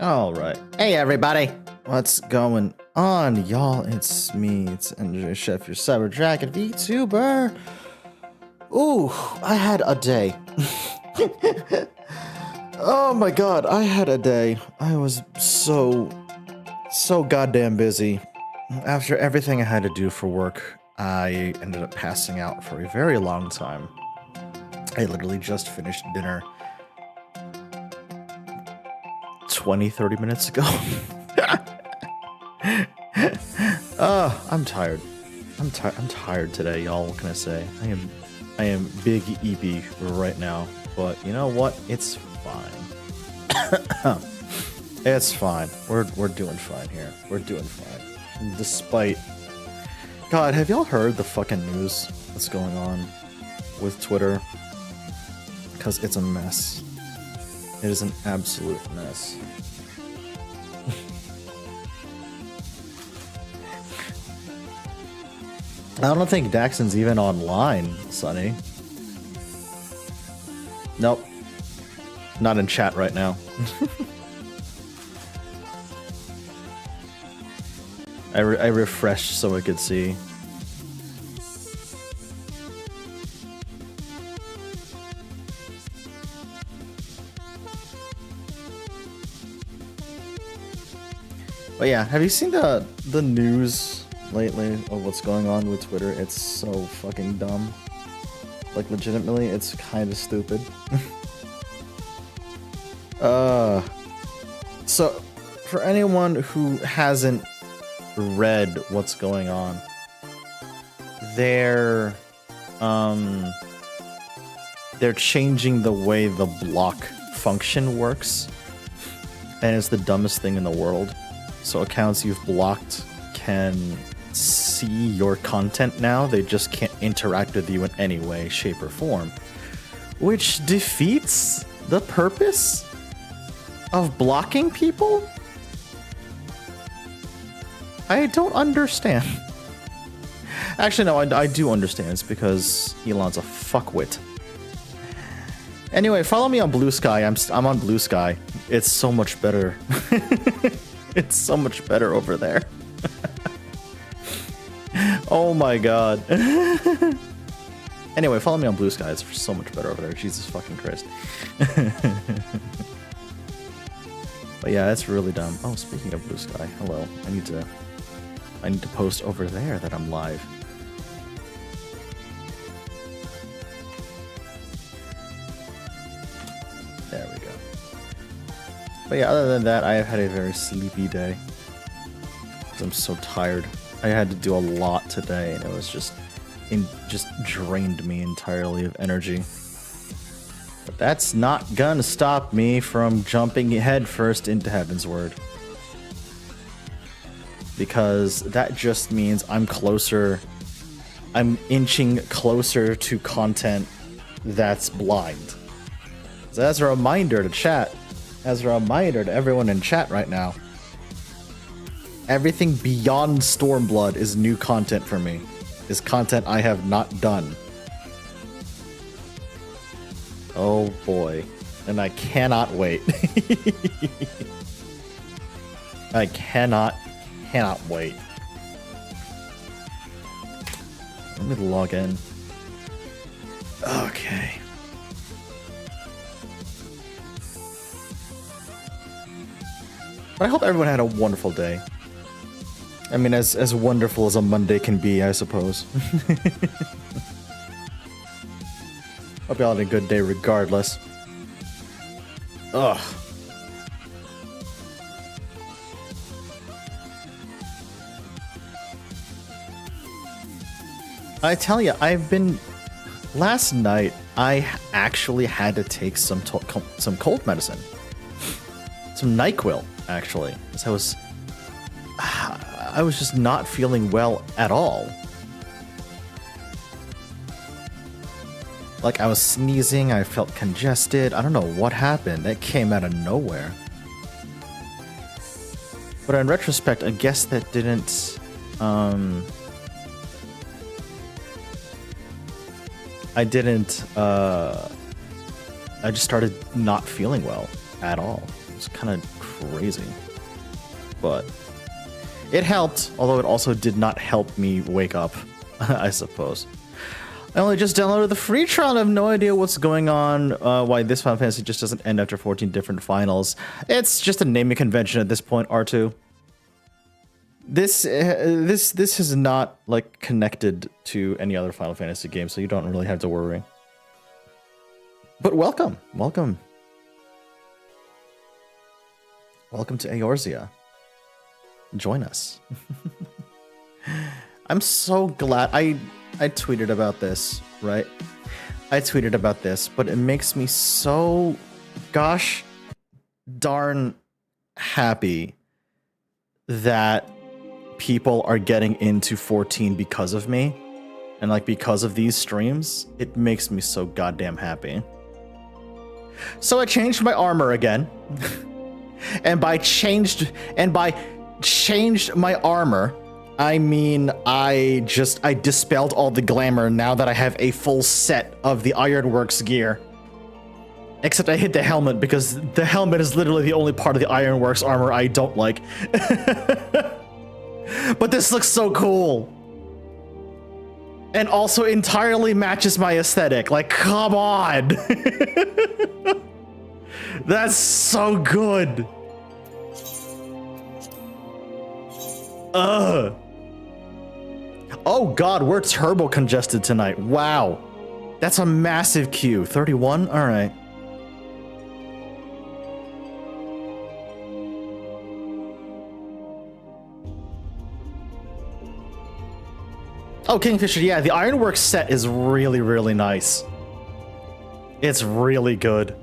All right. Hey, everybody. What's going on, y'all? It's me. It's NJChef, your Cyber Dragon VTuber. Ooh, I had a day. Oh my god, I had a day. I was so goddamn busy. After everything I had to do for work, I ended up passing out for a very long time. I literally just finished dinner 20-30 minutes ago. I'm tired. I'm tired today, y'all. What can I say? I am big EP right now, but you know what? It's fine. It's fine. We're doing fine here. We're doing fine. Despite God, have y'all heard the fucking news that's going on with Twitter? Because it's a mess. It is an absolute mess. I don't think Daxon's even online, Sonny. Nope. Not in chat right now. I refreshed so I could see. But yeah, have you seen the news lately of what's going on with Twitter? It's so fucking dumb. Like, legitimately, it's kind of stupid. So, for anyone who hasn't read what's going on, they're changing the way the block function works, and it's the dumbest thing in the world. So accounts you've blocked can see your content now, they just can't interact with you in any way, shape, or form, which defeats the purpose of blocking people? I don't understand. Actually, no, I do understand. It's because Elon's a fuckwit. Anyway, follow me on Blue Sky. I'm on Blue Sky. It's so much better. It's so much better over there. Oh my god. Anyway, follow me on Blue Sky. It's so much better over there. Jesus fucking Christ. But yeah, that's really dumb. Oh, speaking of Blue Sky, hello. I need to post over there that I'm live. There we go. But yeah, other than that, I have had a very sleepy day. I'm so tired. I had to do a lot today, and it was just drained me entirely of energy. But that's not gonna stop me from jumping headfirst into Heavensward. Because that just means I'm inching closer to content that's blind. So as a reminder to chat, as a reminder to everyone in chat right now, everything beyond Stormblood is new content for me. Is content I have not done. Oh boy. And I cannot wait. I cannot wait. Let me log in. Okay. But I hope everyone had a wonderful day. I mean, as wonderful as a Monday can be, I suppose. Hope y'all had a good day regardless. Ugh. I tell you, last night, I actually had to take some cold medicine. Some NyQuil, actually. Because I was just not feeling well at all. Like, I was sneezing, I felt congested. I don't know what happened. That came out of nowhere. But in retrospect, I guess that didn't... I just started not feeling well at all. It was kind of crazy. But it helped, although it also did not help me wake up, I suppose. I only just downloaded the free trial and I have no idea what's going on, why this Final Fantasy just doesn't end after 14 different finals. It's just a naming convention at this point, R2. This is not, like, connected to any other Final Fantasy game, so you don't really have to worry. But welcome. Welcome to Eorzea. Join us. I'm so glad. I tweeted about this, right? I tweeted about this, but it makes me so gosh darn happy that people are getting into 14 because of me. And like because of these streams, it makes me so goddamn happy. So I changed my armor again. and by changed my armor, I mean I dispelled all the glamour now that I have a full set of the Ironworks gear. Except I hit the helmet because the helmet is literally the only part of the Ironworks armor I don't like. But this looks so cool. And also entirely matches my aesthetic. Like, come on. That's so good. Oh god, we're turbo congested tonight. Wow. That's a massive queue. 31? Alright. Oh, Kingfisher, yeah, the Ironworks set is really, really nice. It's really good.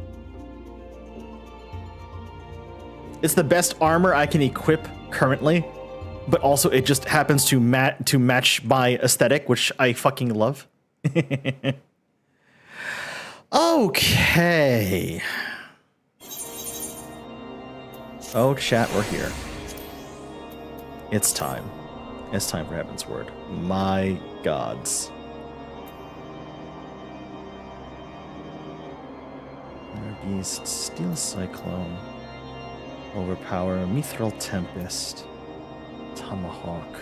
It's the best armor I can equip currently, but also it just happens to match my aesthetic, which I fucking love. Okay. Oh, chat, we're here. It's time. It's time for Heavensward. My gods. Air Beast, Steel Cyclone, Overpower, Mithril Tempest, Tomahawk.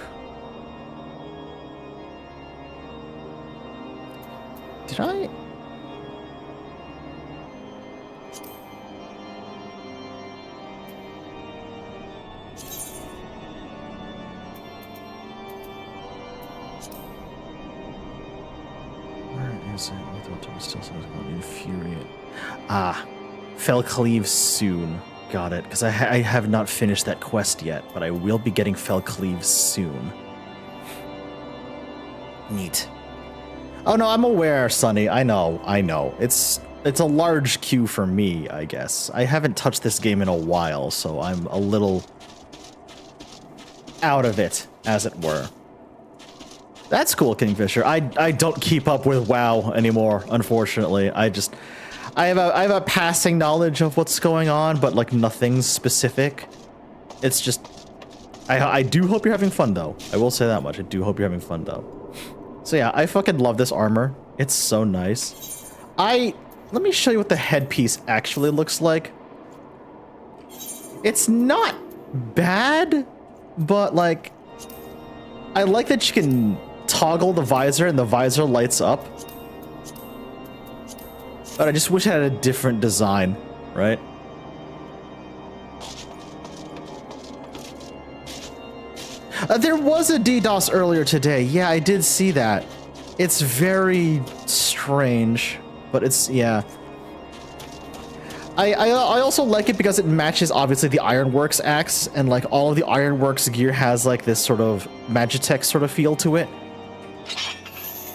Did I? Where is it? Still says infuriate. Ah, Felcleave soon. Got it. Because I have not finished that quest yet, but I will be getting Felcleave soon. Neat. Oh no, I'm aware, Sonny. I know. It's a large queue for me, I guess. I haven't touched this game in a while, so I'm a little out of it, as it were. That's cool, Kingfisher. I don't keep up with WoW anymore, unfortunately. I have a passing knowledge of what's going on, but like nothing specific. It's just I do hope you're having fun though. I will say that much. I do hope you're having fun though. So yeah, I fucking love this armor. It's so nice. Let me show you what the headpiece actually looks like. It's not bad, but like I like that you can toggle the visor and the visor lights up. But I just wish I had a different design, right? There was a DDoS earlier today. Yeah, I did see that. It's very strange, but it's, yeah. I also like it because it matches, obviously, the Ironworks axe, and like all of the Ironworks gear has like this sort of Magitech sort of feel to it.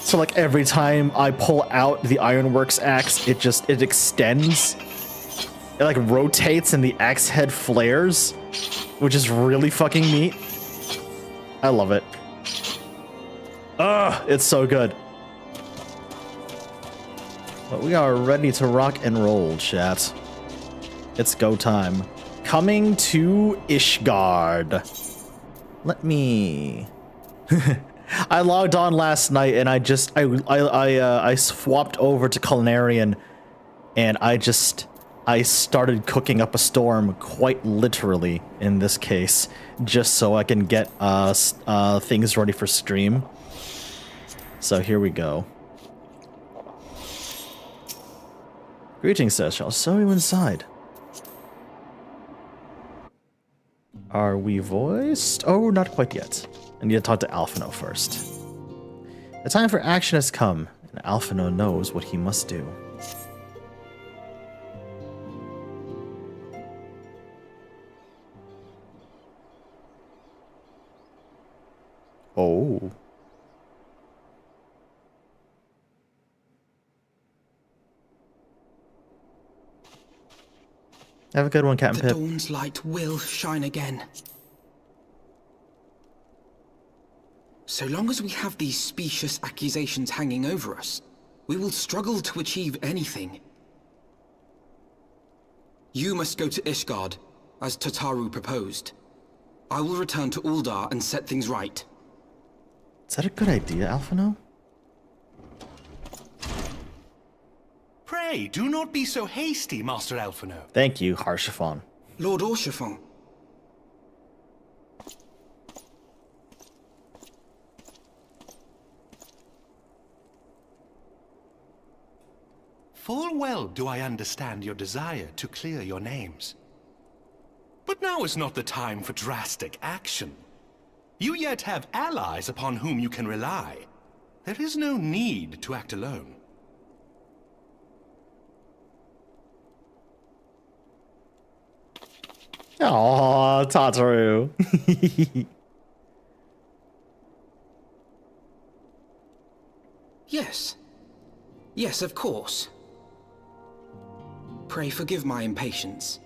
So like every time I pull out the Ironworks axe, it extends. It like rotates and the axe head flares, which is really fucking neat. I love it. Ugh, it's so good. But we are ready to rock and roll, chat. It's go time. Coming to Ishgard. Let me... I logged on last night and I swapped over to Culinarian and I started cooking up a storm, quite literally in this case, just so I can get things ready for stream. So here we go. Greetings, sir. Shall show you inside. Are we voiced? Oh, not quite yet. I need to talk to Alphino first. The time for action has come, and Alphino knows what he must do. Oh. Have a good one, Captain Pip. The dawn's light will shine again. So long as we have these specious accusations hanging over us, we will struggle to achieve anything. You must go to Ishgard, as Tataru proposed. I will return to Uldar and set things right. Is that a good idea, Alphino? Pray, do not be so hasty, Master Alphino. Thank you, Harshaphon. Lord Orshafon. Full well do I understand your desire to clear your names. But now is not the time for drastic action. You yet have allies upon whom you can rely. There is no need to act alone. Aww, Tataru. Yes. Yes, of course. Pray forgive my impatience.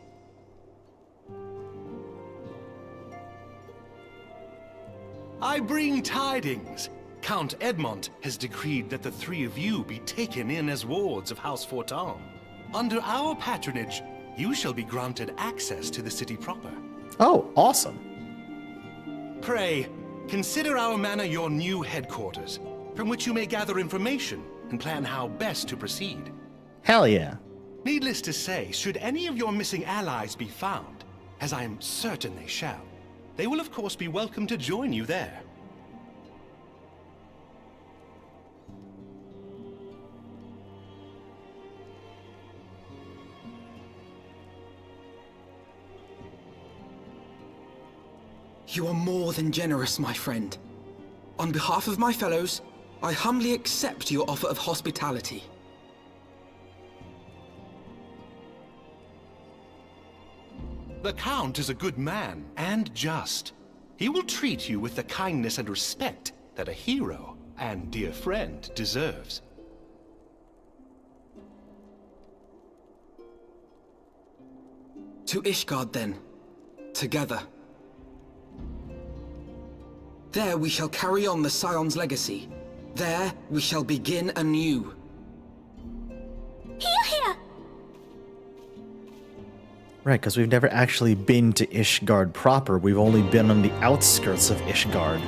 I bring tidings. Count Edmont has decreed that the three of you be taken in as wards of House Fortan. Under our patronage, you shall be granted access to the city proper. Oh, awesome. Pray, consider our manor your new headquarters, from which you may gather information and plan how best to proceed. Hell yeah. Needless to say, should any of your missing allies be found, as I am certain they shall, they will of course be welcome to join you there. You are more than generous, my friend. On behalf of my fellows, I humbly accept your offer of hospitality. The Count is a good man, and just. He will treat you with the kindness and respect that a hero and dear friend deserves. To Ishgard, then. Together. There we shall carry on the Scion's legacy. There we shall begin anew. Here, here! Right, because we've never actually been to Ishgard proper. We've only been on the outskirts of Ishgard.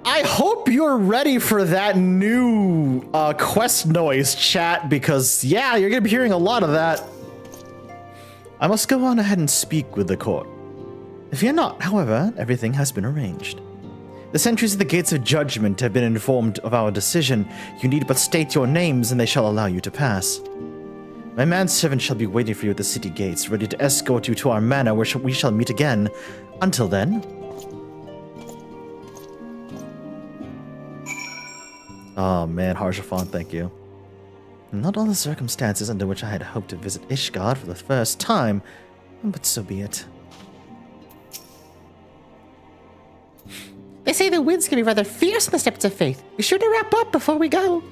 I hope you're ready for that new quest noise, chat, because, yeah, you're going to be hearing a lot of that. I must go on ahead and speak with the court. Fear not, however, everything has been arranged. The sentries at the gates of judgment have been informed of our decision. You need but state your names and they shall allow you to pass. My manservant shall be waiting for you at the city gates, ready to escort you to our manor where we shall meet again. Until then... Oh man, Harshaphon, thank you. Not all the circumstances under which I had hoped to visit Ishgard for the first time, but so be it. They say the winds can be rather fierce in the steppes of faith. Be sure to wrap up before we go.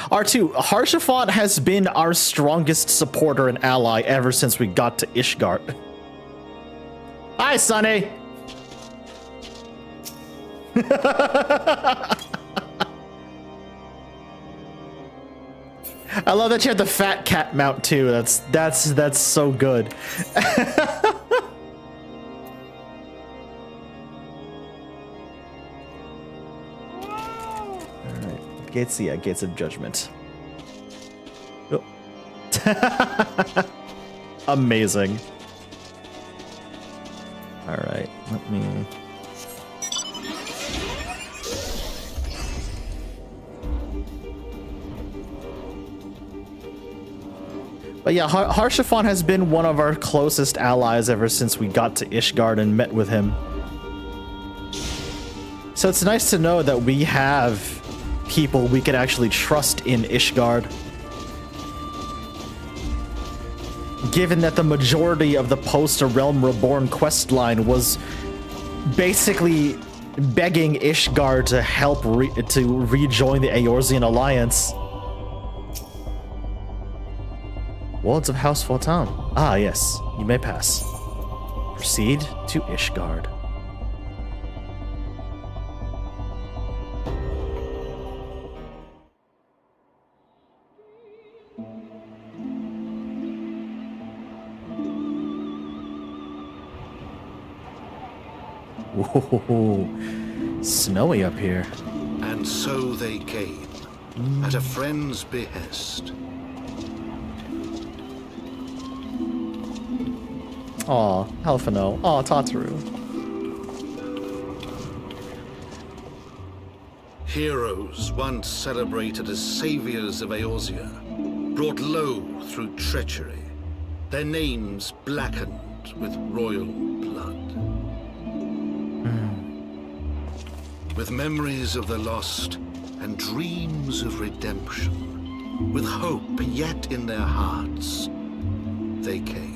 R2, Harshaphon has been our strongest supporter and ally ever since we got to Ishgard. Hi, Sonny! I love that you have the fat cat mount too. That's so good. Alright. Gates of Judgment. Oh. Amazing. Alright, let me... But yeah, Harshaphon has been one of our closest allies ever since we got to Ishgard and met with him. So it's nice to know that we have people we can actually trust in Ishgard. Given that the majority of the post-A Realm Reborn questline was basically begging Ishgard to help rejoin the Eorzean Alliance. Wards of House Fortan. Ah, yes. You may pass. Proceed to Ishgard. Whoa, snowy up here. And so they came, at a friend's behest. Aw, Helfino. Aw, Tataru. Heroes once celebrated as saviors of Eorzea, brought low through treachery, their names blackened with royal blood. With memories of the lost and dreams of redemption, with hope yet in their hearts, they came.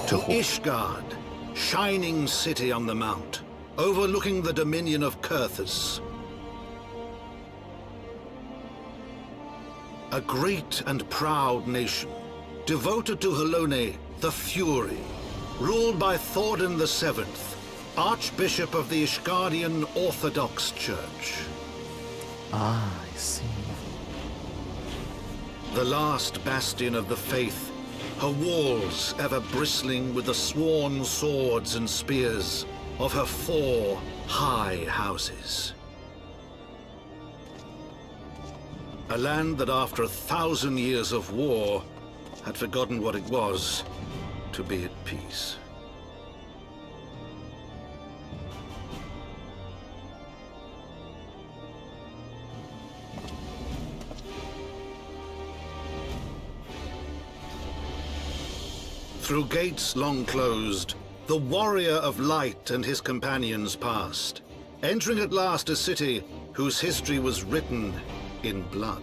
To Ishgard, shining city on the mount, overlooking the dominion of Kurthus. A great and proud nation, devoted to Halone, the Fury, ruled by Thordan VII, Archbishop of the Ishgardian Orthodox Church. Ah, I see. The last bastion of the faith her walls ever bristling with the sworn swords and spears of her 4 high houses. A land that after 1,000 years of war had forgotten what it was to be at peace. Through gates long closed, the warrior of light and his companions passed, entering at last a city whose history was written in blood.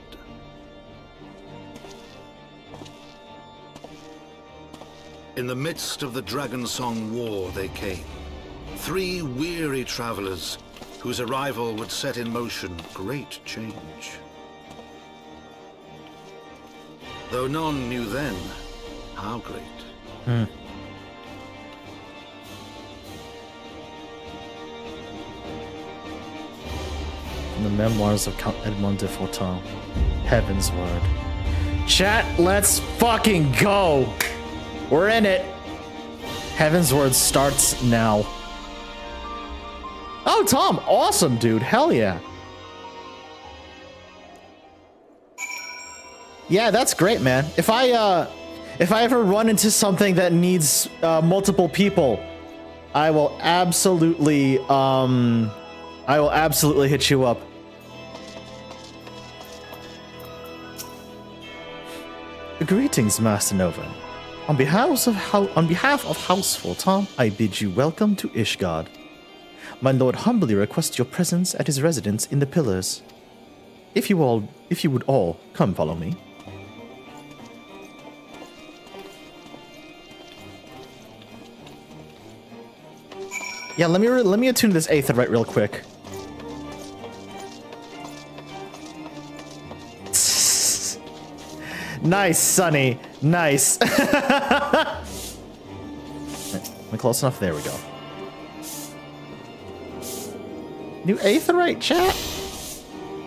In the midst of the Dragon Song War they came, 3 weary travelers whose arrival would set in motion great change. Though none knew then how great. Hmm. From the memoirs of Count Edmond de Fortin, Heavensward. Chat, let's fucking go! We're in it! Heavensward starts now. Oh, Tom, awesome, dude. Hell yeah. Yeah, that's great, man. If I ever run into something that needs multiple people, I will absolutely hit you up. Greetings, Master Nova. On behalf of House Fortin, I bid you welcome to Ishgard. My lord humbly requests your presence at his residence in the Pillars. If you would all come follow me. Yeah, let me attune this Aetherite real quick. Nice, Sonny. Nice. Am I close enough? There we go. New Aetherite, chat?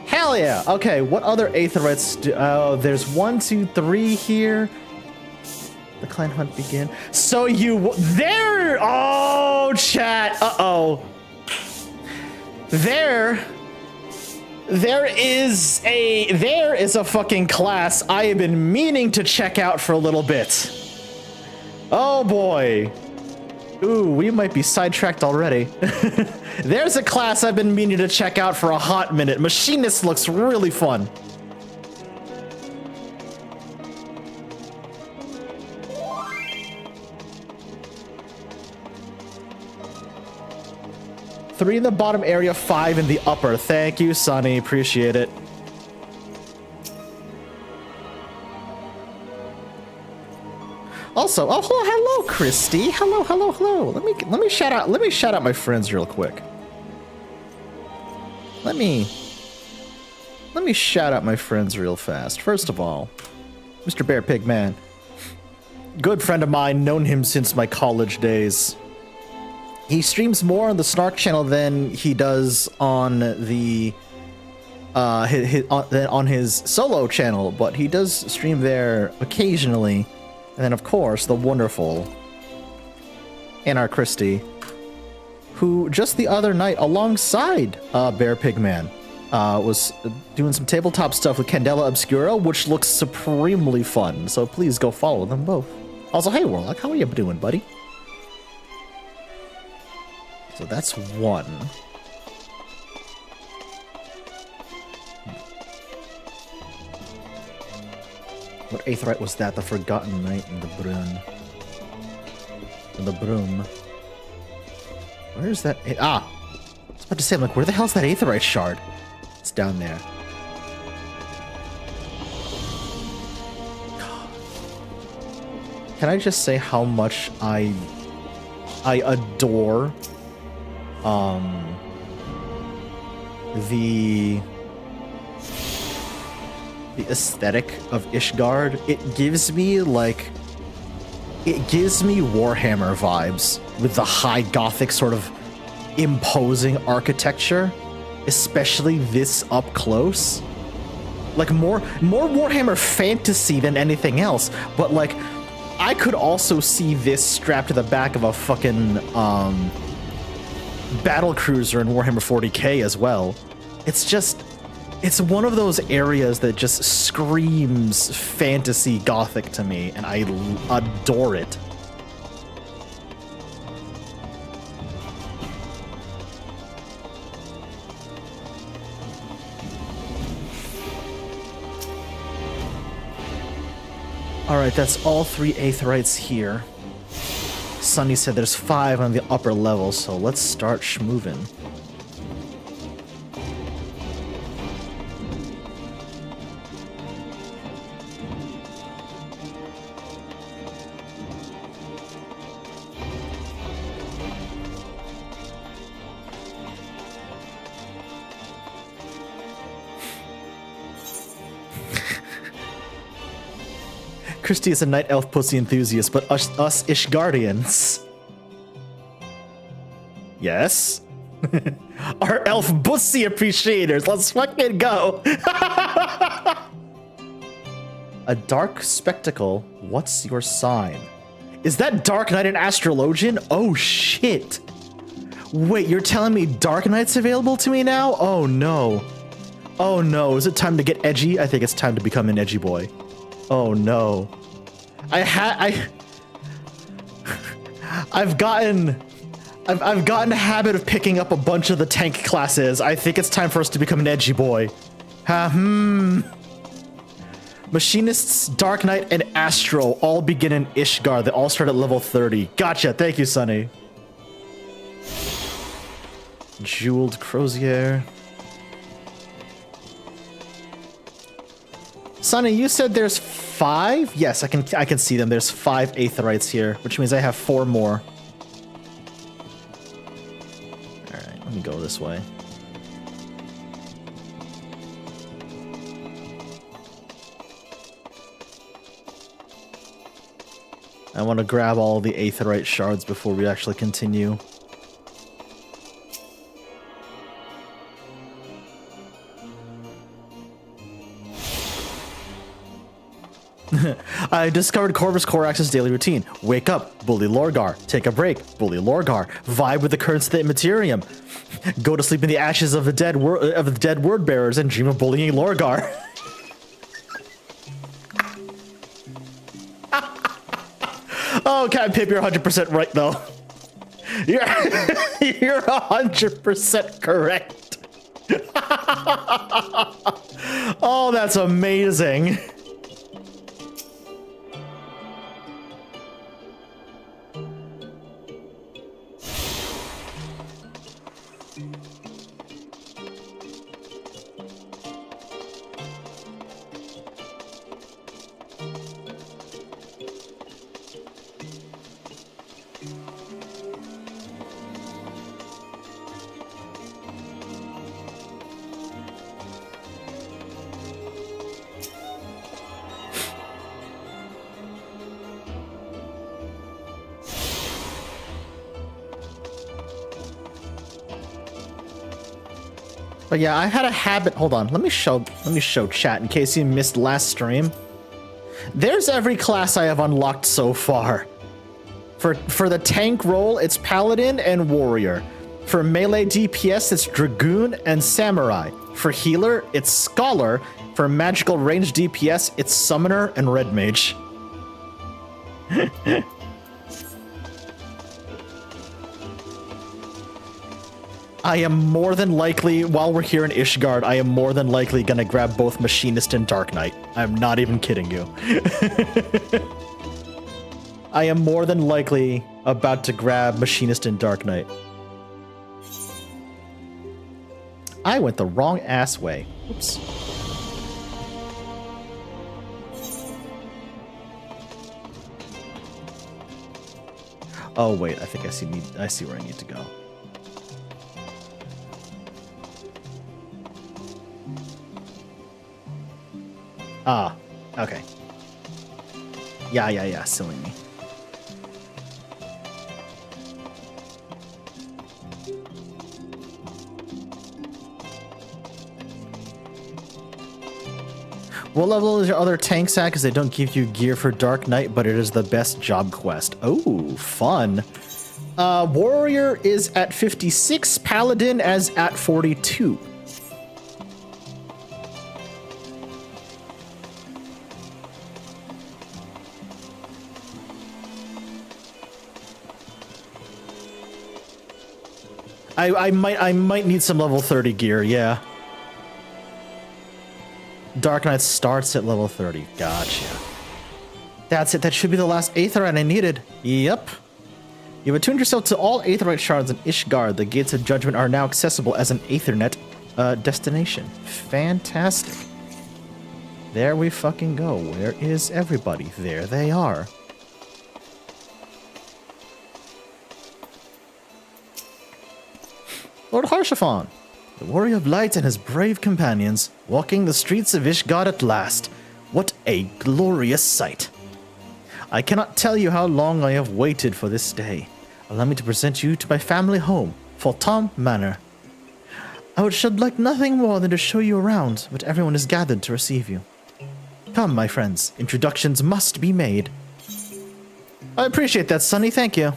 Hell yeah. Okay, what other Aetherites do... Oh, there's 1, 2, 3 here. The clan hunt begin. So you... There... Oh, chat. Uh-oh. There is a fucking class I have been meaning to check out for a little bit. Oh boy. Ooh, we might be sidetracked already. There's a class I've been meaning to check out for a hot minute. Machinist looks really fun. Three in the bottom area, 5 in the upper. Thank you, Sonny. Appreciate it. Also, oh hello, Christy. Hello. Let me shout out my friends real quick. Let me shout out my friends real fast. First of all, Mr. Bear Pig Man. Good friend of mine, known him since my college days. He streams more on the Snark channel than he does on the on his solo channel, but he does stream there occasionally. And then, of course, the wonderful Anar Christie, who just the other night, alongside Bear Pigman, was doing some tabletop stuff with Candela Obscura, which looks supremely fun. So please go follow them both. Also, hey, Warlock, how are you doing, buddy? So that's 1. What Aetherite was that? The Forgotten Knight in the Brune. In the Broom. Where is that? Ah! I was about to say, I'm like, where the hell's that Aetherite shard? It's down there. Can I just say how much I adore the aesthetic of Ishgard? It gives me Warhammer vibes with the high gothic sort of imposing architecture, especially this up close. Like more Warhammer fantasy than anything else, but like I could also see this strapped to the back of a fucking battle cruiser in Warhammer 40k as well. It's just, it's one of those areas that just screams fantasy gothic to me, and I adore it. Alright, that's all 3 Aetherites here. Sunny said there's 5 on the upper level, so let's start schmoovin'. Christy is a night elf pussy enthusiast, but us Ishgardians. Yes? Our elf pussy appreciators. Let's fucking go. A dark spectacle. What's your sign? Is that Dark Knight an astrologian? Oh shit. Wait, you're telling me Dark Knight's available to me now? Oh no. Oh no, is it time to get edgy? I think it's time to become an edgy boy. Oh no. I've gotten a habit of picking up a bunch of the tank classes. I think it's time for us to become an edgy boy. Machinists, Dark Knight, and Astro all begin in Ishgard. They all start at level 30. Gotcha. Thank you, Sonny. Jeweled Crozier. Sonny, you said there's 5? Yes, I can see them. There's 5 Aetherites here, which means I have 4 more. Alright, let me go this way. I want to grab all the Aetherite shards before we actually continue. I discovered Corvus Corax's daily routine. Wake up, bully Lorgar. Take a break, bully Lorgar. Vibe with the currents of the Immaterium. Go to sleep in the ashes of the dead word bearers and dream of bullying Lorgar. Oh, Captain Pip, you're 100% right, though. You're 100% correct. Oh, that's amazing. But yeah, I had a habit. Hold on, let me show chat in case you missed last stream. There's every class I have unlocked so far. For the tank role, it's Paladin and Warrior. For melee DPS, it's Dragoon and Samurai. For healer, it's Scholar. For magical range DPS, it's Summoner and Red Mage. I am more than likely, while we're here in Ishgard, I am more than likely gonna grab both Machinist and Dark Knight. I'm not even kidding you. I am more than likely about to grab Machinist and Dark Knight. I went the wrong ass way. Oops. Oh wait, I think I see where I need to go. Ah, okay. Yeah, silly me. What level is your other tanks at? Because they don't give you gear for Dark Knight, but it is the best job quest. Oh, fun. Warrior is at 56, Paladin is at 42. I might need some level 30 gear, yeah. Dark Knight starts at level 30. Gotcha. That's it. That should be the last Aetherite I needed. Yep. You've attuned yourself to all Aetherite shards in Ishgard. The Gates of Judgment are now accessible as an Aethernet destination. Fantastic. There we fucking go. Where is everybody? There they are. Lord Harshaphon, the Warrior of Light and his brave companions, walking the streets of Ishgard at last. What a glorious sight. I cannot tell you how long I have waited for this day. Allow me to present you to my family home, Fulton Manor. I should like nothing more than to show you around, but everyone is gathered to receive you. Come, my friends, introductions must be made. I appreciate that, Sonny, thank you.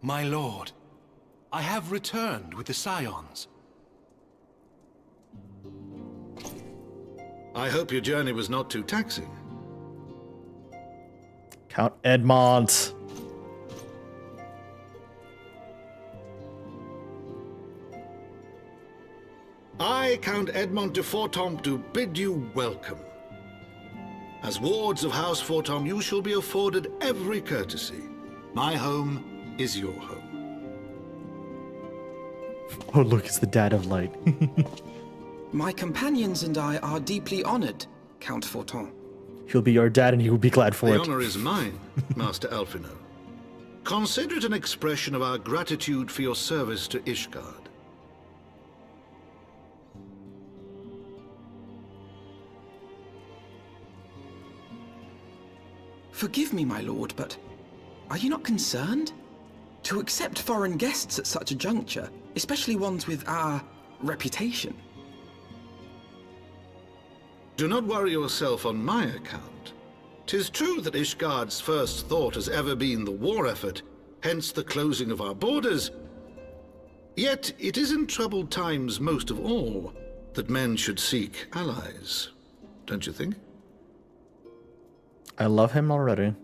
My lord, I have returned with the Scions. I hope your journey was not too taxing. Count Edmond. I, Count Edmond de Fortom, do bid you welcome. As wards of House Fortom, you shall be afforded every courtesy. My home is your home. Oh, look, it's the Dad of Light. My companions and I are deeply honored, Count Forton. He'll be your dad and he will be glad for The it. honor is mine, Master Alphino. Consider it an expression of our gratitude for your service to Ishgard. Forgive me, my lord, but are you not concerned? To accept foreign guests at such a juncture, especially ones with our reputation. Do not worry yourself on my account. 'Tis true that Ishgard's first thought has ever been the war effort, hence the closing of our borders. Yet it is in troubled times most of all that men should seek allies. Don't you think? I love him already.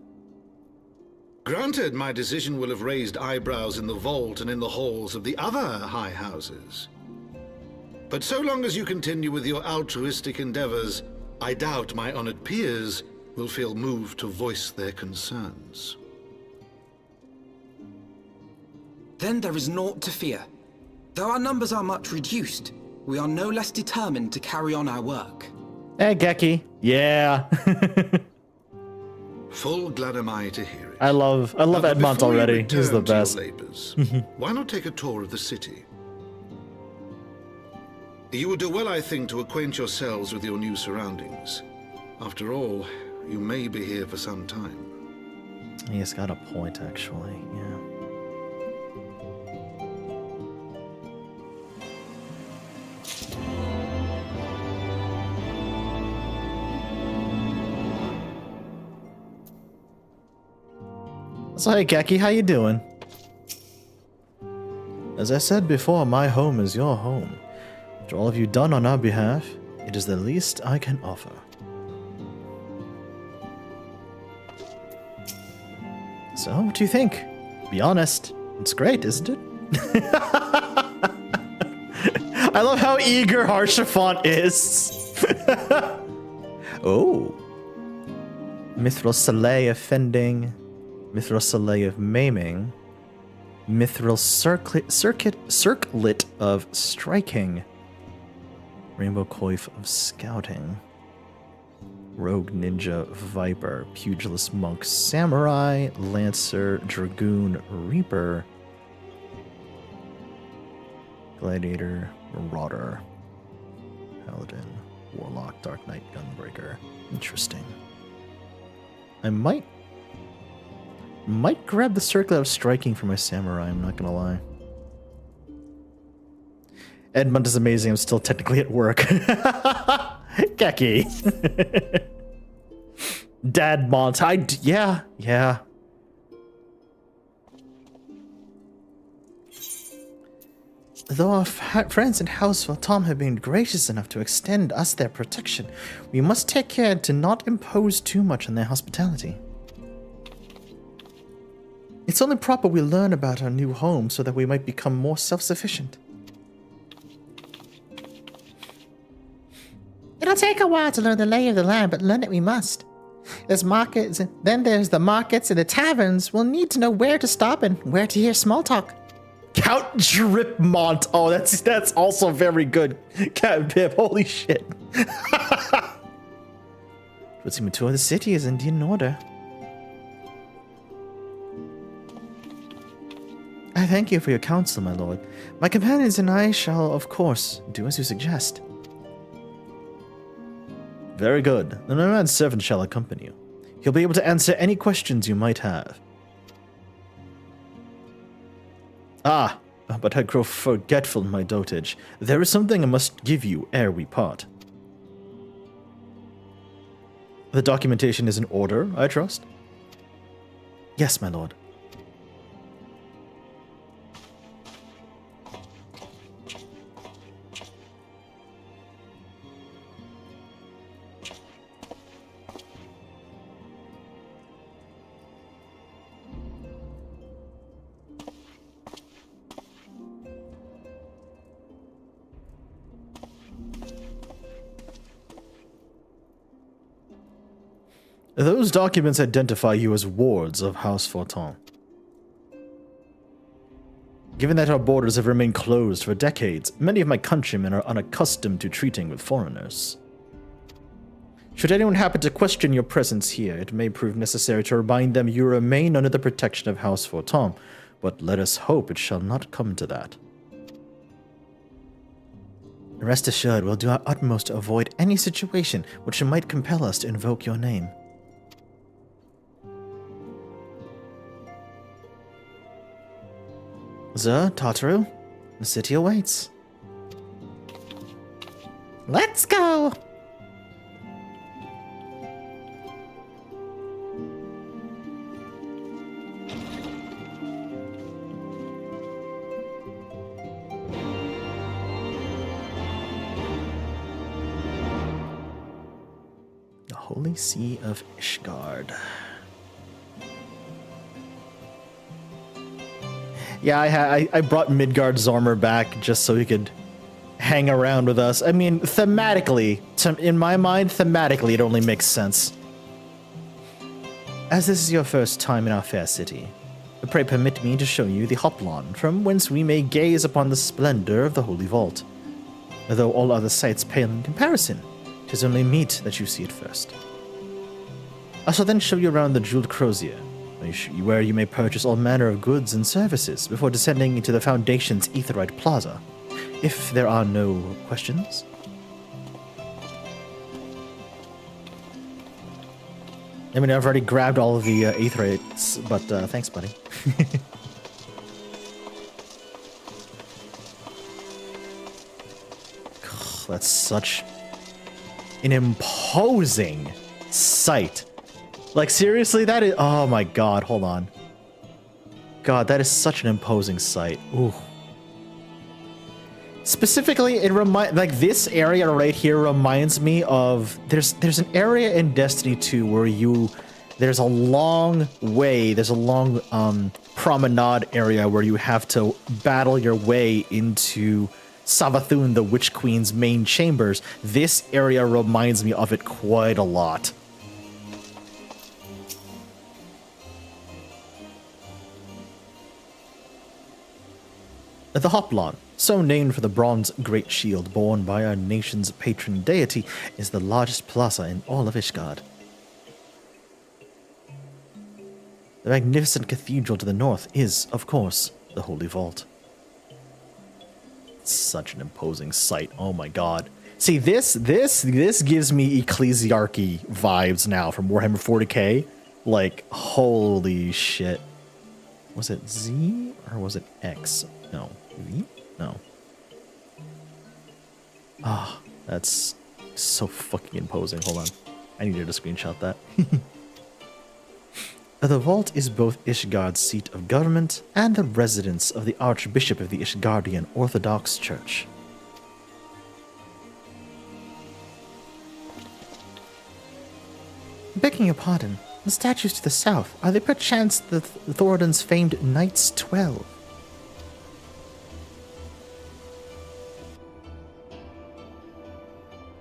Granted, my decision will have raised eyebrows in the vault and in the halls of the other high houses. But so long as you continue with your altruistic endeavors, I doubt my honored peers will feel moved to voice their concerns. Then there is naught to fear. Though our numbers are much reduced, we are no less determined to carry on our work. Hey, Geki. Yeah. Full glad am I to hear it. I love Edmond Before you already. He's the return to your best. labors, why not take a tour of the city? You would do well, I think, to acquaint yourselves with your new surroundings. After all, you may be here for some time. He's got a point, actually. Yeah. So, hey, Geki, how you doing? As I said before, my home is your home. After all have you done on our behalf, it is the least I can offer. So, what do you think? Be honest. It's great, isn't it? I love how eager Harshaphon is. Oh. Mithril Soleil of Fending. Mithril Soleil of Maiming. Mithril Circlet of Striking. Rainbow Coif of Scouting. Rogue Ninja Viper. Pugilist Monk Samurai. Lancer Dragoon Reaper. Gladiator Marauder. Paladin. Warlock Dark Knight Gunbreaker. Interesting. I might Might grab the Circlet of Striking for my Samurai, I'm not gonna lie. Edmund is amazing, I'm still technically at work. Geki. Dad Mont, yeah. Though our friends in Heavensward Tom have been gracious enough to extend us their protection, we must take care to not impose too much on their hospitality. It's only proper we learn about our new home so that we might become more self-sufficient. It'll take a while to learn the lay of the land, but learn it we must. There's markets, then there's the markets and the taverns. We'll need to know where to stop and where to hear small talk. Count Dripmont. Oh, that's also very good. Cat Pip, holy shit. What's in tour of the city is indeed in order. I thank you for your counsel, my lord. My companions and I shall, of course, do as you suggest. Very good. The nomad servant shall accompany you. He'll be able to answer any questions you might have. Ah, but I grow forgetful in my dotage. There is something I must give you ere we part. The documentation is in order, I trust? Yes, my lord. Those documents identify you as wards of House Fortin. Given that our borders have remained closed for decades, many of my countrymen are unaccustomed to treating with foreigners. Should anyone happen to question your presence here, it may prove necessary to remind them you remain under the protection of House Fortin, but let us hope it shall not come to that. Rest assured, we'll do our utmost to avoid any situation which might compel us to invoke your name. Sir, Tataru, the city awaits. Let's go! The Holy See of Ishgard. Yeah, I brought Midgard's armor back just so he could hang around with us. I mean, thematically, in my mind, thematically, it only makes sense. As this is your first time in our fair city, pray permit me to show you the Hoplon, from whence we may gaze upon the splendor of the Holy Vault. Though all other sights pale in comparison, 'tis only meet that you see it first. I shall then show you around the Jeweled Crozier, where you may purchase all manner of goods and services before descending into the Foundation's Aetheryte Plaza. If there are no questions. I mean, I've already grabbed all of the Aetherites, but thanks, buddy. That's such an imposing sight. Like, seriously, that is... Oh my god, hold on. God, that is such an imposing sight. Ooh. Specifically, it like, this area right here reminds me of... There's an area in Destiny 2 where there's a long way, there's a long promenade area where you have to battle your way into Savathun, the Witch Queen's main chambers. This area reminds me of it quite a lot. The Hoplon, so named for the bronze great shield borne by our nation's patron deity, is the largest plaza in all of Ishgard. The magnificent cathedral to the north is, of course, the Holy Vault. It's such an imposing sight. Oh my god. See, this gives me Ecclesiarchy vibes now from Warhammer 40k. Like, holy shit. Was it Z or was it X? No. V? No. Ah, that's so fucking imposing. Hold on. I needed to screenshot that. The vault is both Ishgard's seat of government and the residence of the Archbishop of the Ishgardian Orthodox Church. Begging your pardon, the statues to the south, are they perchance the Thoradon's famed Knights 12?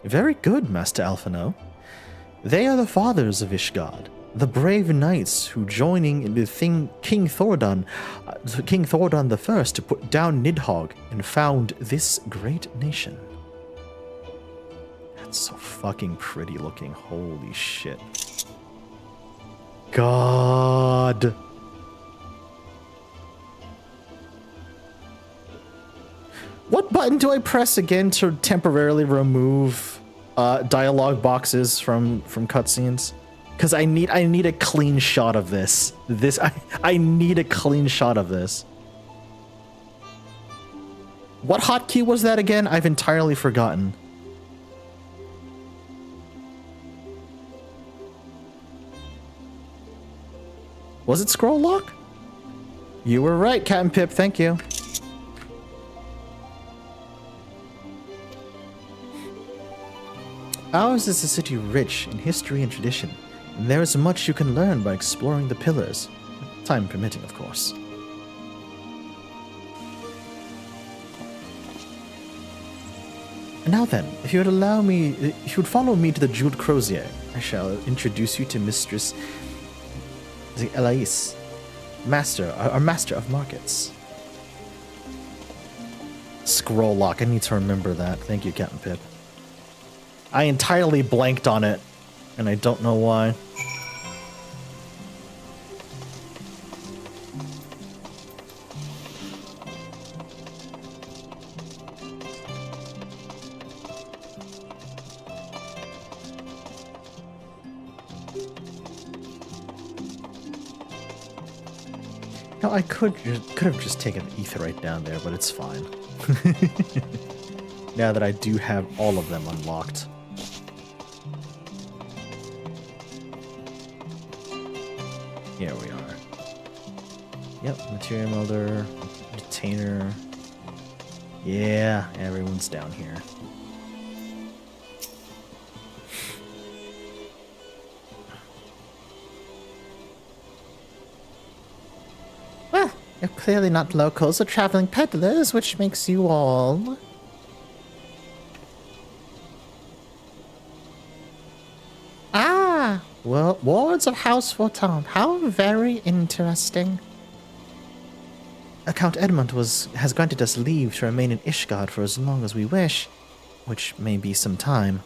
Very good, Master Alphino. They are the fathers of Ishgard, the brave knights who, joining with King Thoradon I to put down Nidhogg and found this great nation. That's so fucking pretty looking. Holy shit. God. What button do I press again to temporarily remove dialogue boxes from cutscenes? Because I need a clean shot of this. I need a clean shot of this. What hotkey was that again? I've entirely forgotten. Was it scroll lock? You were right, Captain Pip. Thank you. Ours is a city rich in history and tradition, and there is much you can learn by exploring the pillars. Time permitting, of course. Now then, if you would follow me to the Jeweled Crozier, I shall introduce you to Mistress Elais, our master of markets. Scroll lock, I need to remember that. Thank you, Captain Pip. I entirely blanked on it, and I don't know why. No, I could have just taken Aetheryte down there, but it's fine. Now that I do have all of them unlocked. Here we are. Yep, material melder, retainer. Yeah, everyone's down here. Well, you're clearly not locals or traveling peddlers, which makes you all... Well, wards of House Fortin. How very interesting. Count Edmund has granted us leave to remain in Ishgard for as long as we wish, which may be some time.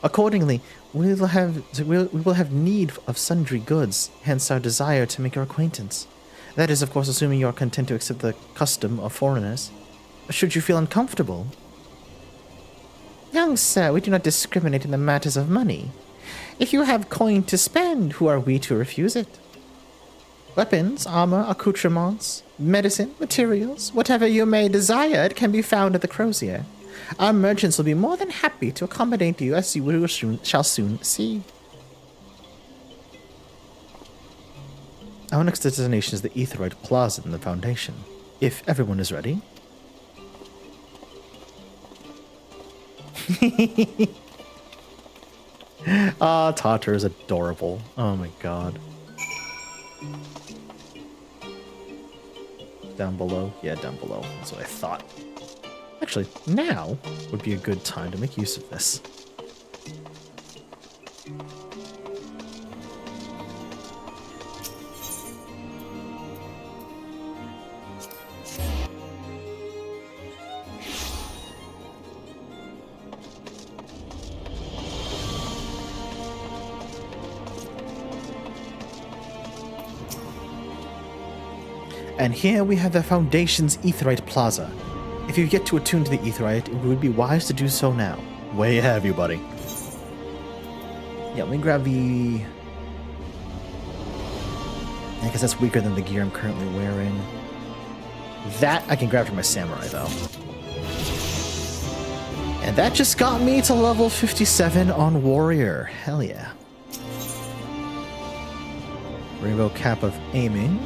Accordingly, we will have need of sundry goods, hence our desire to make your acquaintance. That is, of course, assuming you are content to accept the custom of foreigners. Should you feel uncomfortable? Young sir, we do not discriminate in the matters of money. If you have coin to spend, who are we to refuse it? Weapons, armor, accoutrements, medicine, materials, whatever you may desire, it can be found at the Crozier. Our merchants will be more than happy to accommodate you, as you shall soon see. Our next destination is the Aetheryte Plaza in the Foundation. If everyone is ready. Ah, Tater is adorable. Oh my god. Down below? Yeah, down below. That's what I thought. Actually, now would be a good time to make use of this. And here we have the Foundation's Aetheryte Plaza. If you get to attune to the Aetheryte, it would be wise to do so now. Way ahead of you, buddy. Yeah, let me grab the Because that's weaker than the gear I'm currently wearing. That I can grab from my samurai, though. And that just got me to level 57 on warrior. Hell yeah. Rainbow cap of aiming.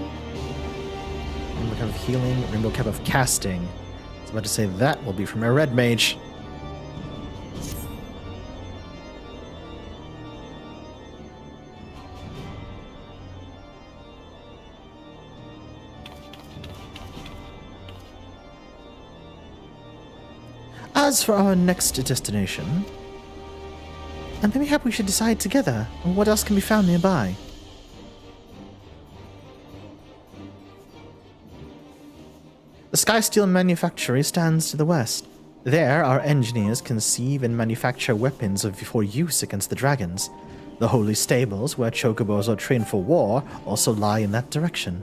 Rainbow cap of healing. Rainbow cap of casting. I was about to say that will be for my red mage. As for our next destination, and maybe we should decide together on what else can be found nearby. The Sky Steel Manufactory stands to the west. There, our engineers conceive and manufacture weapons for use against the dragons. The holy stables, where chocobos are trained for war, also lie in that direction.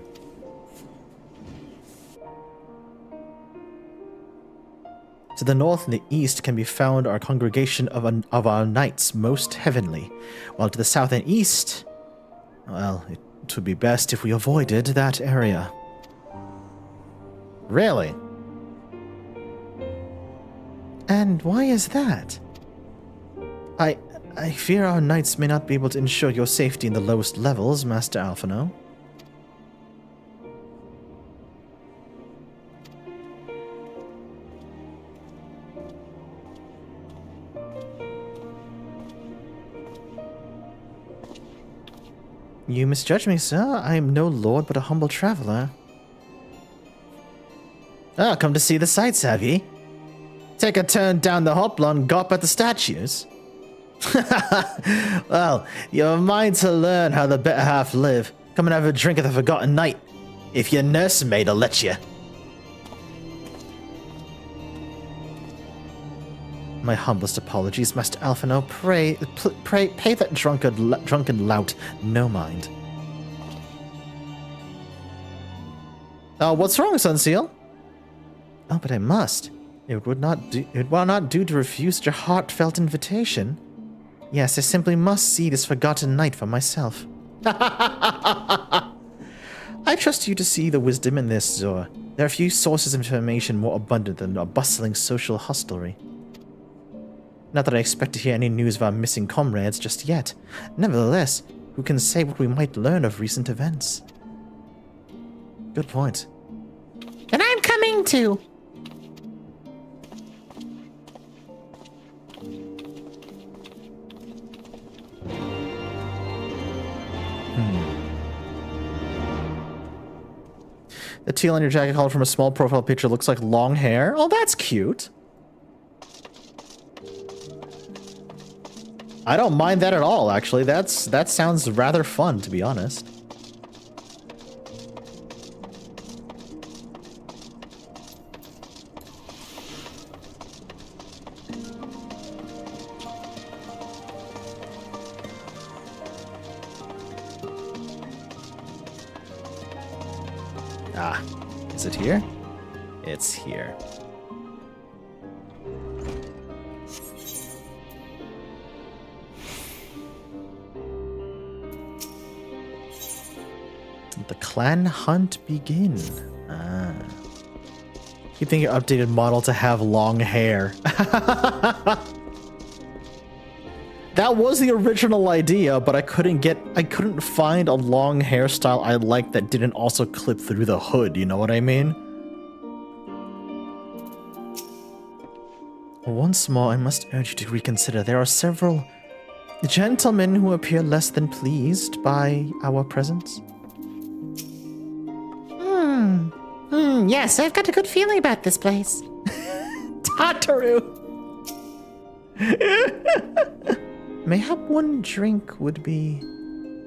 To the north and the east can be found our congregation of our knights most heavenly, while to the south and east, well, it would be best if we avoided that area. Really? And why is that? I fear our knights may not be able to ensure your safety in the lowest levels, Master Alphino. You misjudge me, sir. I am no lord, but a humble traveler. Ah, come to see the sights, have ye? Take a turn down the hopla and gawp at the statues. Well, you're mine to learn how the better half live. Come and have a drink at the Forgotten Knight, if your nursemaid'll let you. My humblest apologies, Master Alphino. Pray, pay that drunken lout no mind. What's wrong, Sunseal? Oh, but I must. It will not do to refuse such a heartfelt invitation. Yes, I simply must see this Forgotten Knight for myself. I trust you to see the wisdom in this, Zor. There are few sources of information more abundant than a bustling social hostelry. Not that I expect to hear any news of our missing comrades just yet. Nevertheless, who can say what we might learn of recent events? Good point. And I'm coming too. The teal on your jacket collar from a small profile picture looks like long hair. Oh, that's cute. I don't mind that at all, actually. That sounds rather fun, to be honest. Ah, is it here? It's here. The clan hunt begin. Ah. Keep thinking your updated model to have long hair. That was the original idea, but I couldn't find a long hairstyle I liked that didn't also clip through the hood, you know what I mean? Once more, I must urge you to reconsider. There are several gentlemen who appear less than pleased by our presence. Yes, I've got a good feeling about this place. Tataru! Mayhap one drink would be...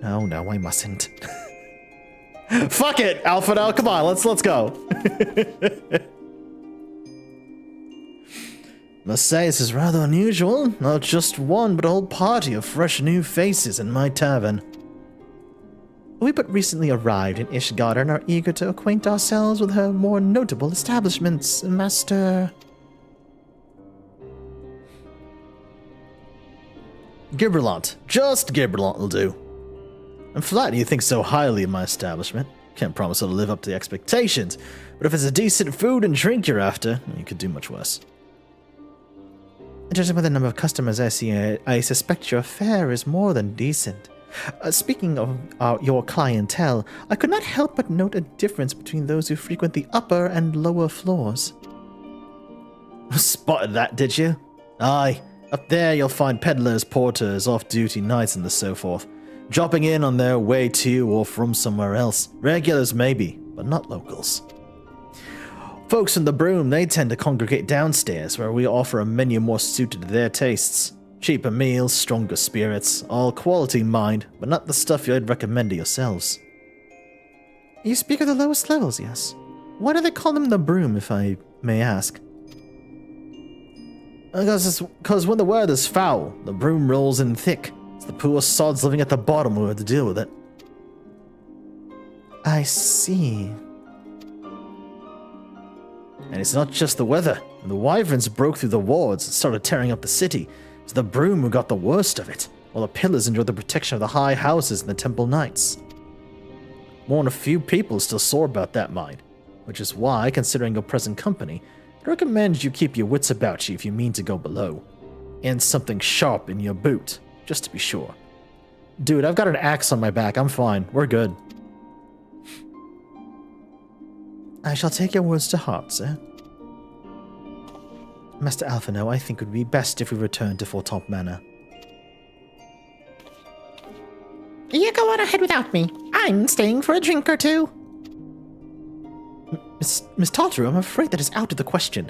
No, I mustn't. Fuck it, Alphino, come on, let's go. Must say, this is rather unusual. Not just one, but a whole party of fresh new faces in my tavern. We but recently arrived in Ishgard and are eager to acquaint ourselves with her more notable establishments, Master... Gibberlant. Just Gibberlant will do. I'm flattered you think so highly of my establishment. Can't promise it'll live up to the expectations, but if it's a decent food and drink you're after, you could do much worse. Judging by the number of customers I see, I suspect your fare is more than decent. Speaking of your clientele, I could not help but note a difference between those who frequent the upper and lower floors. Spotted that, did you? Aye. Up there you'll find peddlers, porters, off-duty knights and so forth, dropping in on their way to or from somewhere else. Regulars maybe, but not locals. Folks in the Broom, they tend to congregate downstairs, where we offer a menu more suited to their tastes. Cheaper meals, stronger spirits, all quality mind, but not the stuff you'd recommend to yourselves. You speak of the lowest levels, yes? Why do they call them the Broom, if I may ask? Because when the weather is foul, the Broom rolls in thick. It's the poor sods living at the bottom who have to deal with it. I see. And it's not just the weather. When the wyverns broke through the wards and started tearing up the city, it's the Broom who got the worst of it, while the pillars enjoyed the protection of the high houses and the temple knights. More than a few people still sore about that mine, which is why, considering your present company, I'd recommend you keep your wits about you if you mean to go below. And something sharp in your boot, just to be sure. Dude, I've got an axe on my back. I'm fine. We're good. I shall take your words to heart, sir. Master Alphino, I think it would be best if we return to Fortemps Manor. You go on ahead without me. I'm staying for a drink or two. Miss Tartaru, I'm afraid that is out of the question.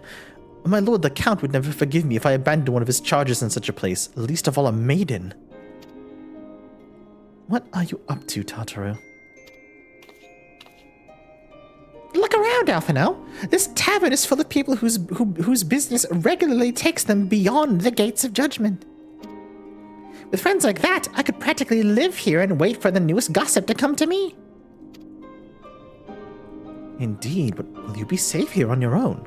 My lord the Count would never forgive me if I abandoned one of his charges in such a place, least of all a maiden. What are you up to, Tartaru? Look around, Alphino. This tavern is full of people whose business regularly takes them beyond the gates of judgment. With friends like that, I could practically live here and wait for the newest gossip to come to me. Indeed, but will you be safe here on your own?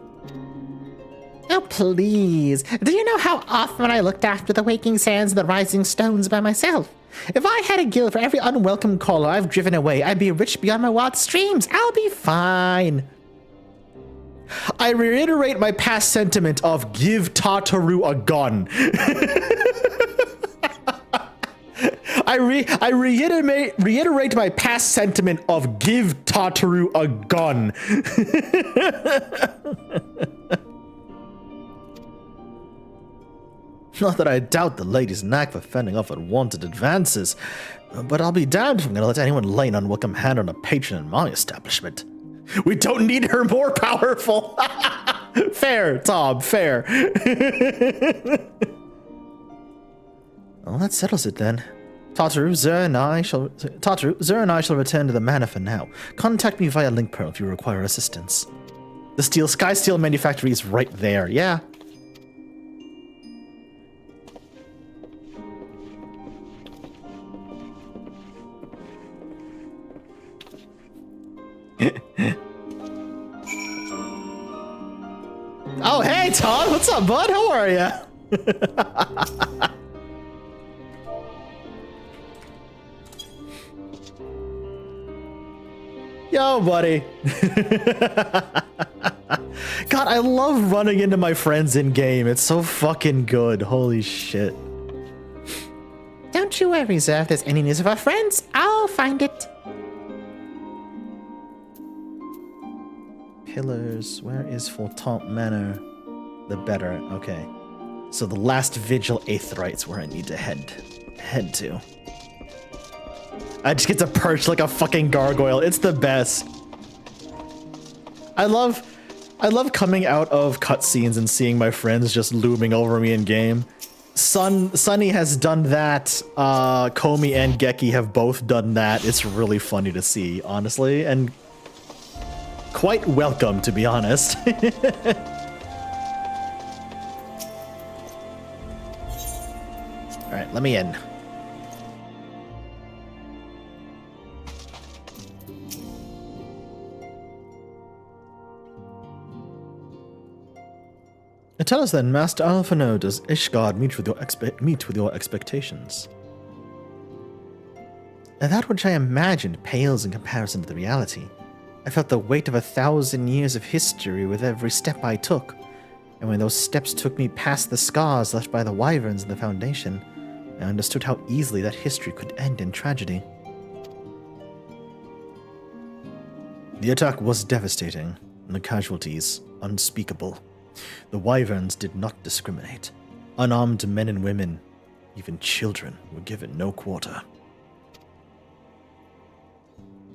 Oh, please. Do you know how often I looked after the waking sands and the rising stones by myself? If I had a guild for every unwelcome caller I've driven away, I'd be rich beyond my wildest dreams. I'll be fine. I reiterate my past sentiment of give Tartaru a gun. I reiterate my past sentiment of give Tartaru a gun. Not that I doubt the lady's knack for fending off unwanted advances, but I'll be damned if I'm gonna let anyone lay an unwelcome hand on a patron in my establishment. We don't need her more powerful. Fair, Tom, fair. Well, that settles it then. Tartaru, Zer and I shall return to the manor for now. Contact me via link pearl if you require assistance. The Sky Steel Manufactory is right there, yeah. Oh, hey, Todd. What's up, bud? How are you? Yo, buddy. God, I love running into my friends in game. It's so fucking good. Holy shit. Don't you worry, sir. If there's any news of our friends, I'll find it. Pillars. Where is Fortemps Manor? The better. Okay. So the last Vigil Aetherite's where I need to head to. I just get to perch like a fucking gargoyle. It's the best. I love coming out of cutscenes and seeing my friends just looming over me in game. Sunny has done that. Komi and Geki have both done that. It's really funny to see, honestly, and quite welcome, to be honest. Alright, let me in. Tell us then, Master Alphino, does Ishgard meet with your expectations? That which I imagined pales in comparison to the reality. I felt the weight of 1,000 years of history with every step I took, and when those steps took me past the scars left by the wyverns in the Foundation, I understood how easily that history could end in tragedy. The attack was devastating, and the casualties unspeakable. The wyverns did not discriminate. Unarmed men and women, even children, were given no quarter.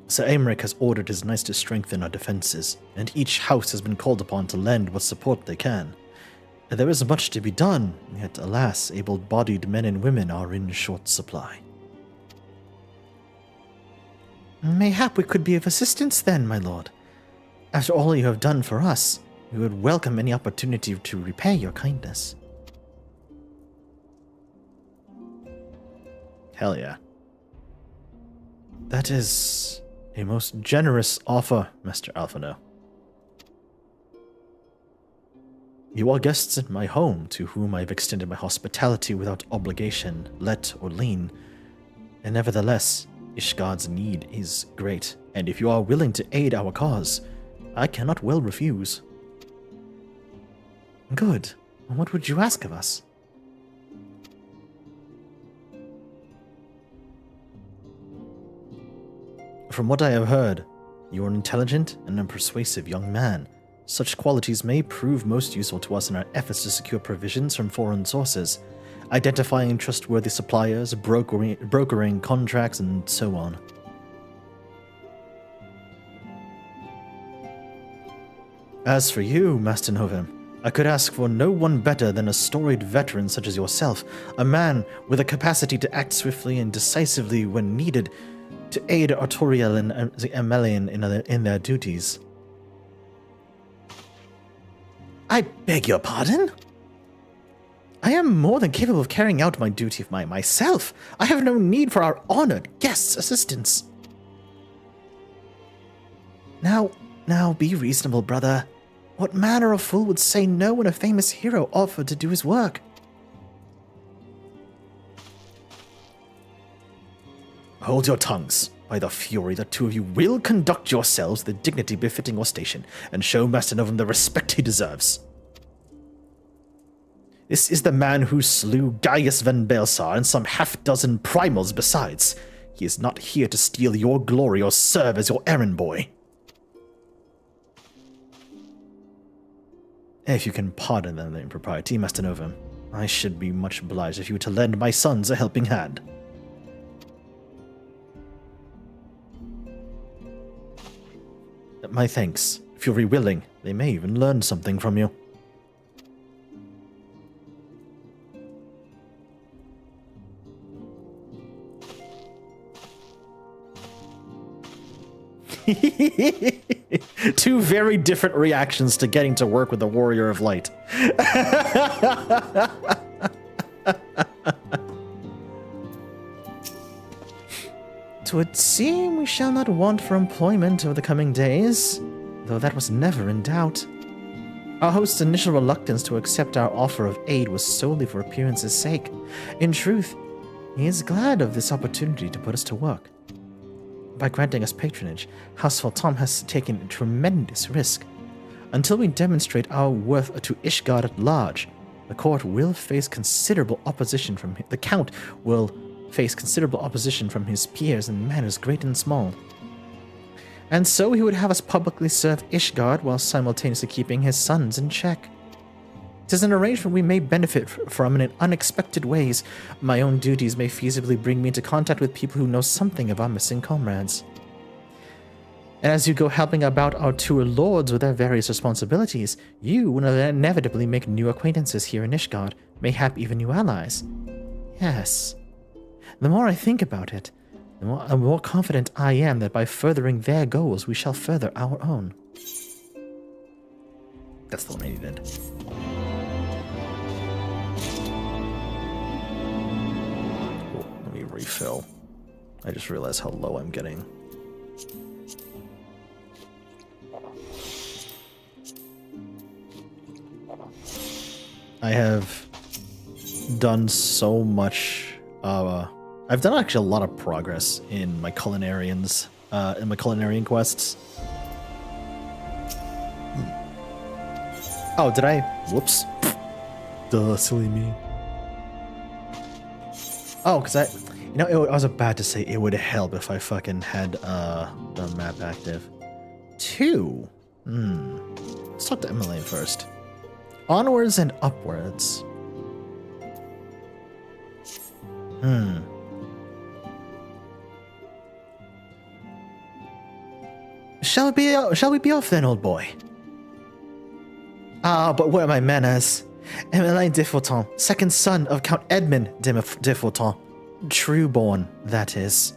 Sir Aymeric has ordered his knights to strengthen our defenses, and each house has been called upon to lend what support they can. There is much to be done, yet alas, able-bodied men and women are in short supply. Mayhap we could be of assistance then, my lord. After all you have done for us, we would welcome any opportunity to repay your kindness. Hell yeah. That is a most generous offer, Mr. Alphino. You are guests in my home, to whom I have extended my hospitality without obligation, let or lien, and nevertheless, Ishgard's need is great, and if you are willing to aid our cause, I cannot well refuse. Good. What would you ask of us? From what I have heard, you are an intelligent and a persuasive young man. Such qualities may prove most useful to us in our efforts to secure provisions from foreign sources, identifying trustworthy suppliers, brokering contracts, and so on. As for you, Master Novem, I could ask for no one better than a storied veteran such as yourself, a man with a capacity to act swiftly and decisively when needed, to aid Artoriel and Amelian in their duties. I beg your pardon? I am more than capable of carrying out my duty myself. I have no need for our honored guest's assistance. Now, be reasonable, brother. What manner of fool would say no when a famous hero offered to do his work? Hold your tongues. By the fury, the two of you will conduct yourselves with the dignity befitting your station, and show Master Novum the respect he deserves. This is the man who slew Gaius van Baelsar and some half-dozen primals besides. He is not here to steal your glory or serve as your errand boy. If you can pardon the impropriety, Master Novum, I should be much obliged if you were to lend my sons a helping hand. My thanks. If you're willing, they may even learn something from you. Two very different reactions to getting to work with the Warrior of Light. It would seem we shall not want for employment over the coming days, though that was never in doubt. Our host's initial reluctance to accept our offer of aid was solely for appearance's sake. In truth, he is glad of this opportunity to put us to work. By granting us patronage, Houseful Tom has taken a tremendous risk. Until we demonstrate our worth to Ishgard at large, the court will face considerable opposition from the Count will face considerable opposition from his peers in matters great and small. And so he would have us publicly serve Ishgard while simultaneously keeping his sons in check. It is an arrangement we may benefit from in unexpected ways. My own duties may feasibly bring me into contact with people who know something of our missing comrades. And as you go helping about our two lords with their various responsibilities, you will inevitably make new acquaintances here in Ishgard, mayhap even new allies. Yes. The more I think about it, the more confident I am that by furthering their goals, we shall further our own. That's the one I needed. Oh, let me refill. I just realized how low I'm getting. I have done so much I've done actually a lot of progress in my culinarians, in my culinarian quests. Oh, did I? Whoops. Duh, silly me. Oh, because I was about to say it would help if I fucking had the map active. 2. Let's talk to Emily first. Onwards and upwards. Shall we be off then, old boy? Ah, but where are my manners? Emmeline de Fauton, second son of Count Edmund de Fauton. Trueborn, that is.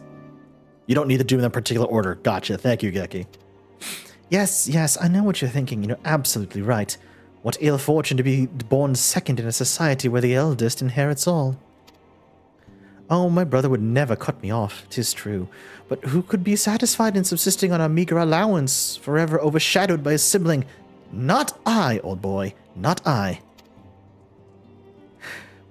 You don't need to do them in that particular order. Gotcha. Thank you, Geki. Yes, I know what you're thinking. You're absolutely right. What ill fortune to be born second in a society where the eldest inherits all. Oh, my brother would never cut me off, 'tis true. But who could be satisfied in subsisting on a meager allowance, forever overshadowed by a sibling? Not I, old boy, not I.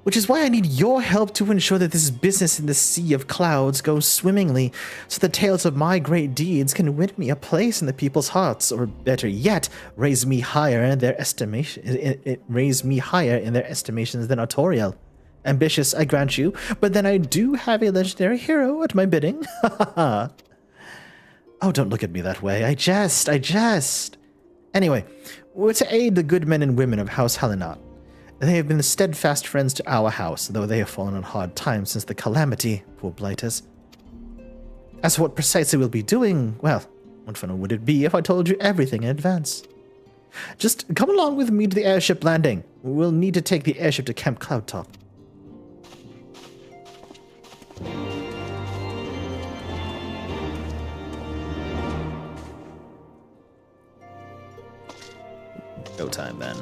Which is why I need your help to ensure that this business in the sea of clouds goes swimmingly, so the tales of my great deeds can win me a place in the people's hearts, or better yet, raise me higher in their estimation. Raise me higher in their estimations than Artoriel. Ambitious, I grant you, but then I do have a legendary hero at my bidding. Oh, don't look at me that way. I jest. Anyway, we're to aid the good men and women of House Halinat. They have been steadfast friends to our house, though they have fallen on hard times since the calamity, poor blighters. As for what precisely we'll be doing, well, what fun would it be if I told you everything in advance? Just come along with me to the airship landing. We'll need to take the airship to Camp Cloudtop. Go time then.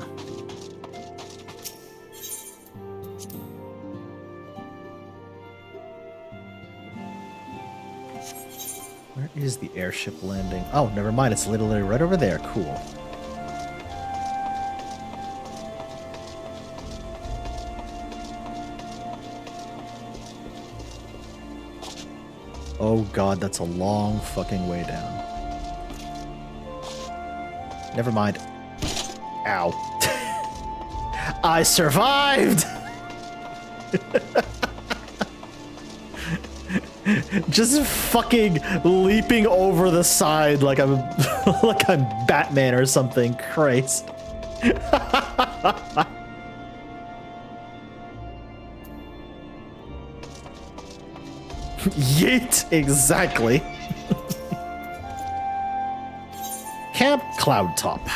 Where is the airship landing? Oh, never mind. It's literally right over there. Cool. Oh god, that's a long fucking way down. Never mind. Ow. I survived! Just fucking leaping over the side like I'm like I'm Batman or something. Christ. Yeet, exactly. Camp Cloudtop.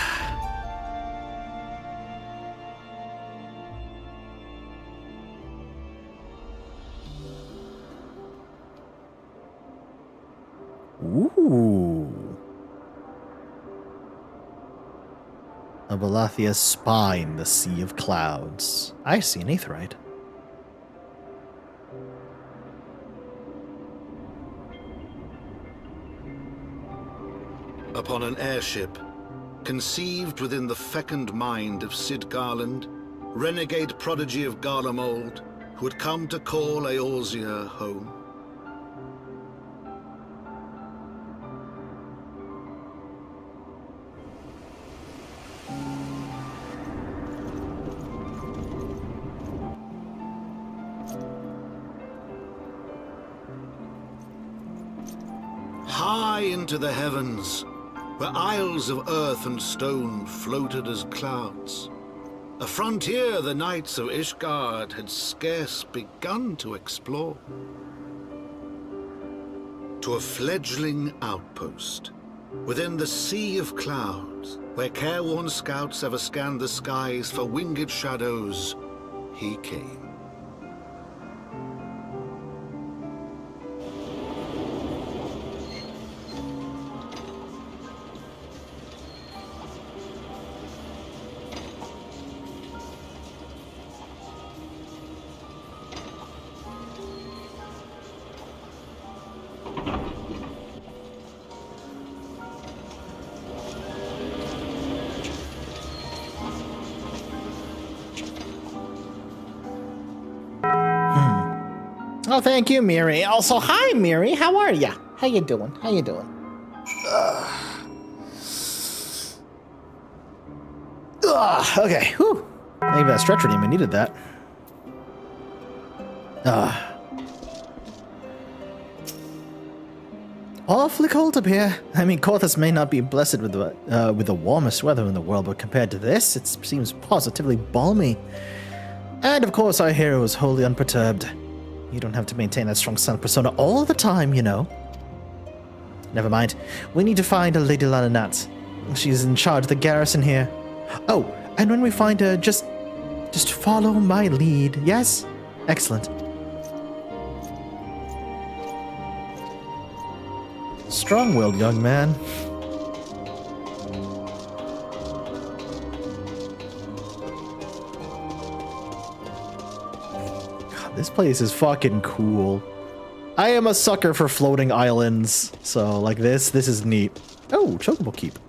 Ooh. Abalathia's spine, the sea of clouds. I see an aetheryte. Upon an airship, conceived within the fecund mind of Sid Garland, renegade prodigy of Garlemald, who had come to call Eorzea home. High into the heavens, where isles of earth and stone floated as clouds, a frontier the knights of Ishgard had scarce begun to explore. To a fledgling outpost, within the sea of clouds, where careworn scouts ever scanned the skies for winged shadows, he came. Oh, thank you, Miri. Also, hi, Miri. How are ya? How you doing? How you doing? Okay. Whew. Maybe that stretcher demon needed that. Awfully cold up here. I mean, Corthus may not be blessed with the warmest weather in the world, but compared to this, it seems positively balmy. And of course, our hero is wholly unperturbed. You don't have to maintain that strong sun persona all the time, you know. Never mind. We need to find a Lady Lananat. She's in charge of the garrison here. Oh, and when we find her, just follow my lead, yes? Excellent. Strong-willed young man. God, this place is fucking cool. I am a sucker for floating islands, so like this is neat. Oh, Chocobo Keep.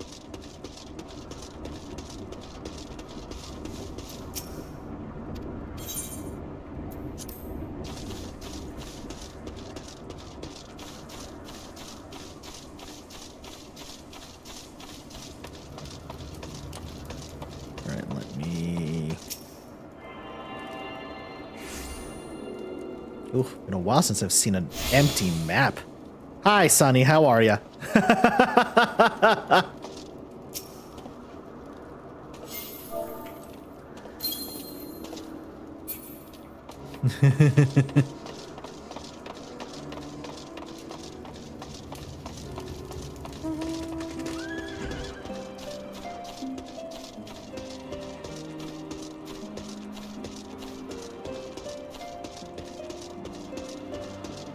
Ooh, been a while since I've seen an empty map. Hi, Sonny, how are ya?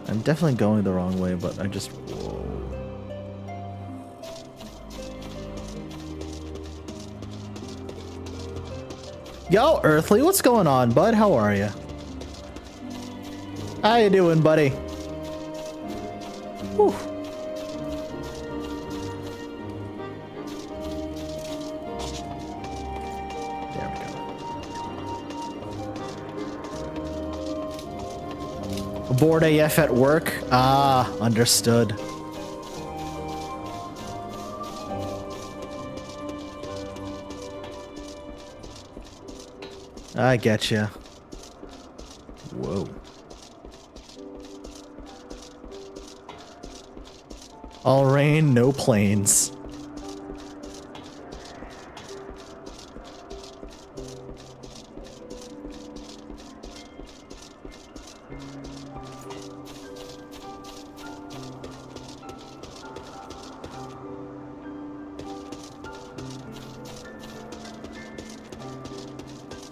I'm definitely going the wrong way, but I just... Whoa. Yo, Earthly, what's going on, bud? How are you? How you doing, buddy? Whew. There we go. Bored AF at work? Ah, understood. I get you. Whoa. All rain, no planes.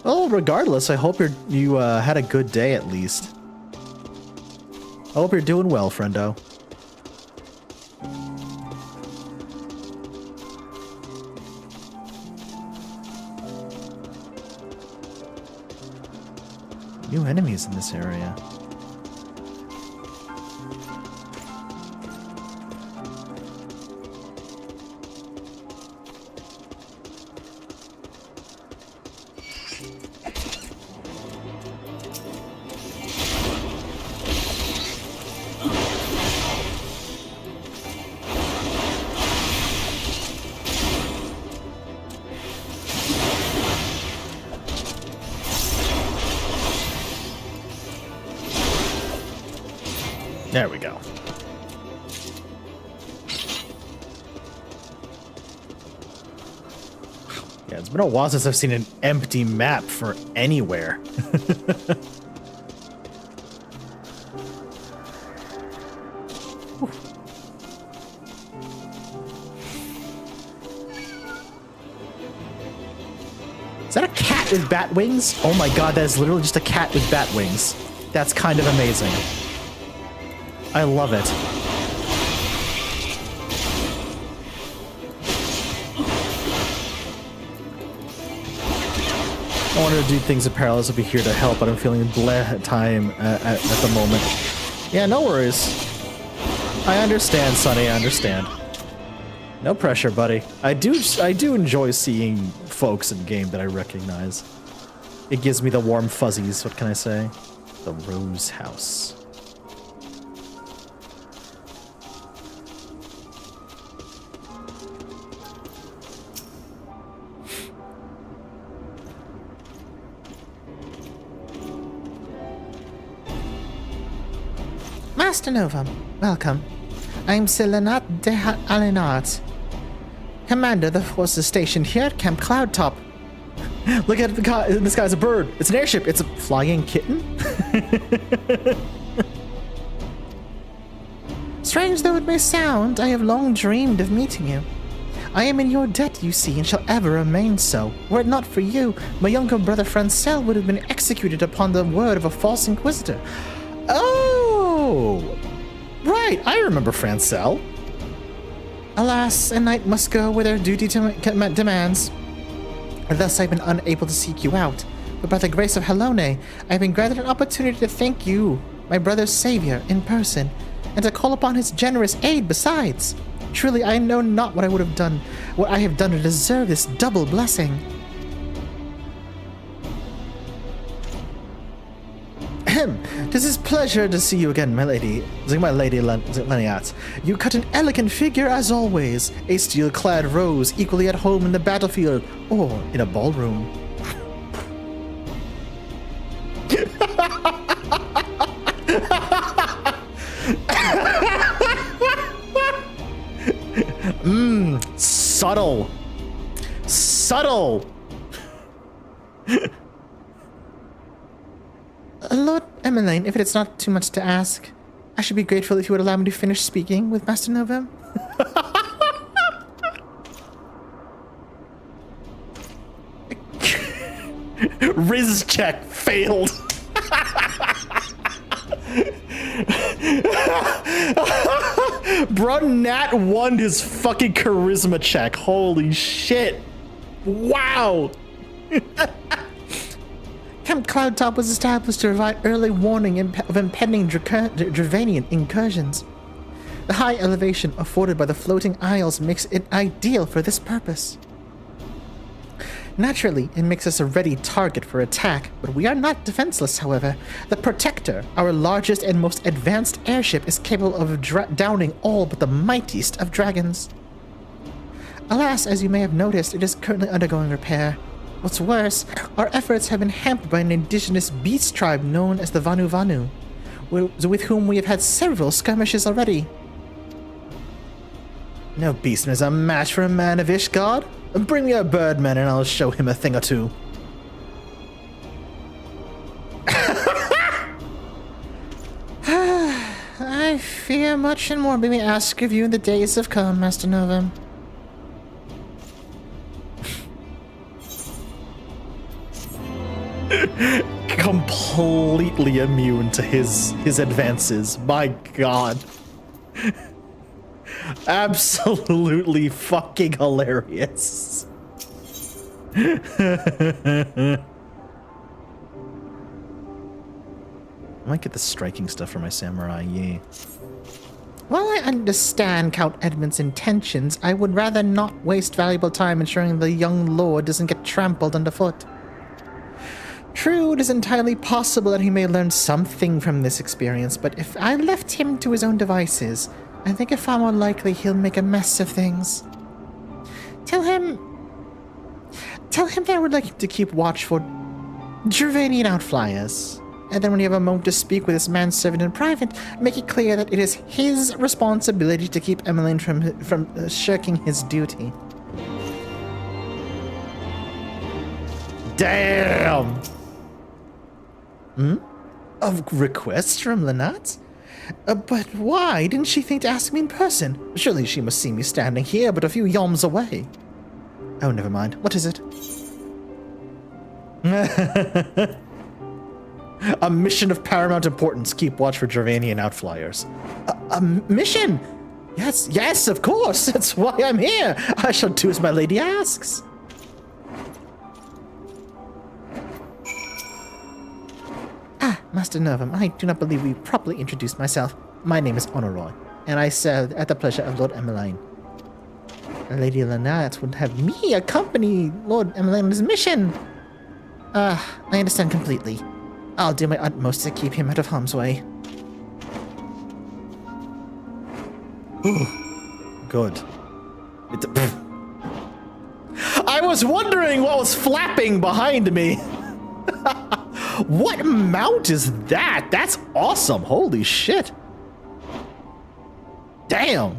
Well, regardless, I hope you had a good day at least. I hope you're doing well, friendo. New enemies in this area. There we go. Yeah, it's been a while since I've seen an empty map for anywhere. Is that a cat with bat wings? Oh my god, that is literally just a cat with bat wings. That's kind of amazing. I love it. I wanted to do things in parallel, so I'll be here to help, but I'm feeling bleh at time at the moment. Yeah, no worries. I understand, Sonny, I understand. No pressure, buddy. I do enjoy seeing folks in game that I recognize. It gives me the warm fuzzies, what can I say? The Rose House. Master Novum, welcome. I'm Selenat de Alenart, commander of the forces stationed here at Camp Cloudtop. Look at the guy, this guy's a bird. It's an airship. It's a flying kitten. Strange though it may sound, I have long dreamed of meeting you. I am in your debt, you see, and shall ever remain so. Were it not for you, my younger brother Francel would have been executed upon the word of a false inquisitor. Oh! Right, I remember Francel. Alas, a knight must go where their duty demands. Thus I've been unable to seek you out. But by the grace of Helone, I have been granted an opportunity to thank you, my brother's savior, in person, and to call upon his generous aid besides. Truly, I know not what I would have done, what I have done to deserve this double blessing. Ahem. 'Tis his pleasure to see you again, my lady. Leniat. You cut an elegant figure as always, a steel-clad rose equally at home in the battlefield or in a ballroom. Subtle. Subtle. Lord Emmeline, if it is not too much to ask, I should be grateful if you would allow me to finish speaking with Master Novum. Riz check failed. Bro, Nat won his fucking charisma check. Holy shit. Wow. Camp Cloudtop was established to provide early warning of impending Dravanian incursions. The high elevation afforded by the floating isles makes it ideal for this purpose. Naturally, it makes us a ready target for attack, but we are not defenseless, however. The Protector, our largest and most advanced airship, is capable of downing all but the mightiest of dragons. Alas, as you may have noticed, it is currently undergoing repair. What's worse, our efforts have been hampered by an indigenous beast tribe known as the Vanu Vanu, with whom we have had several skirmishes already. No beastman is a match for a man of Ishgard. Bring me a birdman and I'll show him a thing or two. I fear much and more may ask of you in the days of come, Master Novum. Completely immune to his advances. My god. Absolutely fucking hilarious. I might get the striking stuff for my samurai, yeah. While I understand Count Edmund's intentions, I would rather not waste valuable time ensuring the young lord doesn't get trampled underfoot. True, it is entirely possible that he may learn something from this experience, but if I left him to his own devices, I think it's far more likely he'll make a mess of things. Tell him that I would like him to keep watch for Gervanian outflyers. And then when you have a moment to speak with this manservant in private, make it clear that it is his responsibility to keep Emmeline from shirking his duty. Damn! Of requests from Lynette? But why didn't she think to ask me in person? Surely she must see me standing here but a few yalms away. Oh, never mind. What is it? A mission of paramount importance. Keep watch for Gervanian outflyers. A mission? Yes, of course. That's why I'm here. I shall do as my lady asks. Master Novum, I do not believe we properly introduced myself. My name is Honoroy, and I serve at the pleasure of Lord Emmeline. Lady Lynette would have me accompany Lord Emmeline on his mission. I understand completely. I'll do my utmost to keep him out of harm's way. Ooh, good. I was wondering what was flapping behind me. What mount is that? That's awesome. Holy shit. Damn!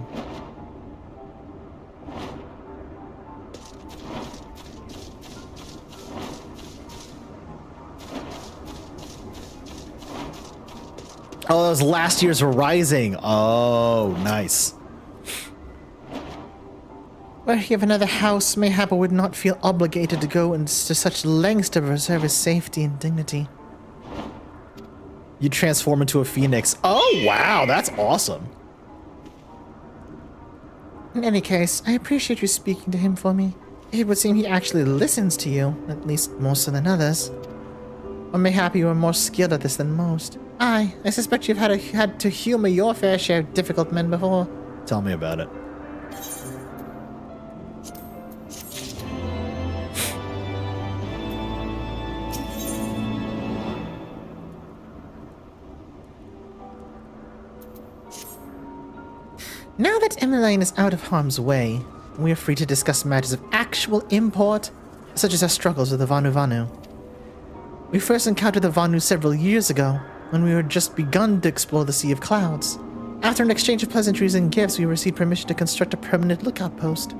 Oh, those last year's Rising. Oh, nice. Were he of another house, mayhap I would not feel obligated to go into such lengths to preserve his safety and dignity. You transform into a phoenix. Oh, wow, that's awesome. In any case, I appreciate you speaking to him for me. It would seem he actually listens to you, at least more so than others. Or mayhap you are more skilled at this than most. I suspect you've had to humor your fair share of difficult men before. Tell me about it. Now that Emmeline is out of harm's way, we are free to discuss matters of actual import, such as our struggles with the Vanu. We first encountered the Vanu several years ago, when we had just begun to explore the Sea of Clouds. After an exchange of pleasantries and gifts, we received permission to construct a permanent lookout post.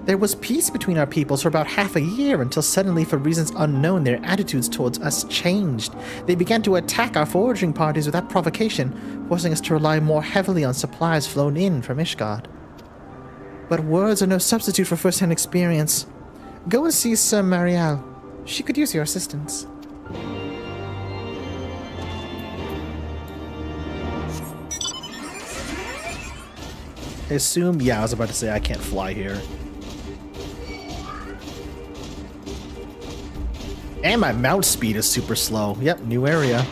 There was peace between our peoples for about half a year until suddenly, for reasons unknown, their attitudes towards us changed. They began to attack our foraging parties without provocation, forcing us to rely more heavily on supplies flown in from Ishgard. But words are no substitute for first-hand experience. Go and see Sir Marielle. She could use your assistance. I assume, yeah, I was about to say I can't fly here. And my mount speed is super slow. Yep, new area.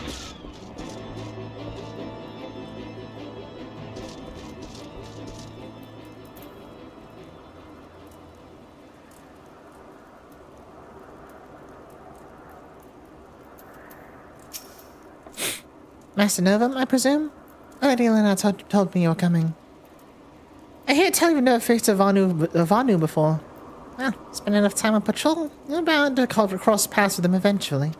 Master Novum, I presume? Lady Lena told me you were coming. I hear tell you've never faced a Vanu before. Well, spend enough time on patrol, you're bound to cross paths with them eventually.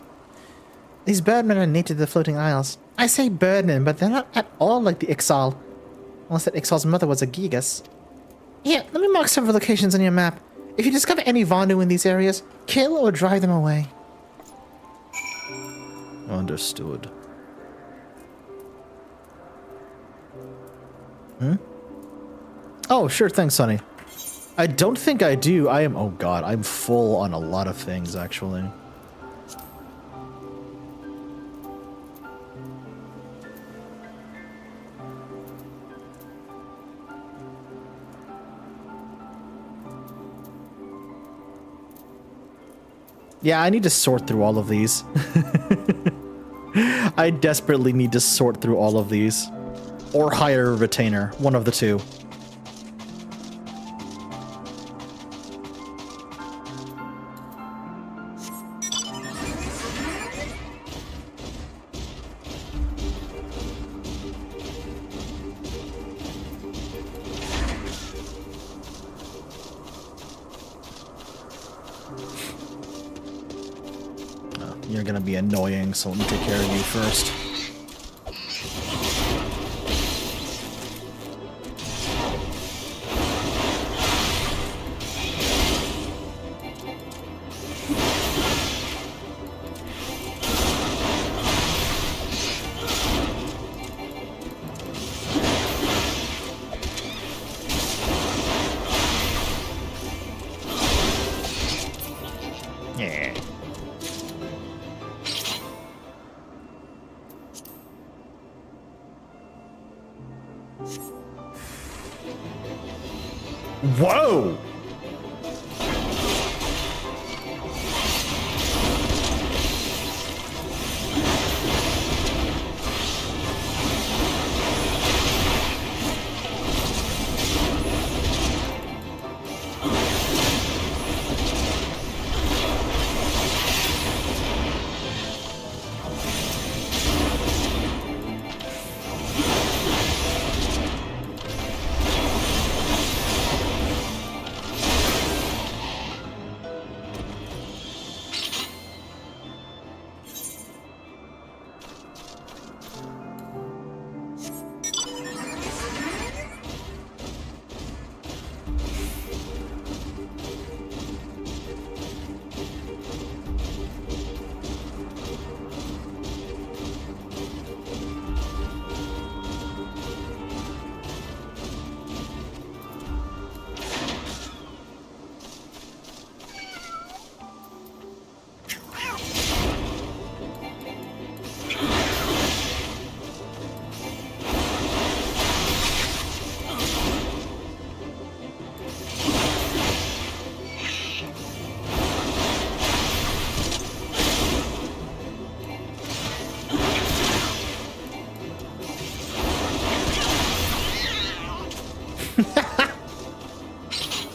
These birdmen are native to the floating isles. I say birdmen, but they're not at all like the Ixal. Unless that Ixal's mother was a Gigas. Here, let me mark several locations on your map. If you discover any Vanu in these areas, kill or drive them away. Understood. Oh, sure thing, Sonny. I don't think I do. I am... Oh, God. I'm full on a lot of things, actually. Yeah, I need to sort through all of these. I desperately need to sort through all of these. Or hire a retainer. One of the two. You're gonna be annoying, so let me take care of you first. Yeah. Whoa!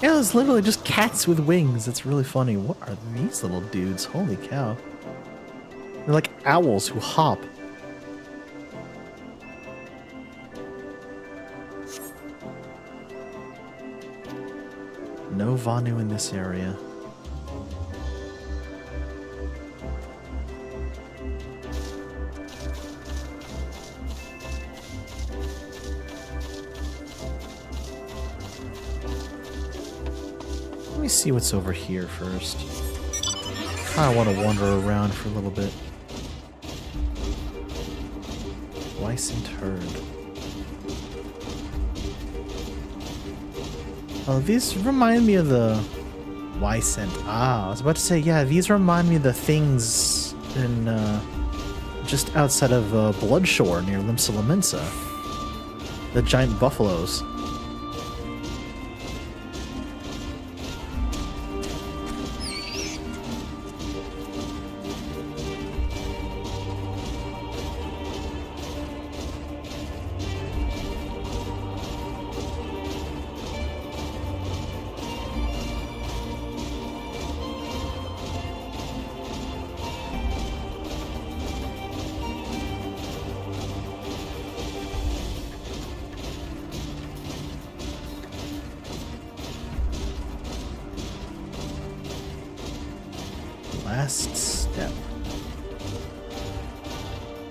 Yeah, it's literally just cats with wings. It's really funny. What are these little dudes? Holy cow. They're like owls who hop. No Vanu in this area. Let me see what's over here first. I want to wander around for a little bit. Licensed herd. Oh, these remind me of the Wysent. Ah, I was about to say, yeah, these remind me of the things in just outside of Bloodshore near Limsa Lominsa. The giant buffaloes. Last step.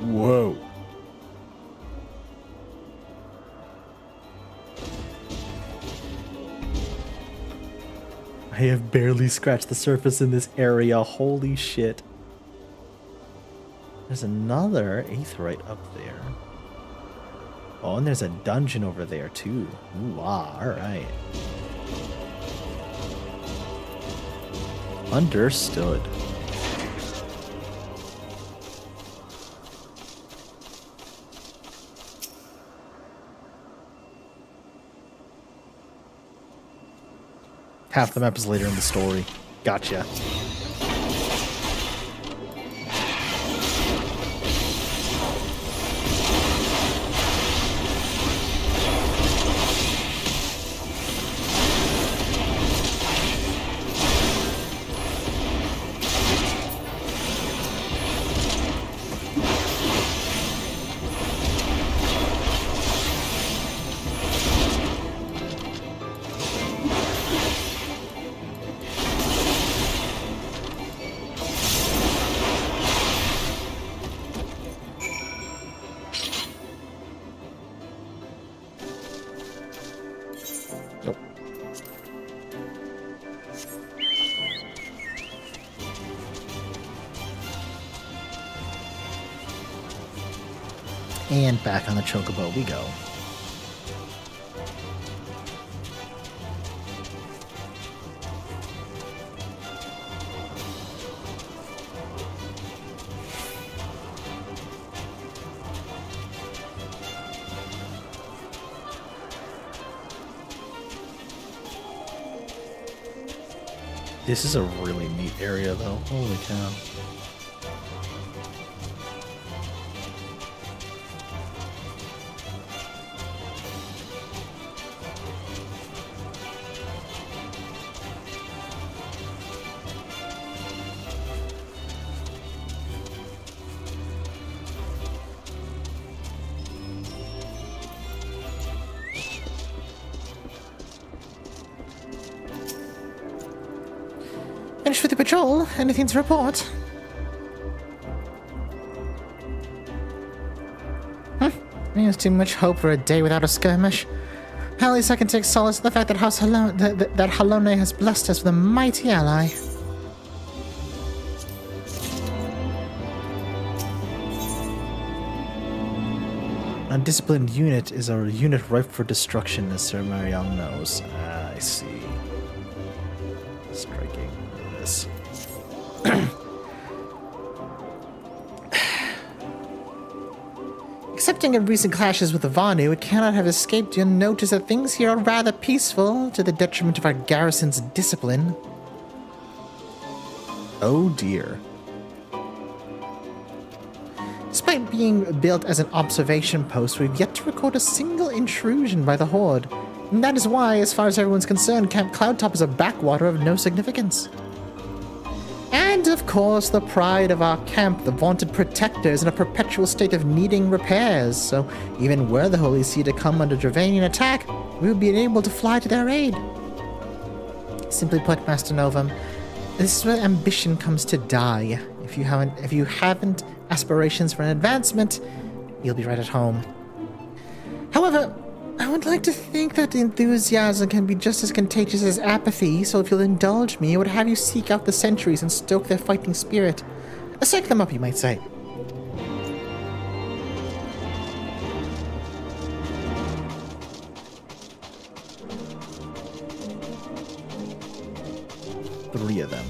Whoa. I have barely scratched the surface in this area. Holy shit. There's another aetheryte up there. Oh, and there's a dungeon over there too. Ooh, ah, alright. Understood. Half the map is later in the story. Gotcha. Nope. And back on the chocobo we go. This is a really neat area though. Holy cow. Finished with the patrol. Anything to report? There's too much hope for a day without a skirmish. At least I can take solace in the fact that that Halone has blessed us with a mighty ally. A disciplined unit is a unit ripe for destruction, as Sir Mariel knows. I see. Striking this. Excepting in recent clashes with the Vanu, it cannot have escaped your notice that things here are rather peaceful, to the detriment of our garrison's discipline. Oh dear. Despite being built as an observation post, we've yet to record a single intrusion by the Horde. And that is why, as far as everyone's concerned, Camp Cloudtop is a backwater of no significance. And, of course, the pride of our camp, the vaunted protectors, in a perpetual state of needing repairs, so even were the Holy See to come under Dravanian attack, we would be able to fly to their aid. Simply put, Master Novum, this is where ambition comes to die. If you haven't aspirations for an advancement, you'll be right at home. However, I would like to think that enthusiasm can be just as contagious as apathy, so if you'll indulge me, I would have you seek out the sentries and stoke their fighting spirit. Psych them up, you might say. Three of them.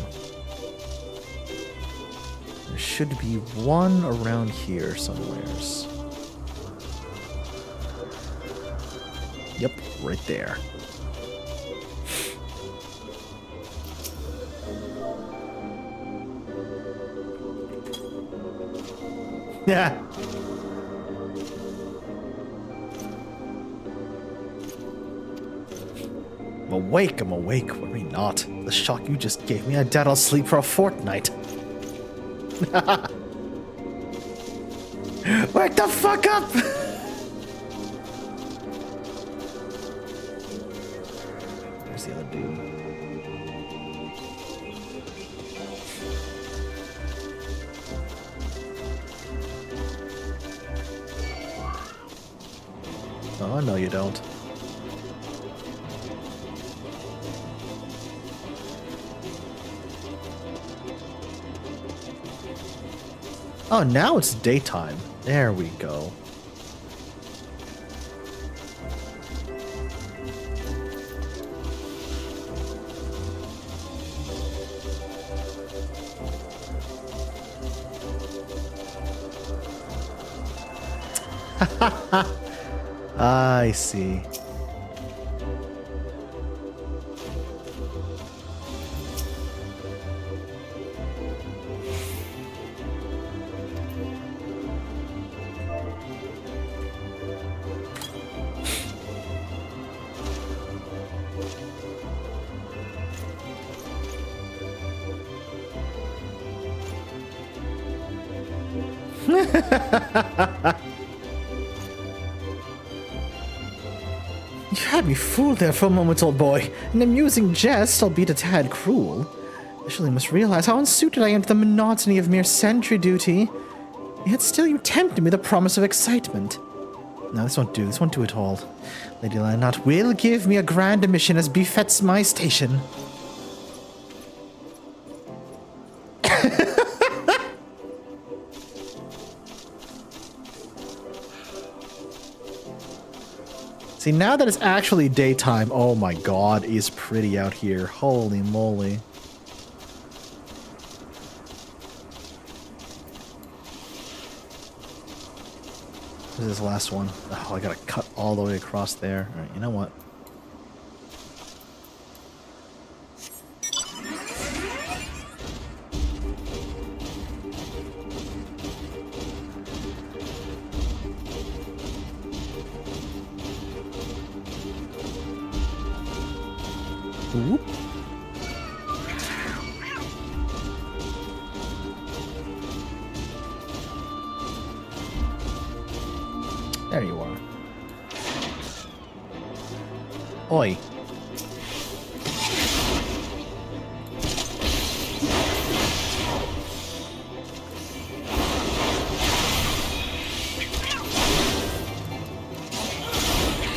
There should be one around here somewheres. Yep, right there. Yeah. I'm awake, worry not. The shock you just gave me, I doubt I'll sleep for a fortnight. Wake the fuck up! Where's the other dude? Oh, no you don't. Oh, now it's daytime. There we go. I see. You had me fooled there for a moment, old boy. An amusing jest, albeit a tad cruel. I surely must realize how unsuited I am to the monotony of mere sentry duty. Yet still you tempted me with the promise of excitement. No, this won't do. This won't do at all. Lady Lionat will give me a grand mission as befits my station. See, now that it's actually daytime, oh my god, it's pretty out here. Holy moly. This is this last one. Oh, I gotta cut all the way across there. Alright, you know what? Whoop. There you are. Oi.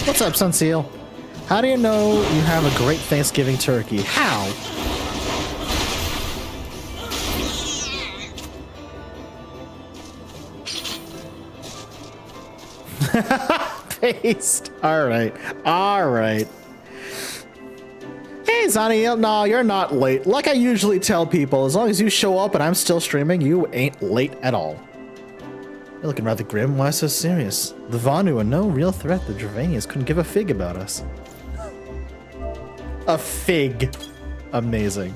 What's up, Sunseal? How do you know you have a great Thanksgiving turkey? How? Paste. Alright. Alright. Hey, Zaniel. No, you're not late. Like I usually tell people, as long as you show up and I'm still streaming, you ain't late at all. You're looking rather grim. Why so serious? The Vanu are no real threat. The Dravanians couldn't give a fig about us. A fig. Amazing.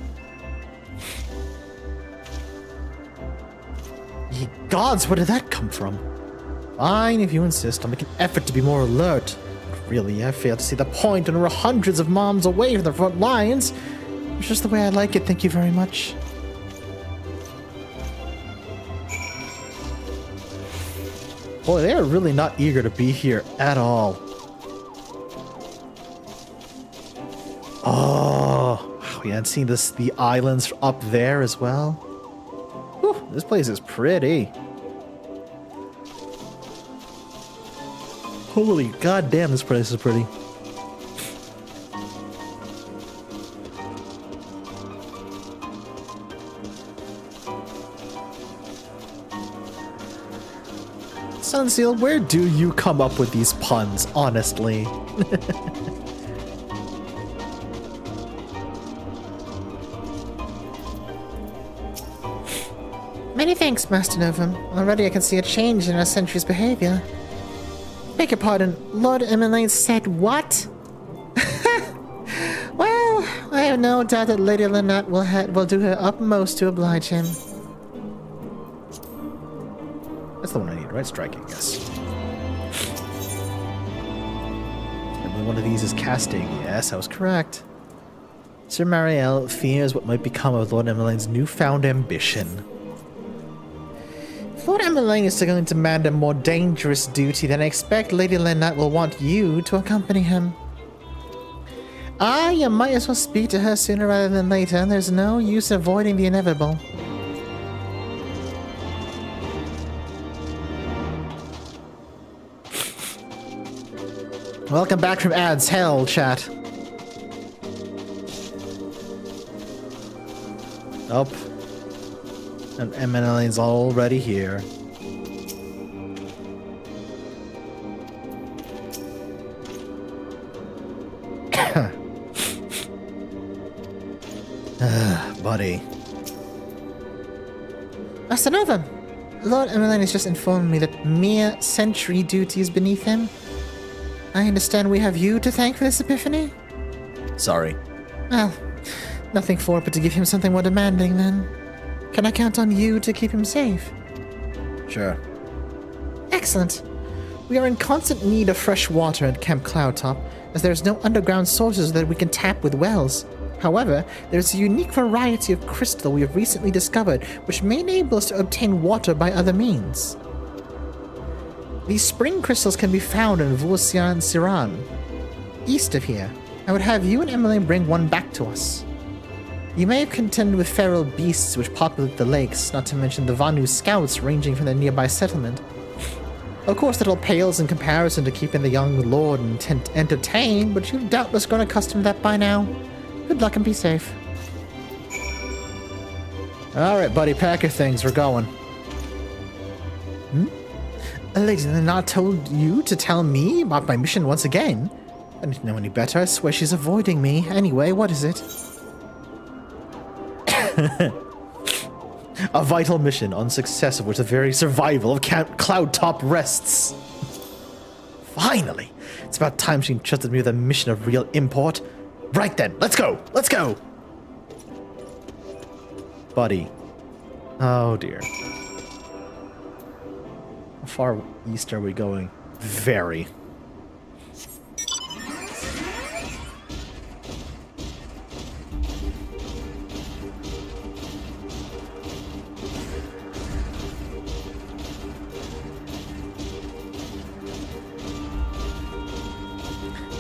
Ye gods, where did that come from? Fine, if you insist. I'll make an effort to be more alert. But Really, I fail to see the point when we're hundreds of moms away from the front lines. It's just the way I like it, thank you very much. Boy, they are really not eager to be here at all. Oh, wow, yeah, and seeing this, the islands up there as well. Whew, this place is pretty. Holy goddamn, this place is pretty. Sunseal, where do you come up with these puns, honestly? Many thanks, Master Novum. Already I can see a change in our sentry's behavior. Beg your pardon, Lord Emmeline said what? Well, I have no doubt that Lady Lynette will do her utmost to oblige him. That's the one I need, right? Striking, yes. And one of these is casting. Yes, I was correct. Sir Mariel fears what might become of Lord Emmeline's newfound ambition. If Lord Emmeline is going to demand a more dangerous duty, then I expect Lady Lynette will want you to accompany him. Ah, you might as well speak to her sooner rather than later. There's no use avoiding the inevitable. Welcome back from ads hell, chat. Oh. And Emmeline's already here. Buddy. Master Novum, Lord Emmeline has just informed me that mere sentry duty is beneath him. I understand we have you to thank for this epiphany? Sorry. Well, nothing for it but to give him something more demanding, then. Can I count on you to keep him safe? Sure. Excellent. We are in constant need of fresh water at Camp Cloudtop, as there is no underground sources that we can tap with wells. However, there is a unique variety of crystal we have recently discovered, which may enable us to obtain water by other means. These spring crystals can be found in Siran, east of here. I would have you and Emmeline bring one back to us. You may have contended with feral beasts which populate the lakes, not to mention the Vanu scouts ranging from the nearby settlement. Of course, that all pales in comparison to keeping the young lord entertained, but you've doubtless grown accustomed to that by now. Good luck and be safe. Alright, buddy, pack your things, we're going. Lady Lynette told you to tell me about my mission once again. I didn't know any better. I swear she's avoiding me. Anyway, what is it? A vital mission, on success of which the very survival of Camp Cloudtop rests. Finally! It's about time she entrusted me with a mission of real import. Right then, let's go! Let's go! Buddy. Oh dear. How far east are we going? Very.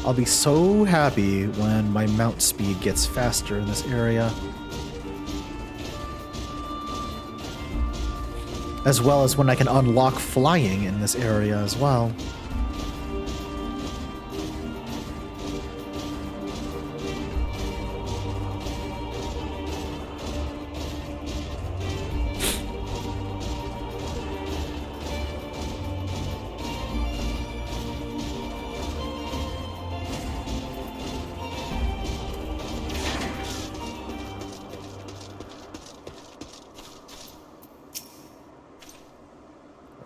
I'll be so happy when my mount speed gets faster in this area. As well as when I can unlock flying in this area as well.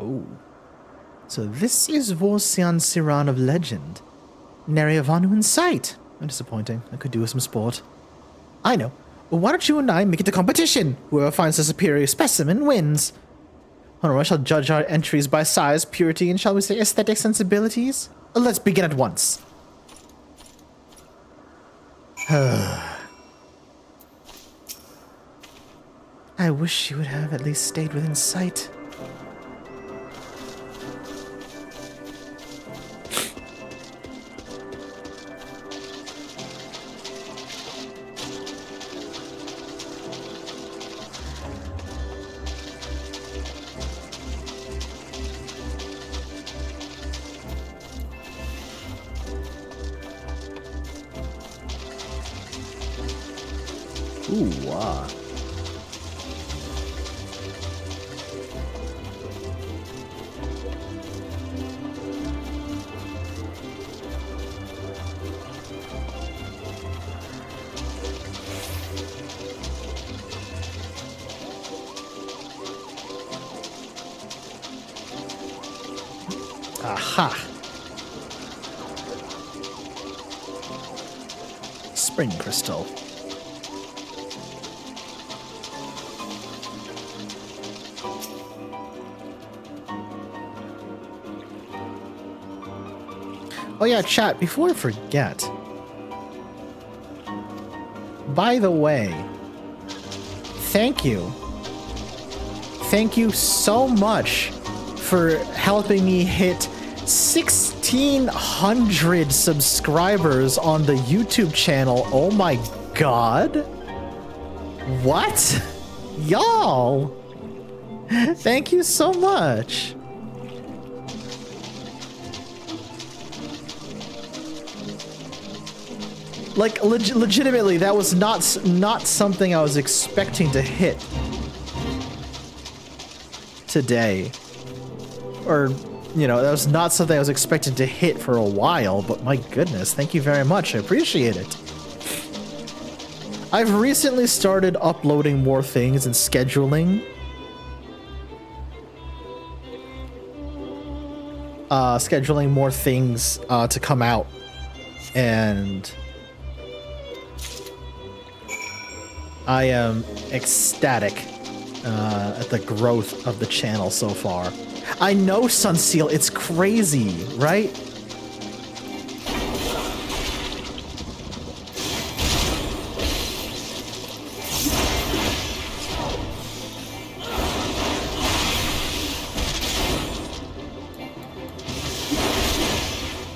Oh. So this is Vorsian Siran of legend. Nary a Vanu in sight. Disappointing. I could do with some sport. I know. Well, why don't you and I make it a competition? Whoever finds the superior specimen wins. Or I shall judge our entries by size, purity, and shall we say aesthetic sensibilities? Let's begin at once. I wish she would have at least stayed within sight. Ooh, wow. Aha! Spring crystal. Oh yeah, chat, before I forget. By the way, thank you. Thank you so much for helping me hit 1,600 subscribers on the YouTube channel. Oh my god. What? Y'all. Thank you so much. Like, legitimately, that was not something I was expecting to hit today. Or, you know, that was not something I was expecting to hit for a while, but my goodness, thank you very much. I appreciate it. I've recently started uploading more things and scheduling. Scheduling more things to come out. And I am ecstatic at the growth of the channel so far. I know, Sunseal, it's crazy, right?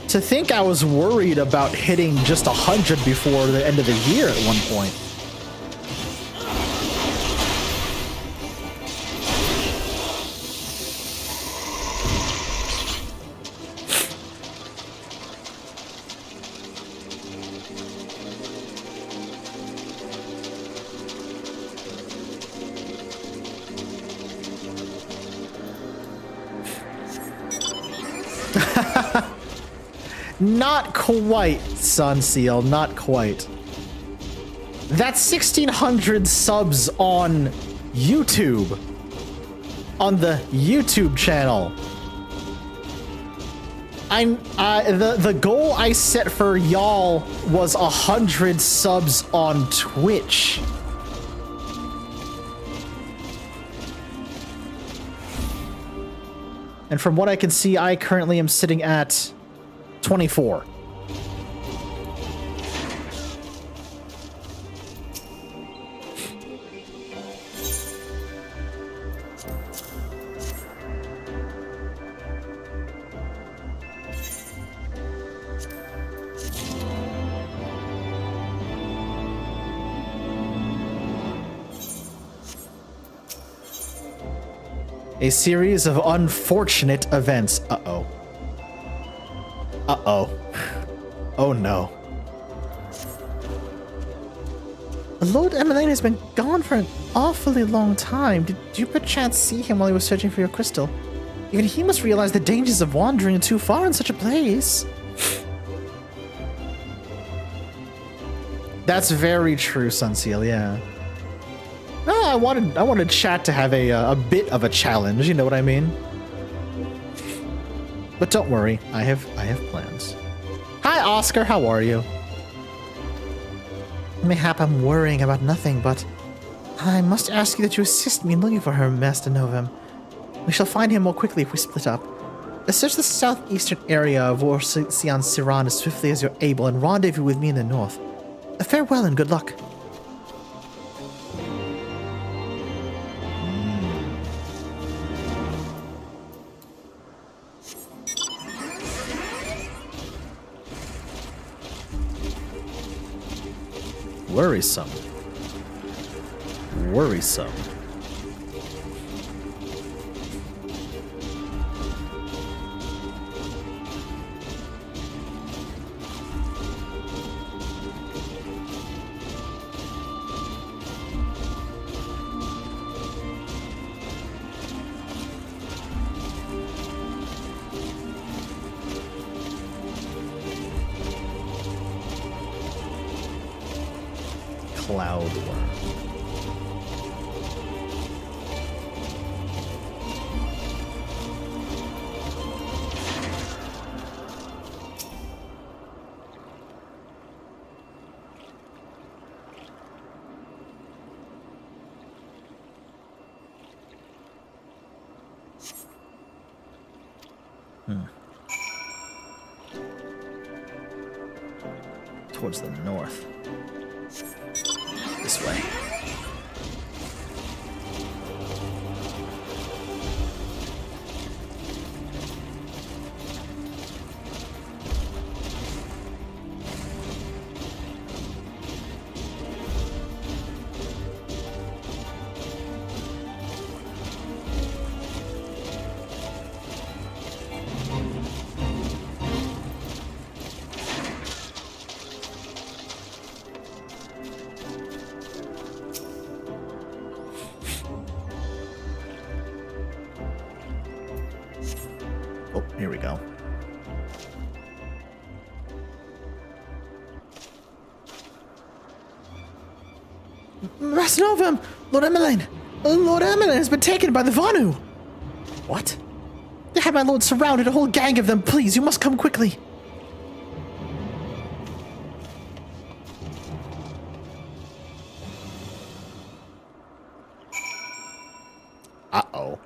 To think I was worried about hitting just 100 before the end of the year at one point. Not quite, Sunseal, not quite. That's 1,600 subs on YouTube. On the YouTube channel. The goal I set for y'all was 100 subs on Twitch. And from what I can see, I currently am sitting at 24. A series of unfortunate events. Uh-oh. Uh-oh. Oh no. Lord Emmeline has been gone for an awfully long time. Did you perchance see him while he was searching for your crystal? Even he must realize the dangers of wandering too far in such a place. That's very true, Sunseal, yeah. No, I wanted chat to have a bit of a challenge, you know what I mean? But don't worry, I have plans. Hi Oscar, how are you? Mayhap I'm worrying about nothing, but I must ask you that you assist me in looking for her, Master Novem. We shall find him more quickly if we split up. Search the southeastern area of Orsian Siran as swiftly as you're able and rendezvous with me in the north. Farewell and good luck. Worrisome. Worrisome. Cloud worm. Towards the north. This way. Oh, here we go. Master Novum! Lord Emmeline! Lord Emmeline has been taken by the Vanu! What? They have my lord surrounded, a whole gang of them. Please, you must come quickly. Uh-oh.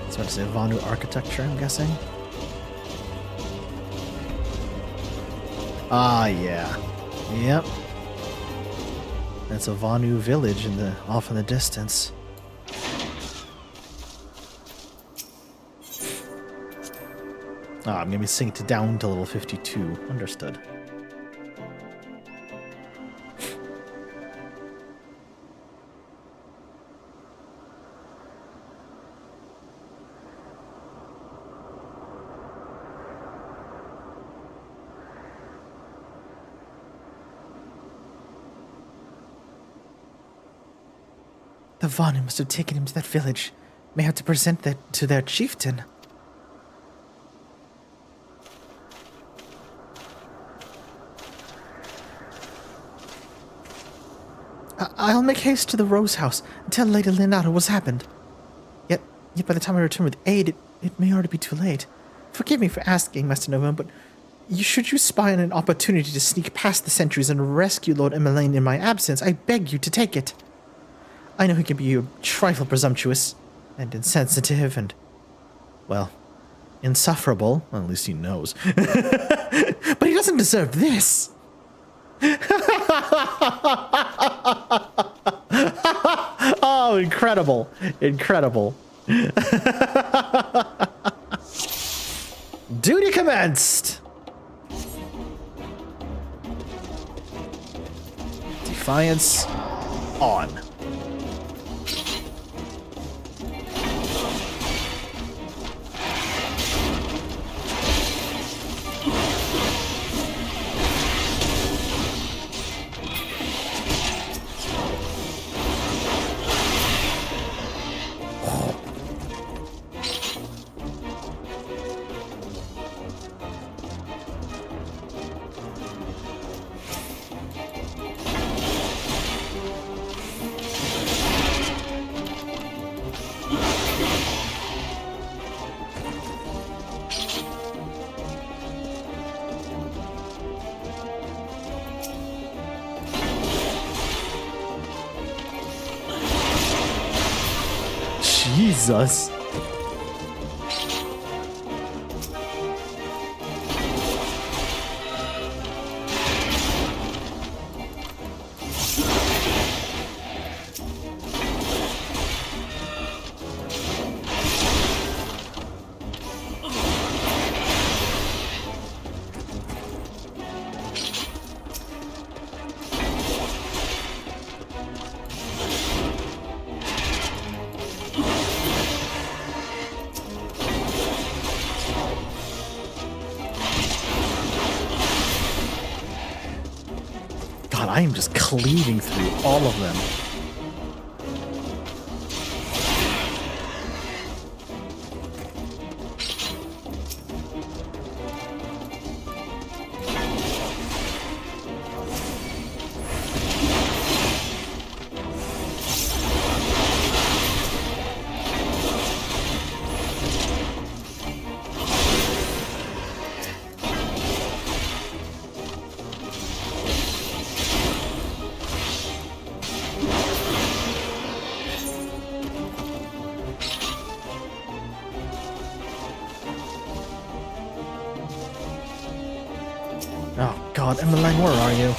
So it's a Vanu architecture, I'm guessing. Ah, yeah. Yep. That's a Vanu village off in the distance. Ah, I'm gonna be synced down to level 52. Understood. The Vanu must have taken him to that village. May have to present that to their chieftain. I'll make haste to the Rose House and tell Lady Leonardo what's happened. Yet by the time I return with aid, it may already be too late. Forgive me for asking, Master Novum, but should you spy on an opportunity to sneak past the sentries and rescue Lord Emmeline in my absence, I beg you to take it. I know he can be a trifle presumptuous and insensitive and, well, insufferable. Well, at least he knows. But he doesn't deserve this. Oh, incredible. Incredible. Duty commenced. Defiance on. Jesus. God, I am just cleaving through all of them. Oh God, Emmeline, where are you?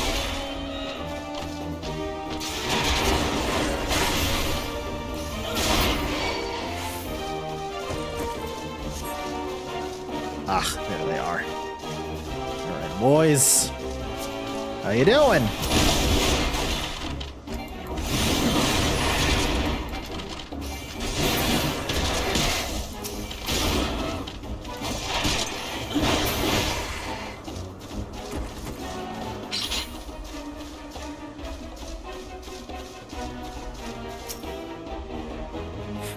Ah, there they are. All right, boys. How you doing?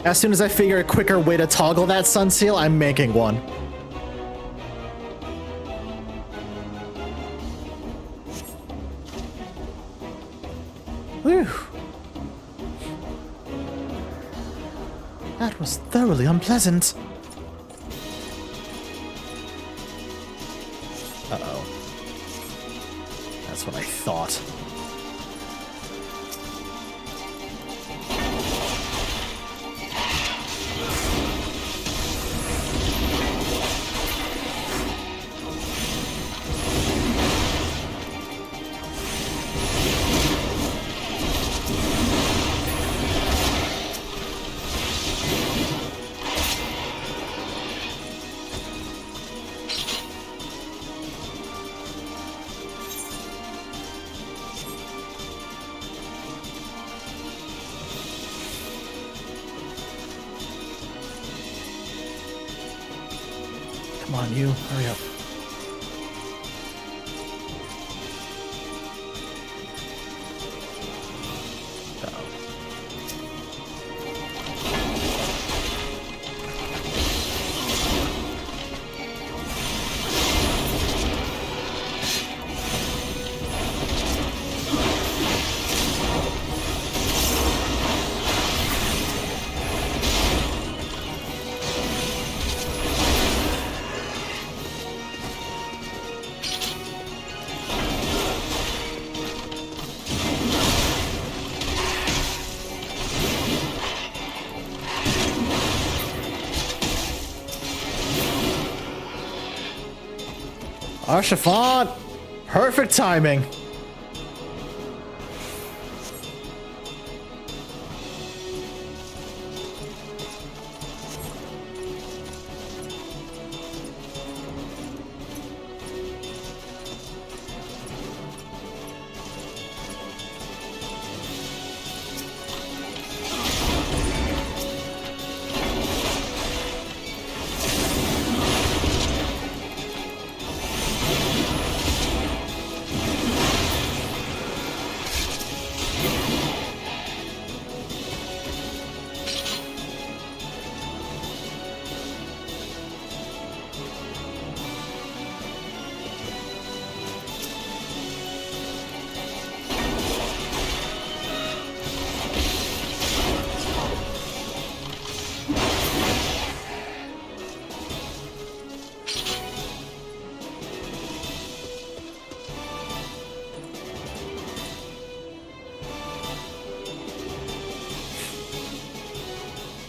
As soon as I figure a quicker way to toggle that sun seal, I'm making one. Whew. That was thoroughly unpleasant. Uh-oh. That's what I thought. Come on, you. Hurry up. Arshafant! Perfect timing!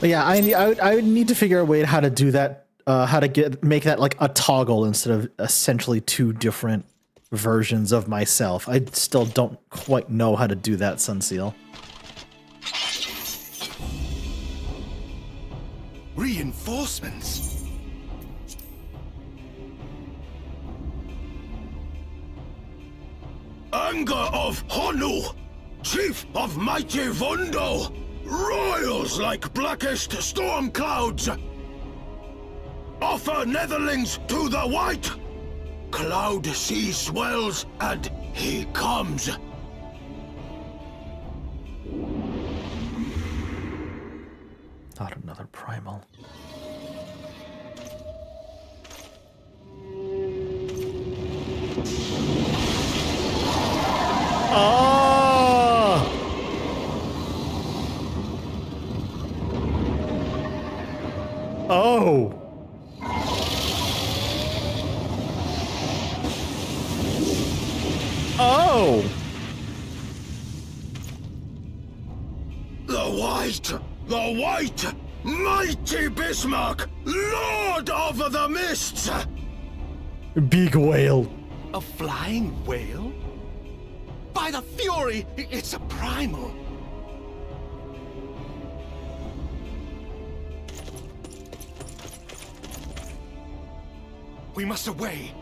But yeah, I would need to figure a way how to do that, how to make that like a toggle instead of essentially two different versions of myself. I still don't quite know how to do that, Sunseal. Reinforcements? Anger of Honu, chief of mighty Vondo, royals like blackest storm clouds. Offer netherlings to the white. Cloud sea swells, and he comes. Not another primal. Oh! Oh! Oh! The white, mighty Bismarck, lord of the mists. Big whale. A flying whale? By the Fury, it's a primal. We must away.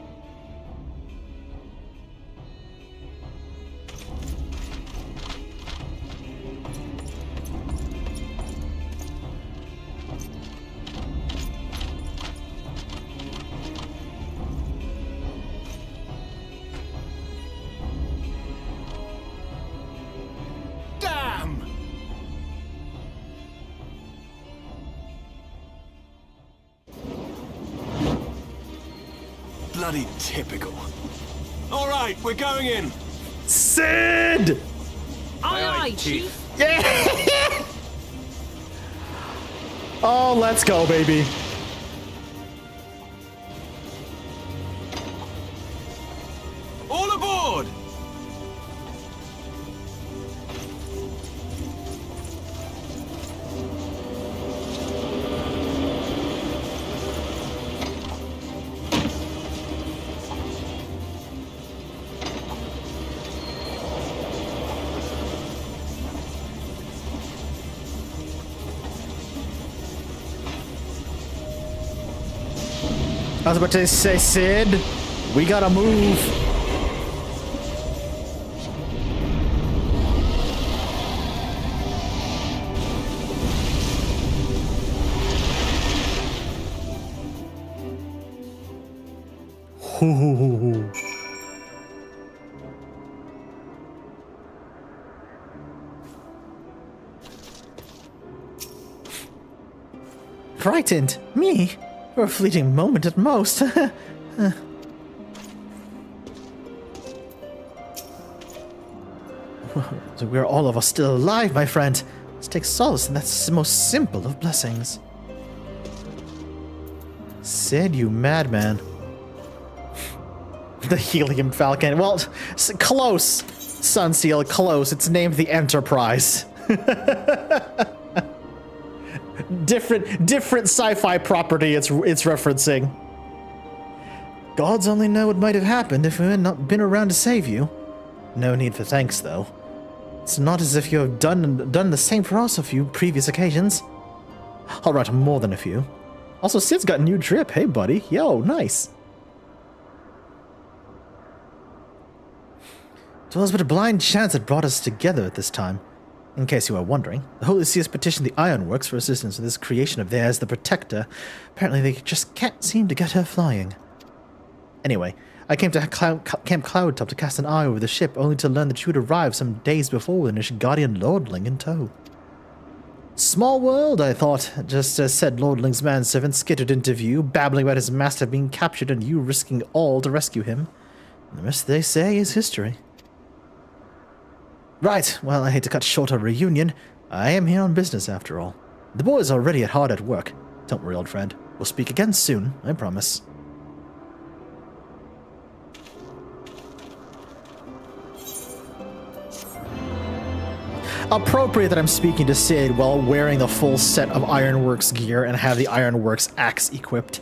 Damn! Bloody typical. All right, we're going in. Sid! Aye, aye, Chief. Yeah! Oh, let's go, baby. All aboard! I was about to say, Sid, we gotta move. Hoo. Frightened? Me? For a fleeting moment at most. So we're all of us still alive, my friend. Let's take solace in that most simple of blessings. Sid, you madman. The Helium Falcon. Well, close, Sunseal, close. It's named the Enterprise. Different sci-fi property it's referencing. Gods only know what might have happened if we had not been around to save you. No need for thanks, though. It's not as if you have done the same for us a few previous occasions. All right, more than a few. Also, Sid's got a new drip. Hey, buddy. Yo, nice. It was but a blind chance that brought us together at this time. In case you were wondering, the Holy See has petitioned the Ironworks for assistance in this creation of theirs, the Protector. Apparently they just can't seem to get her flying. Anyway, I came to Camp Cloudtop to cast an eye over the ship, only to learn that you had arrived some days before with an Ishgardian lordling in tow. Small world, I thought, just as said lordling's manservant skittered into view, babbling about his master being captured and you risking all to rescue him. And the rest, they say, is history. Right, well, I hate to cut short our reunion. I am here on business, after all. The boys are already hard at work. Don't worry, old friend. We'll speak again soon, I promise. appropriate that I'm speaking to Sid while wearing the full set of Ironworks gear and have the Ironworks axe equipped.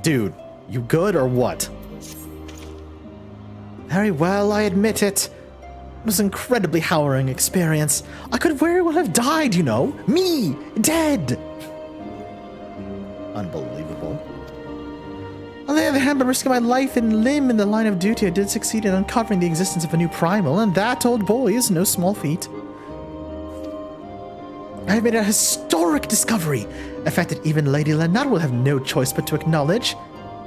Dude, you good or what? Very well, I admit it. It was an incredibly harrowing experience. I could very well have died, you know. Me, dead. Unbelievable. On the other hand, by risking my life and limb in the line of duty, I did succeed in uncovering the existence of a new primal, and that, old boy, is no small feat. I have made a historic discovery, a fact that even Lady Lennart will have no choice but to acknowledge.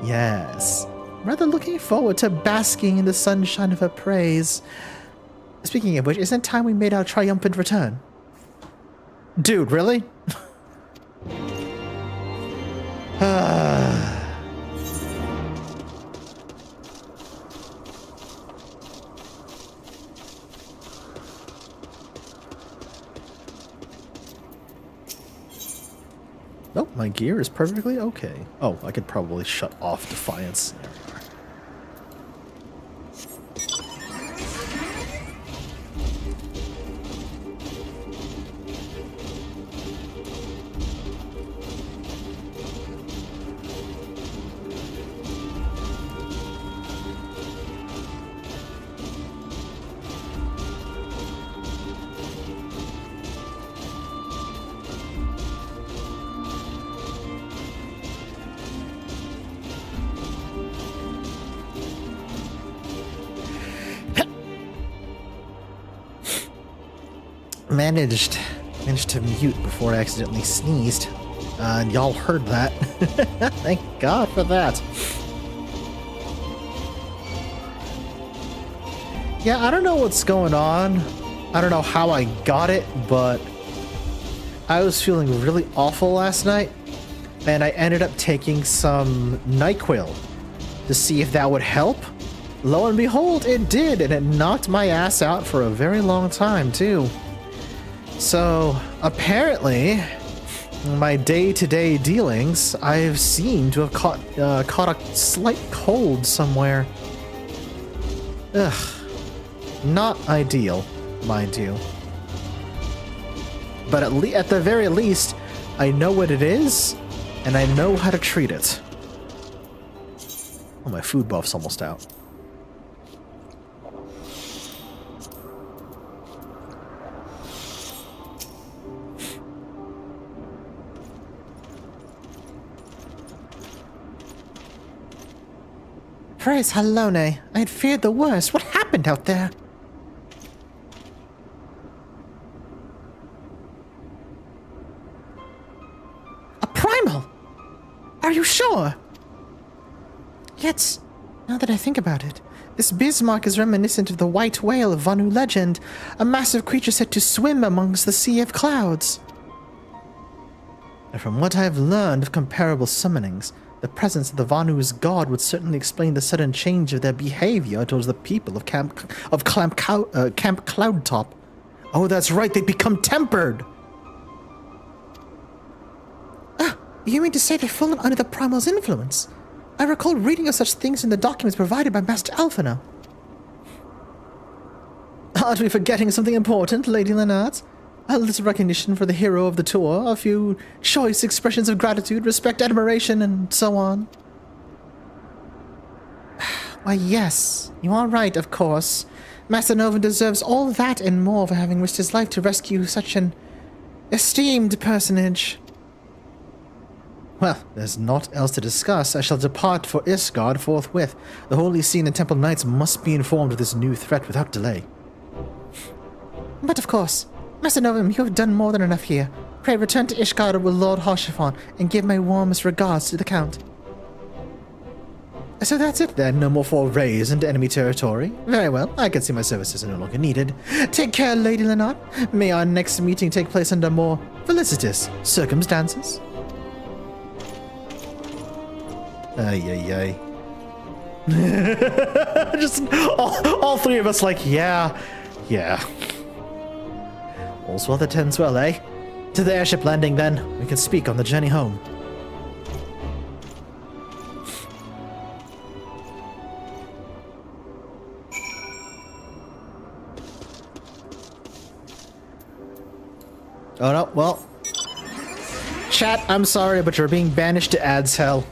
Yes, I'm rather looking forward to basking in the sunshine of her praise. Speaking of which, isn't it time we made our triumphant return? Dude, really? Nope, my gear is perfectly okay. Oh, I could probably shut off Defiance. There we are. Managed to mute before I accidentally sneezed. And y'all heard that. Thank God for that. Yeah, I don't know what's going on. I don't know how I got it, but I was feeling really awful last night, and I ended up taking some NyQuil to see if that would help. Lo and behold, it did, and it knocked my ass out for a very long time, too. So, apparently, my day-to-day dealings, I've seemed to have caught a slight cold somewhere. Ugh. Not ideal, mind you. But at the very least, I know what it is, and I know how to treat it. Oh, my food buff's almost out. Praise Halone. I had feared the worst. What happened out there? A primal? Are you sure? Yet, now that I think about it, this Bismarck is reminiscent of the white whale of Vanu legend, a massive creature said to swim amongst the sea of clouds. And from what I have learned of comparable summonings, the presence of the Vanu's god would certainly explain the sudden change of their behavior towards the people of Camp Cloudtop. Oh, that's right, they'd become tempered! Ah, you mean to say they've fallen under the primal's influence? I recall reading of such things in the documents provided by Master Alphina. Aren't we forgetting something important, Lady Lennart? A little recognition for the hero of the tour, a few choice expressions of gratitude, respect, admiration, and so on. Why, yes, you are right, of course. Master Novan deserves all that and more for having risked his life to rescue such an esteemed personage. Well, there's naught else to discuss. I shall depart for Isgard forthwith. The Holy See and the Temple Knights must be informed of this new threat without delay. But of course, Master Novum, you have done more than enough here. Pray return to Ishgard with Lord Harshaphon and give my warmest regards to the Count. So that's it then, no more forays into enemy territory. Very well, I can see my services are no longer needed. Take care, Lady Lennart. May our next meeting take place under more felicitous circumstances. Ay. Just all three of us like, yeah. All's well that ends well, eh? To the airship landing, then. We can speak on the journey home. Oh no, well. Chat, I'm sorry, but you're being banished to ads hell.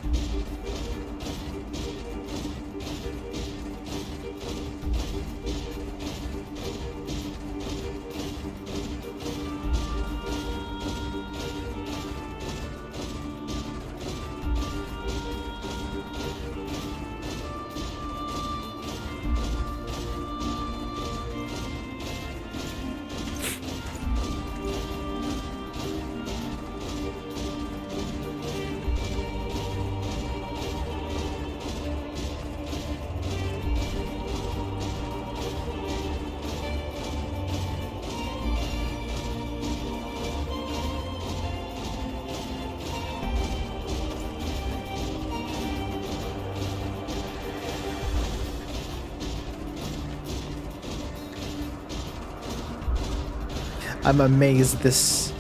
I'm amazed this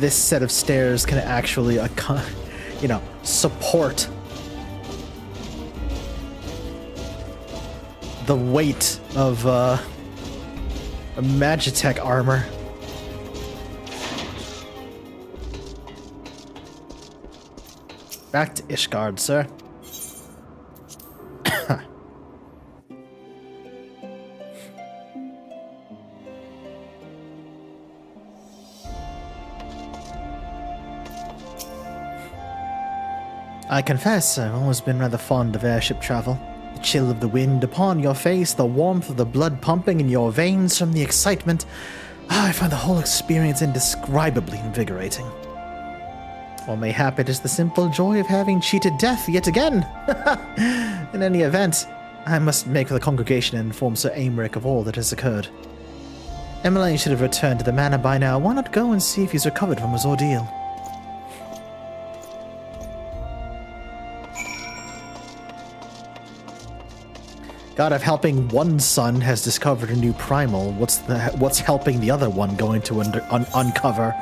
set of stairs can actually, you know, support the weight of a Magitech armor. Back to Ishgard, sir. I confess, I've always been rather fond of airship travel. The chill of the wind upon your face, the warmth of the blood pumping in your veins from the excitement. I find the whole experience indescribably invigorating. Or mayhap it is the simple joy of having cheated death yet again. In any event, I must make for the congregation and inform Sir Aymeric of all that has occurred. Emmeline should have returned to the manor by now. Why not go and see if he's recovered from his ordeal? God, if helping one son has discovered a new primal, what's helping the other one going to uncover?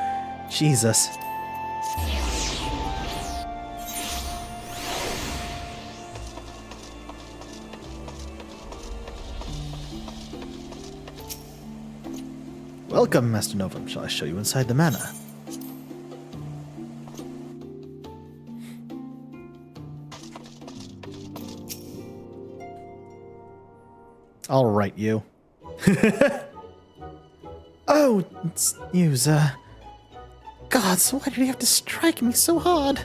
Jesus. Welcome, Master Novum. Shall I show you inside the manor? All right, you. Oh, it's you, sir. God, so why did he have to strike me so hard?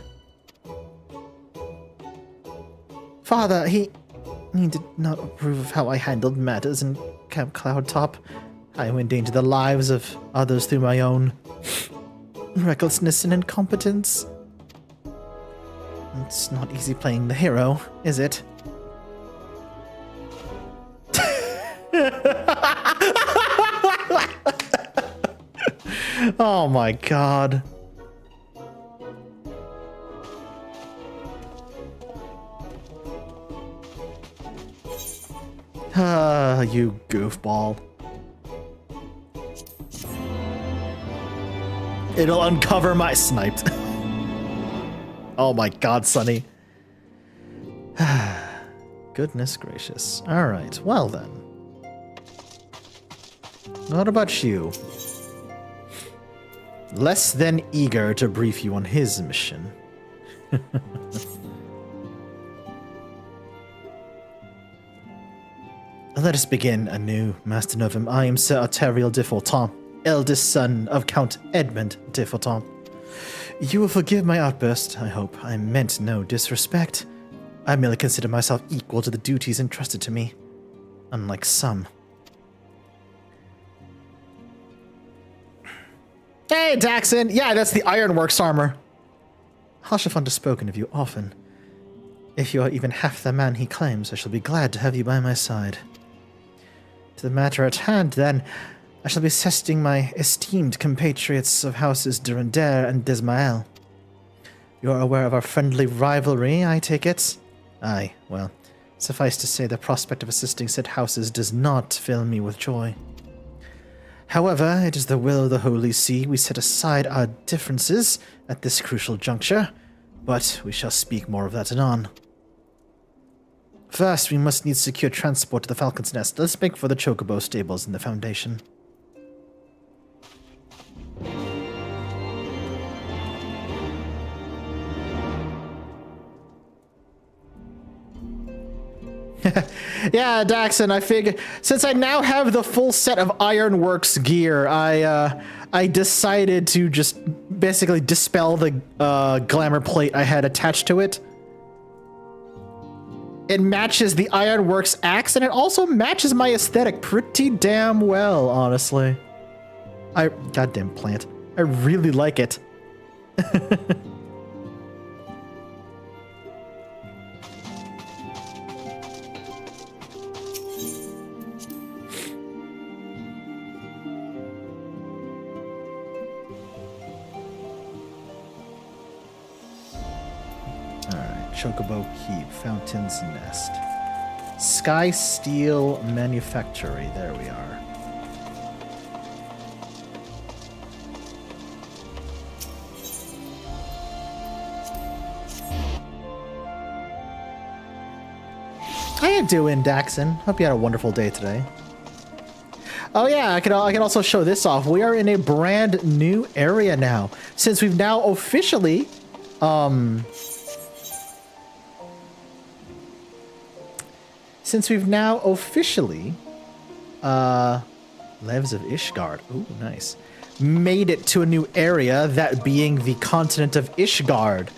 Father, he did not approve of how I handled matters in Camp Cloudtop. I endangered the lives of others through my own recklessness and incompetence. It's not easy playing the hero, is it? Oh my god. Ah, you goofball. It'll uncover my sniped. Oh my god, Sonny. Goodness gracious. Alright, well then. What about you? Less than eager to brief you on his mission. Let us begin anew, Master Novum. I am Sir Arterial de Fortemps, eldest son of Count Edmund de Fortemps. You will forgive my outburst, I hope. I meant no disrespect. I merely consider myself equal to the duties entrusted to me, unlike some. Hey, Daxon! Yeah, that's the Ironworks armor. Hashafund has spoken of you often. If you are even half the man he claims, I shall be glad to have you by my side. To the matter at hand, then, I shall be assisting my esteemed compatriots of houses Durandare and Desmael. You are aware of our friendly rivalry, I take it? Aye, well, suffice to say the prospect of assisting said houses does not fill me with joy. However, it is the will of the Holy See we set aside our differences at this crucial juncture, but we shall speak more of that anon. First, we must need secure transport to the Falcon's Nest. Let's make for the Chocobo stables in the Foundation. Yeah, Daxon, I figure since I now have the full set of Ironworks gear, I decided to just basically dispel the glamour plate I had attached to it. It matches the Ironworks axe, and it also matches my aesthetic pretty damn well, honestly. Goddamn plant. I really like it. Chocobo Keep, Fountain's Nest. Sky Steel Manufactory, there we are. How you doing, Daxon? Hope you had a wonderful day today. Oh yeah, I can also show this off. We are in a brand new area now. Since we've now officially, Levs of Ishgard, ooh, nice, made it to a new area, that being the continent of Ishgard.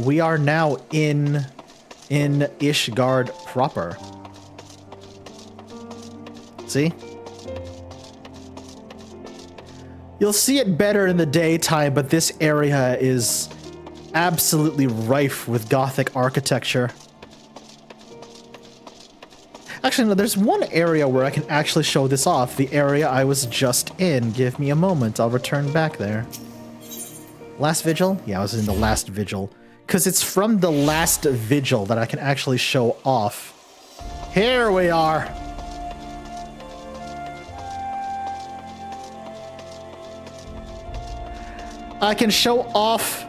We are now in Ishgard proper. See? You'll see it better in the daytime, but this area is absolutely rife with Gothic architecture. Actually, no, there's one area where I can actually show this off. The area I was just in. Give me a moment. I'll return back there. Last vigil? Yeah, I was in the last vigil. Because it's from the last vigil that I can actually show off. Here we are. I can show off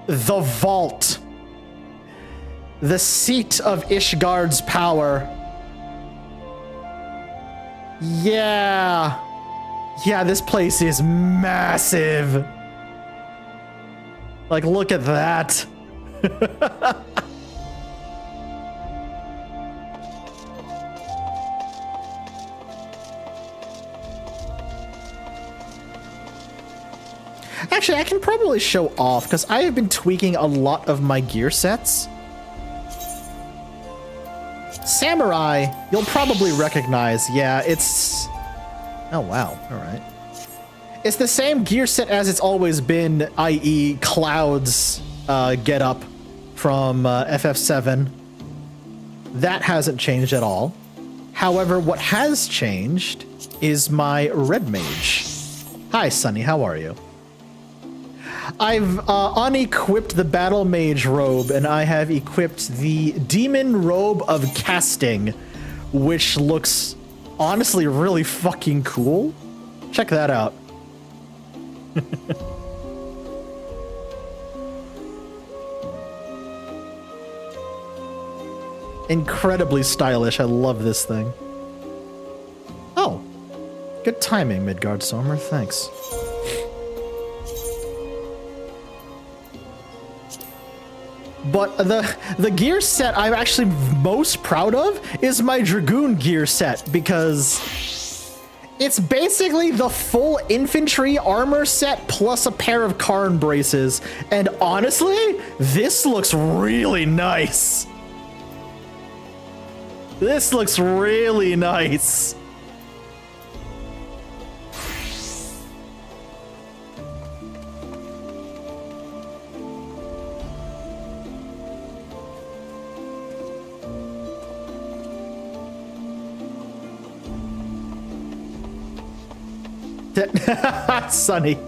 the vault. The seat of Ishgard's power. Yeah. Yeah, this place is massive. Like, look at that. Actually, I can probably show off, because I have been tweaking a lot of my gear sets. Samurai, you'll probably recognize. Yeah, it's... Oh, wow. All right. It's the same gear set as it's always been, i.e. Cloud's get up from FF7. That hasn't changed at all. However, what has changed is my red mage. Hi, Sunny. How are you? I've unequipped the battle mage robe, and I have equipped the demon robe of casting, which looks honestly really fucking cool. Check that out. Incredibly stylish. I love this thing. Oh, good timing, Midgard Sommer. Thanks. But the gear set I'm actually most proud of is my Dragoon gear set, because it's basically the full infantry armor set plus a pair of Karn braces. And honestly, this looks really nice. This looks really nice. Sunny.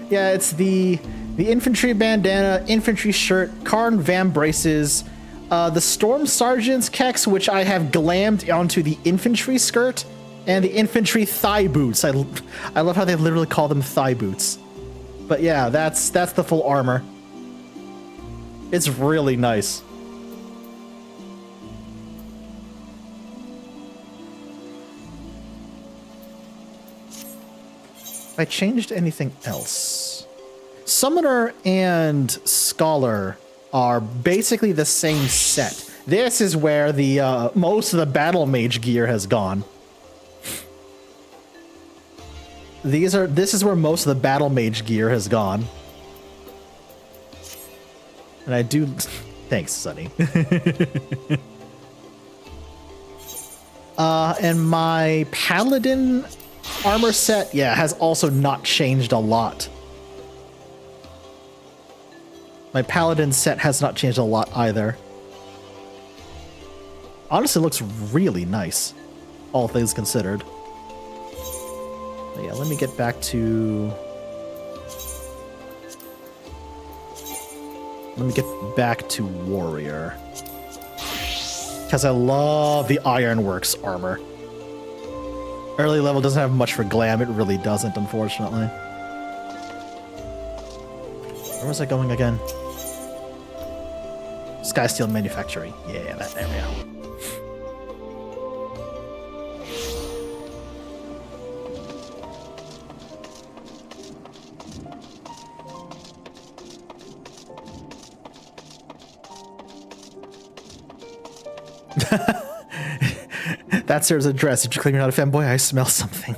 Yeah, it's the infantry bandana, infantry shirt, Karn Vam braces, the Storm Sergeant's Kex, which I have glammed onto the infantry skirt, and the infantry thigh boots. I love how they literally call them thigh boots. But yeah, that's the full armor. It's really nice. I changed anything else. Summoner and Scholar are basically the same set. This is where the most of the battle mage gear has gone. This is where most of the battle mage gear has gone. And I do thanks, Sunny. And my paladin armor set, yeah, has also not changed a lot. My paladin set has not changed a lot either. Honestly, looks really nice, all things considered. But yeah, let me get back to... Let me get back to Warrior. Because I love the Ironworks armor. Early level doesn't have much for glam, it really doesn't, unfortunately. Where was I going again? Skysteel Manufacturing. Yeah, that area. That's Sarah's address. Did you claim you're not a fanboy? I smell something.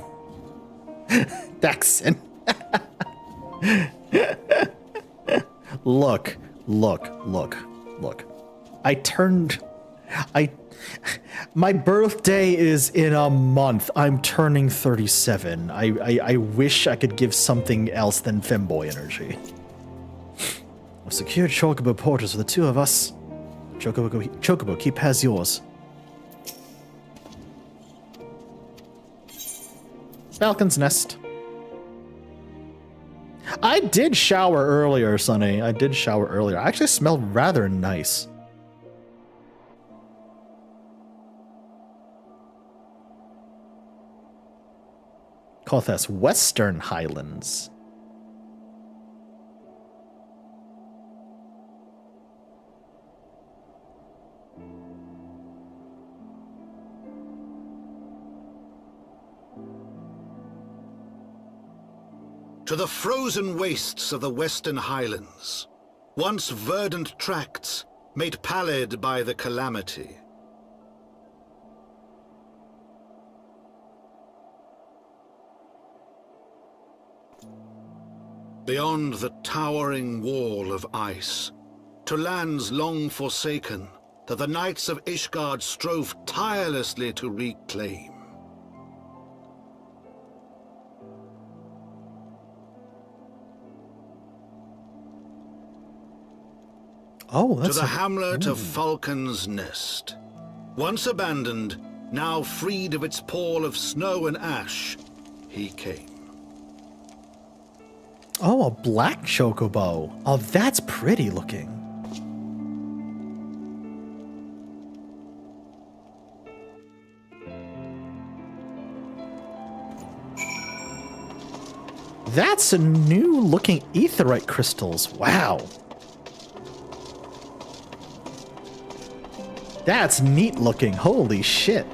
Daxon. Look. My birthday is in a month. I'm turning 37. I wish I could give something else than femboy energy. I've secured Chocobo porters for the two of us. Chocobo, keep has yours. Falcon's Nest. I did shower earlier, Sonny. I did shower earlier. I actually smell rather nice. Kothas, Western Highlands. To the frozen wastes of the Western Highlands, once verdant tracts made pallid by the calamity. Beyond the towering wall of ice, to lands long forsaken that the knights of Ishgard strove tirelessly to reclaim. Oh, that's to the hamlet of Falcon's Nest. Once abandoned, now freed of its pall of snow and ash, he came. Oh, a black chocobo. Oh, that's pretty looking. That's a new looking aetheryte crystals. Wow. That's neat looking. Holy shit.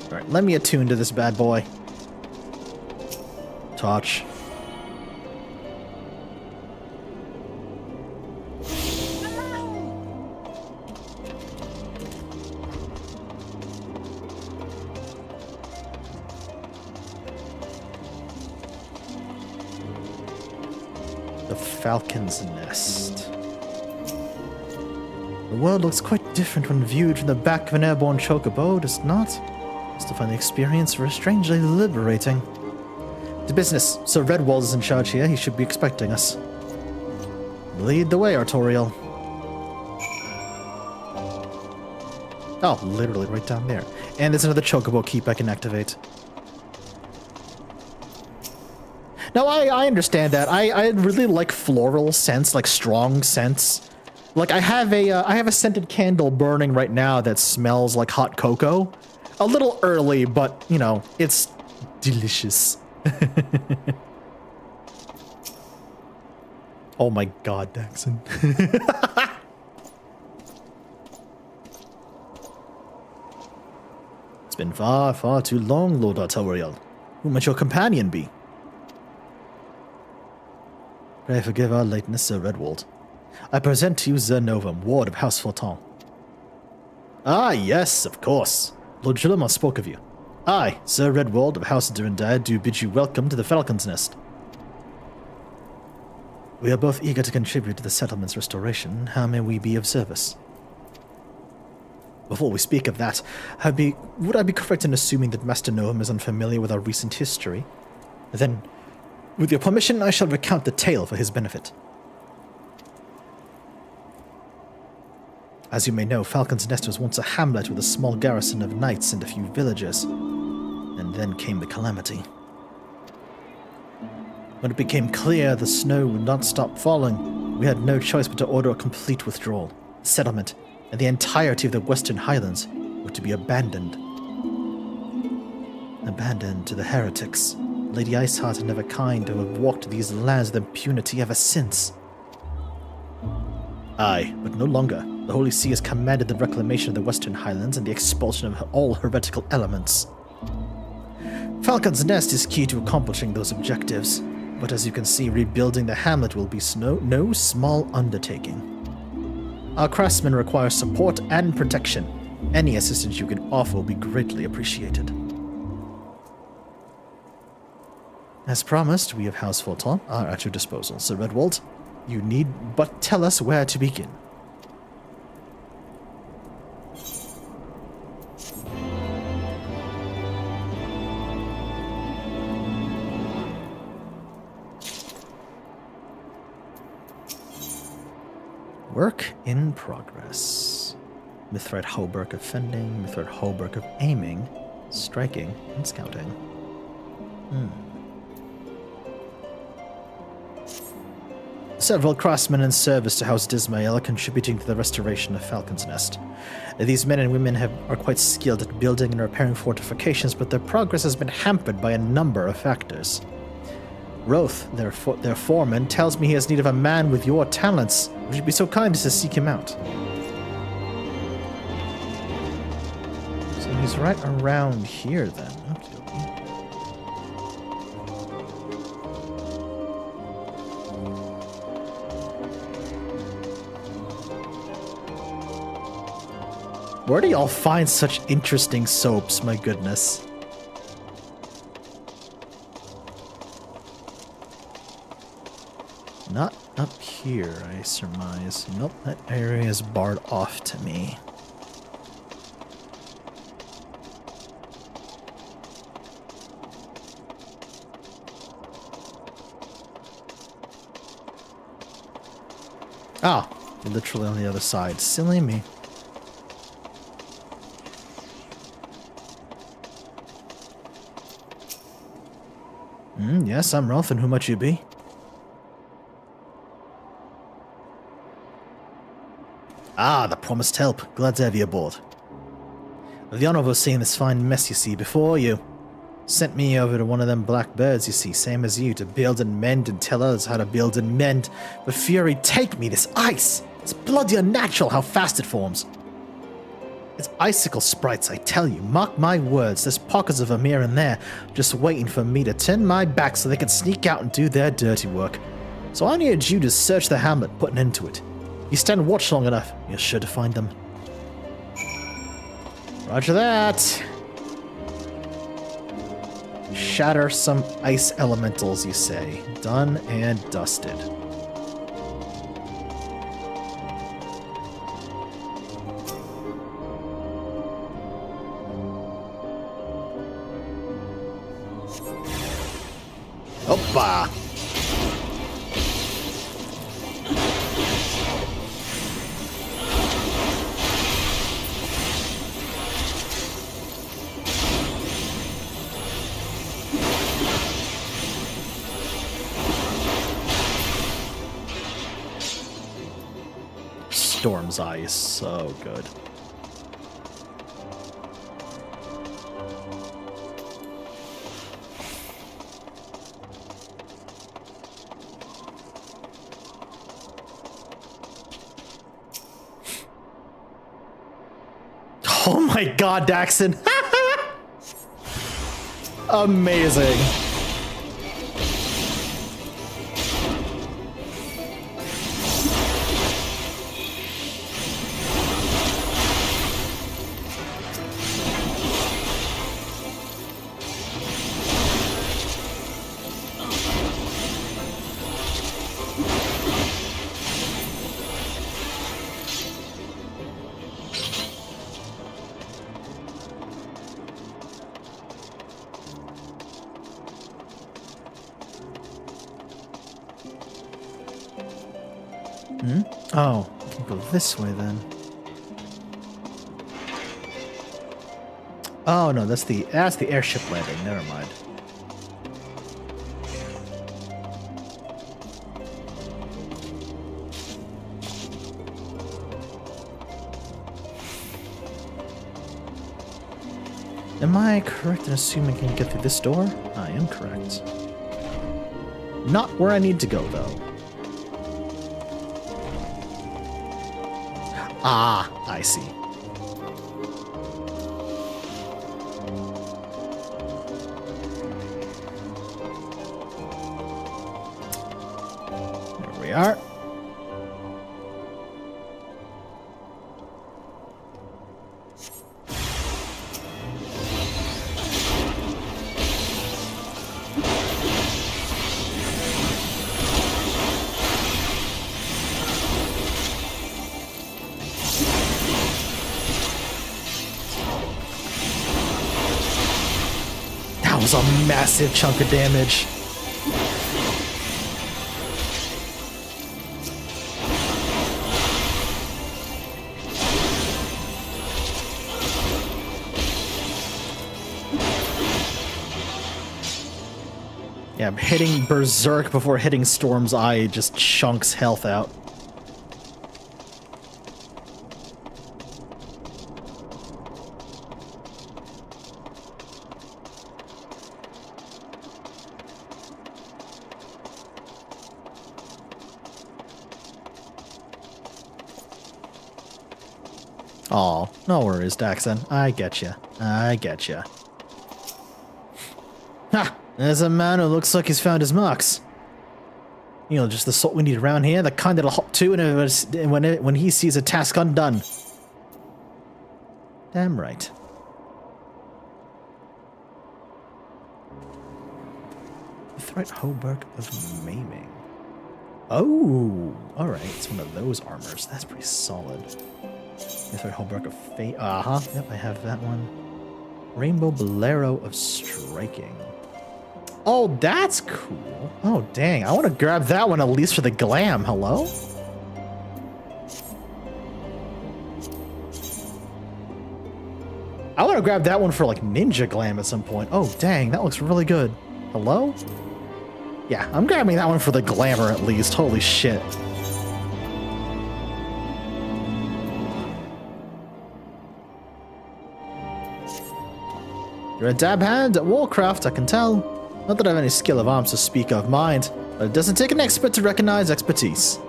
All right, let me attune to this bad boy. Touch. The Falcon's Nest. The world looks quite different when viewed from the back of an airborne chocobo, does it not? I still find the experience very strangely liberating. To business. Sir Redwall is in charge here. He should be expecting us. Lead the way, Artorial. Oh, literally right down there. And there's another chocobo keep I can activate. Now, I understand that. I really like floral scents, like strong scents. Like I have a scented candle burning right now that smells like hot cocoa. A little early, but you know, it's delicious. Oh my god, Daxon. It's been far, far too long, Lord Artorial. Who might your companion be? Pray forgive our lateness, Sir Redwald. I present to you Sir Novum, Ward of House Forton. Ah, yes, of course. Lord Gilliman spoke of you. I, Sir Redwald of House Durandire, do bid you welcome to the Falcon's Nest. We are both eager to contribute to the settlement's restoration. How may we be of service? Before we speak of that, would I be correct in assuming that Master Novum is unfamiliar with our recent history? Then, with your permission, I shall recount the tale for his benefit. As you may know, Falcon's Nest was once a hamlet with a small garrison of knights and a few villagers. And then came the calamity. When it became clear the snow would not stop falling, we had no choice but to order a complete withdrawal. The settlement and the entirety of the Western Highlands were to be abandoned. Abandoned to the heretics. Lady Iceheart and Neverkind who have walked these lands with impunity ever since. Aye, but no longer. The Holy See has commanded the reclamation of the Western Highlands and the expulsion of all heretical elements. Falcon's Nest is key to accomplishing those objectives, but as you can see, rebuilding the hamlet will be no small undertaking. Our craftsmen require support and protection. Any assistance you can offer will be greatly appreciated. As promised, we of House Forton are at your disposal, Sir Redwald. You need but tell us where to begin. Work in progress. Mithrite hauberk of fending, Mithrite hauberk of aiming, striking, and scouting. Several craftsmen in service to House Dismael are contributing to the restoration of Falcon's Nest. These men and women are quite skilled at building and repairing fortifications, but their progress has been hampered by a number of factors. Roth, their foreman, tells me he has need of a man with your talents. Would you be so kind as to seek him out? So he's right around here then. Okey-dokey. Where do y'all find such interesting soaps, my goodness? Not up here, I surmise. Nope, that area is barred off to me. Oh, literally on the other side. Silly me. Yes, I'm Rolf, and who might you be? Ah, the promised help. Glad to have you aboard. With the honor of overseeing this fine mess you see before you. Sent me over to one of them black birds you see, same as you, to build and mend and tell others how to build and mend. But Fury, take me, this ice! It's bloody unnatural how fast it forms. It's icicle sprites, I tell you. Mark my words, there's pockets of them here and there, just waiting for me to turn my back so they can sneak out and do their dirty work. So I need you to search the hamlet, put an end to it. You stand watch long enough, you're sure to find them. Roger that. Shatter some ice elementals, you say. Done and dusted. Oppa! Storm's Eye is so good. Oh my god, Daxon! Amazing. Oh, I can go this way then. Oh no, that's the airship landing. Never mind. Am I correct in assuming I can get through this door? I am correct. Not where I need to go, though. Ah, I see. There we are. That was a massive chunk of damage. Yeah, hitting Berserk before hitting Storm's Eye just chunks health out. Aw, no worries, Daxon. I getcha. I getcha. Ha! There's a man who looks like he's found his marks. You know, just the sort we need around here, the kind that'll hop to when he sees a task undone. Damn right. The threat Hauberk of Maiming. Oh, alright, it's one of those armors. That's pretty solid. The threat Hauberk of Fate. Uh-huh, yep, I have that one. Rainbow Bolero of Striking. Oh, that's cool. Oh, dang. I want to grab that one at least for the glam. Hello? I want to grab that one for, like, ninja glam at some point. Oh, dang. That looks really good. Hello? Yeah, I'm grabbing that one for the glamour at least. Holy shit. You're a dab hand at Warcraft, I can tell. Not that I have any skill of arms to speak of, mind, but it doesn't take an expert to recognize expertise.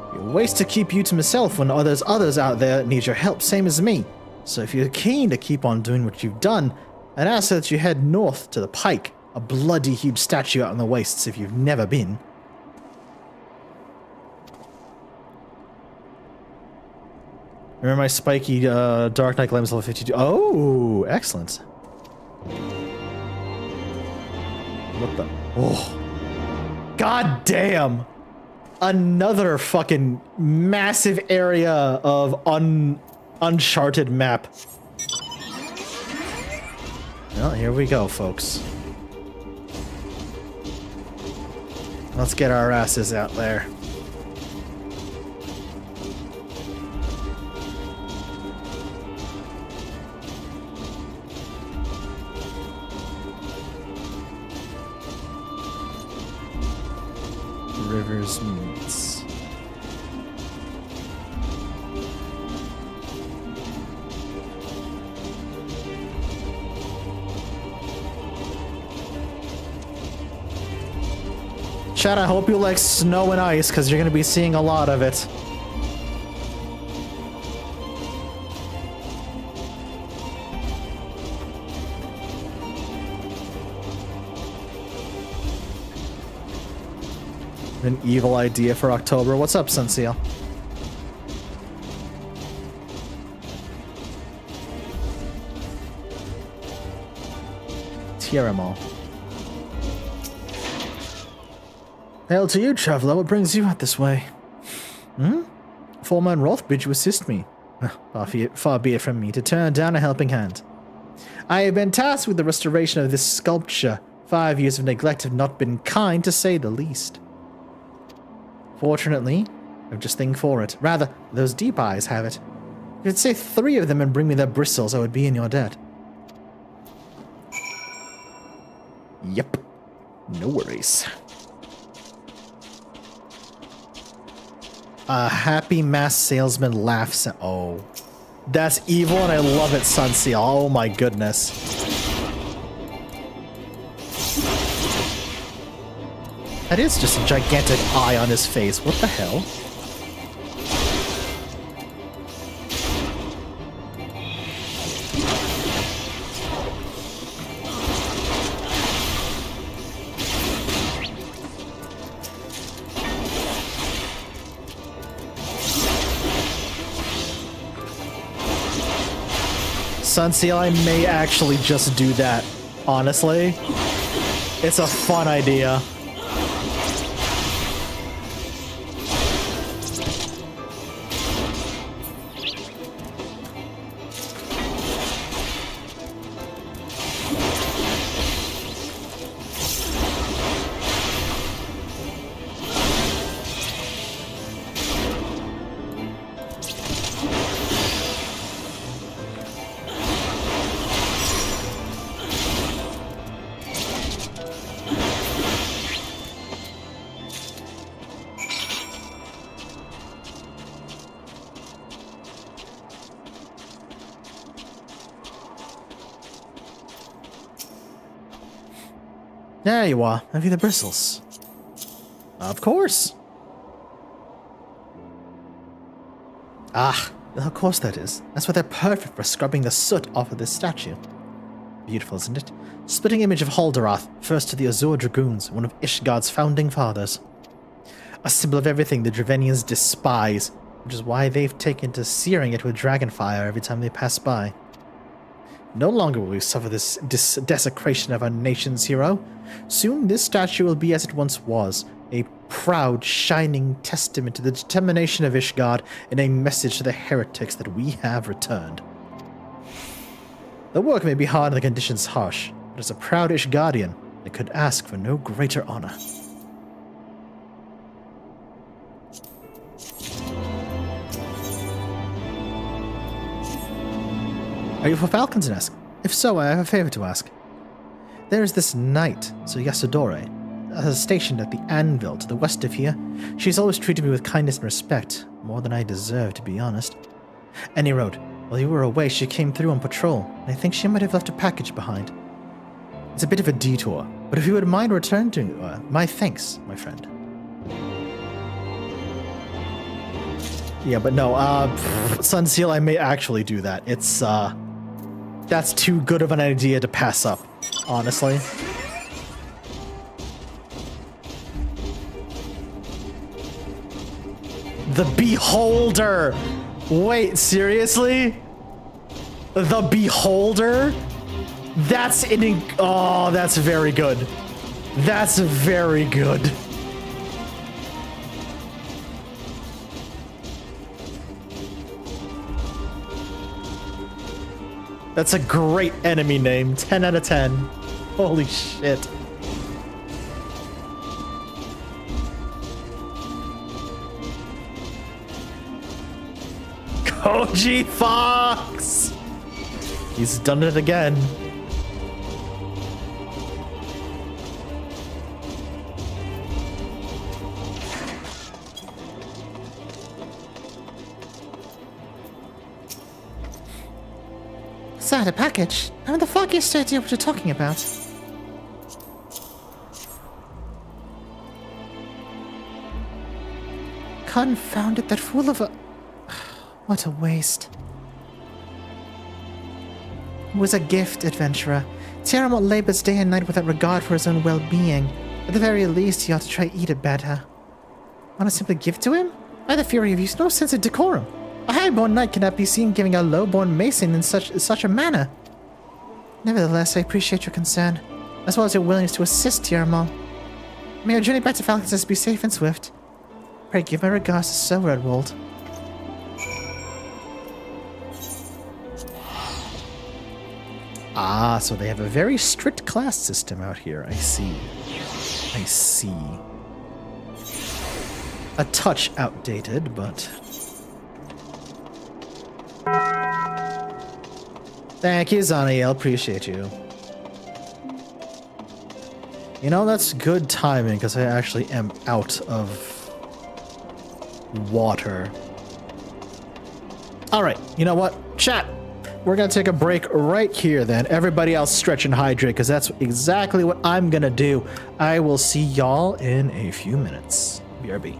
It'd be a waste to keep you to myself when there's others out there that need your help, same as me. So if you're keen to keep on doing what you've done, I'd ask that you head north to the Pike, a bloody huge statue out in the wastes if you've never been. Remember my spiky Dark Knight Glam's level 52? Oh, excellent. What the? Oh. God damn. Another fucking massive area of uncharted map. Well, here we go, folks. Let's get our asses out there. Rivers meets. Chat, I hope you like snow and ice, because you're going to be seeing a lot of it. An evil idea for October. What's up, Sunseal? Tieramo. Hail to you, traveler. What brings you out this way? Foreman Rothbridge to assist me. Far be it from me to turn down a helping hand. I have been tasked with the restoration of this sculpture. 5 years of neglect have not been kind, to say the least. Fortunately, I have just thing for it. Rather, those deep eyes have it. If you'd say 3 of them and bring me their bristles, I would be in your debt. Yep. No worries. A happy masked salesman laughs at... Oh. That's evil and I love it, Sunseal. Oh my goodness. That is just a gigantic eye on his face. What the hell? Sunseal, I may actually just do that. Honestly. It's a fun idea. There you are. Have you the bristles? Of course. Ah, of course that is. That's why they're perfect for scrubbing the soot off of this statue. Beautiful, isn't it? Splitting image of Haldaroth, first of the Azure Dragoons, one of Ishgard's founding fathers. A symbol of everything the Dravenians despise, which is why they've taken to searing it with dragonfire every time they pass by. No longer will we suffer this desecration of our nation's hero. Soon this statue will be as it once was, a proud, shining testament to the determination of Ishgard and a message to the heretics that we have returned. The work may be hard and the conditions harsh, but as a proud Ishgardian, I could ask for no greater honor. Are you for Falcon's Nest? If so, I have a favor to ask. There is this knight, Sir Yasadore, stationed at the anvil to the west of here. She's always treated me with kindness and respect, more than I deserve, to be honest. Any road, while you were away, she came through on patrol, and I think she might have left a package behind. It's a bit of a detour, but if you would mind returning to her, my thanks, my friend. Yeah, but no, Sunseal, I may actually do that. It's, that's too good of an idea to pass up, honestly. The Beholder! Wait, seriously? The Beholder? That's oh, that's very good. That's very good. That's a great enemy name. 10 out of 10. Holy shit. Koji Fox! He's done it again. Sir, the package? How in the fuck is the idea what you're talking about? Confound it, that fool of a... What a waste. It was a gift, adventurer. Tiamat labors day and night without regard for his own well-being. At the very least, he ought to try eat it better. Want to simply give to him? By the fury of use, no sense of decorum. A high-born knight cannot be seen giving a low-born mason in such a manner. Nevertheless, I appreciate your concern, as well as your willingness to assist, Tiamat. May your journey back to Falcon's be safe and swift. Pray give my regards to Sir Redwald. Ah, so they have a very strict class system out here. I see. I see. a touch outdated, but... Thank you, Zaniel. Appreciate you. You know, that's good timing, because I actually am out of water. Alright, you know what? Chat! We're gonna take a break right here then. Everybody else stretch and hydrate, because that's exactly what I'm gonna do. I will see y'all in a few minutes. BRB.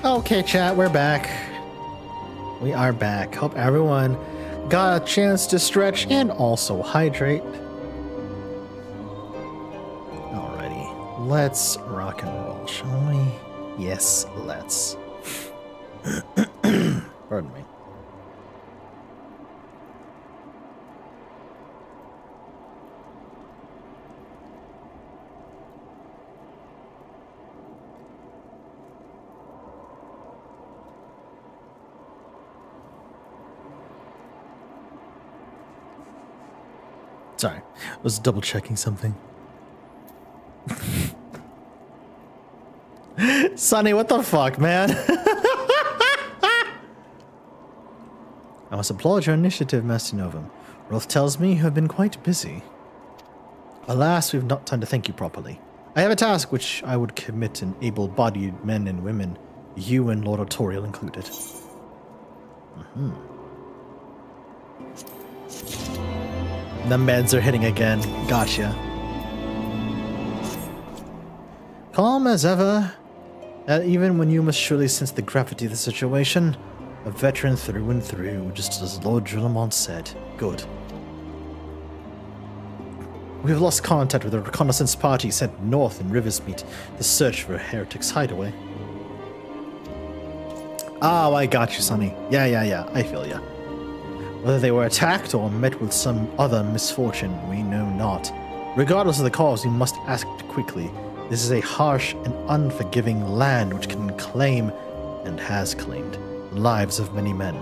Okay, chat, we're back. We are back. Hope everyone got a chance to stretch and also hydrate. Alrighty, let's rock and roll, shall we? Yes, let's. Pardon me. Sorry, I was double checking something. Sonny, what the fuck, man? I must applaud your initiative, Master Novum. Rolf tells me you have been quite busy. Alas, we've not time to thank you properly. I have a task which I would commit in able-bodied men and women, you and Lord Artorial included. The meds are hitting again. Gotcha. Calm as ever, even when you must surely sense the gravity of the situation. A veteran through and through, just as Lord Drillamont said. Good. We have lost contact with a reconnaissance party sent north in Riversmeet to search for a heretic's hideaway. Oh, I got you, Sonny. Yeah, I feel ya. Whether they were attacked or met with some other misfortune, we know not. Regardless of the cause, we must act quickly. This is a harsh and unforgiving land which can claim, and has claimed, lives of many men.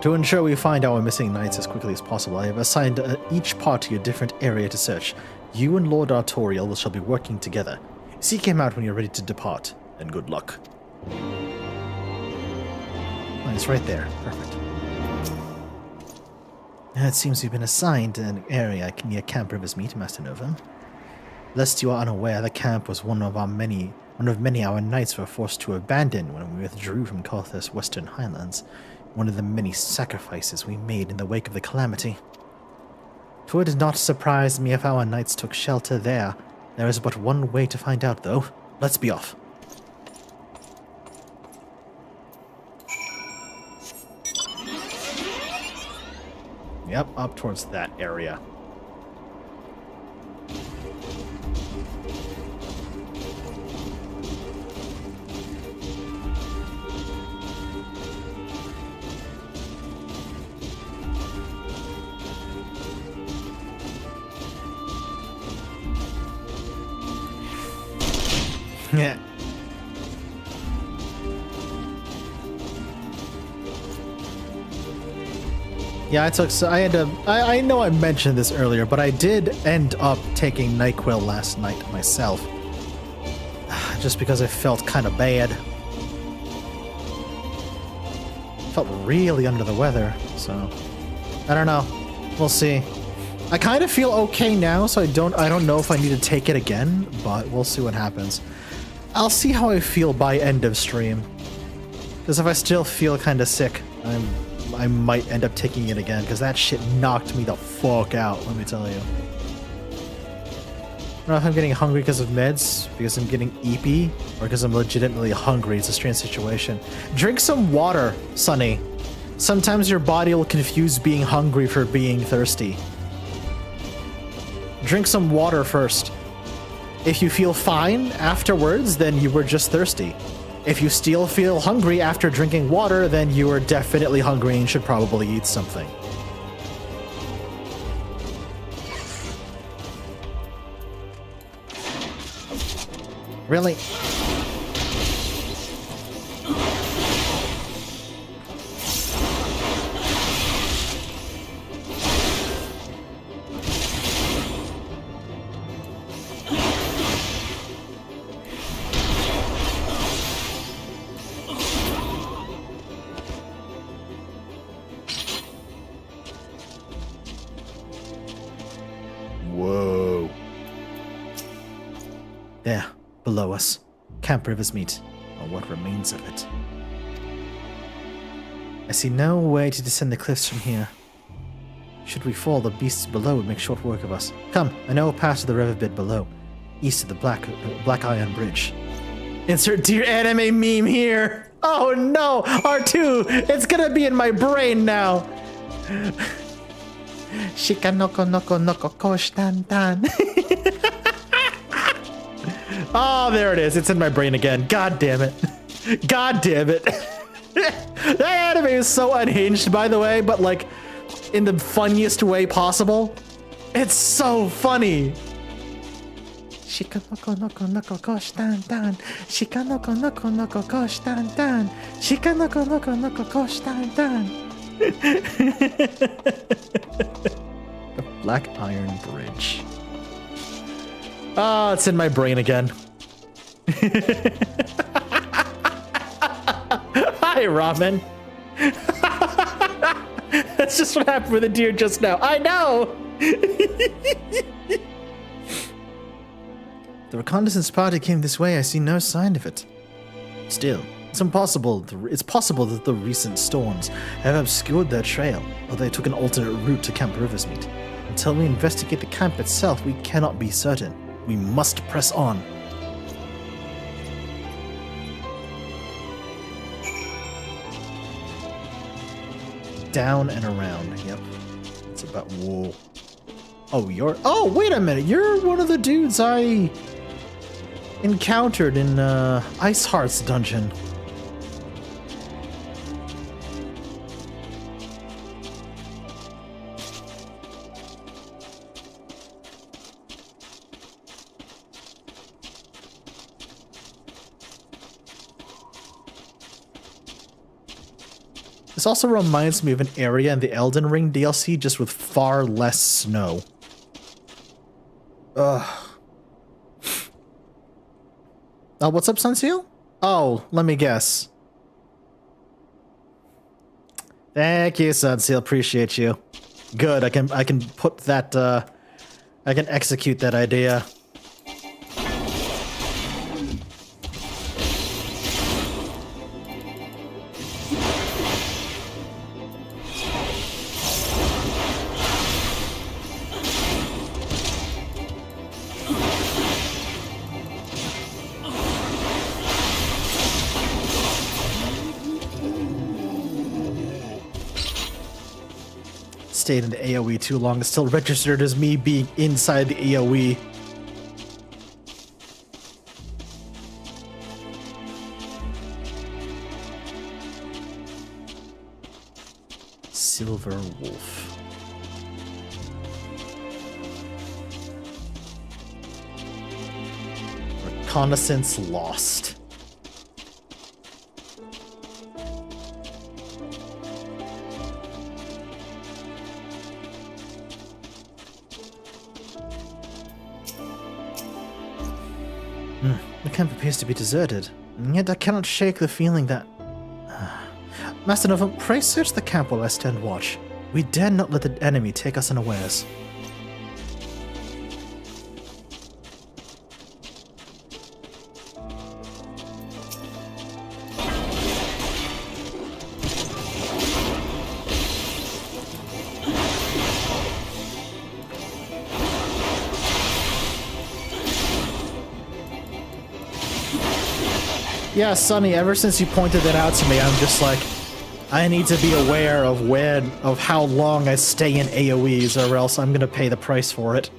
To ensure we find our missing knights as quickly as possible, I have assigned each party a different area to search. You and Lord Artorial shall be working together. Seek him out when you're ready to depart, and good luck. Oh, it's right there. Perfect. It seems you've been assigned an area near Camp Riversmeet, Master Novum. Lest you are unaware, the camp was one of many our knights were forced to abandon when we withdrew from Carthur's western highlands. One of the many sacrifices we made in the wake of the calamity. 'Twould not surprise me if our knights took shelter there. There is but one way to find out, though. Let's be off. Yep, up towards that area. Yeah. Yeah, I know I mentioned this earlier, but I did end up taking NyQuil last night myself. Just because I felt kind of bad. Felt really under the weather, so I don't know. We'll see. I kind of feel okay now, so I don't know if I need to take it again, but we'll see what happens. I'll see how I feel by end of stream. Because if I still feel kind of sick, I might end up taking it again, because that shit knocked me the fuck out, let me tell you. I don't know if I'm getting hungry because of meds, because I'm getting eepy, or because I'm legitimately hungry. It's a strange situation. Drink some water, Sonny. Sometimes your body will confuse being hungry for being thirsty. Drink some water first. If you feel fine afterwards, then you were just thirsty. If you still feel hungry after drinking water, then you are definitely hungry and should probably eat something. Really? Whoa. There, below us. Camp Rivers meet, or what remains of it. I see no way to descend the cliffs from here. Should we fall, the beasts below would make short work of us. Come, I know a path to the river bed below, east of the Black Iron Bridge. Insert dear anime meme here! Oh no! R2! It's gonna be in my brain now! Shika noko noko noko kosh tan tan. Oh, there it is. It's in my brain again. God damn it. God damn it. That anime is so unhinged, by the way, but like in the funniest way possible. It's so funny. Shika noko noko noko kosh tan tan. Shika noko noko noko kosh tan tan. Shika noko noko noko kosh tan tan. The Black Iron Bridge. Oh, it's in my brain again. Hi, Ramen. That's just what happened with the deer just now. I know! The reconnaissance party came this way. I see no sign of it. Still, it's possible that the recent storms have obscured their trail, or they took an alternate route to Camp Riversmeet. Until we investigate the camp itself, we cannot be certain. We must press on. Down and around. Yep. It's about... Whoa. Oh, you're... Oh, wait a minute. You're one of the dudes I encountered in Ice Heart's dungeon. This also reminds me of an area in the Elden Ring DLC, just with far less snow. Ugh. Oh, what's up, Sunseal? Oh, let me guess. Thank you, Sunseal. Appreciate you. Good. I can put that. I can execute that idea. Stayed in the AoE too long. It's still registered as me being inside the AoE. Silver Wolf. Reconnaissance lost. The camp appears to be deserted, and yet I cannot shake the feeling that... Master Novum, pray search the camp while I stand watch. We dare not let the enemy take us unawares. Yeah, Sonny, ever since you pointed that out to me, I'm just like, I need to be aware of how long I stay in AoEs, or else I'm gonna pay the price for it.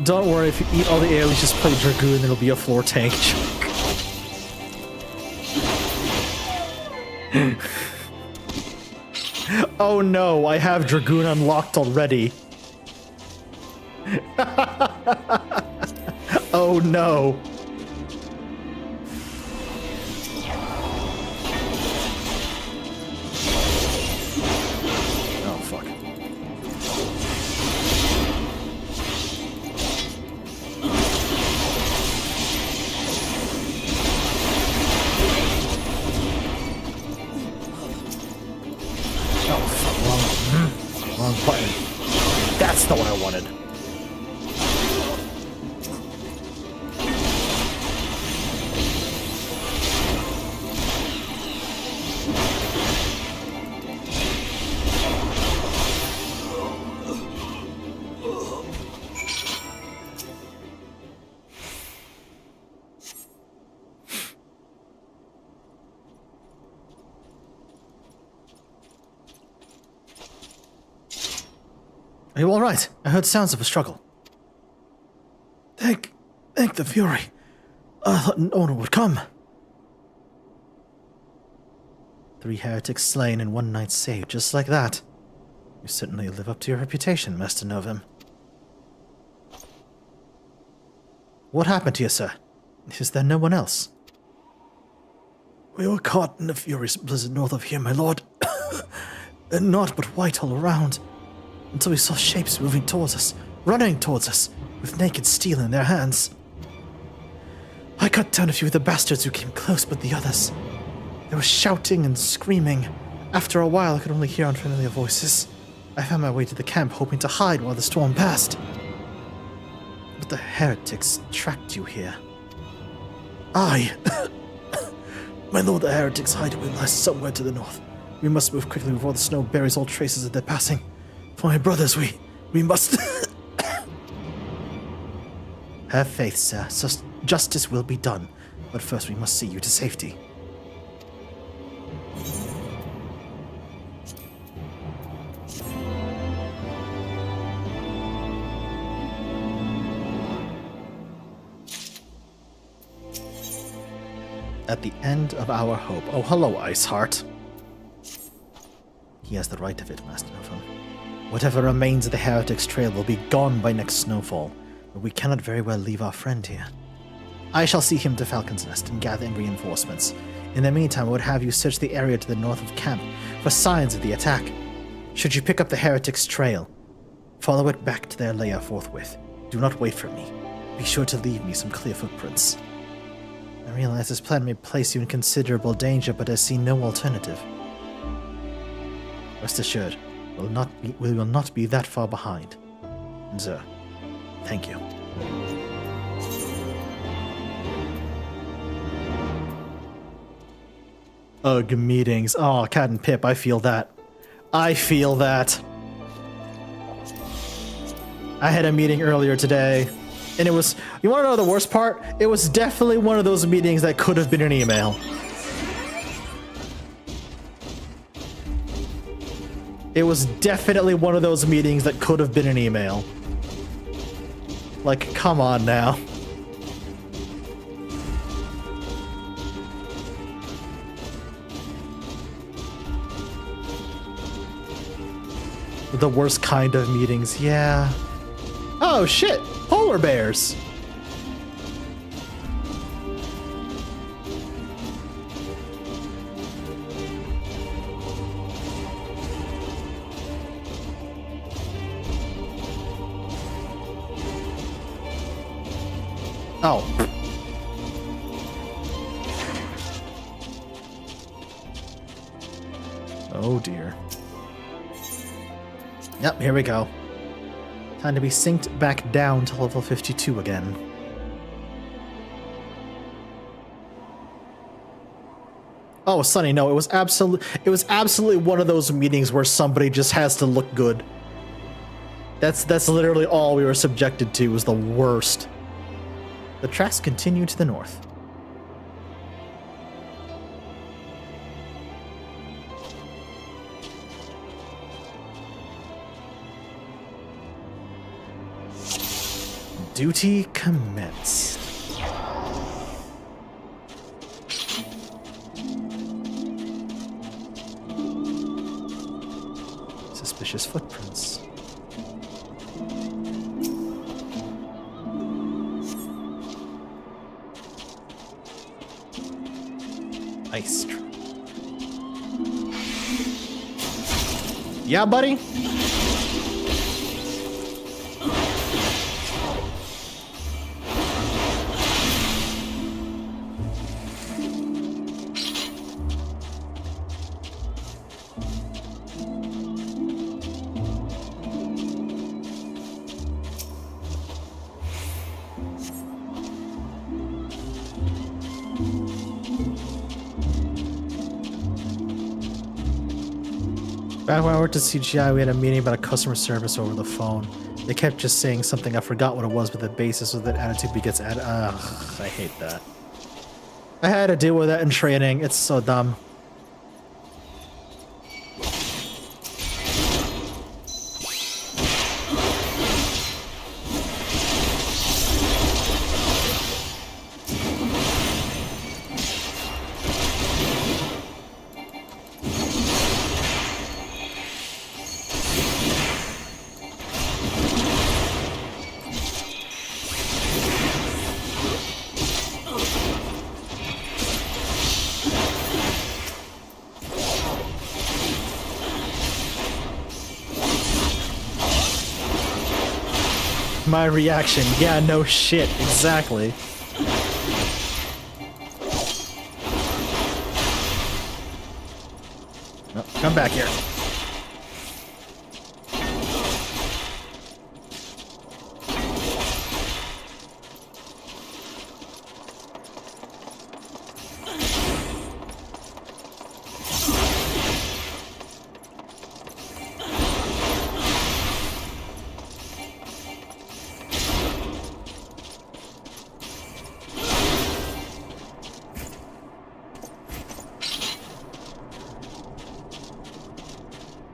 Don't worry, if you eat all the AoEs, just play Dragoon, it'll be a floor tank. Oh no, I have Dragoon unlocked already. Oh no. Oh fuck. Wrong button. That's the one I wanted. Are you alright? I heard sounds of a struggle. Thank the Fury. I thought no one would come. 3 heretics slain in 1 night saved, just like that. You certainly live up to your reputation, Master Novum. What happened to you, sir? Is there no one else? We were caught in the Fury's blizzard north of here, my lord. And naught but white all around. Until we saw shapes moving towards us, running towards us, with naked steel in their hands. I cut down a few of the bastards who came close, but the others... They were shouting and screaming. After a while, I could only hear unfamiliar voices. I found my way to the camp, hoping to hide while the storm passed. But the heretics tracked you here. Aye. My lord, the heretics' hideaway lies somewhere to the north. We must move quickly before the snow buries all traces of their passing. For my brothers, we must... Have faith, sir. Justice will be done. But first we must see you to safety. At the end of our hope. Oh, hello, Iceheart. He has the right of it, Master Novum. Whatever remains of the Heretics' trail will be gone by next snowfall, but we cannot very well leave our friend here. I shall see him to Falcon's Nest and gather in reinforcements. In the meantime, I would have you search the area to the north of camp for signs of the attack. Should you pick up the Heretics' trail, follow it back to their lair forthwith. Do not wait for me. Be sure to leave me some clear footprints. I realize this plan may place you in considerable danger, but I see no alternative. Rest assured, we will not be that far behind. And sir, thank you. Ugh, meetings. Oh, Cat and Pip, I feel that. I feel that. I had a meeting earlier today. And it was, you want to know the worst part? It was definitely one of those meetings that could have been an email. It was definitely one of those meetings that could have been an email. Like, come on now. The worst kind of meetings, yeah. Oh shit, polar bears. Oh. Oh dear. Yep, here we go. Time to be synced back down to level 52 again. Oh, Sonny, no, it was absolutely one of those meetings where somebody just has to look good. That's literally all we were subjected to, was the worst. The tracks continue to the north. Duty commenced. Suspicious footprints. Ice tree. Yeah, buddy? Back when I worked at CGI, we had a meeting about a customer service over the phone. They kept just saying something, I forgot what it was, but the basis of that attitude begets added. Ugh, I hate that. I had to deal with that in training. It's so dumb. My reaction, yeah, no shit, exactly. Oh, come back here.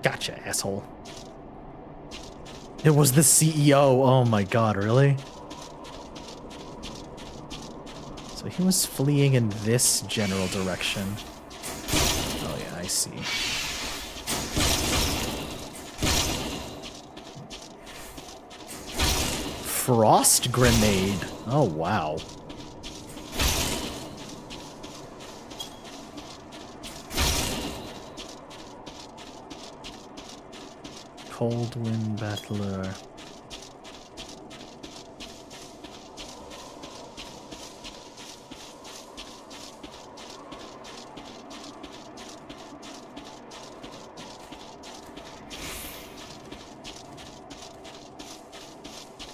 Gotcha, asshole. It was the CEO. Oh my god, really? So he was fleeing in this general direction. Oh yeah, I see. Frost grenade. Oh wow. Cold Wind Battler.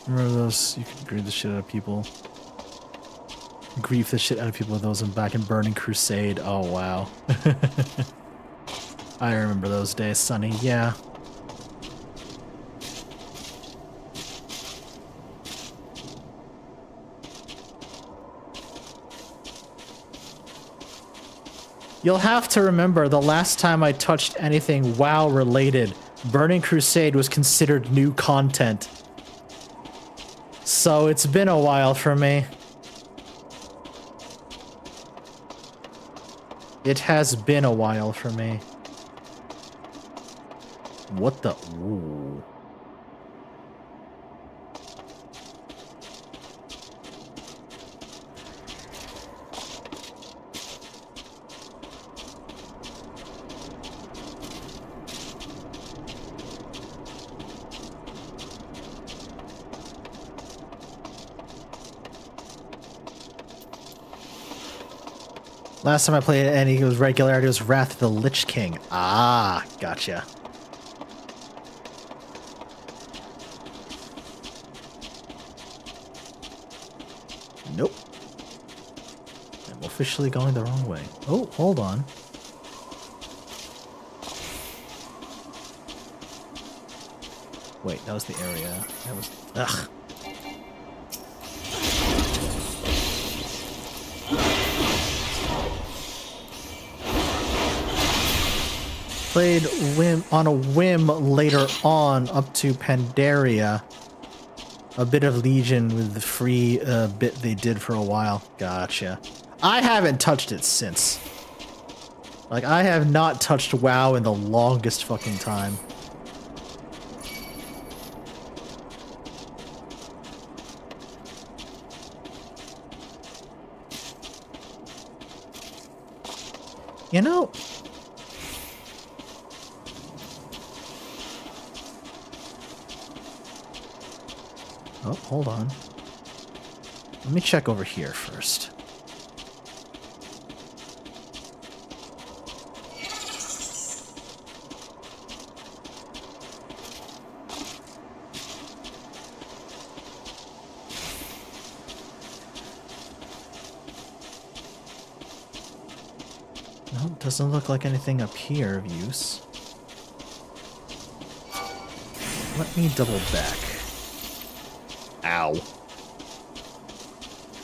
Remember those? You could grieve the shit out of people. Grief the shit out of people with those back in Burning Crusade. Oh wow. I remember those days, Sonny. Yeah. You'll have to remember the last time I touched anything WoW related, Burning Crusade was considered new content. So it's been a while for me. It has been a while for me. What the? Ooh. Last time I played any was regularity, it was Wrath of the Lich King. Ah, gotcha. Nope. I'm officially going the wrong way. Oh, hold on. Wait, that was the area. That was... Ugh. Played on a whim later on up to Pandaria. A bit of Legion with the free bit they did for a while. Gotcha. I haven't touched it since. Like, I have not touched WoW in the longest fucking time. You know... Oh, hold on. Let me check over here first. No, doesn't look like anything up here of use. Let me double back. Ow.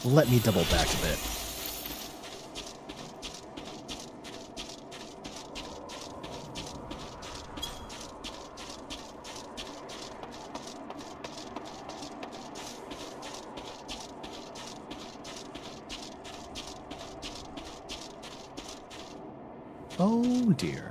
Let me double back a bit. Oh dear.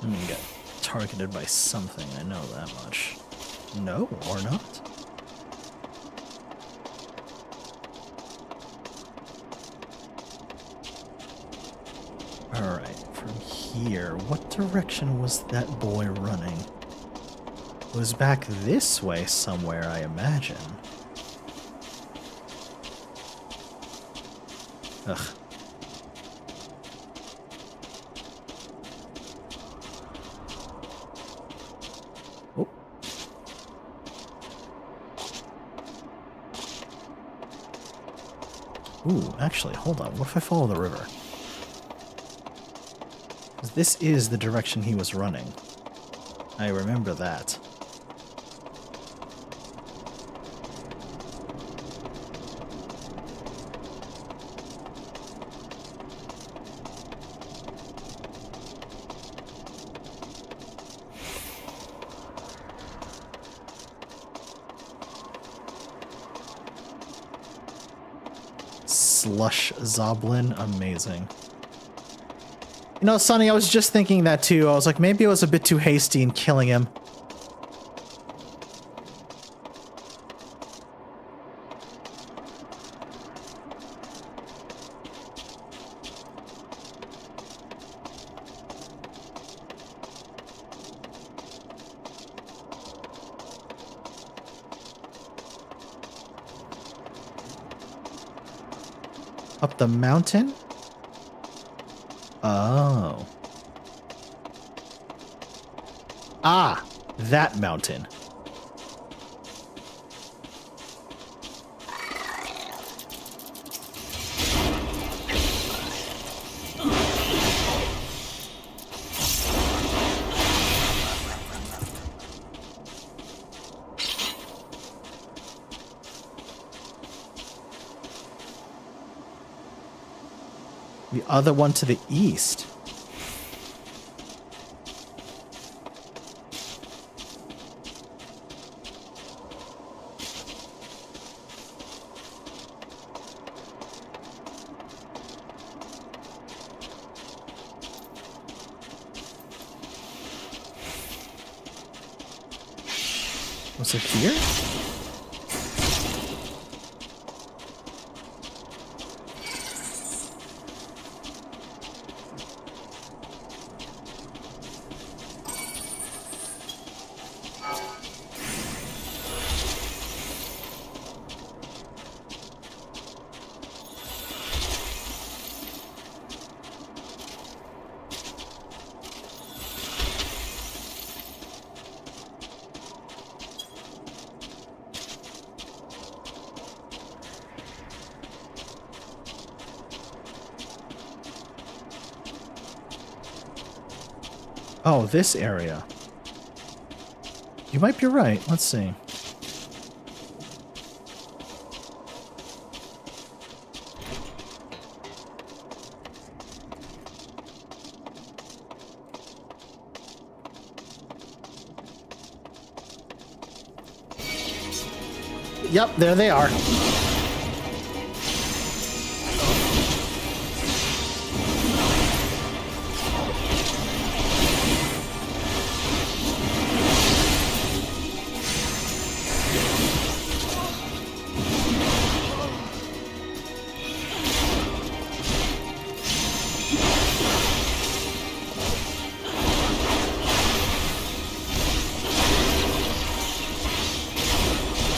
I'm gonna get targeted by something, I know that much. No, or not. Alright, from here, what direction was that boy running? It was back this way somewhere, I imagine. Ugh. Oh. Ooh, actually, hold on. What if I follow the river? 'Cause this is the direction he was running. I remember that. Slush Zoblin, amazing. You know, Sonny, I was just thinking that too. I was like, maybe I was a bit too hasty in killing him. Up the mountain? Oh. Ah, that mountain. The other one to the east. Was it here? Oh, this area. You might be right. Let's see. Yep, there they are.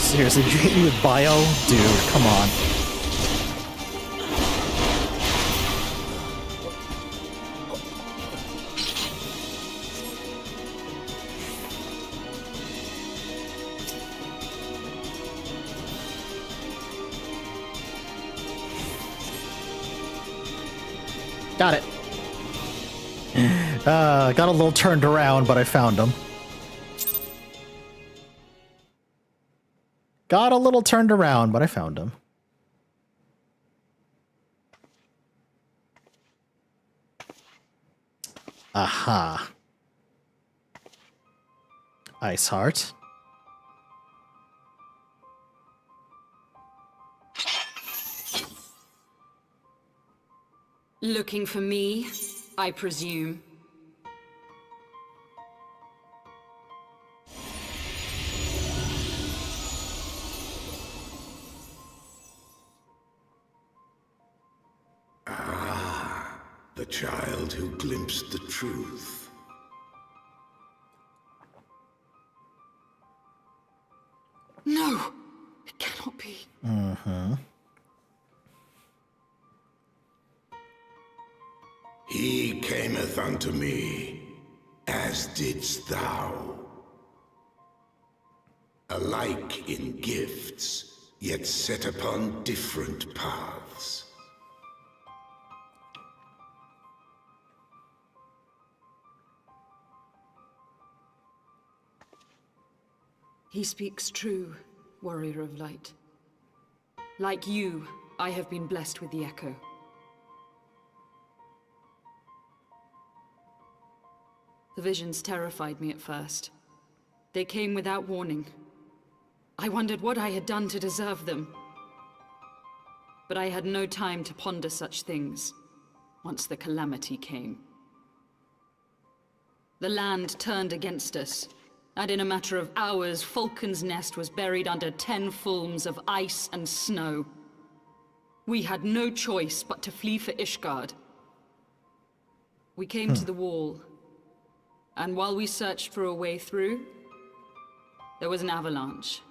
Seriously, did you hit me with bio? Dude, come on. Got it. Got a little turned around, but I found him. Got a little turned around, but I found him. Aha. Ice Heart. Looking for me, I presume. The child who glimpsed the truth. No! It cannot be. Mm-hmm. He cameth unto me, as didst thou. Alike in gifts, yet set upon different paths. He speaks true, warrior of light. Like you, I have been blessed with the echo. The visions terrified me at first. They came without warning. I wondered what I had done to deserve them. But I had no time to ponder such things once the calamity came. The land turned against us. And in a matter of hours, Falcon's Nest was buried under 10 fulms of ice and snow. We had no choice but to flee for Ishgard. We came to the wall, and while we searched for a way through, there was an avalanche.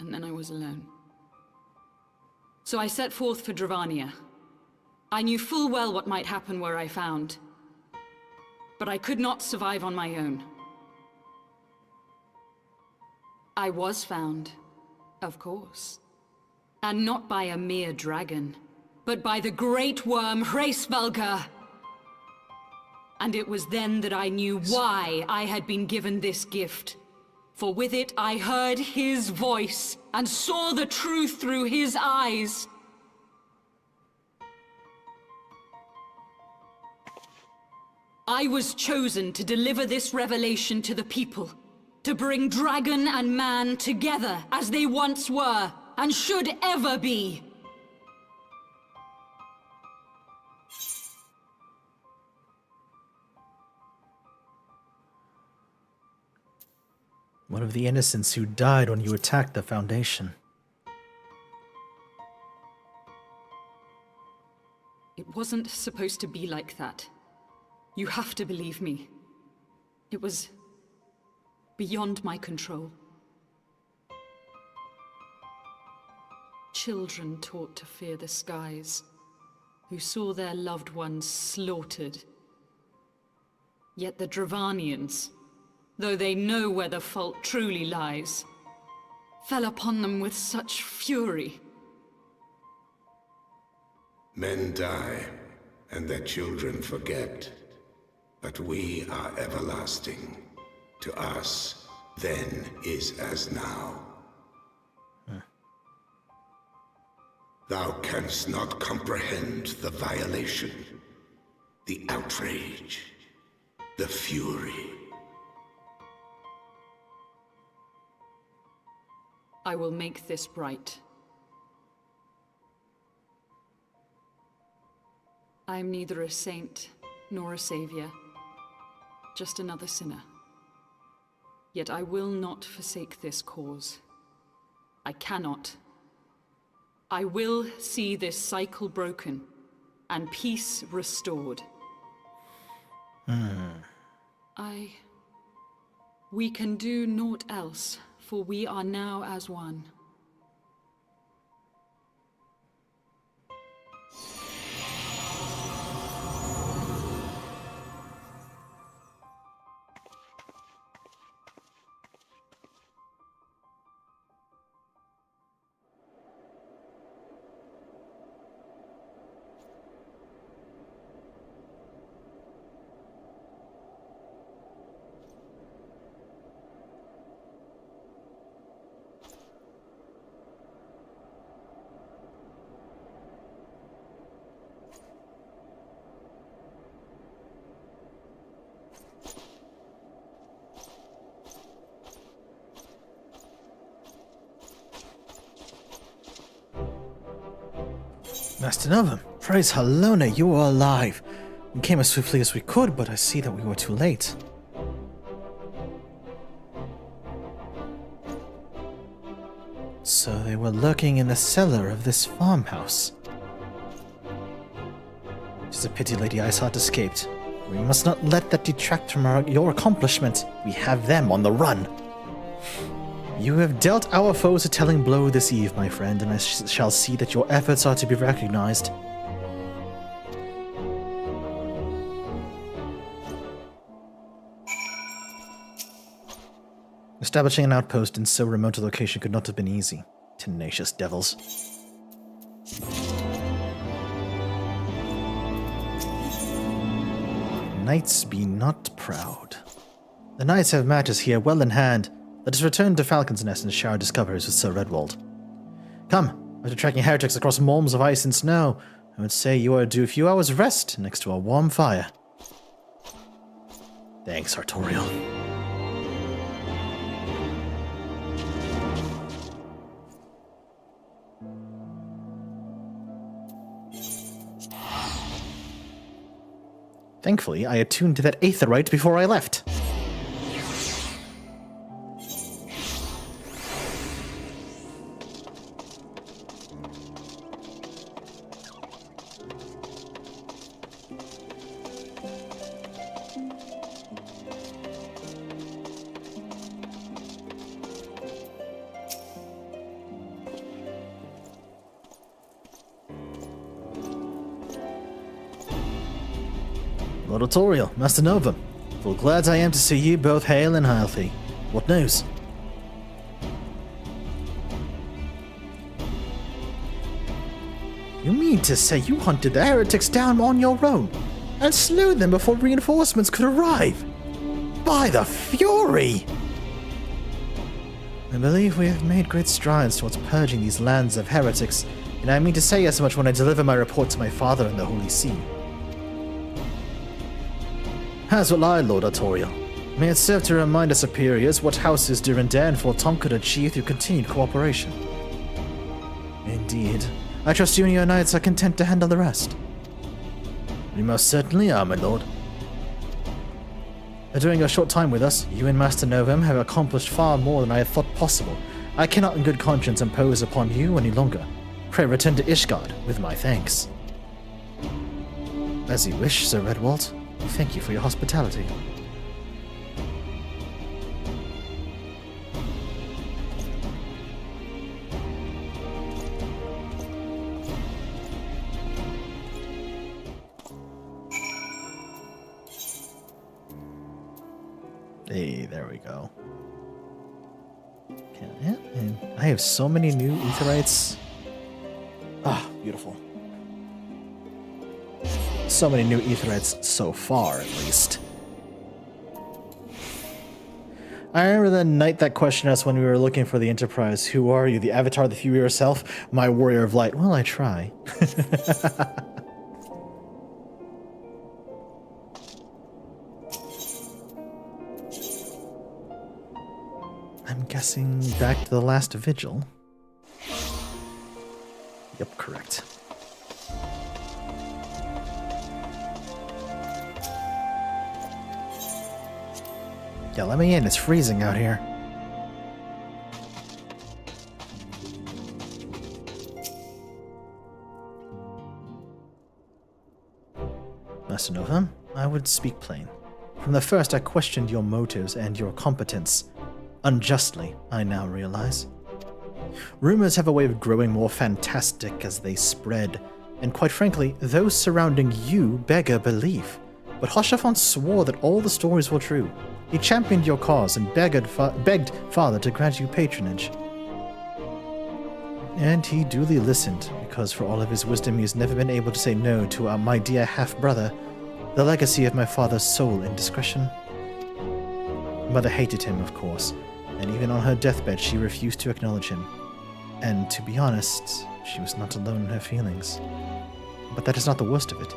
And then I was alone. So I set forth for Dravania, I knew full well what might happen were I found. But I could not survive on my own. I was found, of course. And not by a mere dragon, but by the great worm Hraesvelgr. And it was then that I knew why I had been given this gift. For with it I heard his voice, and saw the truth through his eyes. I was chosen to deliver this revelation to the people, to bring dragon and man together as they once were, and should ever be. One of the innocents who died when you attacked the Foundation. It wasn't supposed to be like that. You have to believe me. It was beyond my control. Children taught to fear the skies, who saw their loved ones slaughtered. Yet the Dravanians, though they know where the fault truly lies, fell upon them with such fury. Men die, and their children forget. But we are everlasting. To us, then is as now. Thou canst not comprehend the violation, the outrage, the fury. I will make this right. I am neither a saint nor a savior, just another sinner. Yet I will not forsake this cause. I cannot. I will see this cycle broken and peace restored. We can do naught else, for we are now as one. Master Novum, praise Halona, you are alive. We came as swiftly as we could, but I see that we were too late. So they were lurking in the cellar of this farmhouse. It's a pity Lady Iceheart escaped. We must not let that detract from your accomplishment. We have them on the run. You have dealt our foes a telling blow this eve, my friend, and I shall see that your efforts are to be recognized. Establishing an outpost in so remote a location could not have been easy. Tenacious devils. Knights be not proud. The knights have matters here well in hand. Let us return to Falcon's Nest and share our discoveries with Sir Redwald. Come, after tracking heretics across malms of ice and snow, I would say you are due a few hours' rest next to a warm fire. Thanks, Artorial. Thankfully, I attuned to that aetherite before I left. Lord Artorial, Master Nova. Full glad I am to see you both hale and healthy. What news? You mean to say you hunted the heretics down on your own and slew them before reinforcements could arrive? By the Fury! I believe we have made great strides towards purging these lands of heretics, and I mean to say as much when I deliver my report to my father in the Holy See. As will I, Lord Artorial. May it serve to remind our superiors what houses Durandare and Forton could achieve through continued cooperation. Indeed. I trust you and your knights are content to handle the rest. We most certainly are, my lord. During your short time with us, you and Master Novum have accomplished far more than I had thought possible. I cannot in good conscience impose upon you any longer. Pray return to Ishgard with my thanks. As you wish, Sir Redwald. Thank you for your hospitality. Hey, there we go. Okay, and I have so many new Aetherites. Ah, beautiful. So many new Aetherites so far, at least. I remember the knight that questioned us when we were looking for the Enterprise. Who are you, the Avatar of the Fury yourself? My warrior of light. Well, I try. I'm guessing back to the last vigil. Yep, correct. Yeah, let me in. It's freezing out here. Master Nova, I would speak plain. From the first, I questioned your motives and your competence. Unjustly, I now realize. Rumors have a way of growing more fantastic as they spread, and quite frankly, those surrounding you beggar belief. But Hoshafon swore that all the stories were true. He championed your cause and begged Father to grant you patronage. And he duly listened, because for all of his wisdom he has never been able to say no to my dear half-brother, the legacy of my father's sole indiscretion. Mother hated him, of course, and even on her deathbed she refused to acknowledge him. And to be honest, she was not alone in her feelings. But that is not the worst of it.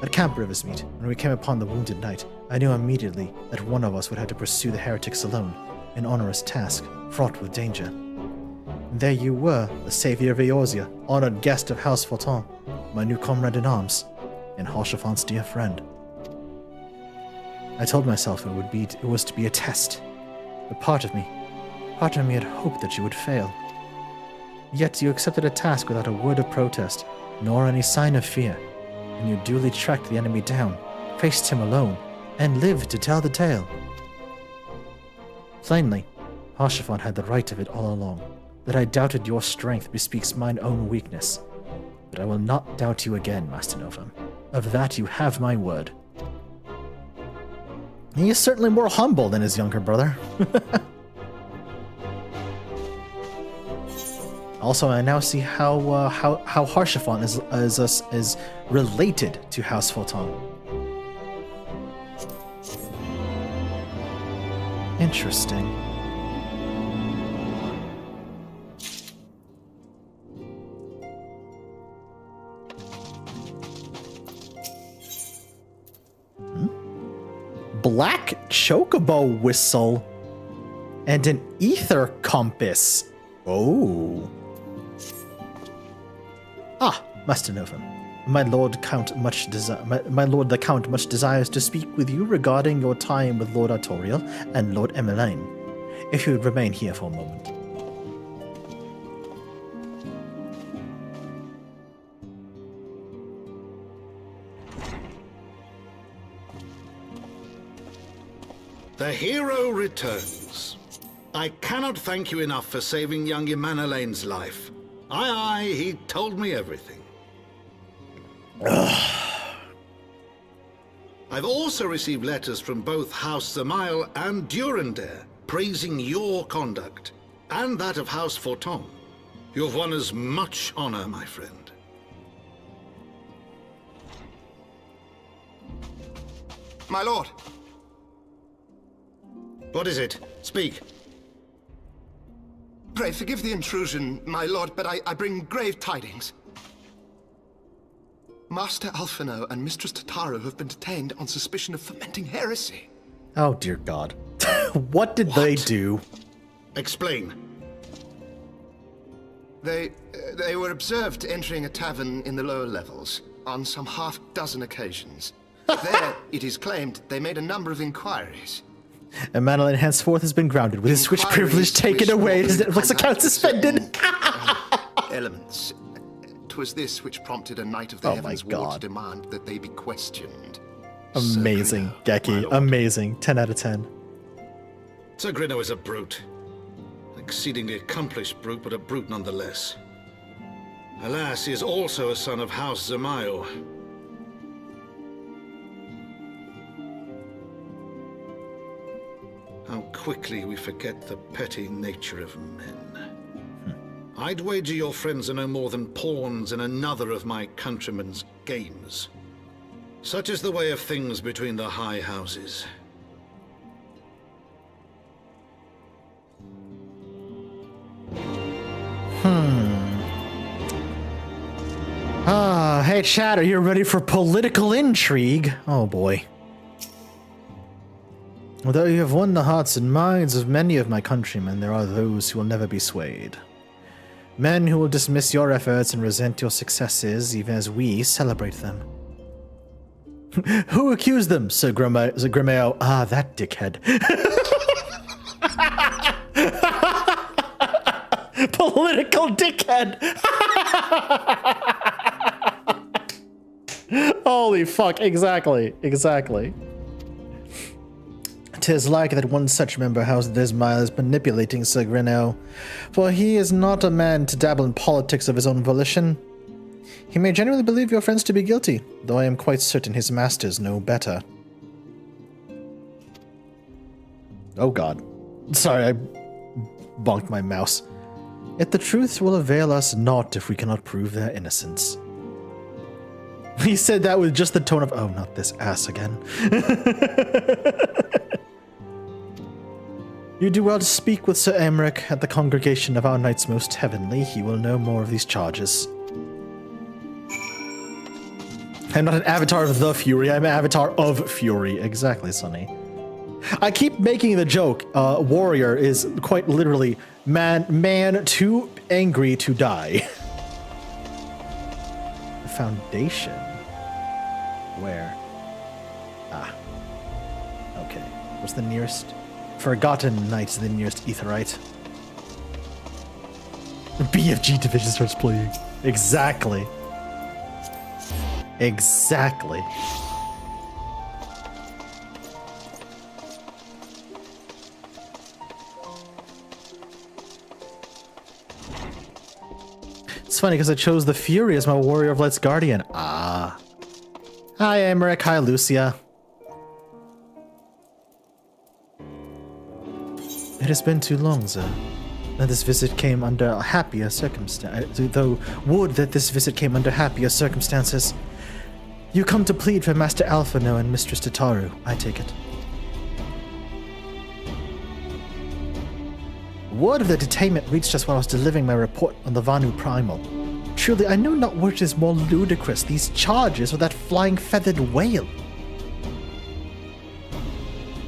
At Camp Riversmeet, when we came upon the wounded knight, I knew immediately that one of us would have to pursue the heretics alone, an onerous task, fraught with danger. And there you were, the savior of Eorzea, honored guest of House Forton, my new comrade in arms, and Harshafon's dear friend. I told myself it was to be a test, but part of me had hoped that you would fail. Yet you accepted a task without a word of protest, nor any sign of fear, and you duly tracked the enemy down, faced him alone, and lived to tell the tale. Plainly, Harshafon had the right of it all along. That I doubted your strength bespeaks mine own weakness. But I will not doubt you again, Master Novum. Of that you have my word. He is certainly more humble than his younger brother. Also, I now see how Harshafon is related to House Fulton. Interesting. Black chocobo whistle and an ether compass. Oh. Ah, Master Novum. My lord the Count much desires to speak with you regarding your time with Lord Artorial and Lord Emmeline. If you would remain here for a moment. The hero returns. I cannot thank you enough for saving young Emanalane's life. Aye, he told me everything. I've also received letters from both House Zamail and Durandare praising your conduct, and that of House Forton. You've won us much honor, my friend. My lord! What is it? Speak. Pray forgive the intrusion, my lord, but I bring grave tidings. Master Alphino and Mistress Tataru have been detained on suspicion of fomenting heresy. Oh, dear God. What did they do? Explain. They were observed entering a tavern in the lower levels on some half-dozen occasions. There, it is claimed, they made a number of inquiries. And Madeline henceforth has been grounded with his Switch privilege taken away, his Netflix account suspended. Elements. 'Twas this which prompted a knight of the Heavensward to demand that they be questioned. Amazing, Geki. Amazing. 10 out of 10. Sir Grinno is a brute. An exceedingly accomplished brute, but a brute nonetheless. Alas, he is also a son of House Zamail. How quickly we forget the petty nature of men. I'd wager your friends are no more than pawns in another of my countrymen's games. Such is the way of things between the high houses. Hey, chat, are you ready for political intrigue? Oh, boy. Although you have won the hearts and minds of many of my countrymen, there are those who will never be swayed. Men who will dismiss your efforts and resent your successes, even as we celebrate them. Who accused them, Sir Grimeo? Ah, that dickhead. Political dickhead! Holy fuck, exactly. 'Tis like that one such member House Desmile is manipulating Sir Grinno, for he is not a man to dabble in politics of his own volition. He may genuinely believe your friends to be guilty, though I am quite certain his masters know better. Oh god. Sorry, I bonked my mouse. Yet the truth will avail us not if we cannot prove their innocence. He said that with just the tone of, oh, not this ass again. You do well to speak with Sir Emmerich at the congregation of our Knights Most Heavenly. He will know more of these charges. I'm not an avatar of the Fury, I'm an avatar of Fury. Exactly, Sonny. I keep making the joke, warrior is quite literally man too angry to die. The Foundation? Where? Ah. Okay. What's the nearest? Forgotten Knight's the nearest Aetheryte. BFG division starts playing. Exactly. Exactly. It's funny because I chose the Fury as my Warrior of Light's Guardian. Ah. Hi, Emmerich. Hi, Lucia. It has been too long, sir. That this visit came under happier circumstances. Though would that this visit came under happier circumstances. You come to plead for Master Alphino and Mistress Tataru, I take it. Word of the detainment reached us while I was delivering my report on the Vanu Primal. Truly, I know not which is more ludicrous, these charges or that flying feathered whale.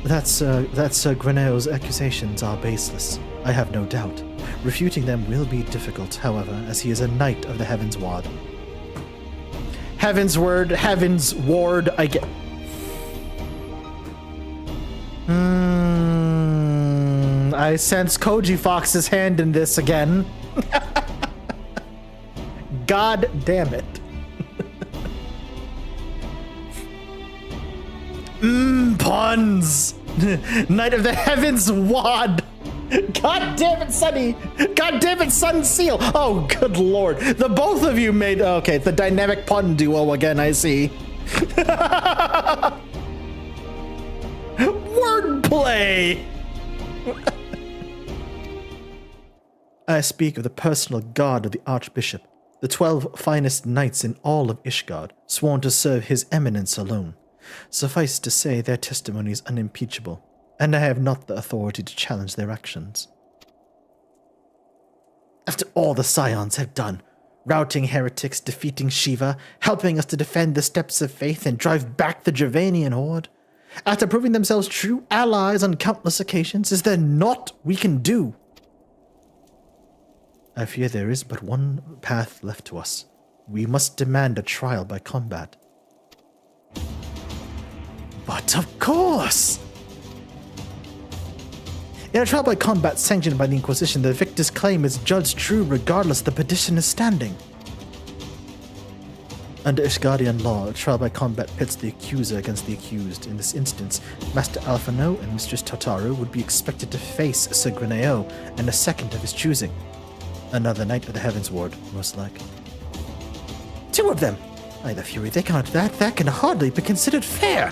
That Sir Grinneo's accusations are baseless, I have no doubt. Refuting them will be difficult, however, as he is a knight of the Heavensward. Heavensward, I get... I sense Koji Fox's hand in this again. God damn it. Puns! Knight of the Heavensward! God damn it, Sunny! God damn it, Sun Seal! Oh, good lord. The both of you made... Okay, it's the dynamic pun duo again, I see. play! I speak of the personal guard of the Archbishop, the 12 finest knights in all of Ishgard, sworn to serve his eminence alone. Suffice to say, their testimony is unimpeachable, and I have not the authority to challenge their actions. After all the Scions have done, routing heretics, defeating Shiva, helping us to defend the steps of faith and drive back the Dravanian horde, after proving themselves true allies on countless occasions, is there naught we can do? I fear there is but one path left to us. We must demand a trial by combat. But of course! In a trial by combat sanctioned by the Inquisition, the victor's claim is judged true regardless of the petitioner's standing. Under Ishgardian law, a trial by combat pits the accuser against the accused. In this instance, Master Alphino and Mistress Tataru would be expected to face Sir Greneo and a second of his choosing. Another knight of the Heavensward, most like. 2 of them! By the Fury, they cannot that can hardly be considered fair!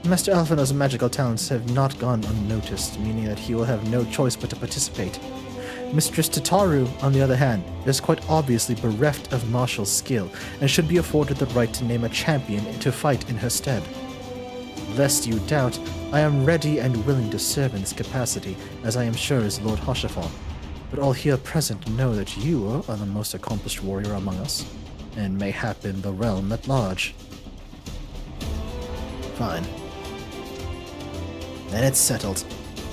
Master Alphino's magical talents have not gone unnoticed, meaning that he will have no choice but to participate. Mistress Tataru, on the other hand, is quite obviously bereft of martial skill, and should be afforded the right to name a champion to fight in her stead. Lest you doubt, I am ready and willing to serve in this capacity, as I am sure is Lord Hoshafon. But all here present know that you are the most accomplished warrior among us, and mayhap in the realm at large. Fine. Then it's settled.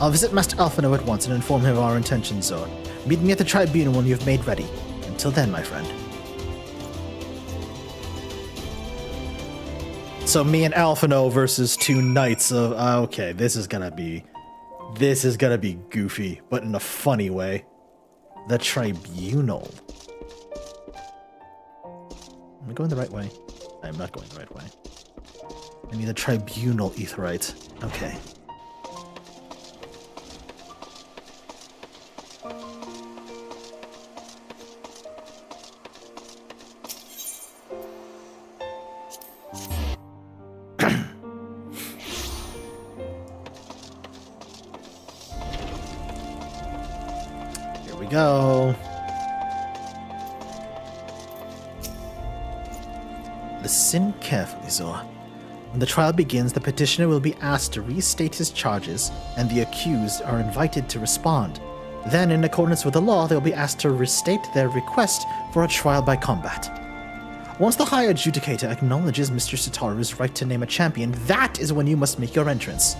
I'll visit Master Alphino at once and inform him of our intentions, Zor. Meet me at the tribunal when you've made ready. Until then, my friend. So me and Alphino versus 2 knights of... okay, this is gonna be goofy, but in a funny way. The tribunal. Am I going the right way? I'm not going the right way. I need the tribunal aetheryte. Okay. Go. Listen carefully, Zor. When the trial begins, the petitioner will be asked to restate his charges, and the accused are invited to respond. Then, in accordance with the law, they will be asked to restate their request for a trial by combat. Once the High Adjudicator acknowledges Mr. Sataru's right to name a champion, that is when you must make your entrance.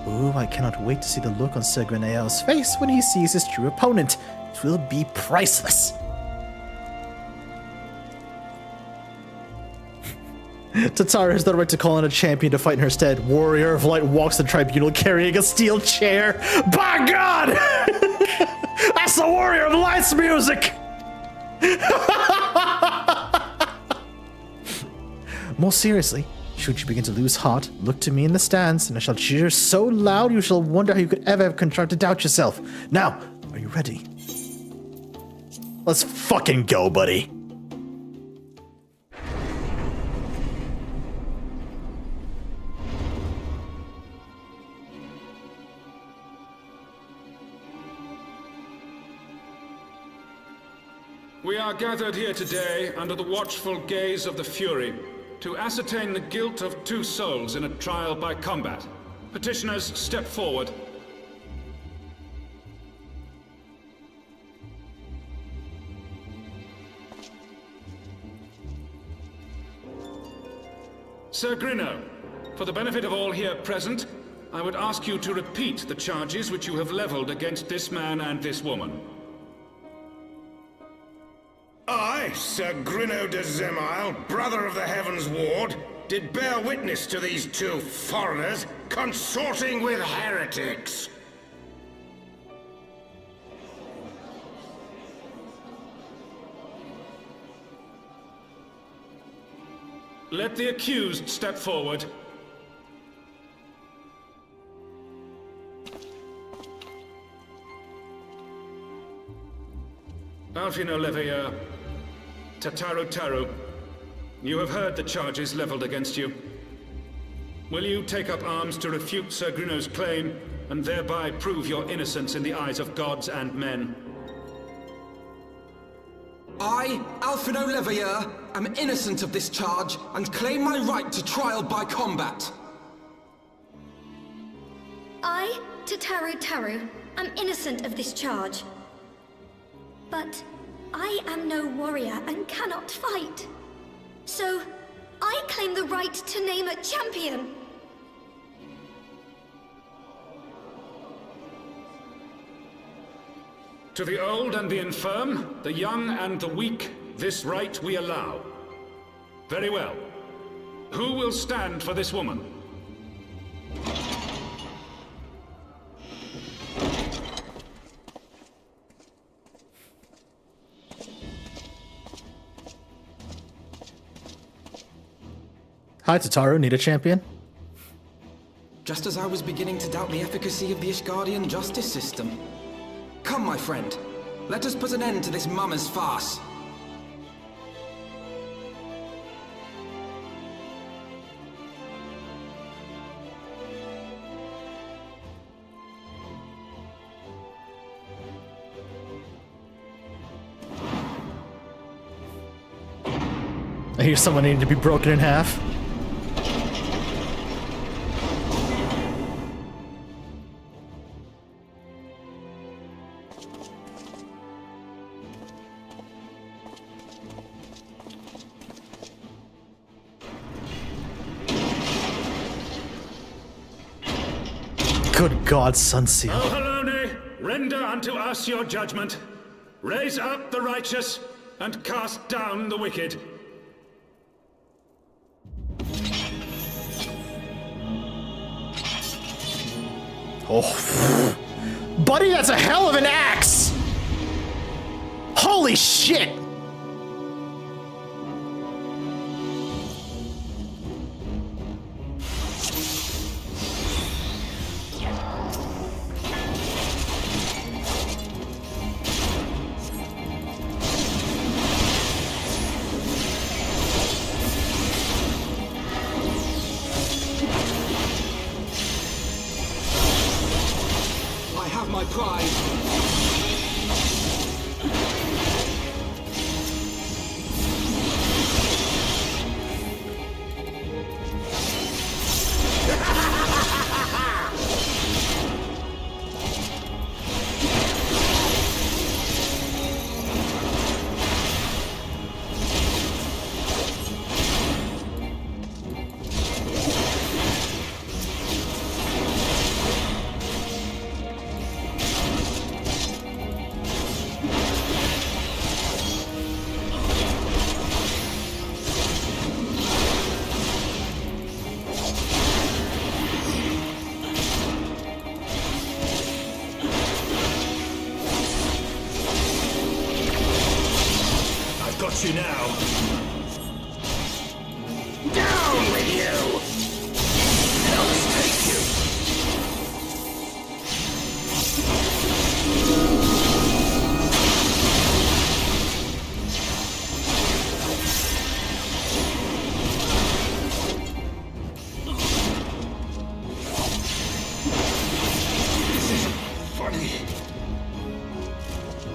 Ooh, I cannot wait to see the look on Sir Greneo's face when he sees his true opponent. It will be priceless. Tataru has the right to call in a champion to fight in her stead. Warrior of Light walks the tribunal carrying a steel chair. By God! That's the Warrior of Light's music! More seriously, should you begin to lose heart, look to me in the stands, and I shall cheer so loud you shall wonder how you could ever have contrived to doubt yourself. Now, are you ready? Let's fucking go, buddy. We are gathered here today under the watchful gaze of the Fury to ascertain the guilt of 2 souls in a trial by combat. Petitioners, step forward. Sir Greneo, for the benefit of all here present, I would ask you to repeat the charges which you have leveled against this man and this woman. I, Sir Greneo de Zemile, brother of the Heavensward, did bear witness to these 2 foreigners consorting with heretics. Let the accused step forward. Alphino Leveilleur, Tataru Taru, you have heard the charges leveled against you. will you take up arms to refute Sir Gruno's claim, and thereby prove your innocence in the eyes of gods and men? I, Alfredo Leveilleur, am innocent of this charge and claim my right to trial by combat. I, Tataru Taru, am innocent of this charge. But I am no warrior and cannot fight. So, I claim the right to name a champion. To the old and the infirm, the young and the weak, this right we allow. Very well. Who will stand for this woman? Hi, Tataru. Need a champion? Just as I was beginning to doubt the efficacy of the Ishgardian justice system. Come, my friend. Let us put an end to this mummer's farce. I hear someone needing to be broken in half. Good God, Sunseal. O Halone, render unto us your judgment. Raise up the righteous, and cast down the wicked. Oh. Buddy, that's a hell of an axe! Holy shit! My pride. You now. Down with you! Hells take you! This isn't funny.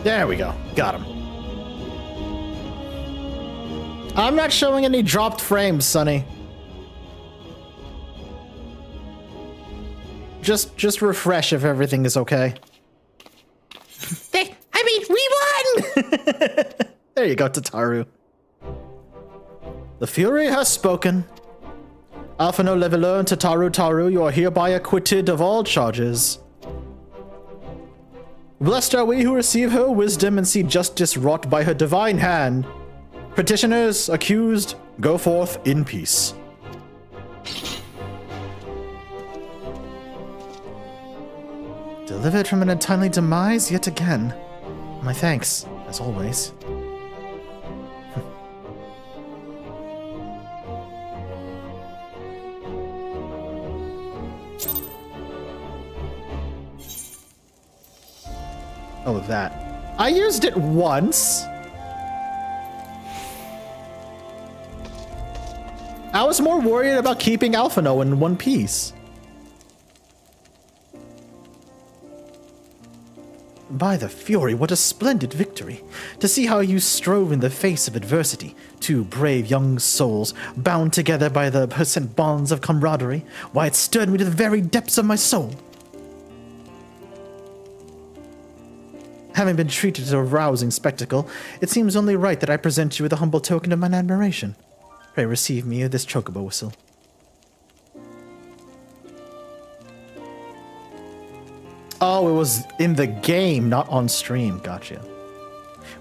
There we go. Got him. I'm not showing any dropped frames, Sonny. Just refresh if everything is okay. We won! There you go, Tataru. The Fury has spoken. Alphino Leveilleur and Tataru Taru, you are hereby acquitted of all charges. Blessed are we who receive her wisdom and see justice wrought by her divine hand. Petitioners, accused, go forth in peace. Delivered from an untimely demise yet again. My thanks, as always. Oh, that. I used it once. I was more worried about keeping Alphino in one piece. By the Fury, what a splendid victory. To see how you strove in the face of adversity. Two brave young souls, bound together by the percent bonds of camaraderie. Why, it stirred me to the very depths of my soul. Having been treated to a rousing spectacle, it seems only right that I present you with a humble token of mine admiration. Pray receive me this chocobo whistle. Oh, it was in the game, not on stream. Gotcha.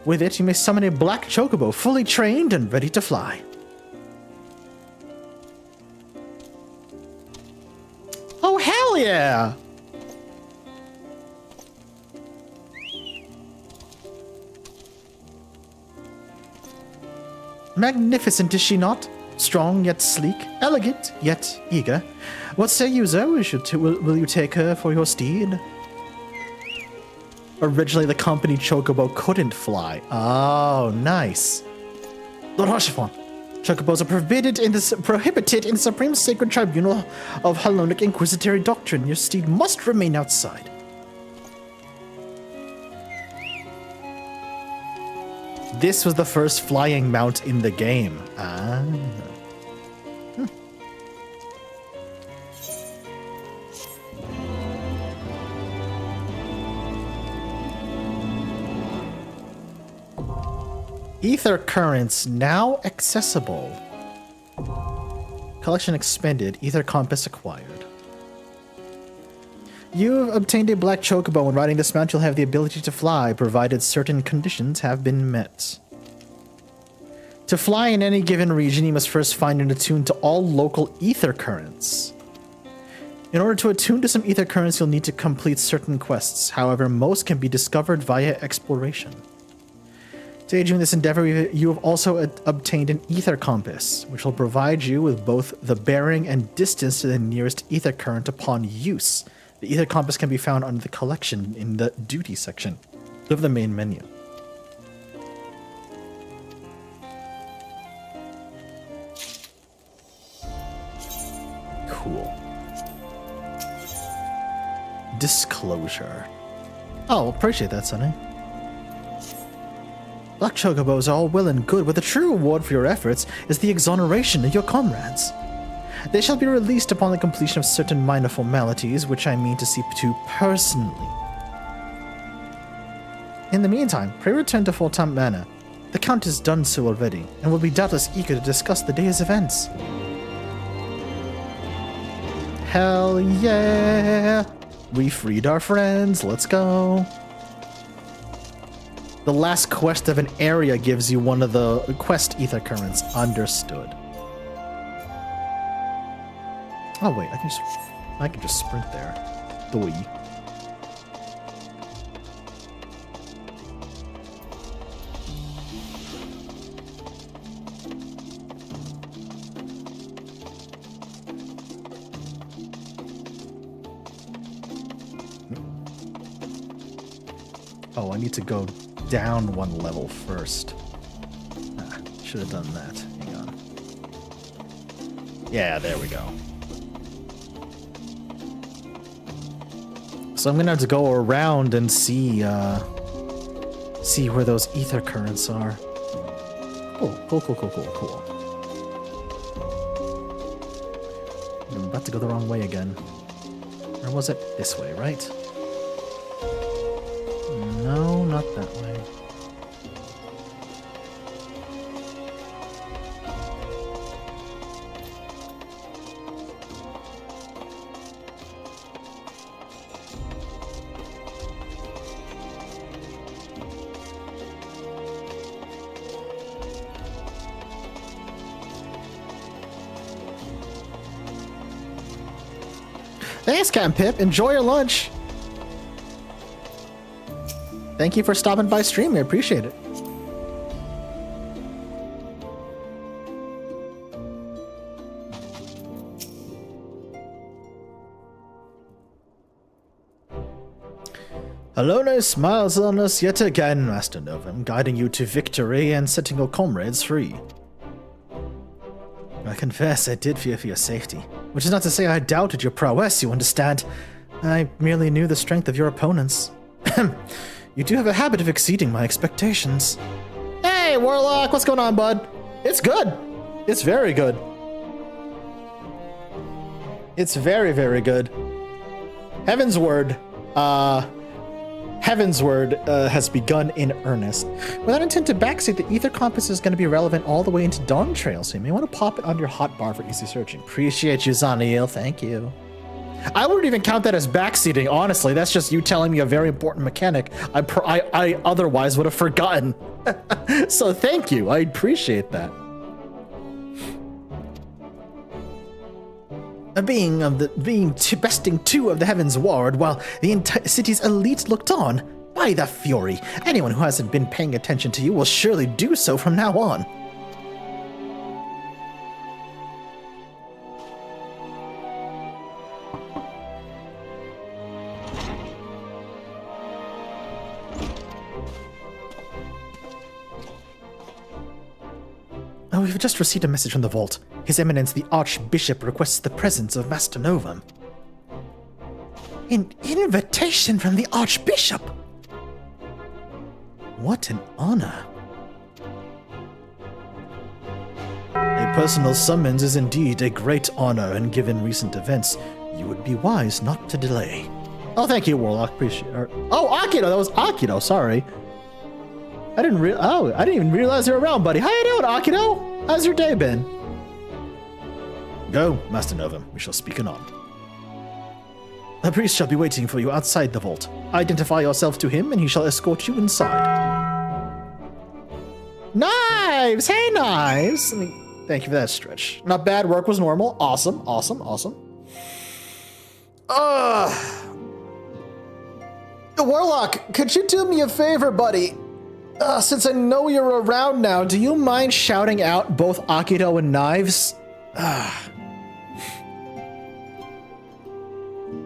With it, you may summon a black chocobo, fully trained and ready to fly. Oh, hell yeah! Magnificent, is she not? Strong yet sleek, elegant yet eager. What say you, Zoe? Will you take her for your steed? Originally, the company Chocobo couldn't fly. Oh, nice. Lord Harshaphon, Chocobos are prohibited in the Supreme Sacred Tribunal of Hellenic Inquisitory Doctrine. Your steed must remain outside. This was the first flying mount in the game. Ah. Ether currents now accessible. Collection expended. Ether compass acquired. You've obtained a black chocobo. When riding this mount, you'll have the ability to fly, provided certain conditions have been met. To fly in any given region, you must first find and attune to all local ether currents. In order to attune to some ether currents, you'll need to complete certain quests. However, most can be discovered via exploration. To aid you in this endeavor, you have also obtained an ether compass, which will provide you with both the bearing and distance to the nearest ether current upon use. The ether compass can be found under the collection in the duty section of the main menu. Cool. Disclosure. Oh, appreciate that, Sonny. Black chocobos are all well and good, but the true reward for your efforts is the exoneration of your comrades. They shall be released upon the completion of certain minor formalities, which I mean to see to personally. In the meantime, pray return to Fortamp Manor. The Count has done so already, and will be doubtless eager to discuss the day's events. Hell yeah! We freed our friends, let's go! The last quest of an area gives you one of the quest ether currents. Understood. Oh wait, I can just sprint there. Doi. Oh, I need to go down one level first. Should have done that. Hang on. Yeah, there we go. So I'm gonna have to go around and see where those ether currents are. Cool. I'm about to go the wrong way again. Or was it this way, right? No, not that way. Thanks, Captain Pip. Enjoy your lunch. Thank you for stopping by stream. I appreciate it. Alona smiles on us yet again, Master Novum, guiding you to victory and setting your comrades free. I confess I did fear for your safety. Which is not to say I doubted your prowess, you understand. I merely knew the strength of your opponents. You do have a habit of exceeding my expectations. Hey, Warlock, what's going on, bud? It's good. It's very good. It's very, very good. Heavensward, has begun in earnest. Without intent to backseat, the Ether Compass is going to be relevant all the way into Dawn Trail, so you may want to pop it on your hotbar for easy searching. Appreciate you, Zaniel. Thank you. I wouldn't even count that as backseating, honestly. That's just you telling me a very important mechanic I otherwise would have forgotten. So thank you. I appreciate that. Besting two of the Heavensward while the entire city's elite looked on. By the Fury, anyone who hasn't been paying attention to you will surely do so from now on. Oh, we've just received a message from the vault. His Eminence the Archbishop requests the presence of Master Novum. An invitation from the Archbishop? What an honor. A personal summons is indeed a great honor, and given recent events, you would be wise not to delay. Oh, thank you, Warlock. Appreciate it. Oh, Akido! That was Akido, sorry. I didn't even realize you were around, buddy. How you doing, Akido? How's your day been? Go, Master Novum. We shall speak anon. The priest shall be waiting for you outside the vault. Identify yourself to him, and he shall escort you inside. Knives! Hey, Knives! Thank you for that stretch. Not bad. Work was normal. Awesome, awesome, awesome. Warlock, could you do me a favor, buddy? Since I know you're around now, do you mind shouting out both Akido and Knives?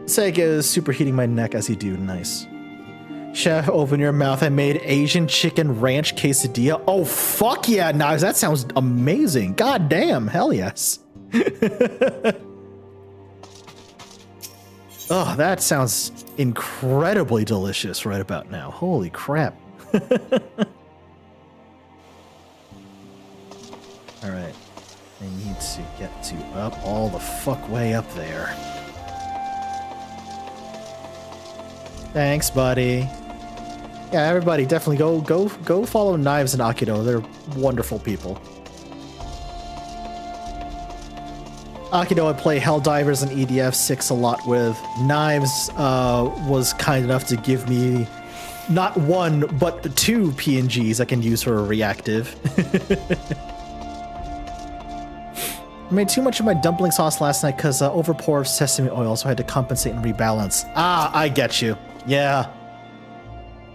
Sega is superheating my neck as you do. Nice. Chef, open your mouth. I made Asian chicken ranch quesadilla. Oh, fuck yeah, Knives. That sounds amazing. God damn. Hell yes. Oh, that sounds incredibly delicious right about now. Holy crap. Alright. I need to get to up all the fuck way up there. Thanks, buddy. Yeah, everybody definitely go follow Knives and Akido. They're wonderful people. Akido I play Helldivers and EDF 6 a lot with. Knives was kind enough to give me not one, but 2 PNGs I can use for a reactive. I made too much of my dumpling sauce last night because overpour of sesame oil, so I had to compensate and rebalance. Ah, I get you. Yeah.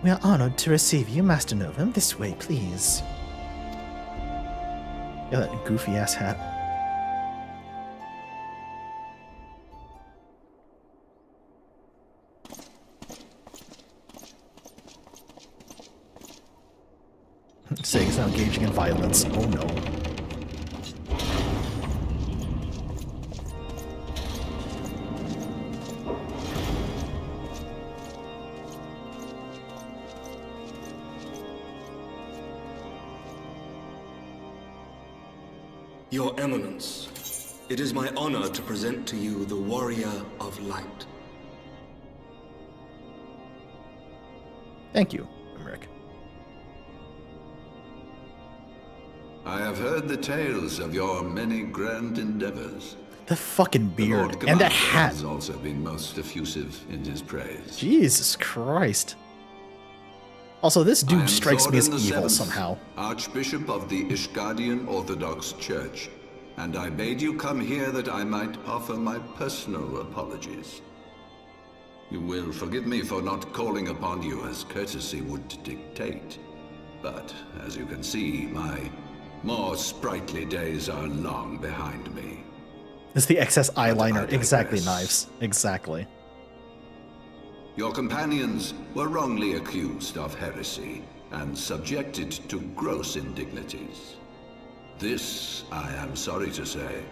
We are honored to receive you, Master Novum. This way, please. Yeah, that goofy-ass hat. Sega's now engaging in violence. Oh no. Your Eminence, it is my honor to present to you the Warrior of Light. Thank you, Emmerich. I have heard the tales of your many grand endeavors. The fucking beard and that hat. Has also been most effusive in his praise. Jesus Christ. Also, this dude strikes me as evil somehow. Archbishop of the Ishgardian Orthodox Church, and I bade you come here that I might offer my personal apologies. You will forgive me for not calling upon you as courtesy would dictate, but as you can see, my more sprightly days are long behind me. It's the excess eyeliner. Exactly, Knives. Exactly. Your companions were wrongly accused of heresy and subjected to gross indignities. This, I am sorry to say,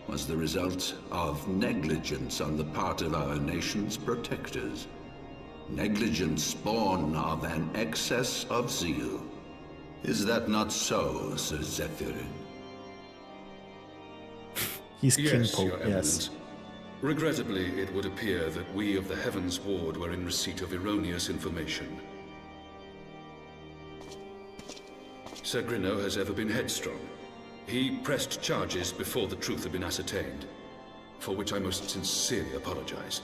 was the result of negligence on the part of our nation's protectors. Negligence born of an excess of zeal. Is that not so, Sir Zephyrin? He's King Yes, Pope, Your yes. Eminence. Regrettably, it would appear that we of the Heavensward were in receipt of erroneous information. Sir Grinno has ever been headstrong. He pressed charges before the truth had been ascertained, for which I most sincerely apologize.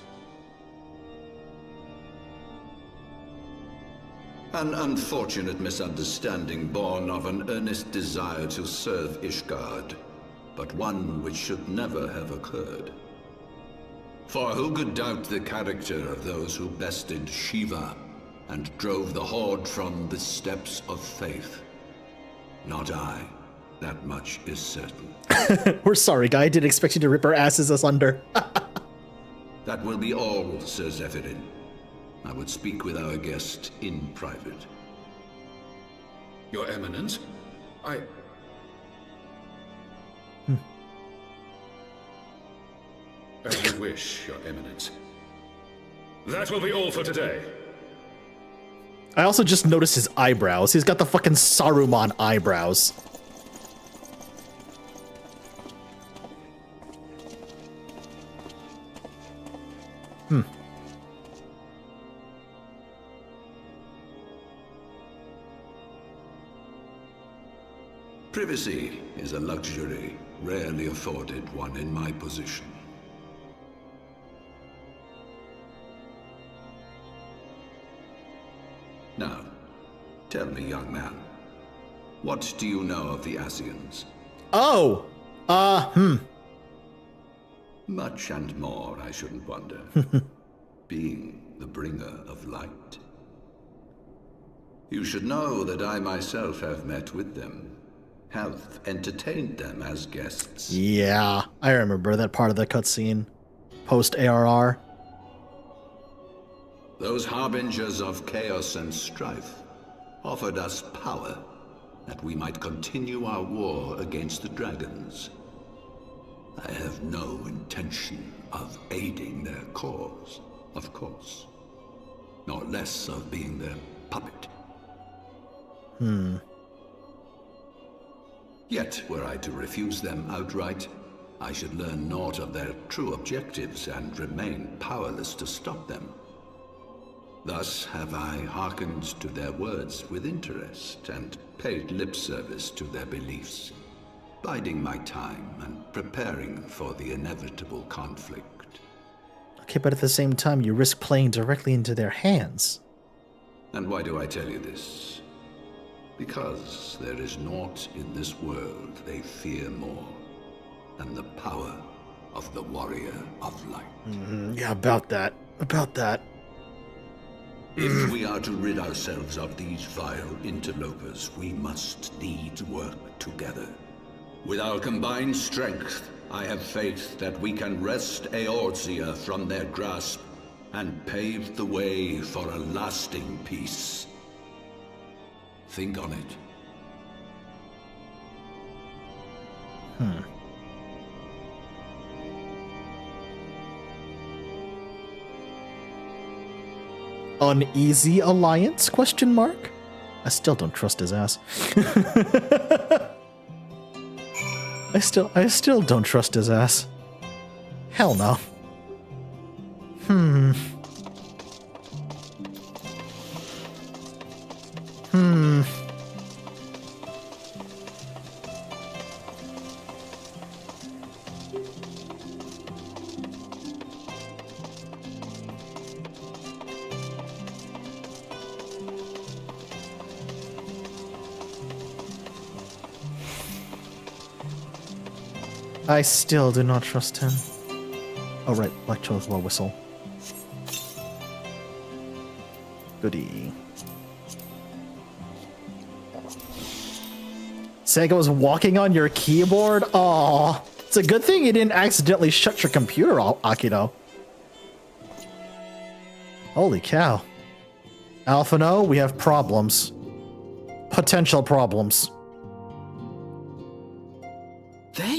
An unfortunate misunderstanding born of an earnest desire to serve Ishgard, but one which should never have occurred. For who could doubt the character of those who bested Shiva and drove the Horde from the steps of faith? Not I. That much is certain. We're sorry, guy. I didn't expect you to rip our asses asunder. That will be all, Sir Zephyrin. I would speak with our guest in private. Your Eminence, As you wish, Your Eminence. That will be all for today. I also just noticed his eyebrows. He's got the fucking Saruman eyebrows. Privacy is a luxury rarely afforded one in my position. Now, tell me, young man, what do you know of the Asians? Oh! Much and more, I shouldn't wonder. Being the bringer of light. You should know that I myself have met with them, have entertained them as guests. Yeah, I remember that part of the cutscene. Post-ARR. Those harbingers of chaos and strife offered us power that we might continue our war against the dragons. I have no intention of aiding their cause, of course, nor less of being their puppet. Yet, were I to refuse them outright, I should learn naught of their true objectives and remain powerless to stop them. Thus have I hearkened to their words with interest and paid lip service to their beliefs, biding my time and preparing for the inevitable conflict. Okay, but at the same time, you risk playing directly into their hands. And why do I tell you this? Because there is naught in this world they fear more than the power of the Warrior of Light. Yeah, about that. If we are to rid ourselves of these vile interlopers, we must needs work together. With our combined strength, I have faith that we can wrest Eorzea from their grasp and pave the way for a lasting peace. Think on it. Uneasy alliance? Question mark? I still don't trust his ass. I still don't trust his ass. Hell no. I still do not trust him. Oh right, Black Chose Law Whistle. Goody. Sega was walking on your keyboard? Aw. It's a good thing you didn't accidentally shut your computer off, Akito. Holy cow. Alphino, we have problems. Potential problems.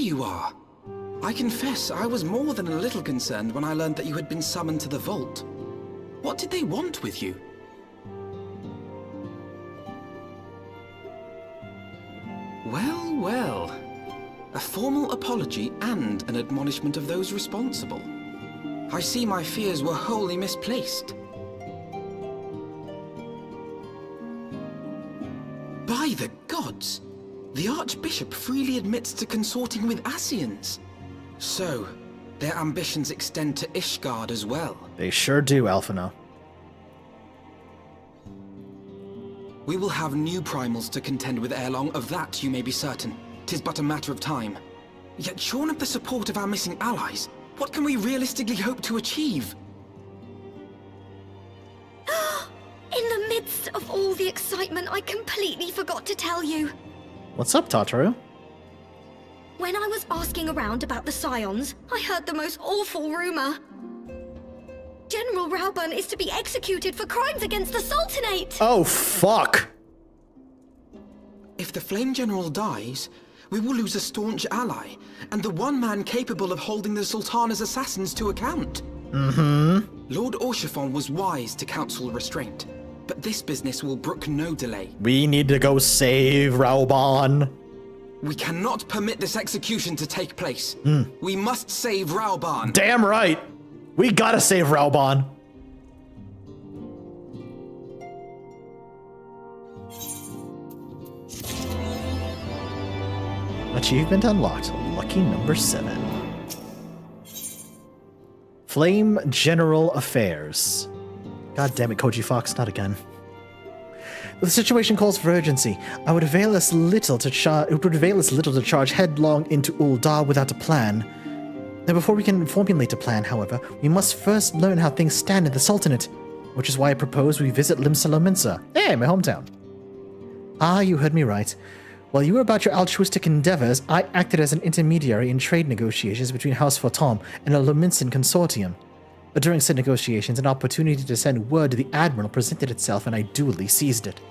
you are. I confess I was more than a little concerned when I learned that you had been summoned to the vault. What did they want with you? Well, well. A formal apology and an admonishment of those responsible. I see my fears were wholly misplaced. By the gods! The Archbishop freely admits to consorting with Ascians. So, their ambitions extend to Ishgard as well. They sure do, Alphino. We will have new primals to contend with ere long, of that you may be certain. 'Tis but a matter of time. Yet shorn of the support of our missing allies, what can we realistically hope to achieve? In the midst of all the excitement, I completely forgot to tell you. What's up, Tataru? When I was asking around about the Scions, I heard the most awful rumor. General Raubern is to be executed for crimes against the Sultanate! Oh, fuck! If the Flame General dies, we will lose a staunch ally, and the one man capable of holding the Sultana's assassins to account. Lord Orchiphon was wise to counsel restraint, but this business will brook no delay. We need to go save Raubern. We cannot permit this execution to take place. We must save Raubern. Damn right! We gotta save Raubern. Achievement unlocked. Lucky number 7. Flame General Affairs. God damn it, Koji Fox, not again. The situation calls for urgency. It would avail us little to charge headlong into Ul'dah without a plan. Now, before we can formulate a plan, however, we must first learn how things stand in the Sultanate, which is why I propose we visit Limsa-Lominsa. Hey, my hometown. Ah, you heard me right. While you were about your altruistic endeavors, I acted as an intermediary in trade negotiations between House Photom and a Lominsan consortium. But during said negotiations, an opportunity to send word to the Admiral presented itself, and I duly seized it.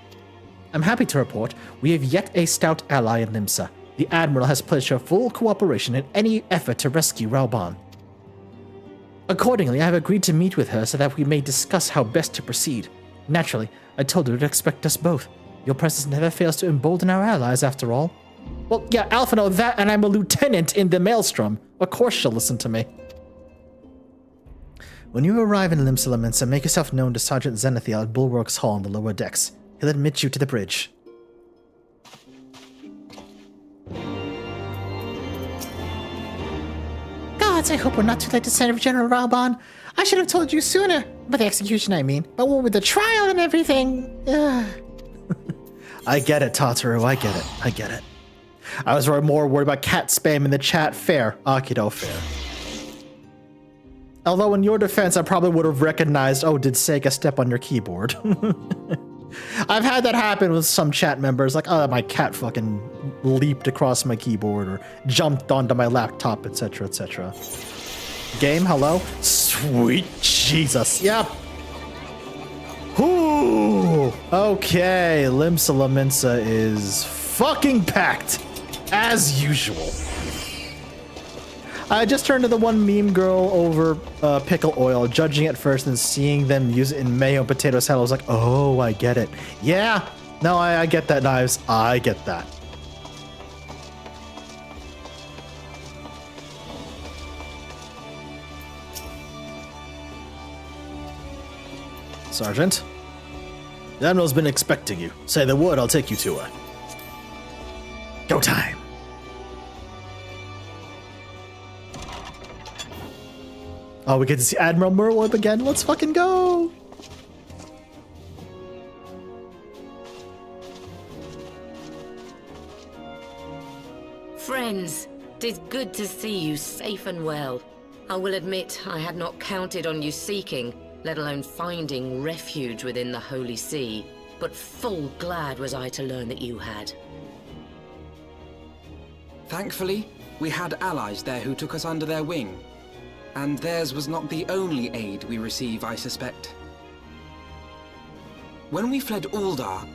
I'm happy to report we have yet a stout ally in Limsa. The Admiral has pledged her full cooperation in any effort to rescue Raubern. Accordingly, I have agreed to meet with her so that we may discuss how best to proceed. Naturally, I told her to expect us both. Your presence never fails to embolden our allies, after all. Well, yeah, Alphino, that, and I'm a lieutenant in the Maelstrom. Of course she'll listen to me. When you arrive in Limsa-Lominsa, make yourself known to Sergeant Zenithiel at Bulwark's Hall on the lower decks. He'll admit you to the bridge. Gods, I hope we're not too late to send General Raubern. I should have told you sooner. About the execution, I mean. But what with the trial and everything... I get it, Tataru, I get it. I get it. I was more worried about cat spam in the chat. Fair. Akido, fair. Although in your defense, I probably would have recognized, oh, did Sega step on your keyboard? I've had that happen with some chat members, like, oh, my cat fucking leaped across my keyboard or jumped onto my laptop, etc., etc. Game, hello? Sweet Jesus. Yep. Whoo! Okay, Limsa-Lominsa is fucking packed, as usual. I just turned to the one meme girl over pickle oil, judging it first and seeing them use it in mayo and potato salad. I was like, oh, I get it. Yeah, no, I get that, Knives. I get that. Sergeant, the Admiral's been expecting you. Say the word, I'll take you to her. Go time. Oh, we get to see Admiral Merlip again. Let's fucking go. Friends, 'tis good to see you safe and well. I will admit I had not counted on you seeking, let alone finding refuge within the Holy See, but full glad was I to learn that you had. Thankfully, we had allies there who took us under their wing. And theirs was not the only aid we receive, I suspect. When we fled Ul'dah,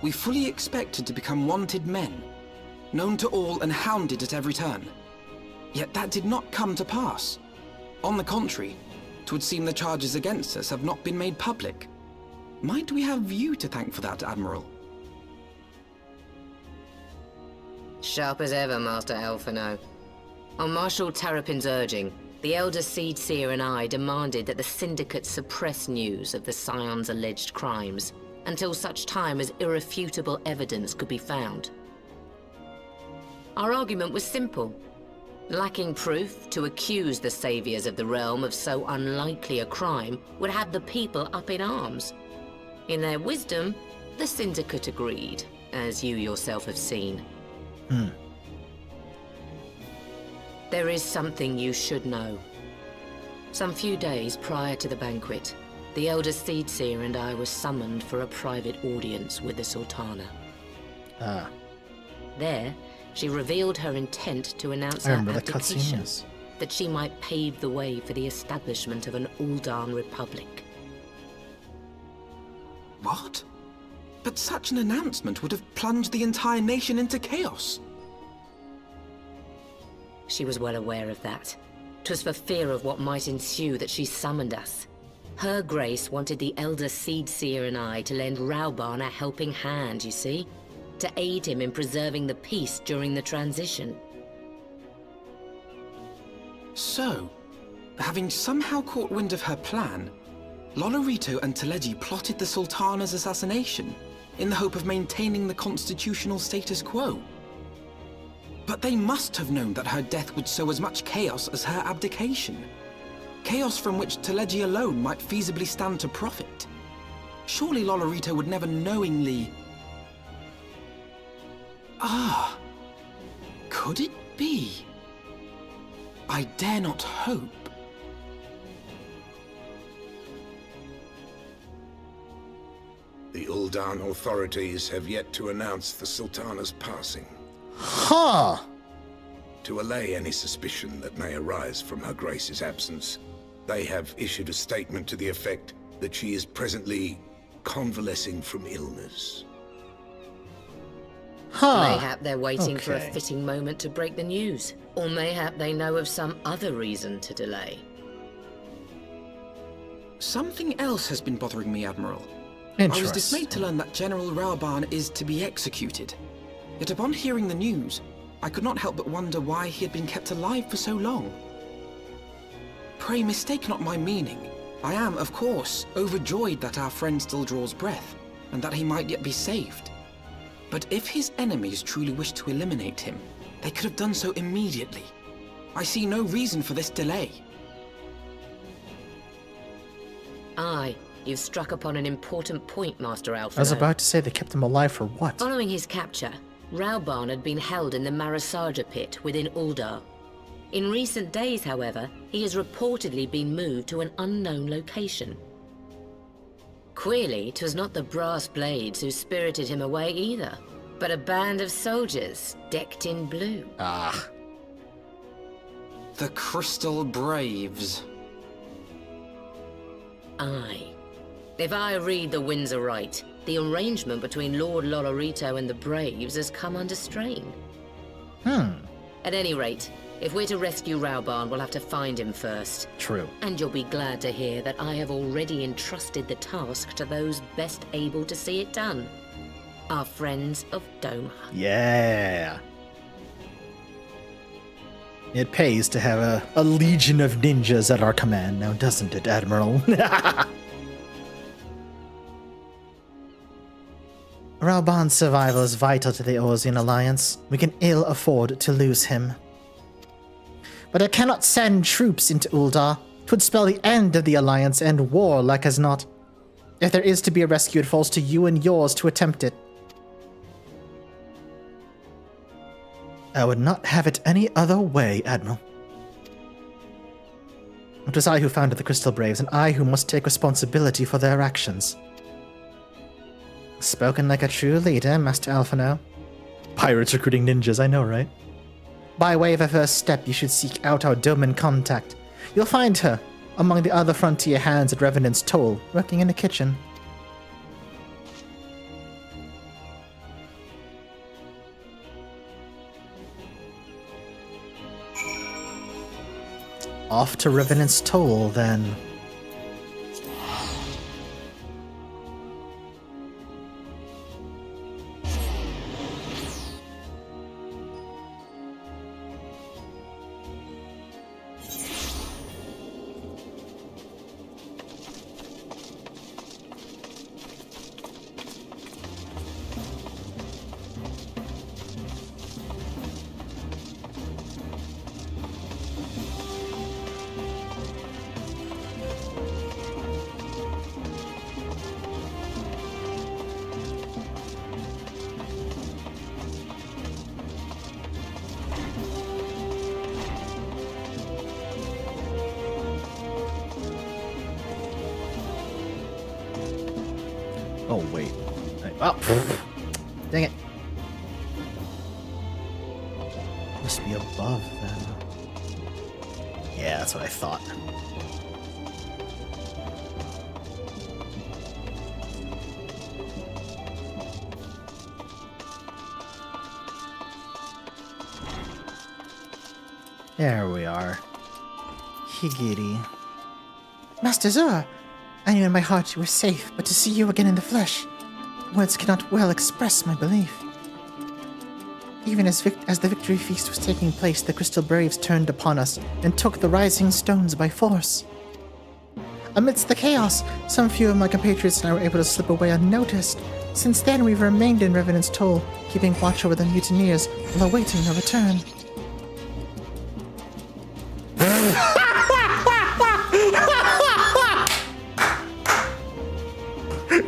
we fully expected to become wanted men, known to all and hounded at every turn. Yet that did not come to pass. On the contrary, 'twould seem the charges against us have not been made public. Might we have you to thank for that, Admiral? Sharp as ever, Master Alphino. On Marshal Terrapin's urging, the Elder Seed Seer and I demanded that the Syndicate suppress news of the Scion's alleged crimes until such time as irrefutable evidence could be found. Our argument was simple. Lacking proof, to accuse the saviors of the realm of so unlikely a crime would have the people up in arms. In their wisdom, the Syndicate agreed, as you yourself have seen. There is something you should know. Some few days prior to the banquet, the Elder Seed Seer and I were summoned for a private audience with the Sultana. There, she revealed her intent to announce her abdication, that she might pave the way for the establishment of an Uldan Republic. What? But such an announcement would have plunged the entire nation into chaos. She was well aware of that. 'Twas for fear of what might ensue that she summoned us. Her Grace wanted the Elder Seed Seer and I to lend Rauban a helping hand, you see? To aid him in preserving the peace during the transition. So, having somehow caught wind of her plan, Lolorito and Teleji plotted the Sultana's assassination in the hope of maintaining the constitutional status quo. But they must have known that her death would sow as much chaos as her abdication. Chaos from which Teleji alone might feasibly stand to profit. Surely Lolorito would never knowingly... Could it be? I dare not hope. The Uldan authorities have yet to announce the Sultana's passing. Huh! To allay any suspicion that may arise from Her Grace's absence, they have issued a statement to the effect that she is presently convalescing from illness. Mayhap they're waiting for a fitting moment to break the news. Or mayhap they know of some other reason to delay. Something else has been bothering me, Admiral. I was dismayed to learn that General Rauban is to be executed. Yet upon hearing the news, I could not help but wonder why he had been kept alive for so long. Pray mistake not my meaning. I am, of course, overjoyed that our friend still draws breath, and that he might yet be saved. But if his enemies truly wished to eliminate him, they could have done so immediately. I see no reason for this delay. Aye, you've struck upon an important point, Master Alpha. I was about to say they kept him alive for what? Following his capture, Rauban had been held in the Marasaja pit within Uldar. In recent days, however, he has reportedly been moved to an unknown location. Queerly, 'twas not the brass blades who spirited him away either, but a band of soldiers decked in blue. The Crystal Braves. Aye. If I read the winds aright, the arrangement between Lord Lolorito and the Braves has come under strain. At any rate, if we're to rescue Rauban, we'll have to find him first. True. And you'll be glad to hear that I have already entrusted the task to those best able to see it done. Our friends of Doma. Yeah. It pays to have a legion of ninjas at our command now, doesn't it, Admiral? Rauban's survival is vital to the Ozian Alliance. We can ill afford to lose him. But I cannot send troops into Uldar. 'Twould spell the end of the Alliance and war like as not. If there is to be a rescue, it falls to you and yours to attempt it. I would not have it any other way, Admiral. It was I who founded the Crystal Braves, and I who must take responsibility for their actions. Spoken like a true leader, Master Alphino. Pirates recruiting ninjas, I know, right? By way of a first step, you should seek out our Doman contact. You'll find her among the other frontier hands at Revenant's Toll, working in the kitchen. Off to Revenant's Toll, then. Oh, wait. Oh, dang it. Must be above, then. Yeah, that's what I thought. There we are. Higiri. Master Zora, I knew in my heart you were safe, but to see you again in the flesh, words cannot well express my belief. Even as the victory feast was taking place, the Crystal Braves turned upon us and took the rising stones by force. Amidst the chaos, some few of my compatriots and I were able to slip away unnoticed. Since then, we've remained in Revenant's Toll, keeping watch over the mutineers while awaiting their return.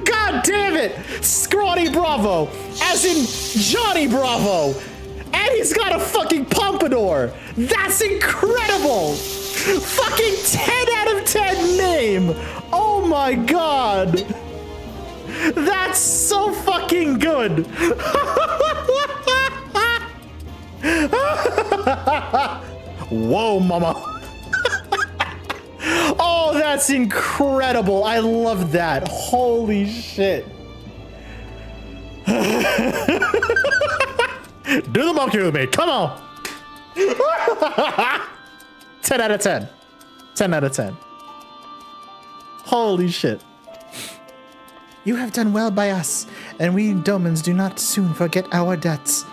God damn it! Scrawny Bravo! As in Johnny Bravo! And he's got a fucking pompadour! That's incredible! Fucking 10 out of 10 name! Oh my god! That's so fucking good! Whoa, mama! Oh, that's incredible! I love that. Holy shit. Do the monkey with me. Come on. 10 out of 10. 10 out of 10. Holy shit. You have done well by us, and we Domans do not soon forget our debts.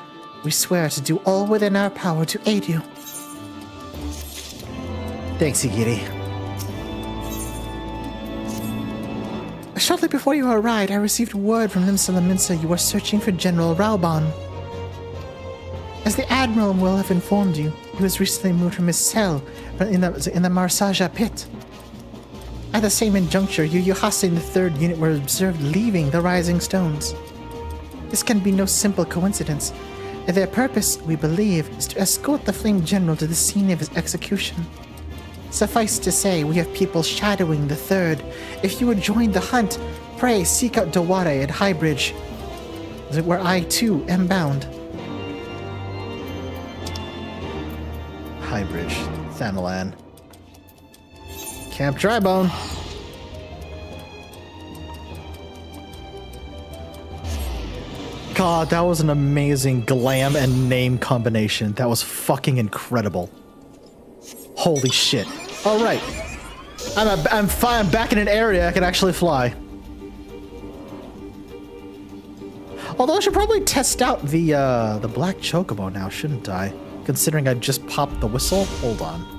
We swear to do all within our power to aid you. Thanks, Higiri. Shortly before you arrived, I received word from Limsa you were searching for General Raoban. As the Admiral will have informed you, he was recently moved from his cell in the Marsaja pit. At the same juncture, you Hasse and the 3rd Unit were observed leaving the Rising Stones. This can be no simple coincidence. Their purpose, we believe, is to escort the Flame General to the scene of his execution. Suffice to say, we have people shadowing the 3rd. If you would join the hunt, pray seek out Daware at Highbridge, where I too am bound. Highbridge, Thanalan. Camp Drybone. God, that was an amazing glam and name combination. That was fucking incredible. Holy shit. All right. I'm fine. I'm back in an area I can actually fly. Although I should probably test out the black chocobo now, shouldn't I? Considering I just popped the whistle. Hold on.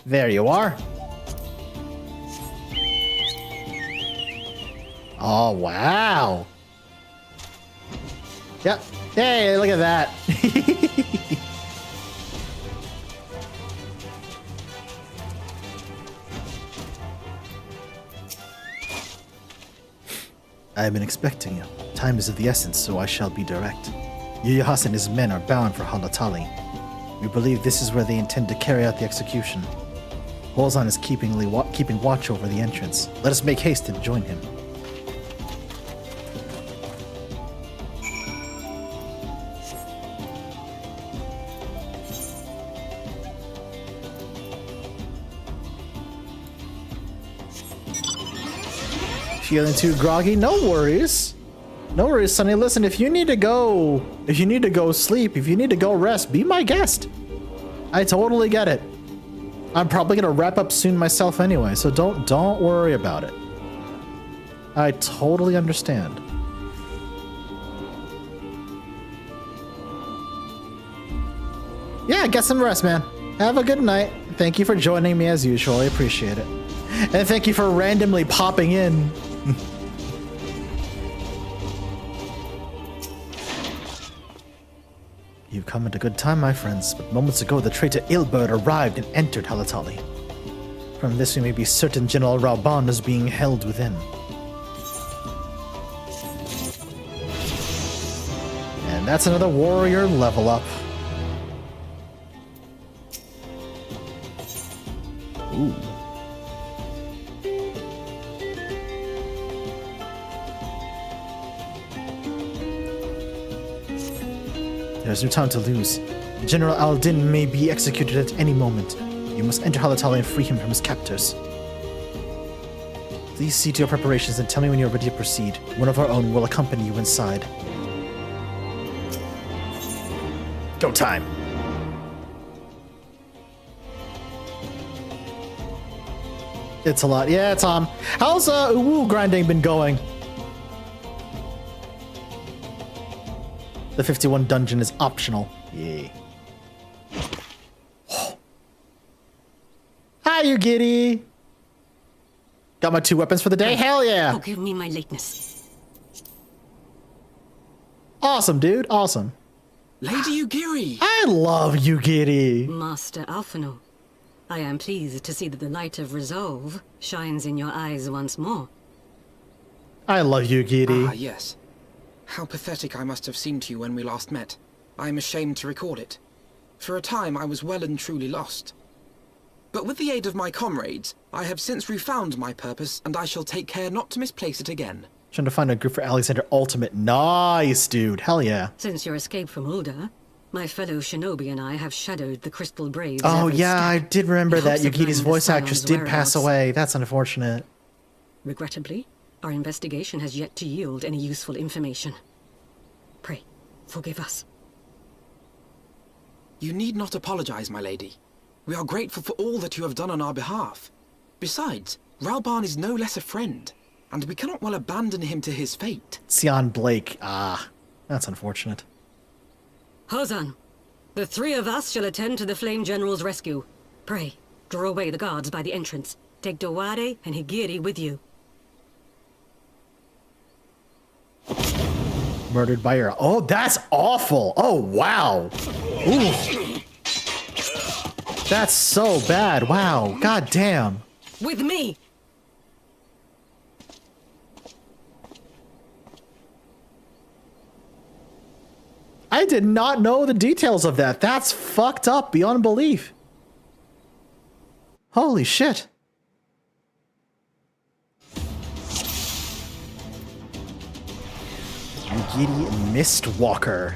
There you are. Oh, wow. Yep. Hey, look at that. I have been expecting you. Time is of the essence, so I shall be direct. Ieyasu and his men are bound for Halatali. We believe this is where they intend to carry out the execution. Holzan is keeping watch over the entrance. Let us make haste and join him. Feeling too groggy? No worries. No worries, Sonny. Listen, if you need to go sleep, if you need to go rest, be my guest. I totally get it. I'm probably gonna wrap up soon myself anyway, so don't worry about it. I totally understand. Yeah, get some rest, man. Have a good night. Thank you for joining me as usual. I appreciate it. And thank you for randomly popping in. You've come at a good time, my friends, but moments ago the traitor Ilberd arrived and entered Halatali. From this we may be certain General Rauban is being held within. And that's another warrior level up. Ooh. There's no time to lose. General Aldin may be executed at any moment. You must enter Halatali and free him from his captors. Please see to your preparations and tell me when you're ready to proceed. One of our own will accompany you inside. Go time! It's a lot. Yeah, Tom. How's Uwu grinding been going? The 51 dungeon is optional. Yay. Hi, you giddy. Got my 2 weapons for the day? Hell yeah! Forgive me my lateness. Awesome, dude. Awesome. Lady Ugiri! I love Ugiri! Master Alphino, I am pleased to see that the light of resolve shines in your eyes once more. I love Ugiri. Ah, yes. How pathetic I must have seemed to you when we last met. I am ashamed to record it. For a time I was well and truly lost. But with the aid of my comrades, I have since refound my purpose, and I shall take care not to misplace it again. Trying to find a group for Alexander Ultimate. Nice, dude. Hell yeah. Since your escape from Ulda, my fellow shinobi and I have shadowed the Crystal Braves. Oh every yeah, I step, did remember in that. hopes of Yugiti's learning the voice actress Scion's did pass whereabouts. away. That's unfortunate. Regrettably, our investigation has yet to yield any useful information. Pray, forgive us. You need not apologize, my lady. We are grateful for all that you have done on our behalf. Besides, Rauban is no less a friend, and we cannot well abandon him to his fate. Sion Blake. Ah, that's unfortunate. Hozan, the 3 of us shall attend to the Flame General's rescue. Pray, draw away the guards by the entrance. Take Dowade and Higiri with you. Murdered by your... Oh, that's awful. Oh, wow. Ooh. That's so bad. Wow. God damn. With me! I did not know the details of that. That's fucked up beyond belief. Holy shit. Yugiri Mistwalker.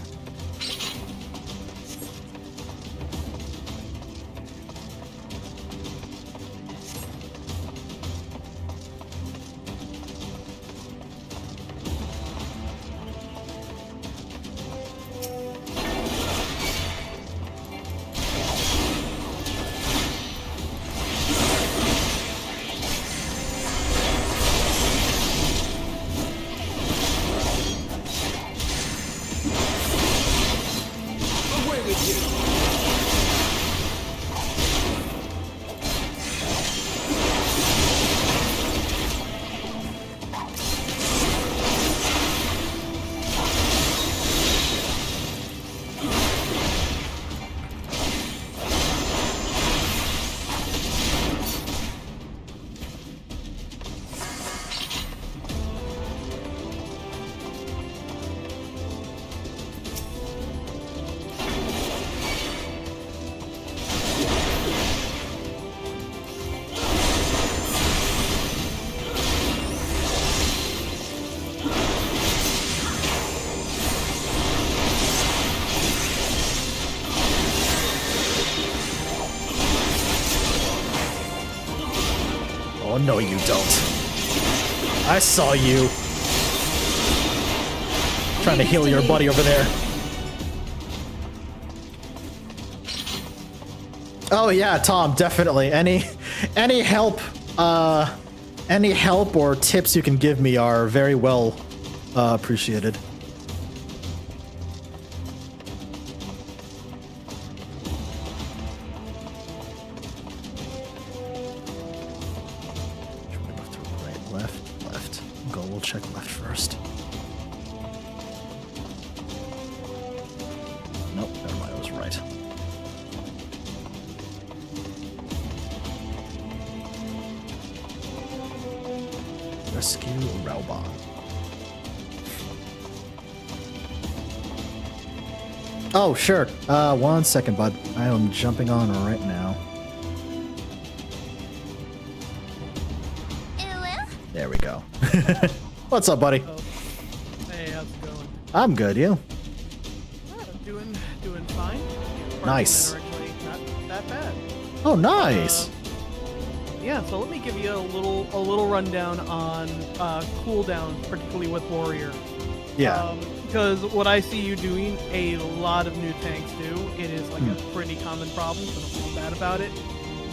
Oh, no, you don't. I saw you. Trying to heal your buddy over there. Oh yeah, Tom, definitely. Any help or tips you can give me are very well appreciated. Left. Go, we'll check left first. Nope, never mind, I was right. Rescue Raubon. Oh, sure. 1 second, bud. I am jumping on right now. There we go. What's up, buddy? Oh. Hey, how's it going? I'm good, you? I'm doing fine. Nice. Are actually not that bad. Oh, nice. Yeah, so let me give you a little rundown on cooldowns, particularly with Warrior. Yeah. Because what I see you doing, a lot of new tanks do. It is like a pretty common problem, so don't feel bad about it.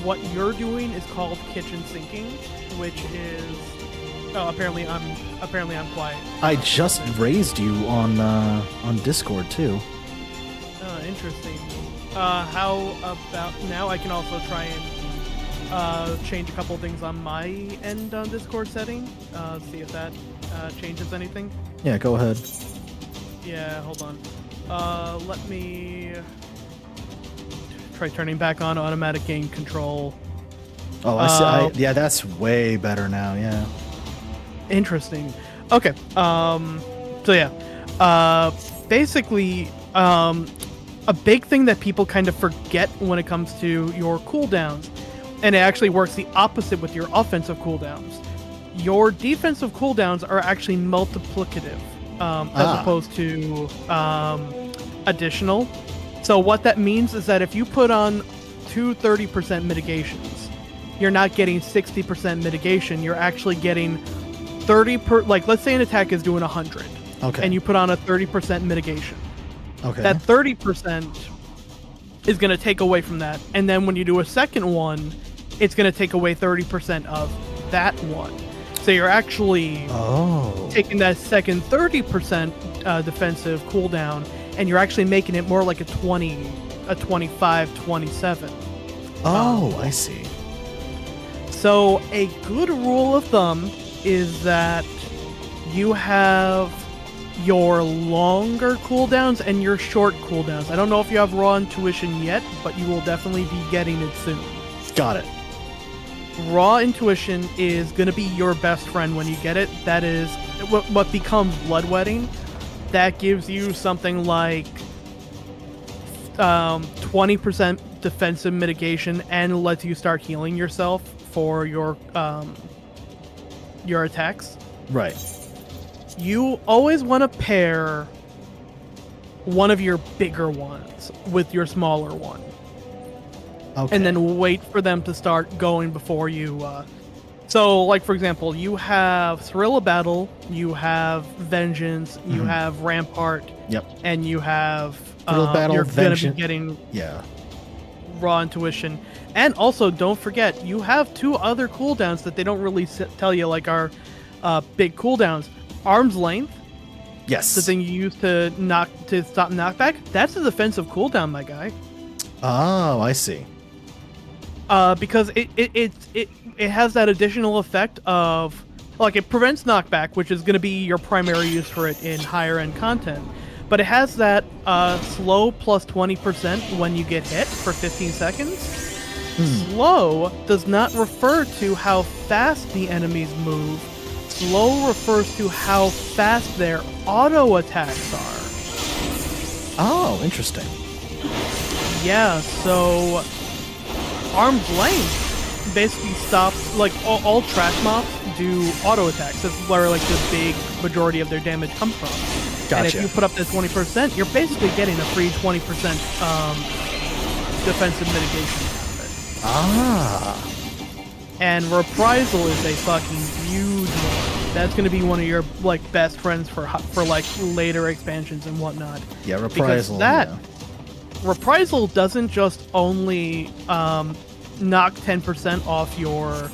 What you're doing is called kitchen sinking, which is apparently I'm quiet. I just raised you on Discord too. Interesting. How about now? I can also try and change a couple things on my end on Discord setting. See if that changes anything. Yeah, go ahead. Yeah, hold on. Let me try turning back on automatic game control. Oh, I see. Yeah, that's way better now. Yeah. Interesting. Okay. So yeah. Basically, a big thing that people kind of forget when it comes to your cooldowns, and it actually works the opposite with your offensive cooldowns. Your defensive cooldowns are actually multiplicative, as opposed to additional. So what that means is that if you put on two 30% mitigations, you're not getting 60% mitigation. You're actually getting 30 per. Like, let's say an attack is doing 100, okay, and you put on a 30% mitigation. Okay. That 30% is going to take away from that, and then when you do a second one, it's going to take away 30% of that one. So you're actually taking that second 30% defensive cooldown, and you're actually making it more like a 20, a 25, 27. Oh, I see. So a good rule of thumb is that you have your longer cooldowns and your short cooldowns. I don't know if you have raw intuition yet, but you will definitely be getting it soon. Got it. Raw intuition is going to be your best friend when you get it. That is what becomes bloodwetting. That gives you something like 20% defensive mitigation and lets you start healing yourself for your attacks. Right. You always want to pair one of your bigger ones with your smaller one. Okay. And then wait for them to start going before you. So, like, for example, you have Thrilla Battle, you have Vengeance, you have Rampart, and you have Battle, you're going to be getting Raw Intuition. And also, don't forget, you have two other cooldowns that they don't really tell you, like our big cooldowns. Arm's Length. Yes. The thing you use to stop knockback. That's a defensive cooldown, my guy. Oh, I see. Because it has that additional effect of, like, it prevents knockback, which is going to be your primary use for it in higher end content. But it has that slow plus 20% when you get hit for 15 seconds. Slow does not refer to how fast the enemies move. Slow refers to how fast their auto attacks are. Oh, interesting. Yeah, so Arm's Length basically stops, like, all trash mobs do auto attacks. That's where, like, the big majority of their damage comes from. Gotcha. And if you put up that 20%, you're basically getting a free 20% defensive mitigation out of it. And Reprisal is a fucking huge one. That's going to be one of your like best friends for like later expansions and whatnot. Yeah, Because Reprisal. that yeah. Reprisal doesn't just only knock 10% off your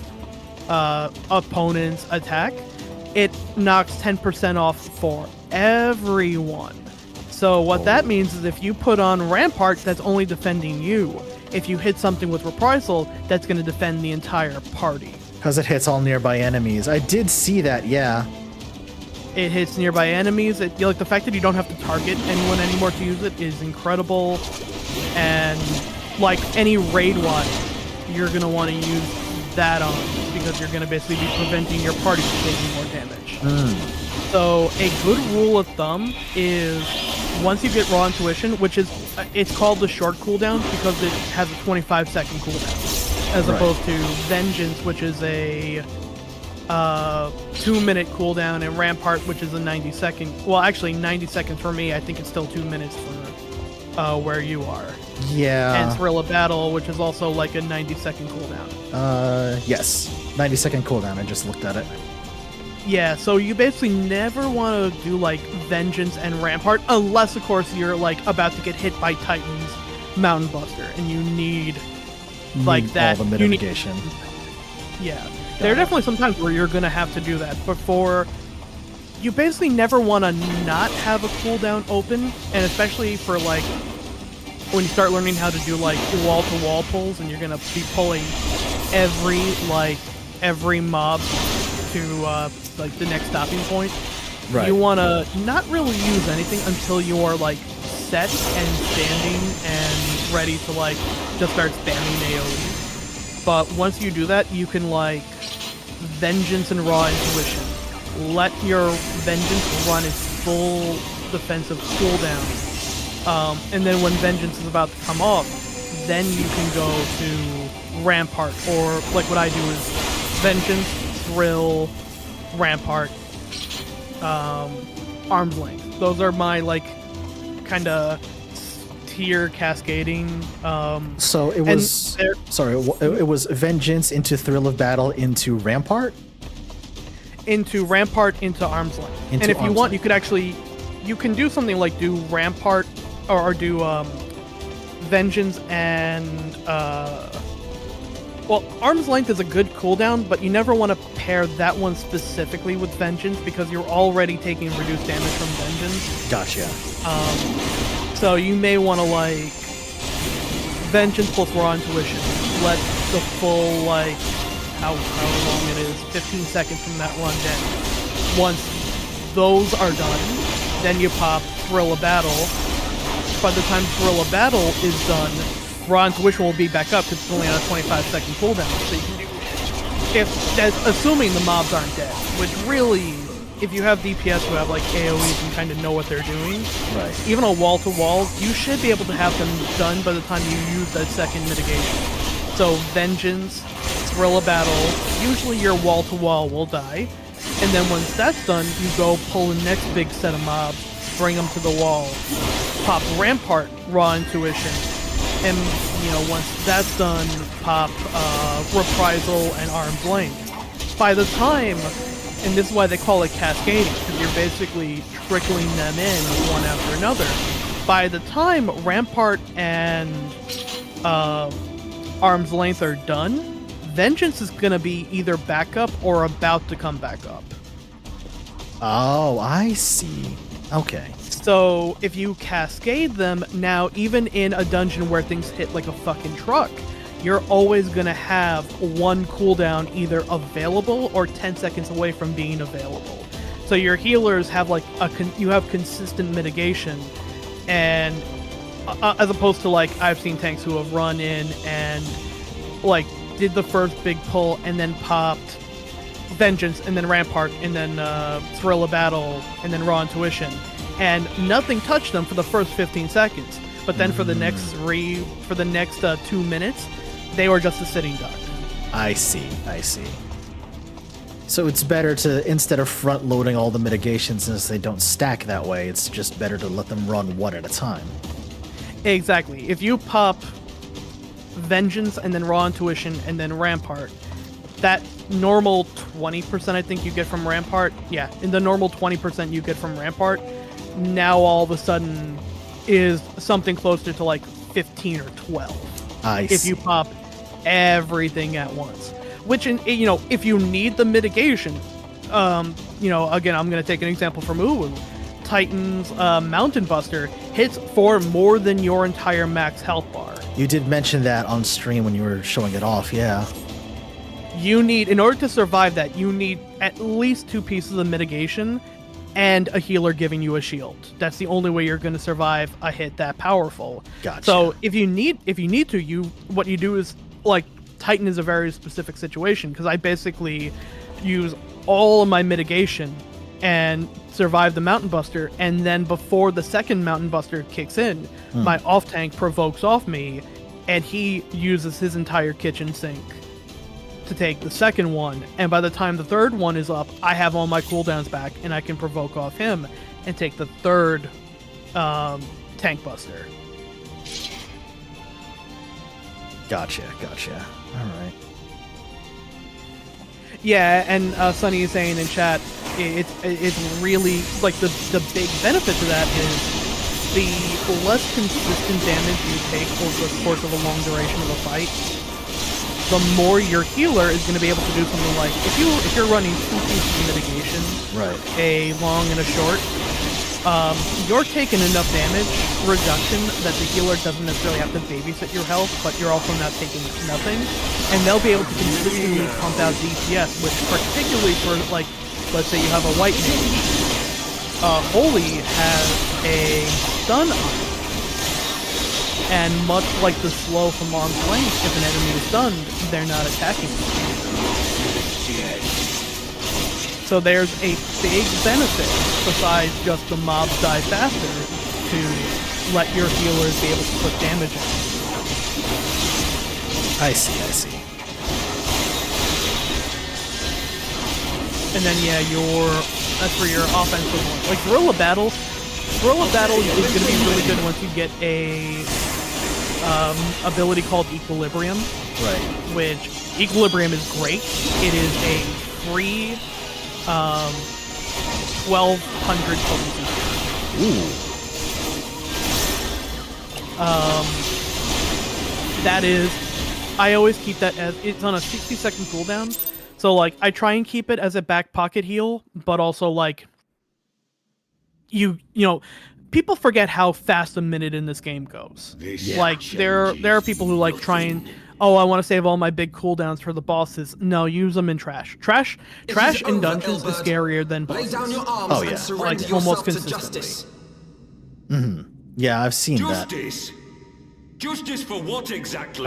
opponent's attack. It knocks 10% off for everyone. So what that means is if you put on Rampart, that's only defending you. If you hit something with Reprisal, that's going to defend the entire party. Because it hits all nearby enemies. I did see that, yeah. It hits nearby enemies. Like the fact that you don't have to target anyone anymore to use it is incredible. And like any raid one, you're going to want to use that on because you're going to basically be preventing your party from taking more damage. So a good rule of thumb is once you get Raw Intuition, which is, it's called the short cooldown because it has a 25-second cooldown, as opposed to Vengeance, which is a 2-minute cooldown, and Rampart, which is a 90-second. Well, actually, 90 seconds for me. I think it's still 2 minutes for where you are. Yeah. And Thrill of Battle, which is also like a 90-second cooldown. Yes. 90-second cooldown. I just looked at it. Yeah, so you basically never want to do like Vengeance and Rampart unless, of course, you're like about to get hit by Titan's Mountain Buster and you need like that. All the mitigation. Yeah, there are definitely some times where you're gonna have to do that. But you basically never want to not have a cooldown open, and especially for like when you start learning how to do like wall-to-wall pulls, and you're gonna be pulling every mob to like the next stopping point. Right. You want to not really use anything until you are like set and standing and ready to like just start spamming AoE. But once you do that, you can like Vengeance and Raw Intuition. Let your Vengeance run its full defensive cooldown. And then when Vengeance is about to come off, then you can go to Rampart, or like what I do is Vengeance, Thrill, Rampart, Arm's Length. Those are my like kind of tier cascading. So it was it was Vengeance into Thrill of Battle into Rampart? Into Rampart into Arm's Length. And if you want, you can do something like do Rampart or do Vengeance and well, Arm's Length is a good cooldown, but you never want to pair that one specifically with Vengeance because you're already taking reduced damage from Vengeance. Gotcha. So you may want to like Vengeance plus Raw Intuition. Let the full like how long it is, 15 seconds from that run down. Once those are done, then you pop Thrill of Battle. By the time Thrill of Battle is done, Raw Intuition will be back up because it's only on a 25-second cooldown. So you can do, assuming the mobs aren't dead, which really, if you have DPS who have like AoEs and kind of know what they're doing, right? Even a wall-to-wall, you should be able to have them done by the time you use that second mitigation. So Vengeance, Thrill of Battle, usually your wall-to-wall will die, and then once that's done, you go pull the next big set of mobs, bring them to the wall, pop Rampart, Raw Intuition, and, you know, once that's done, pop Reprisal and Arm's Length. By the time, and this is why they call it cascading, because you're basically trickling them in one after another. By the time Rampart and Arm's Length are done, Vengeance is going to be either back up or about to come back up. Oh, I see. Okay. So if you cascade them, now even in a dungeon where things hit like a fucking truck, you're always going to have one cooldown either available or 10 seconds away from being available. So your healers have like you have consistent mitigation, and as opposed to like I've seen tanks who have run in and like did the first big pull and then popped Vengeance and then Rampart and then Thrill of Battle and then Raw Intuition, and nothing touched them for the first 15 seconds. But then for the next 2 minutes, they were just a sitting duck. I see. So it's better to, instead of front loading all the mitigations since they don't stack that way, it's just better to let them run one at a time. Exactly. If you pop Vengeance and then Raw Intuition and then Rampart, that normal 20% I think you get from Rampart, yeah, in the normal 20% you get from Rampart, now all of a sudden is something closer to like 15 or 12. If you pop everything at once. Which, if you need the mitigation, again, I'm going to take an example from Uwu. Titan's Mountain Buster hits for more than your entire max health bar. You did mention that on stream when you were showing it off, yeah. In order to survive that, you need at least 2 pieces of mitigation and a healer giving you a shield. That's the only way you're going to survive a hit that powerful. Gotcha. So if you need to, what you do is, like, Titan is a very specific situation, because I basically use all of my mitigation and survive the Mountain Buster, and then before the second Mountain Buster kicks in, my off-tank provokes off me, and he uses his entire kitchen sink to take the second one, and by the time the third one is up, I have all my cooldowns back, and I can provoke off him and take the third tank buster. Gotcha. All right. Yeah, and Sunny is saying in chat, it's really, like, the big benefit to that is the less consistent damage you take over the course of a long duration of a fight, the more your healer is going to be able to do something like, if you're running 2 pieces of mitigation, right, a long and a short, you're taking enough damage reduction that the healer doesn't necessarily have to babysit your health, but you're also not taking nothing, and they'll be able to consistently pump out DPS, which particularly for, like, let's say you have a white mage, Holy has a stun on it, and much like the slow from arm's length, if an enemy is stunned, they're not attacking you. So there's a big benefit, besides just the mobs die faster, to let your healers be able to put damage in. I see. And then, yeah, that's for your offensive one. Like, Guerrilla Battle is going to be really good once you get a ability called Equilibrium. Right. Which, Equilibrium is great. It is a free 1200 potency. That is, I always keep that as, it's on a 60-second cooldown. So, like, I try and keep it as a back pocket heal, but also, like, you know, people forget how fast a minute in this game goes. Like, there are people who, like, try and, I want to save all my big cooldowns for the bosses. No, use them in trash. Trash in dungeons is scarier than bosses. Oh, yeah. Like, almost consistently. Yeah, I've seen that. Justice for what exactly?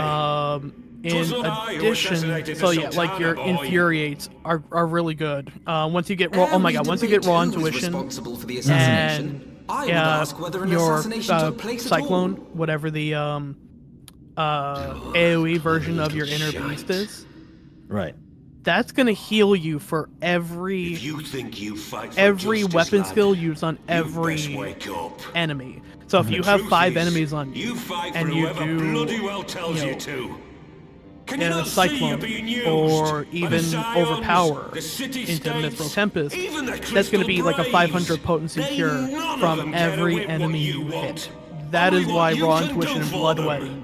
In addition, so yeah, like, your infuriates are really good. Once you get raw, once you get raw intuition, and your cyclone, whatever the AoE version of your inner beast is, right? That's gonna heal you for every weapon skill used on every enemy. So if you have 5 enemies on you, and you do, Cyclone, or even Overpower into Mithril Tempest, that's going to be like a 500 potency cure from every enemy you hit. That is why Raw Intuition and Bloodwetting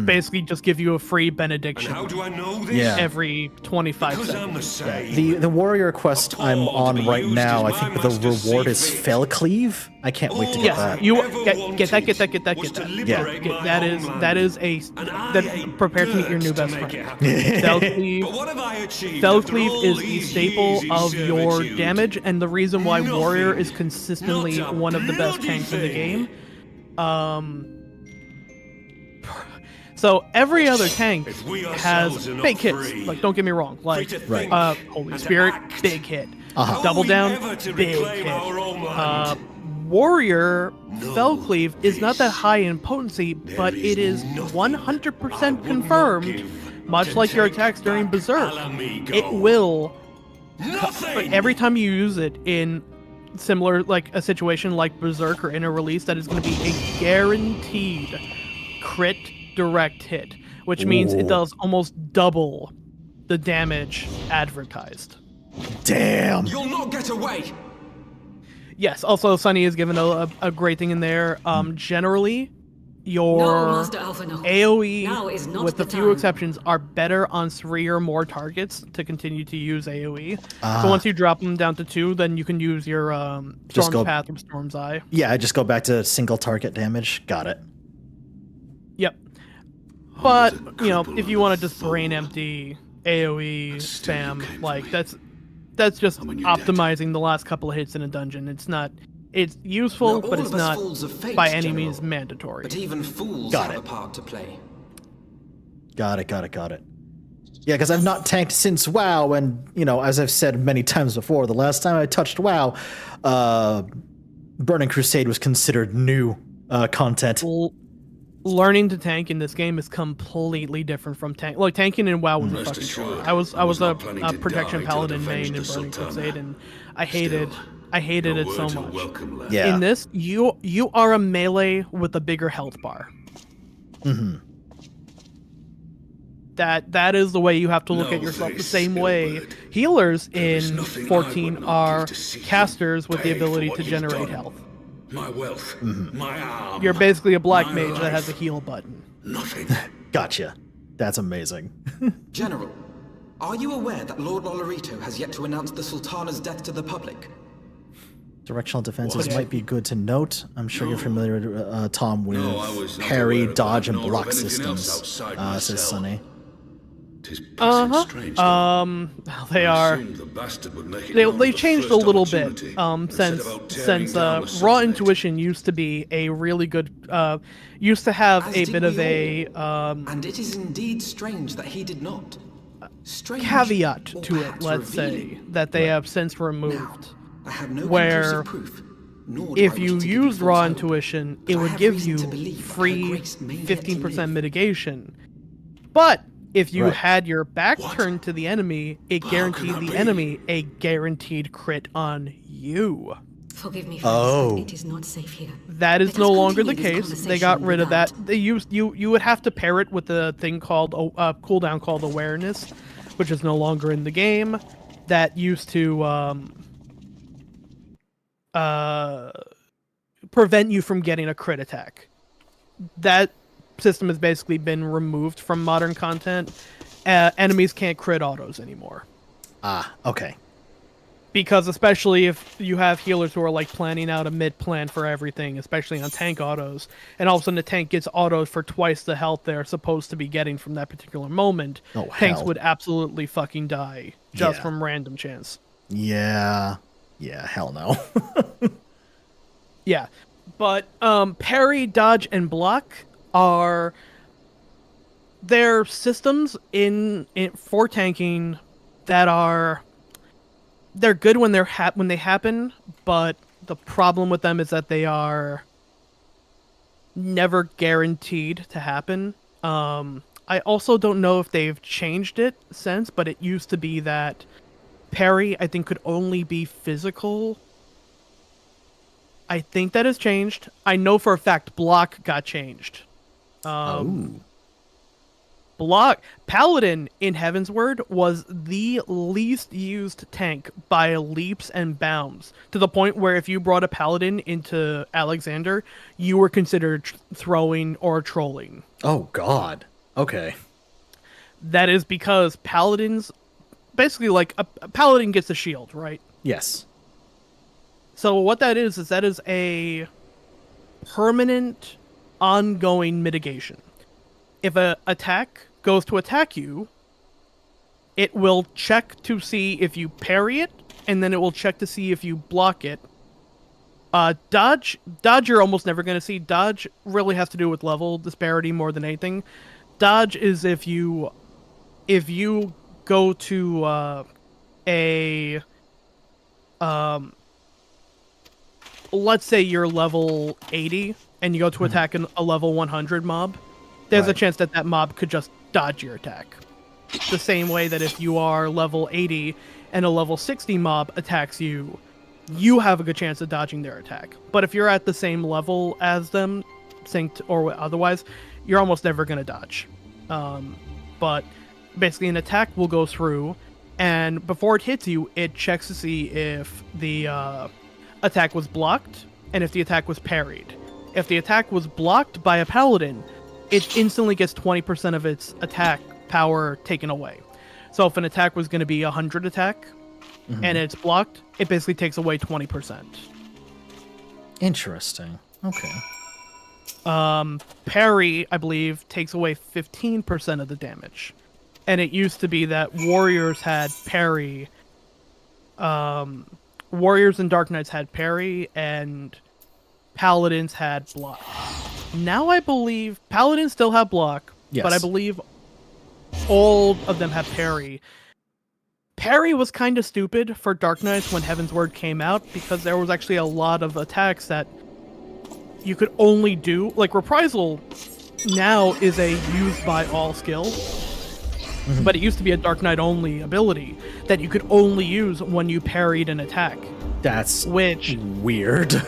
basically just give you a free benediction every 25 seconds. Yeah. The warrior quest I'm on right now, I think the reward is Fell Cleave. I can't wait to get that. You get that. Yeah. That prepare to meet your new best friend. Fell Cleave is the staple of your damage, and the reason why warrior is consistently one of the best tanks in the game. So every other tank has big hits. Like, don't get me wrong. Like, Holy Spirit, big hit. Double Down, big hit. Warrior Fellcleave is not that high in potency, but it is 100% confirmed, much like your attacks during Berserk. It will, every time you use it in similar, like a situation like Berserk or Inner Release, that is going to be a guaranteed crit direct hit, which means it does almost double the damage advertised. Damn. You'll not get away. Yes. Also, Sunny is given a great thing in there. Generally, your No, Master Alpha, no. Now is AOE, not with the a few time. exceptions, are better on 3 or more targets to continue to use AOE. So once you drop them down to 2, then you can use your Storm's Path or Storm's Eye. Yeah, I just go back to single target damage. Got it. Yep. But, you know, if you want to just brain empty AOE spam, like, that's just optimizing the last couple of hits in a dungeon. It's useful, Now, but all it's of us not fools of fate, by any General. means mandatory. But even fools Got have it. a part to play. Got it. Yeah, because I've not tanked since WoW, and, you know, as I've said many times before, the last time I touched WoW, Burning Crusade was considered new content. Learning to tank in this game is completely different from tank. Like, tanking in WoW was a fucking chore. I was a protection paladin main in Burning Crusade, and I hated it so much. Yeah. In this, you are a melee with a bigger health bar. Mm-hmm. That is the way you have to look at yourself. The same way healers in 14 are casters with the ability to generate health. My wealth, my arm. You're basically a black my mage that has a life. heal button. Nothing. Gotcha. That's amazing. General, are you aware that Lord Olorito has yet to announce the Sultana's death to the public? Directional defenses What? might be good to note. I'm sure you're familiar, Tom, with No, I was not parry, aware of dodge, that, and nor of block anything else systems, outside says myself. Sunny. 'Tis passing strange, though. They I are. assumed the bastard would make it They known at the changed a first little bit opportunity, instead since of out tearing since down the raw subject. intuition used to be a really good used to have As a did bit of we a all. And it is indeed strange that he did not. Strange, caveat or to it, perhaps let's revealing. say, that they have since removed. I have no Where conclusive proof, nor do I if wish you to give you used false raw hope. intuition, But it I would have give reason you to believe that her free grace may yet to 15% live. mitigation. But if you Right. had your back turned to the enemy, it How guaranteed can the that be? enemy a guaranteed crit on you. Forgive me, Oh. friends, but it is not safe here. That is Let no us longer the continue this case. They got conversation rid of that. without. They used you would have to pair it with a thing called cooldown called awareness, which is no longer in the game. That used to prevent you from getting a crit attack. That system has basically been removed from modern content. Enemies can't crit autos anymore. Ah, okay. Because especially if you have healers who are like planning out a mid plan for everything, especially on tank autos, and all of a sudden the tank gets autos for twice the health they're supposed to be getting from that particular moment, Oh, tanks hell. would absolutely fucking die just Yeah. from random chance. Yeah. Yeah, hell no. Yeah. But parry, dodge, and block are their systems in for tanking that are they're good when when they happen, but the problem with them is that they are never guaranteed to happen. I also don't know if they've changed it since, but it used to be that parry, I think, could only be physical. I think that has changed. I know for a fact block got changed. Block Paladin in Heavensward was the least used tank by leaps and bounds, to the point where if you brought a Paladin into Alexander, you were considered throwing or trolling. Oh, God. Okay. That is because Paladins, basically like a Paladin gets a shield, right? Yes. So what that is that is a permanent, ongoing mitigation. If an attack goes to attack you, it will check to see if you parry it, and then it will check to see if you block it. Dodge you're almost never going to see. Dodge really has to do with level disparity more than anything. Dodge is if you go to let's say you're level 80 and you go to attack a level 100 mob, there's a Right. chance that mob could just dodge your attack. The same way that if you are level 80 and a level 60 mob attacks you, you have a good chance of dodging their attack. But if you're at the same level as them, synced or otherwise, you're almost never going to dodge. But basically an attack will go through, and before it hits you, it checks to see if the attack was blocked and if the attack was parried. If the attack was blocked by a paladin, it instantly gets 20% of its attack power taken away. So if an attack was going to be 100 attack and it's blocked, it basically takes away 20%. Interesting. Okay. Parry, I believe, takes away 15% of the damage. And it used to be that warriors had parry. Warriors and Dark Knights had parry, and paladins had block. Now I believe paladins still have block, yes, but I believe all of them have parry. Parry was kind of stupid for Dark Knights when Heavensward came out, because there was actually a lot of attacks that you could only do. Like, Reprisal now is a used by all skill, but it used to be a Dark Knight only ability that you could only use when you parried an attack. That's weird.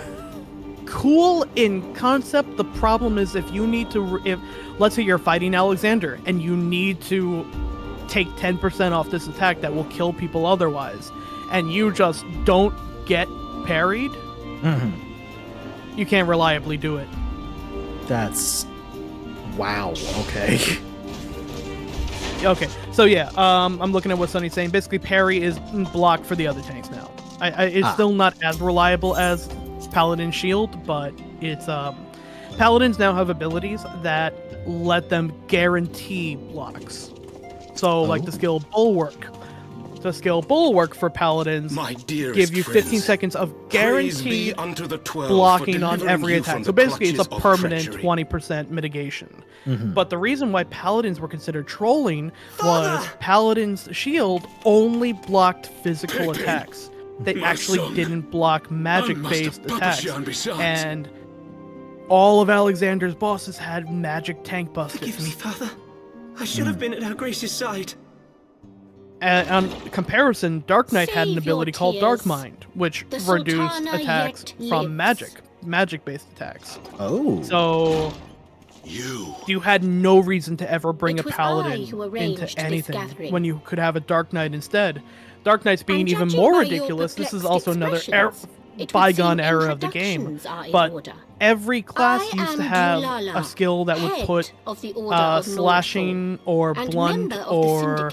Cool in concept. The problem is if you need to, if let's say you're fighting Alexander and you need to take 10% off this attack that will kill people otherwise, and you just don't get parried, you can't reliably do it. That's... wow, okay. Okay, so yeah, I'm looking at what Sunny's saying. Basically, parry is blocked for the other tanks now. It's still not as reliable as Paladin Shield, but it's Paladins now have abilities that let them guarantee blocks. So, like the skill Bulwark. The skill Bulwark for Paladins give you 15 seconds of guaranteed blocking on every attack. So basically, it's a permanent 20% mitigation. But the reason why Paladins were considered trolling was Paladin's shield only blocked physical attacks. They actually didn't block magic-based attacks. And all of Alexander's bosses had magic tank busters. Forgive me, Father. I should have been at Her Grace's side. And on comparison, Dark Knight had an ability called Dark Mind, which reduced attacks from magic-based attacks. Oh. So you had no reason to ever bring a paladin into anything when you could have a Dark Knight instead. Dark Knight's being even more ridiculous. This is also another bygone era of the game. But every class used to have a skill that would put slashing or blunt or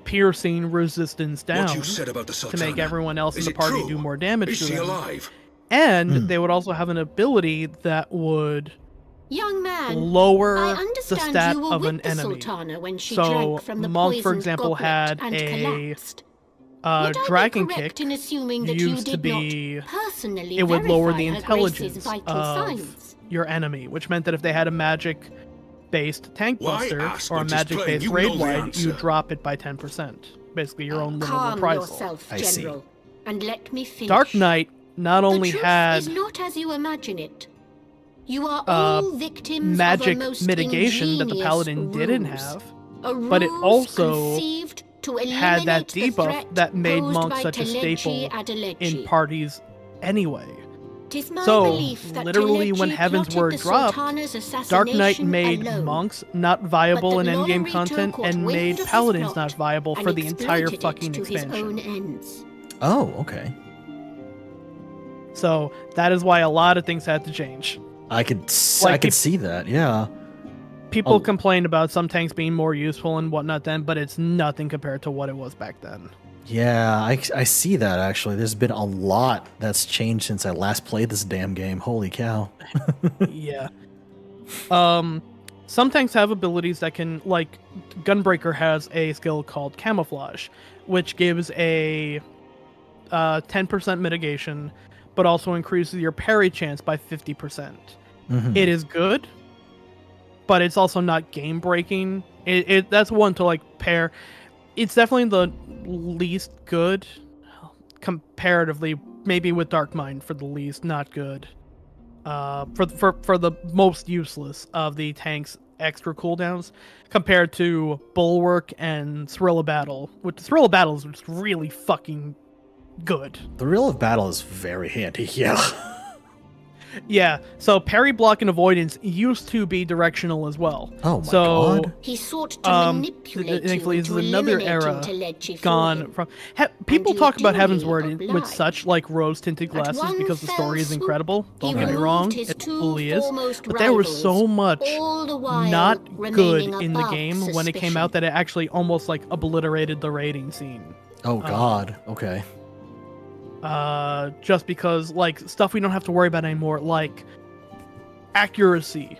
piercing resistance down to make everyone else in the party do more damage to them. And they would also have an ability that would lower the stat of an enemy. So Monk, for example, had a Dragon Kick used to be, it would lower the intelligence of your enemy, which meant that if they had a magic-based tank buster or a magic-based raid wide, you drop it by 10%. Basically, your own little reprisal. I see. And let me finish. Dark Knight not only had is not as you imagine it. You are all victims magic of a most mitigation that the paladin didn't have, but it also had that debuff that made Monk such a staple in parties anyway. So, literally when Heavensward dropped, Dark Knight made Monks not viable in endgame content and made Paladins not viable for the entire fucking expansion. Oh, okay. So, that is why a lot of things had to change. I could see that, yeah. People complained about some tanks being more useful and whatnot then, but it's nothing compared to what it was back then. Yeah, I see that, actually. There's been a lot that's changed since I last played this damn game. Holy cow. Yeah. Some tanks have abilities that can, like, Gunbreaker has a skill called Camouflage, which gives a 10% mitigation, but also increases your parry chance by 50%. It is good, but it's also not game-breaking. That's one to, like, pair. It's definitely the least good, comparatively, maybe with Dark Mind for the least not good. For the most useless of the tank's extra cooldowns, compared to Bulwark and Thrill of Battle. Which Thrill of Battle is just really fucking good. The Thrill of Battle is very handy, yeah. Yeah, so parry, block, and avoidance used to be directional as well. Oh my god. He sought to manipulate thankfully, you this into is another eliminating era Telechi for gone him. from... people you talk about duly Heavensward with such, like, rose-tinted glasses one because the fell story is swoop, incredible. he Don't get me removed wrong, his it two fully is. foremost But there was so rivals, much all the while not good remaining in the above game when it came suspicion. out that it actually almost, like, obliterated the raiding scene. Oh god. Okay. Just because, like, stuff we don't have to worry about anymore, like accuracy.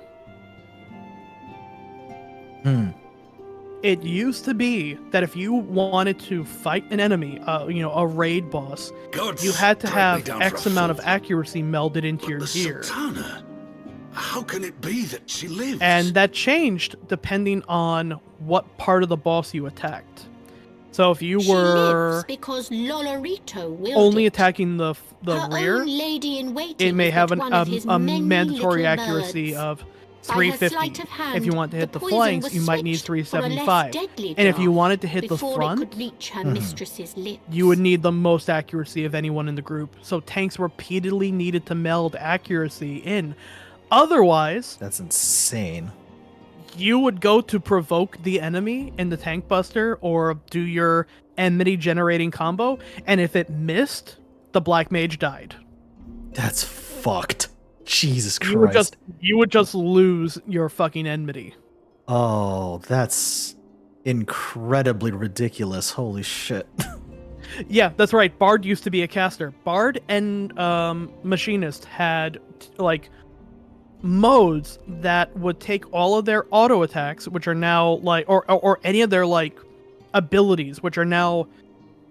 It used to be that if you wanted to fight an enemy, a raid boss, you had to have X amount of accuracy melded into your gear. Sultana, how can it be that she lives? And that changed depending on what part of the boss you attacked. So if you She were lives because Lolorito willed only it. attacking the Her rear, own lady in waiting it may is have but one of his a many mandatory little accuracy birds. of By her 350. sleight of hand, If you want to hit the the poison flanks, was you might need switched for a less 375. deadly And if you draught wanted to hit the before it front, could reach her mistress's lips. you would need the most accuracy of anyone in the group. So tanks repeatedly needed to meld accuracy in. Otherwise, That's insane. you would go to provoke the enemy in the tank buster or do your enmity generating combo, and if it missed, the black mage died. That's fucked. Jesus Christ. You would just lose your fucking enmity. Oh, that's incredibly ridiculous. Holy shit. Yeah, that's right. Bard used to be a caster. Bard and Machinist had like modes that would take all of their auto attacks, which are now like, or any of their like abilities, which are now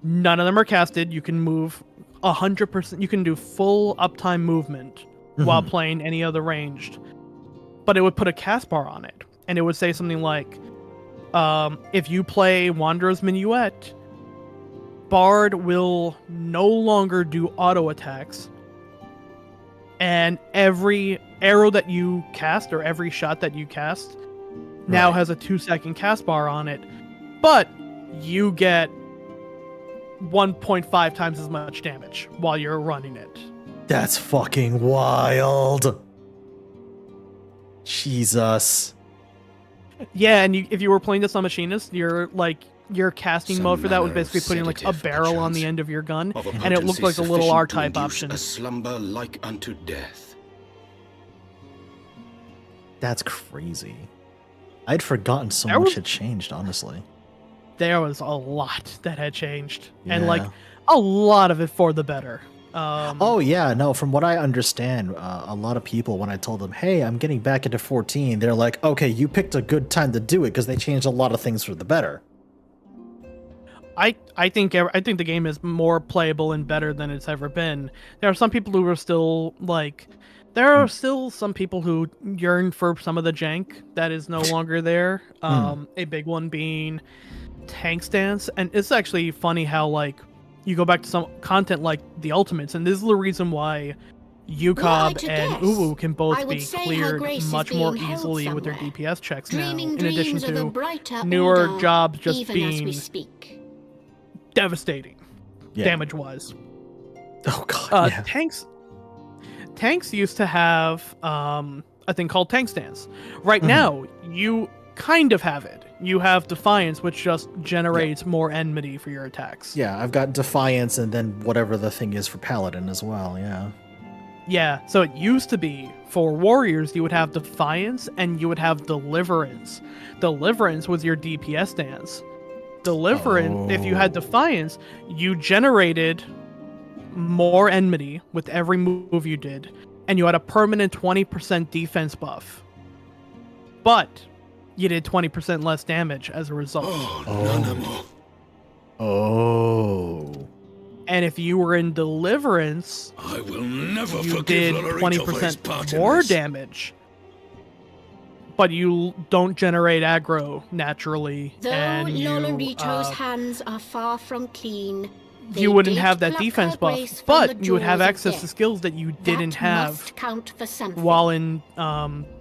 none of them are casted. You can move 100%. You can do full uptime movement while playing any other ranged, but it would put a cast bar on it, and it would say something like, if you play Wanderer's Minuet, Bard will no longer do auto attacks, and every arrow that you cast or every shot that you cast now has a 2-second cast bar on it, but you get 1.5 times as much damage while you're running it. That's fucking wild. Jesus. Yeah, and if you were playing this on Machinist, your casting mode for that was basically putting like a barrel on the end of your gun, and it looked like a little R-type option. A slumber like unto death. That's crazy. I'd forgotten so much had changed, honestly. There was a lot that had changed, and Yeah. like a lot of it for the better. Oh yeah, no, from what I understand, a lot of people, when I told them, hey, I'm getting back into 14, they're like, okay, you picked a good time to do it because they changed a lot of things for the better. I think the game is more playable and better than it's ever been. There are some people who are still like, there are still some people who yearn for some of the jank that is no longer there. A big one being tank stance, and it's actually funny how like you go back to some content like the Ultimates, and this is the reason why UCOB and Uwu can both be cleared much more easily with their DPS checks now, in addition to newer jobs just being devastating damage-wise. Oh god, yeah. Tanks used to have a thing called tank stance. Right now, you kind of have it. You have Defiance, which just generates more enmity for your attacks. Yeah, I've got Defiance and then whatever the thing is for Paladin as well, yeah. Yeah, so it used to be, for Warriors, you would have Defiance and you would have Deliverance. Deliverance was your DPS stance. Deliverance, if you had Defiance, you generated more enmity with every move you did, and you had a permanent 20% defense buff. But you did 20% less damage as a result. And if you were in Deliverance, I will never you did 20% more damage. But you don't generate aggro naturally. Though and Lolorito's hands are far from clean, you wouldn't have that defense buff, but you would have access to skills that you didn't have while in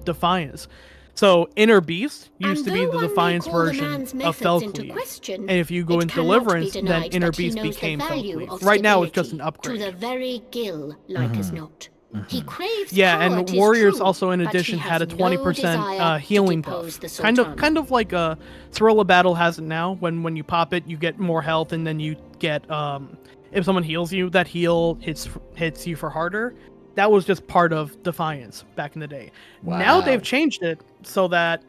Defiance. So Inner Beast used to be the Defiance version of Felcleave, and if you go in Deliverance, then Inner Beast became Felcleave. Right now, it's just an upgrade. To the very gill, like as not. He craves Yeah, power, and 'tis warriors true, also in but he addition has had a 20% no desire healing to depose buff. the Kind Sultana. of like a Thrill of Battle has it now. When you pop it, you get more health, and then you get if someone heals you, that heal hits you for harder. That was just part of Defiance back in the day. Wow. Now they've changed it so that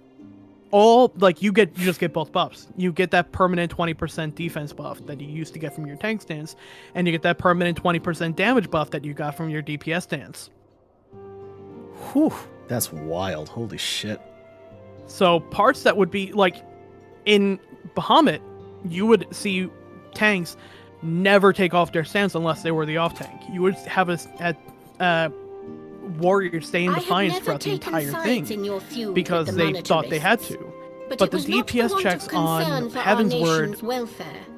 all you just get both buffs. You get that permanent 20% defense buff that you used to get from your tank stance, and you get that permanent 20% damage buff that you got from your DPS stance. Whew, that's wild. Holy shit. So parts that would be in Bahamut, you would see tanks never take off their stance unless they were the off tank. You would have a warrior stay in Defiance throughout the entire thing because they thought they had to. But the DPS checks on Heavensward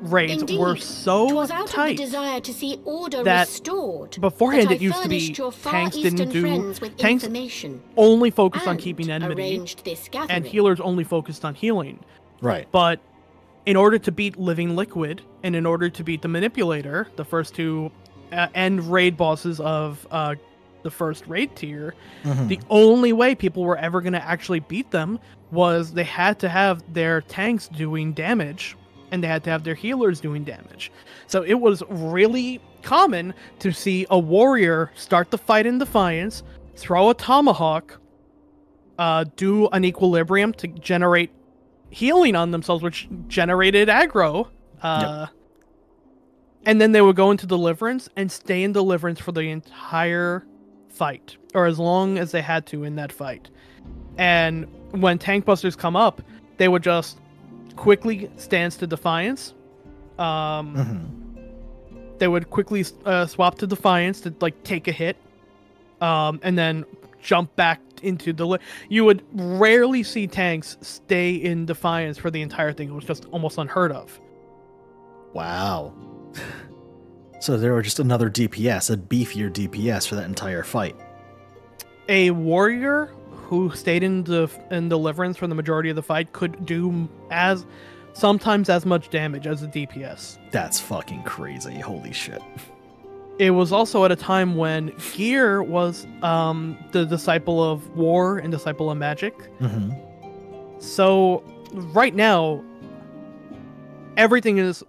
raids were so tight that beforehand it used to be tanks only focused on keeping enmity and healers only focused on healing. Right. But in order to beat Living Liquid and in order to beat the Manipulator, the first two end raid bosses of the first raid tier, the only way people were ever going to actually beat them was they had to have their tanks doing damage and they had to have their healers doing damage. So it was really common to see a warrior start the fight in Defiance, throw a tomahawk, do an equilibrium to generate healing on themselves, which generated aggro, and then they would go into Deliverance and stay in Deliverance for the entire fight, or as long as they had to in that fight. And when tank busters come up, they would just quickly stance to Defiance. They would quickly swap to Defiance to take a hit, and then jump back into you would rarely see tanks stay in Defiance for the entire thing. It was just almost unheard of. Wow. So there were just another DPS, a beefier DPS for that entire fight. A warrior who stayed in Deliverance for the majority of the fight could do sometimes as much damage as a DPS. That's fucking crazy. Holy shit. It was also at a time when Gear was the disciple of war and disciple of magic. So right now, everything is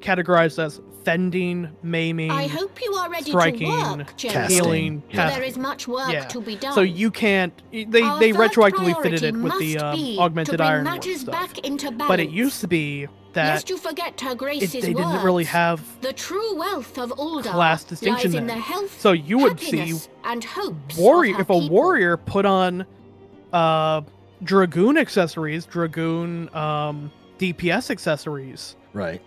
categorized as fending, maiming, I hope you are ready striking, to work, healing, there is much work to be done. So you can't. They retroactively fitted it with the augmented iron stuff. But it used to be that lest you forget Her Grace's they didn't really have the true wealth of Ulda class distinction lies in there. the health, So you would see and hopes if a warrior put on dragoon accessories, dragoon DPS accessories, right?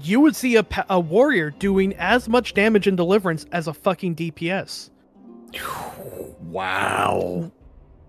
You would see a warrior doing as much damage in Deliverance as a fucking DPS. Wow.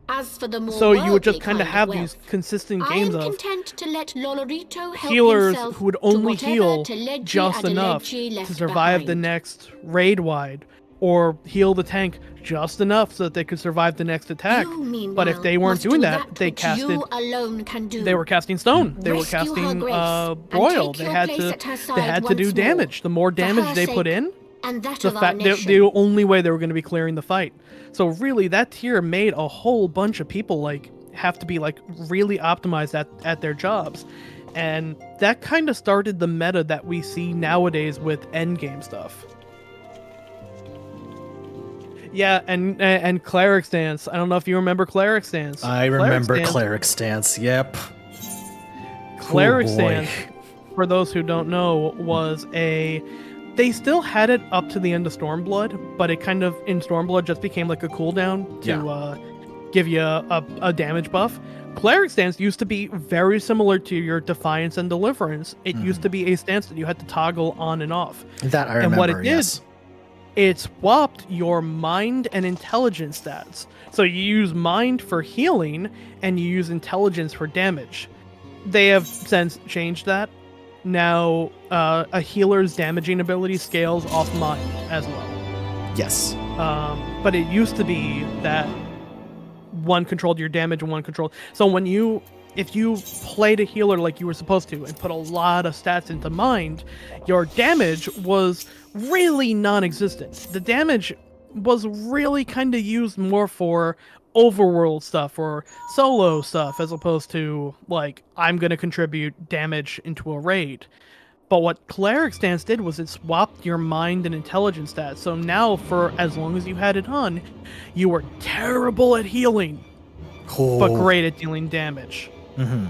As for the more so you would just kind of have these consistent games of content to let Lolorito help healers himself who would only to heal Teledji just and enough Aledji to left survive behind. the next raid wide, or heal the tank just enough so that they could survive the next attack. But if they weren't doing that, they casted. You alone can do. They were casting stone. They were Rescue Her casting Grace, broil. and take They your had place at her to. side They had to once do more. damage. The more damage her they put sake in, and that the of our fact nation. the only way they were going to be clearing the fight. So really, that tier made a whole bunch of people have to be really optimized at their jobs, and that kind of started the meta that we see nowadays with endgame stuff. Yeah, and cleric stance. I don't know if you remember cleric stance. I remember cleric stance. Yep. Cleric Oh, boy. stance, for those who don't know, was they still had it up to the end of Stormblood, but it kind of in Stormblood just became a cooldown to give you a damage buff. Cleric stance used to be very similar to your Defiance and Deliverance. It used to be a stance that you had to toggle on and off. That I remember. And what it did, yes. it swapped your mind and intelligence stats. So you use mind for healing, and you use intelligence for damage. They have since changed that. Now, a healer's damaging ability scales off mind as well. Yes. But it used to be that one controlled your damage and one controlled. So when you if you played a healer like you were supposed to and put a lot of stats into mind, your damage was really non-existent. The damage was really kind of used more for overworld stuff or solo stuff as opposed to, like, I'm going to contribute damage into a raid. But what Cleric Stance did was it swapped your mind and intelligence stats. So now, for as long as you had it on, you were terrible at healing, but great at dealing damage. So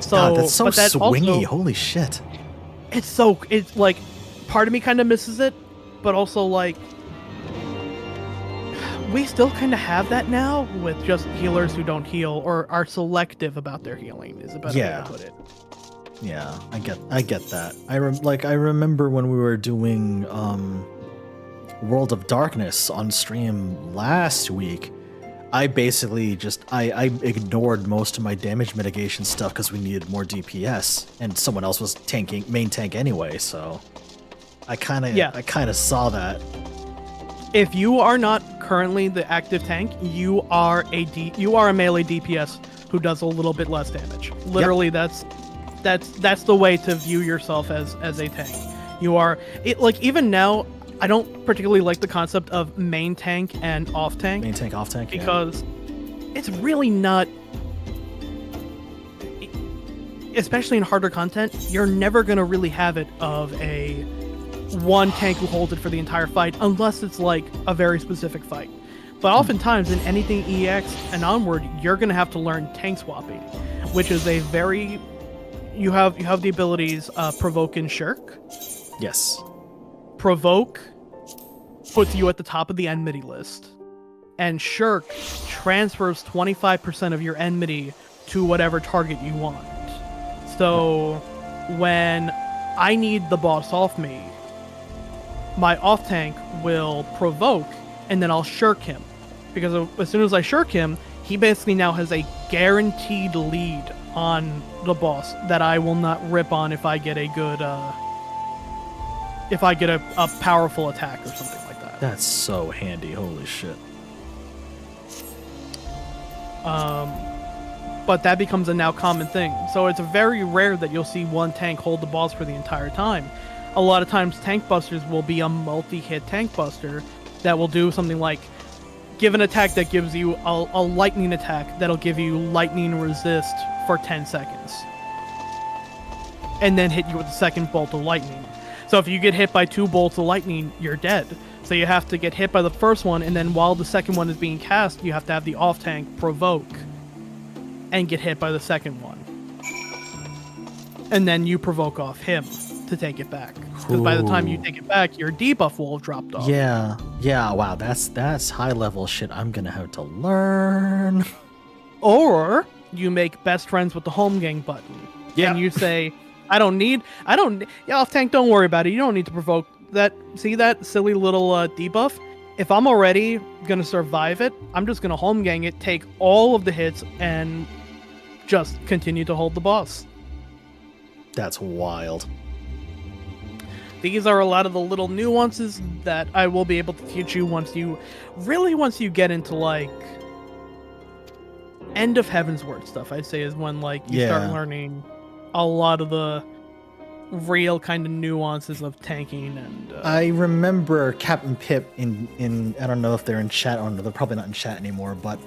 God, that's so swingy. Also, holy shit. It's like, part of me kind of misses it, but also like, we still kind of have that now with just healers who don't heal or are selective about their healing is a better way to put it. Yeah, I get that. I remember when we were doing World of Darkness on stream last week. I basically I ignored most of my damage mitigation stuff because we needed more DPS, and someone else was main tank anyway. So I kind of saw that. If you are not currently the active tank, you are a melee DPS who does a little bit less damage. Literally, that's the way to view yourself as a tank. You are even now, I don't particularly like the concept of main tank and off tank. Main tank, off tank, because it's really not. Especially in harder content, you're never gonna really have it of a one tank who holds it for the entire fight, unless it's like a very specific fight. But oftentimes in anything EX and onward, you're gonna have to learn tank swapping, which is a very you have the abilities Provoke and Shirk. Yes. Provoke puts you at the top of the enmity list, and Shirk transfers 25% of your enmity to whatever target you want. So when I need the boss off me, my off tank will provoke, and then I'll shirk him. Because as soon as I shirk him, he basically now has a guaranteed lead on the boss that I will not rip on if I get a good, if I get a powerful attack or something like that. That's so handy, holy shit. But that becomes a now common thing. So it's very rare that you'll see one tank hold the boss for the entire time. A lot of times tank busters will be a multi-hit tank buster that will do something like give an attack that gives you a lightning attack that'll give you lightning resist for 10 seconds. And then hit you with the second bolt of lightning. So if you get hit by 2 bolts of lightning, you're dead. So you have to get hit by the first one, and then while the second one is being cast, you have to have the off tank provoke and get hit by the second one. And then you provoke off him to take it back. Because by the time you take it back, your debuff will have dropped off. Yeah, wow, that's high level shit I'm gonna have to learn. Or you make best friends with the home gang button. Yeah. And you say, off tank, don't worry about it. You don't need to provoke that. See that silly little debuff? If I'm already gonna survive it, I'm just gonna home gang it, take all of the hits, and just continue to hold the boss. That's wild. These are a lot of the little nuances that I will be able to teach you once you get into like end of Heavensward stuff. I'd say is when like you start learning a lot of the real kind of nuances of tanking. And I remember Captain Pip in I don't know if they're in chat or they're probably not in chat anymore, but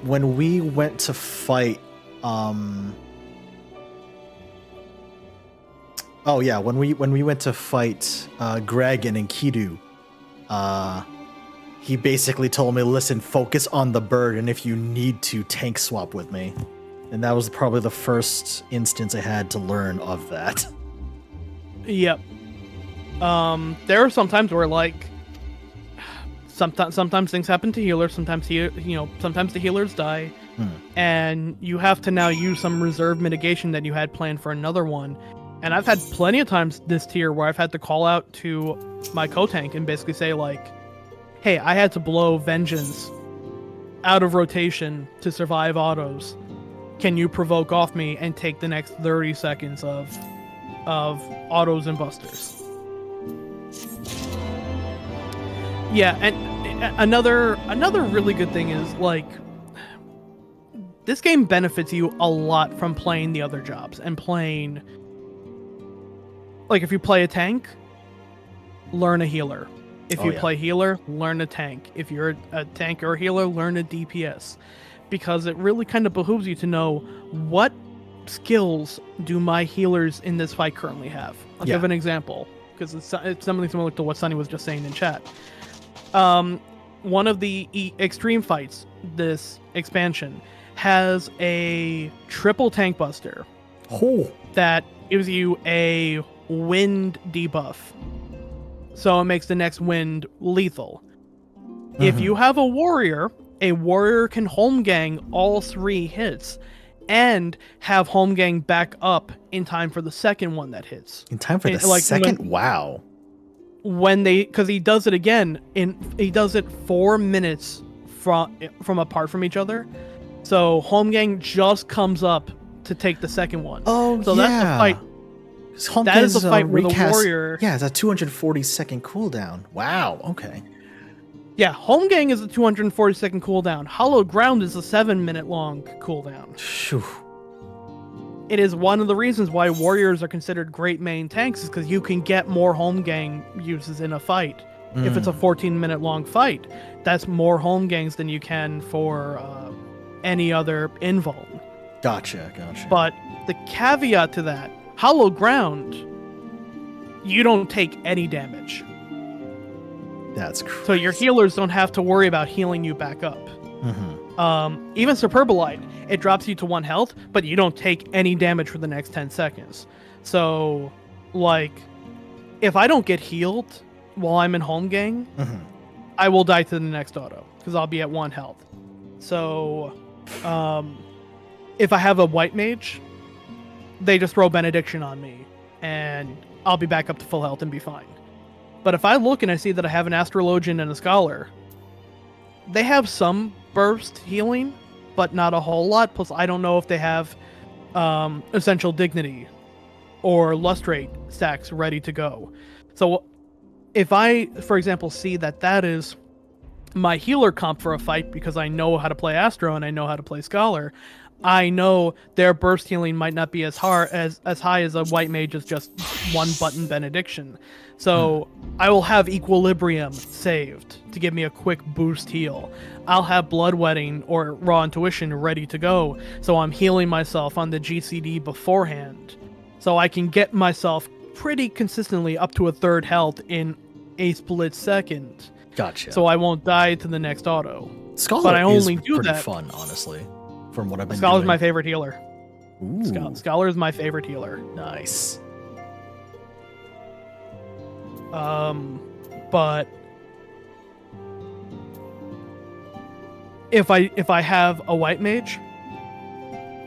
when we went to fight when we went to fight Greg and Enkidu, he basically told me, listen, focus on the bird, and if you need to, tank swap with me. And that was probably the first instance I had to learn of that. Yep. There are some times where like sometimes things happen to healers, sometimes the healers die, and you have to now use some reserve mitigation that you had planned for another one. And I've had plenty of times this tier where I've had to call out to my co-tank and basically say like, hey, I had to blow Vengeance out of rotation to survive autos. Can you provoke off me and take the next 30 seconds of autos and busters? Yeah, and another really good thing is like this game benefits you a lot from playing the other jobs and playing. Like, if you play a tank, learn a healer. If you play healer, learn a tank. If you're a tank or a healer, learn a DPS. Because it really kind of behooves you to know what skills do my healers in this fight currently have. I'll give an example, because it's something similar to what Sunny was just saying in chat. One of the extreme fights, this expansion, has a triple tank buster that gives you a wind debuff. So it makes the next wind lethal. If you have a warrior can home gang all 3 hits and have home gang back up in time for the second one that hits. In time for the second? Wow. Because he does it again, he does it 4 minutes from apart from each other. So home gang just comes up to take the second one. Oh, so that's the fight. That is the fight where the warrior. Yeah, it's a 240-second cooldown. Wow. Okay. Yeah, home gang is a 240-second cooldown. Hollow ground is a 7-minute long cooldown. Phew. It is one of the reasons why warriors are considered great main tanks, is because you can get more home gang uses in a fight. If it's a 14-minute long fight, that's more home gangs than you can for any other invuln. Gotcha. But the caveat to that, hollow ground, you don't take any damage. That's crazy. So your healers don't have to worry about healing you back up. Even Superbolite, it drops you to 1 health, but you don't take any damage for the next 10 seconds. So, like, if I don't get healed while I'm in home gang, I will die to the next auto, because I'll be at 1 health. So, if I have a white mage, they just throw Benediction on me, and I'll be back up to full health and be fine. But if I look and I see that I have an Astrologian and a Scholar, they have some burst healing, but not a whole lot. Plus, I don't know if they have Essential Dignity or Lustrate stacks ready to go. So if I, for example, see that that is my healer comp for a fight because I know how to play Astro and I know how to play Scholar, I know their burst healing might not be as high as a white mage's just 1 button Benediction. So I will have Equilibrium saved to give me a quick boost heal. I'll have Bloodwetting or Raw Intuition ready to go, so I'm healing myself on the GCD beforehand. So I can get myself pretty consistently up to a 3rd health in a split second. Gotcha. So I won't die to the next auto. Scholar but I only is do pretty that. fun, honestly, from what I've been Scholar's doing. my favorite healer. Ooh. Scholar is my favorite healer. Nice. But if I have a white mage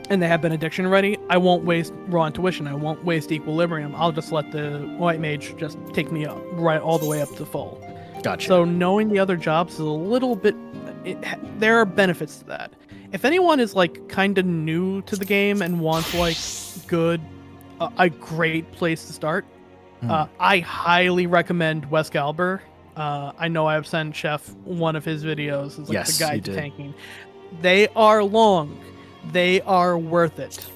and they have Benediction ready, I won't waste Raw Intuition. I won't waste Equilibrium. I'll just let the white mage just take me up right all the way up to full. Gotcha. So knowing the other jobs is a little bit. There are benefits to that. If anyone is like kind of new to the game and wants like a great place to start, I highly recommend Wes Galber. I know I've sent Chef one of his videos. It's like the guide to tanking. They are long. They are worth it.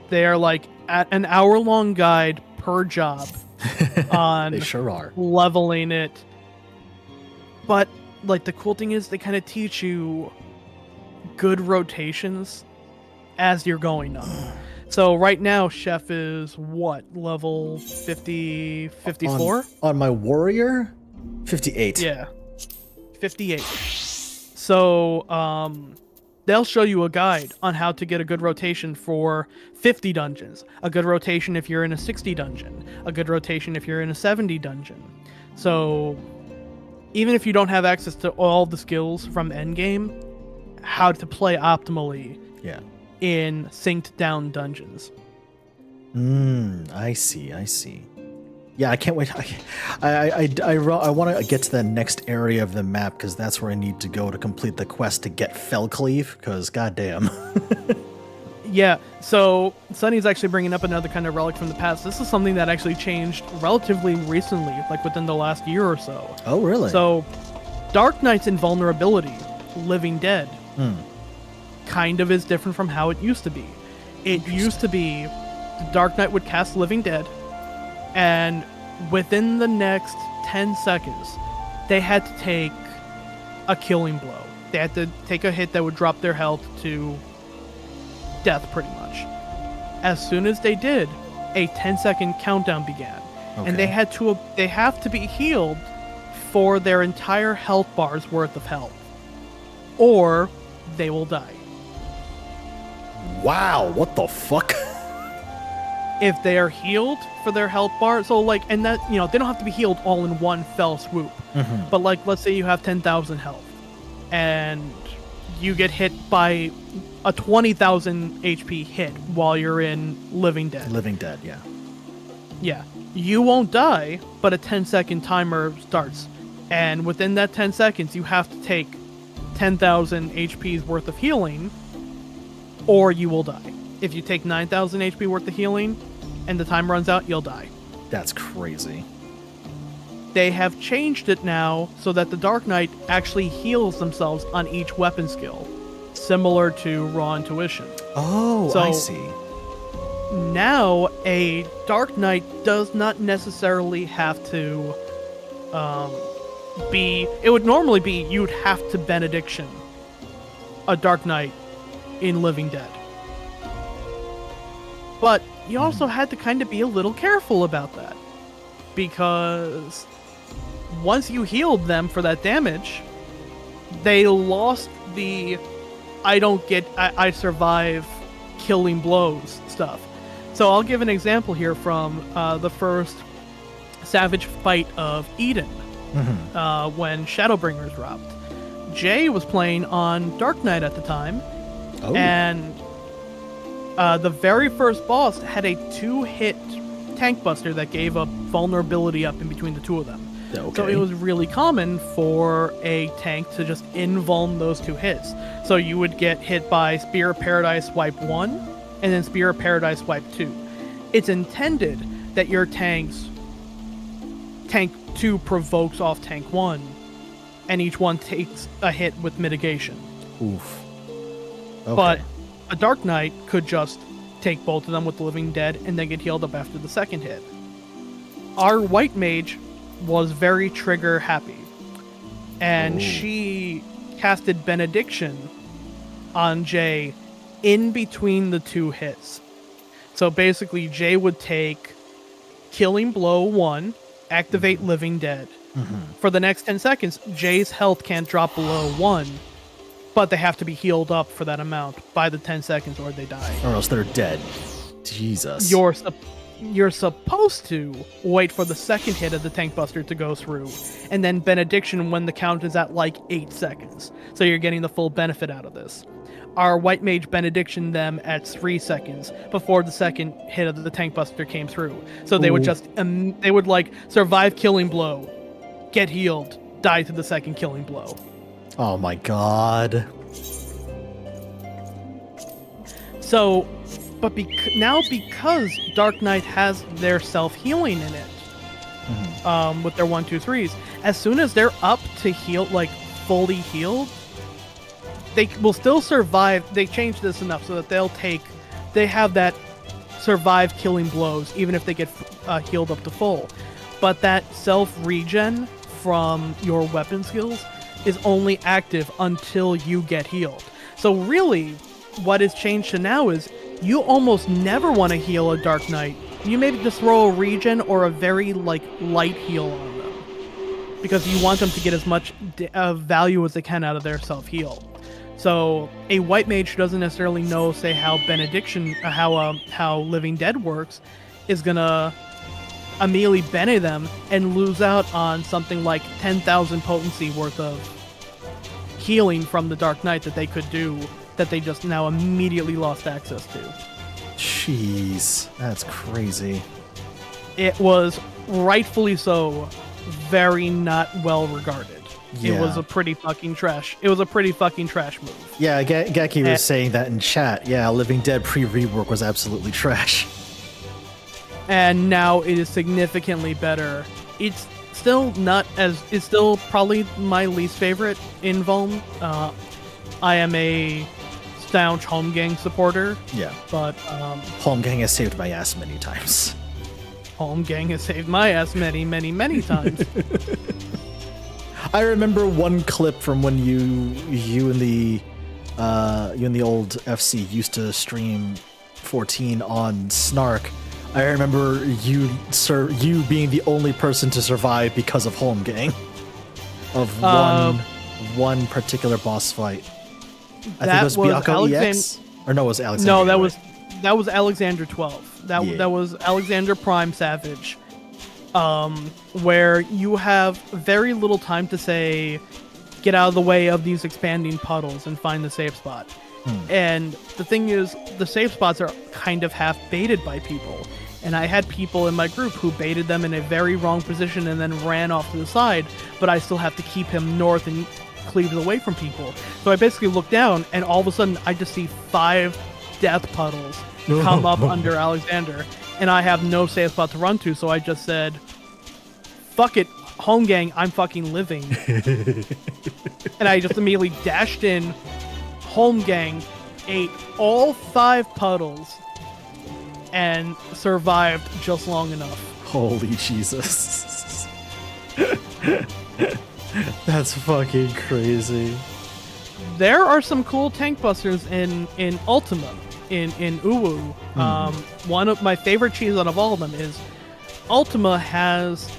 They are like at an hour-long guide per job on they sure are. Leveling it. But like the cool thing is they kind of teach you good rotations as you're going up. So right now, Chef is what, level 50, 54? On my warrior, 58. Yeah, 58. So they'll show you a guide on how to get a good rotation for 50 dungeons, a good rotation if you're in a 60 dungeon, a good rotation if you're in a 70 dungeon. So even if you don't have access to all the skills from endgame, how to play optimally in synced down dungeons. I see. Yeah, I can't wait. I want to get to the next area of the map because that's where I need to go to complete the quest to get Fellcleave, because goddamn. Yeah, so Sunny's actually bringing up another kind of relic from the past. This is something that actually changed relatively recently, like within the last year or so. Oh, really? So, Dark Knight's invulnerability, Living Dead, kind of is different from how it used to be. It used to be the Dark Knight would cast Living Dead, and within the next 10 seconds, they had to take a killing blow. They had to take a hit that would drop their health to death, pretty much. As soon as they did, a 10-second countdown began, and they have to be healed for their entire health bar's worth of health, or they will die. Wow, what the fuck? If they are healed for their health bar, so like, and that, you know, they don't have to be healed all in one fell swoop. But like, let's say you have 10,000 health, and you get hit by a 20,000 HP hit while you're in Living Dead. Living Dead, yeah. Yeah. You won't die, but a 10-second timer starts. And within that 10 seconds, you have to take 10,000 HP's worth of healing, or you will die. If you take 9,000 HP worth of healing, and the time runs out, you'll die. That's crazy. They have changed it now so that the Dark Knight actually heals themselves on each weapon skill, similar to Raw Intuition. Oh, so I see. Now, a Dark Knight does not necessarily have to be... It would normally be you'd have to Benediction a Dark Knight in Living Dead. But you also had to kind of be a little careful about that, because once you healed them for that damage, they lost the I survive killing blows stuff. So I'll give an example here from the first Savage fight of Eden, when Shadowbringers dropped. Jay was playing on Dark Knight at the time, and the very first boss had a 2-hit tank buster that gave a vulnerability up in between the two of them. So it was really common for a tank to just invuln those 2 hits. So you would get hit by Spear of Paradise Swipe 1, and then Spear of Paradise Swipe 2. It's intended that your tank 2 provokes off tank 1, and each one takes a hit with mitigation. Oof. Okay. But a Dark Knight could just take both of them with the Living Dead and then get healed up after the second hit. Our White Mage was very trigger happy, and she casted Benediction on Jay in between the 2 hits. So basically, Jay would take Killing Blow 1, activate Living Dead. For the next 10 seconds, Jay's health can't drop below 1, but they have to be healed up for that amount by the 10 seconds or they die. Or else they're dead. Jesus. You're supposed to wait for the second hit of the tank buster to go through, and then Benediction when the count is at like 8 seconds. So you're getting the full benefit out of this. Our White Mage Benediction them at 3 seconds before the second hit of the tank buster came through. So they would just, they would like survive Killing Blow, get healed, die to the second Killing Blow. Oh my god. So, but now because Dark Knight has their self-healing in it, with their 1, 2, 3s, as soon as they're up to heal, like fully healed, they will still survive. They changed this enough so that they have that survive killing blows, even if they get healed up to full. But that self-regen from your weapon skills is only active until you get healed. So really, what is changed to now is you almost never want to heal a Dark Knight. You maybe just throw a regen or a very light heal on them, because you want them to get as much value as they can out of their self-heal. So a White Mage who doesn't necessarily know, say, how Benediction, how Living Dead works, is gonna immediately bene them and lose out on something like 10,000 potency worth of healing from the Dark Knight that they could do, that they just now immediately lost access to. Jeez, that's crazy. It was rightfully so very not well regarded. Yeah. It was a pretty fucking trash. It was a pretty fucking trash move. Yeah, Geki was saying that in chat. Yeah, Living Dead pre-rework was absolutely trash. And now it is significantly better. It's still it's still probably my least favorite invuln. I am a staunch home gang supporter. Yeah. But Home gang has saved my ass many times. home gang has saved my ass many, many, many times. I remember one clip from when you and the old FC used to stream 14 on Snark. I remember you being the only person to survive because of home gang of one particular boss fight. I think it was Byakko EX, or no, it was Alexander. No, that was Alexander 12. That was Alexander Prime Savage. Where you have very little time to say, get out of the way of these expanding puddles and find the safe spot. And the thing is, the safe spots are kind of half baited by people. And I had people in my group who baited them in a very wrong position and then ran off to the side, but I still have to keep him north and cleave away from people. So I basically look down, and all of a sudden I just see 5 death puddles come up under Alexander, and I have no safe spot to run to, so I just said, fuck it, home gang, I'm fucking living. And I just immediately dashed in, home gang, ate all 5 puddles, and survived just long enough. Holy Jesus. That's fucking crazy. There are some cool tank busters in Ultima, in Uwu. One of my favorite cheese out of all of them is Ultima has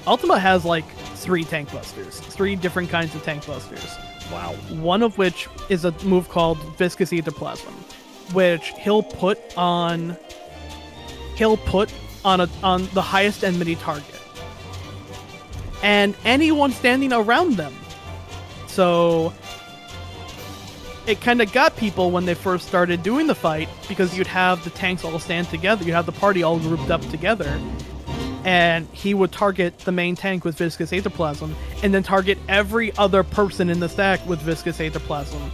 like 3 tank busters, 3 different kinds of tank busters. Wow. One of which is a move called Viscous Ether Plasm, which he'll put on the highest enmity target and anyone standing around them. So it kind of got people when they first started doing the fight, because you'd have the tanks all stand together, you'd have the party all grouped up together, and he would target the main tank with Viscous Aether Plasm, and then target every other person in the stack with Viscous Aether Plasm.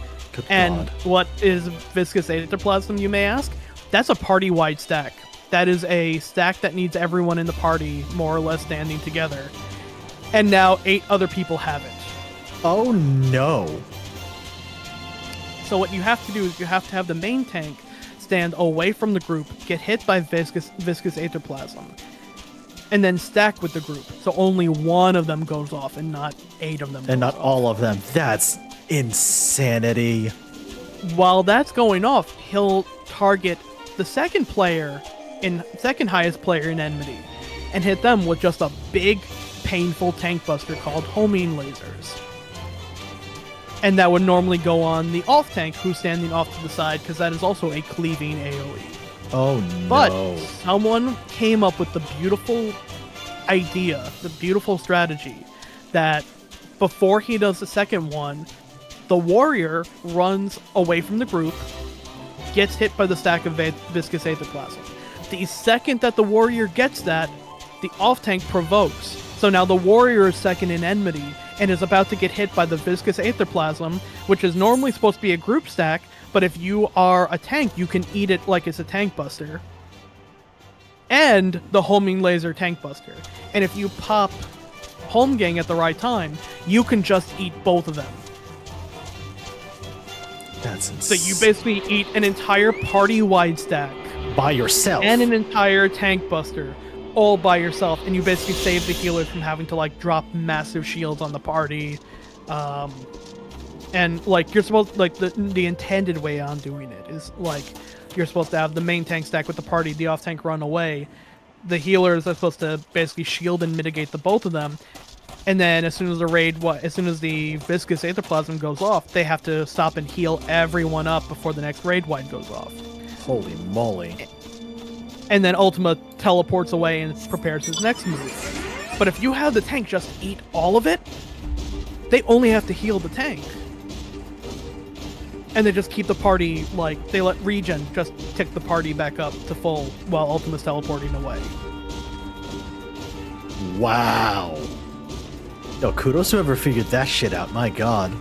And what is Viscous Aether Plasm, you may ask? That's a party-wide stack. That is a stack that needs everyone in the party more or less standing together. And now 8 other people have it. Oh no. So what you have to do is you have to have the main tank stand away from the group, get hit by Viscous Aether Plasm, and then stack with the group. So only one of them goes off and not 8 of them. And not all of them. That's insanity. While that's going off, he'll target the second highest player in enmity and hit them with just a big, painful tank buster called homing lasers. And that would normally go on the off tank who's standing off to the side, because that is also a cleaving AoE. Oh no. But someone came up with the beautiful idea, the beautiful strategy, that before he does the second one, the warrior runs away from the group, gets hit by the stack of Viscous Aether Plasm. The second that the warrior gets that, the off tank provokes. So now the warrior is second in enmity and is about to get hit by the Viscous Aether Plasm, which is normally supposed to be a group stack, but if you are a tank, you can eat it like it's a tank buster. And the homing laser tank buster. And if you pop home gang at the right time, you can just eat both of them. That's insane. So you basically eat an entire party-wide stack. By yourself. And an entire tank buster. All by yourself. And you basically save the healers from having to like drop massive shields on the party. And like you're supposed, like the intended way on doing it is like you're supposed to have the main tank stack with the party, the off tank run away. The healers are supposed to basically shield and mitigate the both of them. And then as soon as the Viscous Aether Plasm goes off, they have to stop and heal everyone up before the next raid wide goes off. Holy moly. And then Ultima teleports away and prepares his next move. But if you have the tank just eat all of it, they only have to heal the tank. And they just keep the party, like, they let regen just tick the party back up to full while Ultima's teleporting away. Wow. Yo, kudos to whoever figured that shit out, my god.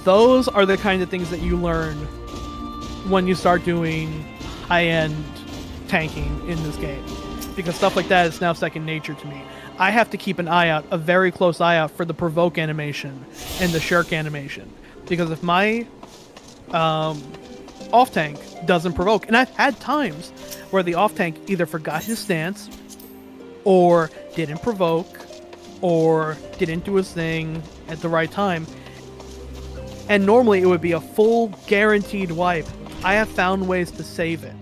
Those are the kind of things that you learn when you start doing high-end tanking in this game. Because stuff like that is now second nature to me. I have to keep an eye out, a very close eye out, for the provoke animation and the shirk animation. Because if my off-tank doesn't provoke. And I've had times where the off-tank either forgot his stance, or didn't provoke, or didn't do his thing at the right time. And normally it would be a full guaranteed wipe. I have found ways to save it,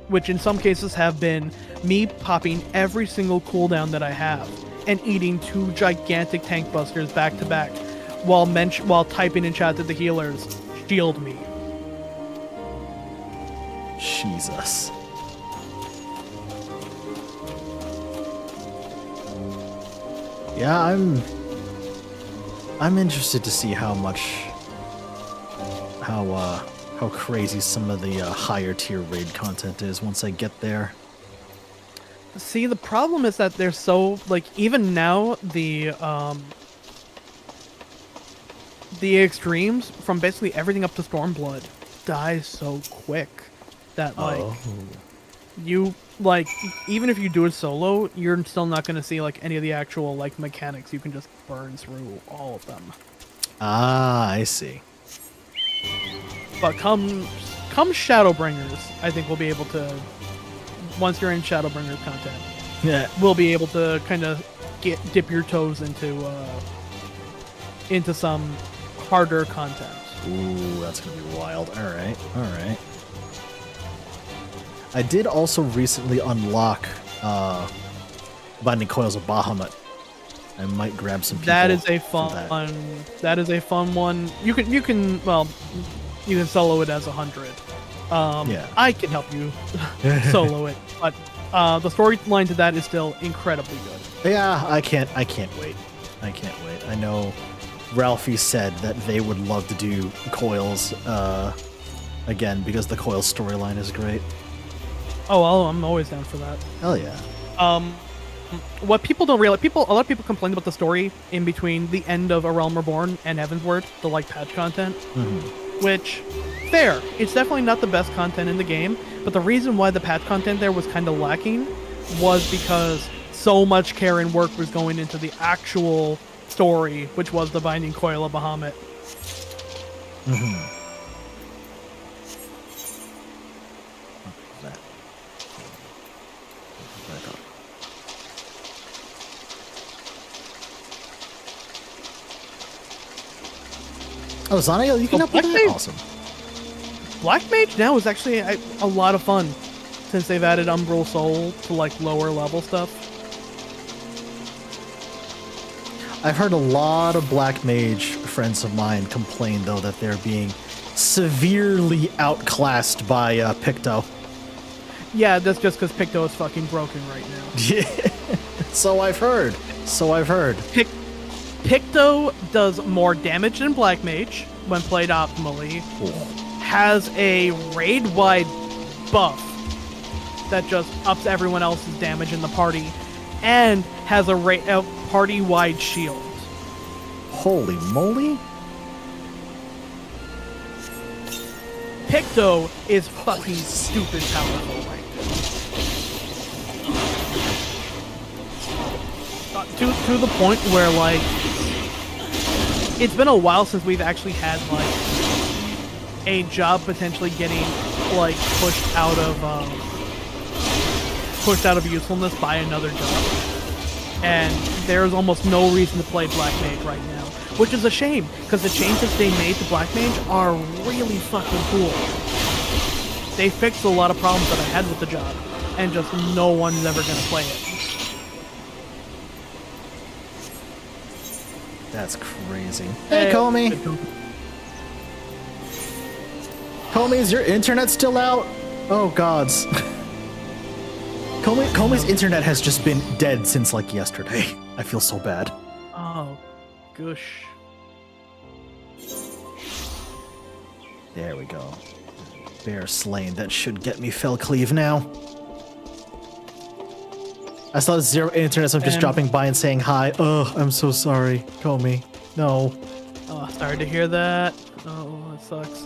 which in some cases have been me popping every single cooldown that I have and eating 2 gigantic tank busters back to back while typing in chat to the healers, shield me. Jesus. Yeah, I'm interested to see how crazy some of the higher tier raid content is once I get there. See, the problem is that they're so, like, even now, the extremes from basically everything up to Stormblood dies so quick that, like, you, like, even if you do it solo, you're still not going to see, like, any of the actual, like, mechanics. You can just burn through all of them. Ah, I see. But come Shadowbringers, I think we'll be able to, once you're in Shadowbringers content, yeah, we'll be able to kind of dip your toes into some harder content. Ooh, that's gonna be wild. All right. I did also recently unlock Binding Coils of Bahamut. I might grab some people. That is a fun. That is a fun one. You can solo it as 100. Yeah. I can help you solo it, but the storyline to that is still incredibly good. Yeah, I can't wait. I know Ralphie said that they would love to do Coils again because the Coils storyline is great. Oh, well, I'm always down for that. Hell yeah. What people don't realize, a lot of people complain about the story in between the end of A Realm Reborn and Heavensward, the like patch content, which, fair, it's definitely not the best content in the game, but the reason why the patch content there was kind of lacking was because so much care and work was going into the actual story, which was the Binding Coil of Bahamut. Oh, Zanael, you can upload that? Awesome. Black Mage now is actually a lot of fun since they've added Umbral Soul to like lower level stuff. I've heard a lot of Black Mage friends of mine complain, though, that they're being severely outclassed by Picto. Yeah, that's just because Picto is fucking broken right now. Yeah, so I've heard. Picto does more damage than Black Mage when played optimally, has a raid-wide buff that just ups everyone else's damage in the party, and has a party-wide shield. Holy moly! Picto is fucking stupid powerful right now. To the point where, like, it's been a while since we've actually had, like, a job potentially getting, like, pushed out of usefulness by another job. And there's almost no reason to play Black Mage right now, which is a shame, because the changes they made to Black Mage are really fucking cool. They fixed a lot of problems that I had with the job, and just no one's ever going to play it. That's crazy. Hey, Comey. Comey, is your internet still out? Oh, gods. Comey's internet has just been dead since, like, yesterday. I feel so bad. Oh, goosh. There we go. Bear slain. That should get me Fell Cleave now. I saw zero internet, so I'm just dropping by and saying hi. Oh, I'm so sorry, Comey. No. Oh, sorry to hear that. Oh, that sucks.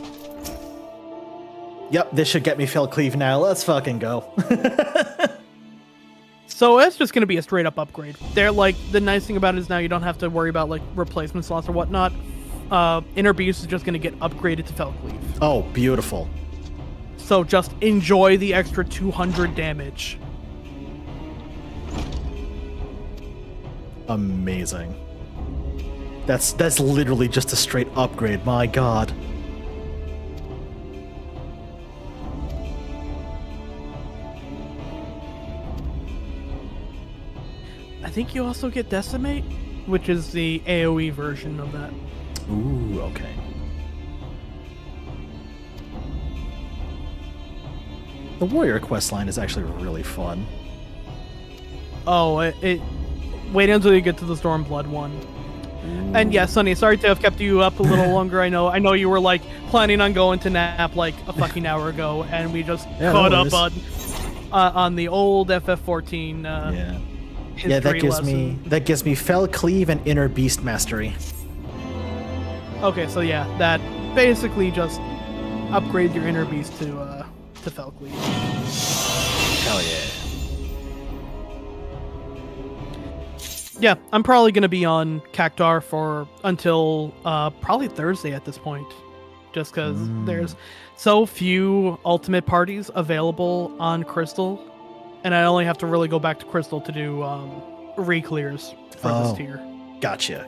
Yep, this should get me Fell Cleave now. Let's fucking go. So it's just going to be a straight up upgrade. They're like, the nice thing about it is now you don't have to worry about like replacement slots or whatnot. Inner Beast is just going to get upgraded to Felcleave. Oh, beautiful. So just enjoy the extra 200 damage. Amazing. That's literally just a straight upgrade. My God. I think you also get Decimate, which is the AoE version of that. Ooh, okay. The Warrior questline is actually really fun. Oh, wait until you get to the Stormblood one. Ooh. And yeah, Sonny, sorry to have kept you up a little longer. I know you were like planning on going to nap like a fucking hour ago, and we just caught up on the old FF14. Yeah, that gives me Fell Cleave and Inner Beast Mastery. Okay, so yeah, that basically just upgrades your Inner Beast to Fell Cleave. Hell yeah. Yeah, I'm probably gonna be on Cactar for until probably Thursday at this point, just because there's so few ultimate parties available on Crystal, and I only have to really go back to Crystal to do re-clears for this tier. Gotcha.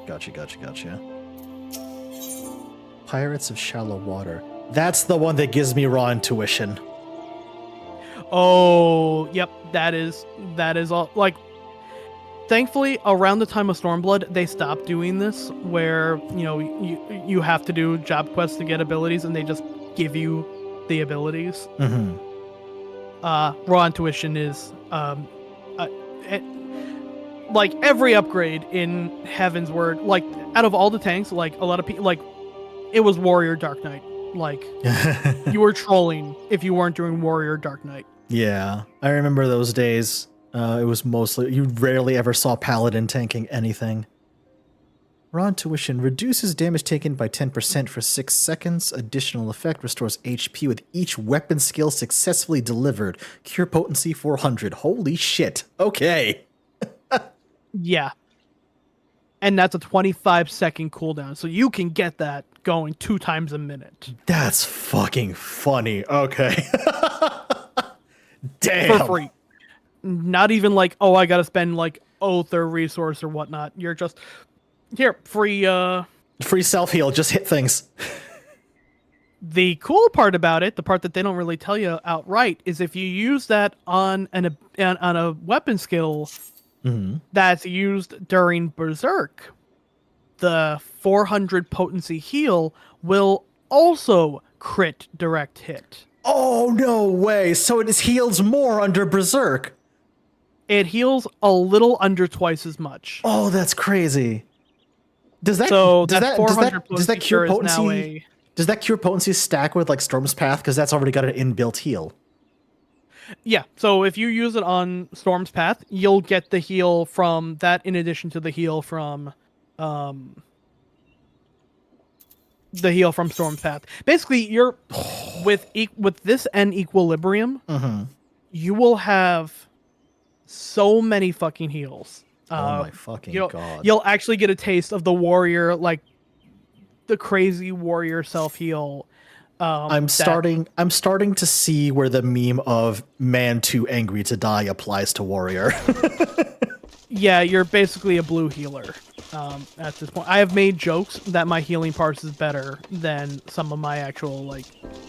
Pirates of Shallow Water. That's the one that gives me raw intuition. Oh, yep, that is all. Like, thankfully, around the time of Stormblood, they stopped doing this, where you have to do job quests to get abilities, and they just give you the abilities. Mm-hmm. Raw intuition is like every upgrade in Heavensward. Like out of all the tanks, like a lot of people, like it was Warrior Dark Knight. Like you were trolling if you weren't doing Warrior Dark Knight. Yeah, I remember those days. It was mostly, you rarely ever saw Paladin tanking anything. Raw Intuition reduces damage taken by 10% for 6 seconds. Additional effect restores HP with each weapon skill successfully delivered. Cure potency 400. Holy shit. Okay. Yeah. And that's a 25-second cooldown, so you can get that going 2 times a minute. That's fucking funny. Okay. Damn. For free. Not even like, oh, I gotta spend like oath or resource or whatnot. You're just here, free self-heal, just hit things. The cool part about it, the part that they don't really tell you outright, is if you use that on a weapon skill that's used during Berserk, the 400 potency heal will also crit direct hit. Oh, no way. So it heals more under Berserk. It heals a little under twice as much. Oh, that's crazy. Does that cure potency? Does that cure potency stack with like Storm's Path? Because that's already got an inbuilt heal. Yeah. So if you use it on Storm's Path, you'll get the heal from that in addition to the heal from Storm's Path. Basically, you're with this and Equilibrium, you will have so many fucking heals. Oh my fucking god. You'll actually get a taste of the warrior, like the crazy warrior self-heal. I'm starting to see where the meme of man too angry to die applies to warrior. Yeah, you're basically a blue healer at this point. I have made jokes that my healing parse is better than some of my actual like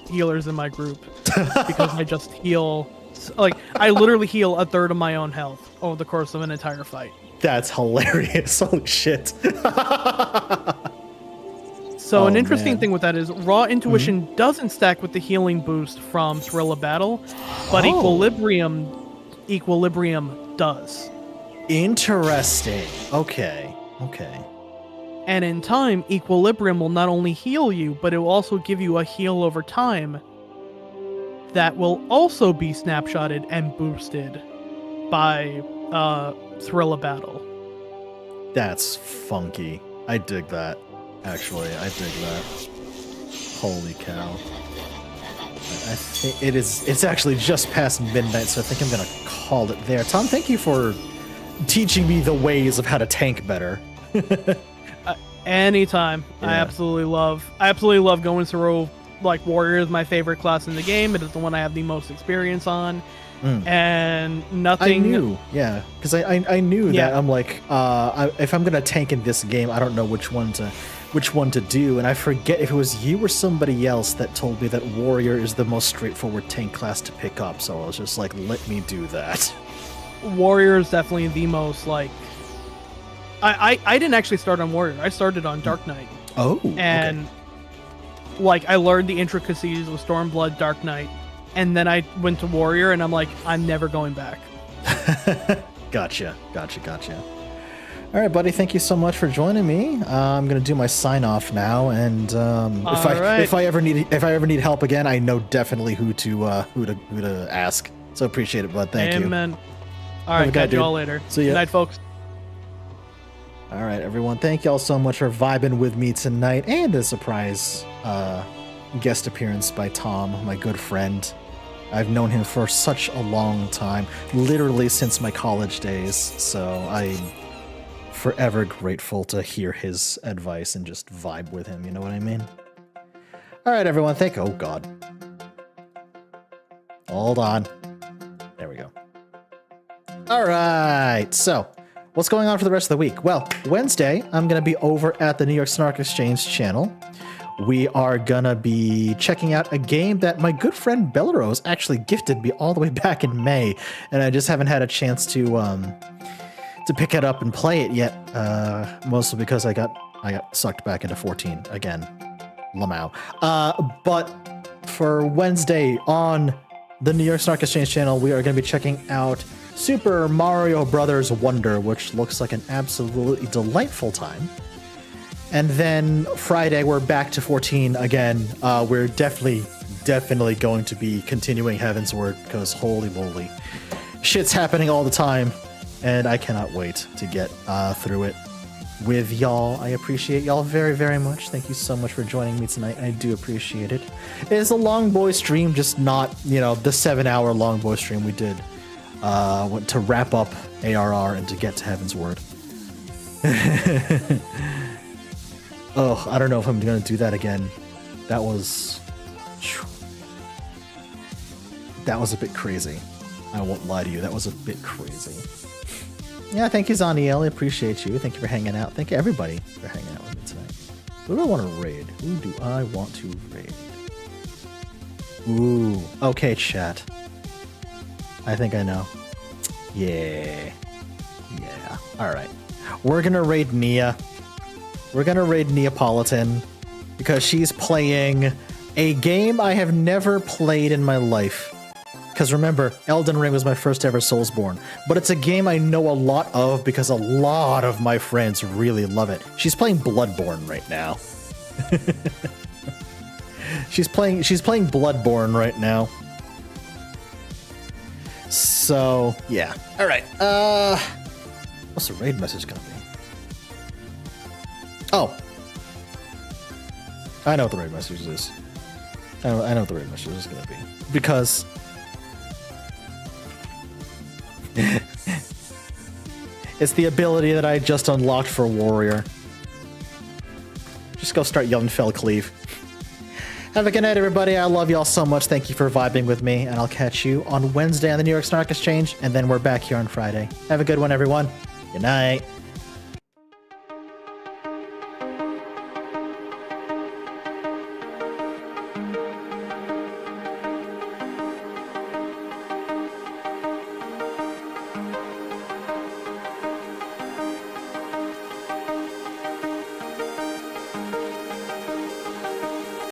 healers in my group because I just heal. Like, I literally heal a third of my own health over the course of an entire fight. That's hilarious. Holy shit. So an interesting thing with that is Raw Intuition doesn't stack with the healing boost from Thrill of Battle, but Equilibrium does. Interesting. Okay. And in time, Equilibrium will not only heal you, but it will also give you a heal over time that will also be snapshotted and boosted by Thrill of Battle. That's funky. I dig that. Actually, I dig that. Holy cow. I think it's actually just past midnight, so I think I'm gonna call it there. Tom, thank you for teaching me the ways of how to tank better. Anytime. Yeah. I absolutely love going through, like, Warrior is my favorite class in the game. It is the one I have the most experience on. And nothing... I knew, yeah. Because I knew that I'm like, if I'm going to tank in this game, I don't know which one to do. And I forget if it was you or somebody else that told me that Warrior is the most straightforward tank class to pick up. So I was just like, let me do that. Warrior is definitely the most, like... I didn't actually start on Warrior. I started on Dark Knight. Oh, and like I learned the intricacies of Stormblood, Dark Knight, and then I went to Warrior, and I'm like, I'm never going back. Gotcha. All right, buddy. Thank you so much for joining me. I'm gonna do my sign off now, and if I ever need help again, I know definitely who to ask. So appreciate it, bud. Thank you. Amen. All right, catch you all later. See ya. Good night, folks. All right, everyone. Thank y'all so much for vibing with me tonight, and a surprise guest appearance by Tom, my good friend. I've known him for such a long time, literally since my college days, so I'm forever grateful to hear his advice and just vibe with him, you know what I mean? All right, everyone. Oh, God. Hold on. There we go. All right, so... what's going on for the rest of the week? Well, Wednesday, I'm going to be over at the New York Snark Exchange channel. We are going to be checking out a game that my good friend Belrose actually gifted me all the way back in May, and I just haven't had a chance to pick it up and play it yet, mostly because I got sucked back into 14 again. Lamau. But for Wednesday on the New York Snark Exchange channel, we are going to be checking out Super Mario Brothers Wonder, which looks like an absolutely delightful time. And then Friday, we're back to 14 again. We're definitely going to be continuing Heavensward, because holy moly, shit's happening all the time, and I cannot wait to get through it with y'all. I appreciate y'all very, very much. Thank you so much for joining me tonight. I do appreciate it. It is a long boy stream, just not, the 7-hour long boy stream we did. To wrap up ARR and to get to Heavensward. Oh, I don't know if I'm going to do that again. That was a bit crazy. I won't lie to you. That was a bit crazy. Yeah, thank you, Zaniel. I appreciate you. Thank you for hanging out. Thank you, everybody, for hanging out with me tonight. Who do I want to raid? Who do I want to raid? Ooh, okay, chat. I think I know. Yeah. All right. We're going to raid Nia. We're going to raid Neapolitan because she's playing a game I have never played in my life. Because remember, Elden Ring was my first ever Soulsborne. But it's a game I know a lot of because a lot of my friends really love it. She's playing Bloodborne right now. She's playing Bloodborne right now. So, yeah. All right. What's the raid message gonna be? Oh. I know what the raid message is. I know what the raid message is gonna be. Because... it's the ability that I just unlocked for Warrior. Just go start yelling Fell Cleave. Have a good night, everybody. I love y'all so much. Thank you for vibing with me, and I'll catch you on Wednesday on the New York Snark Exchange, and then we're back here on Friday. Have a good one, everyone. Good night.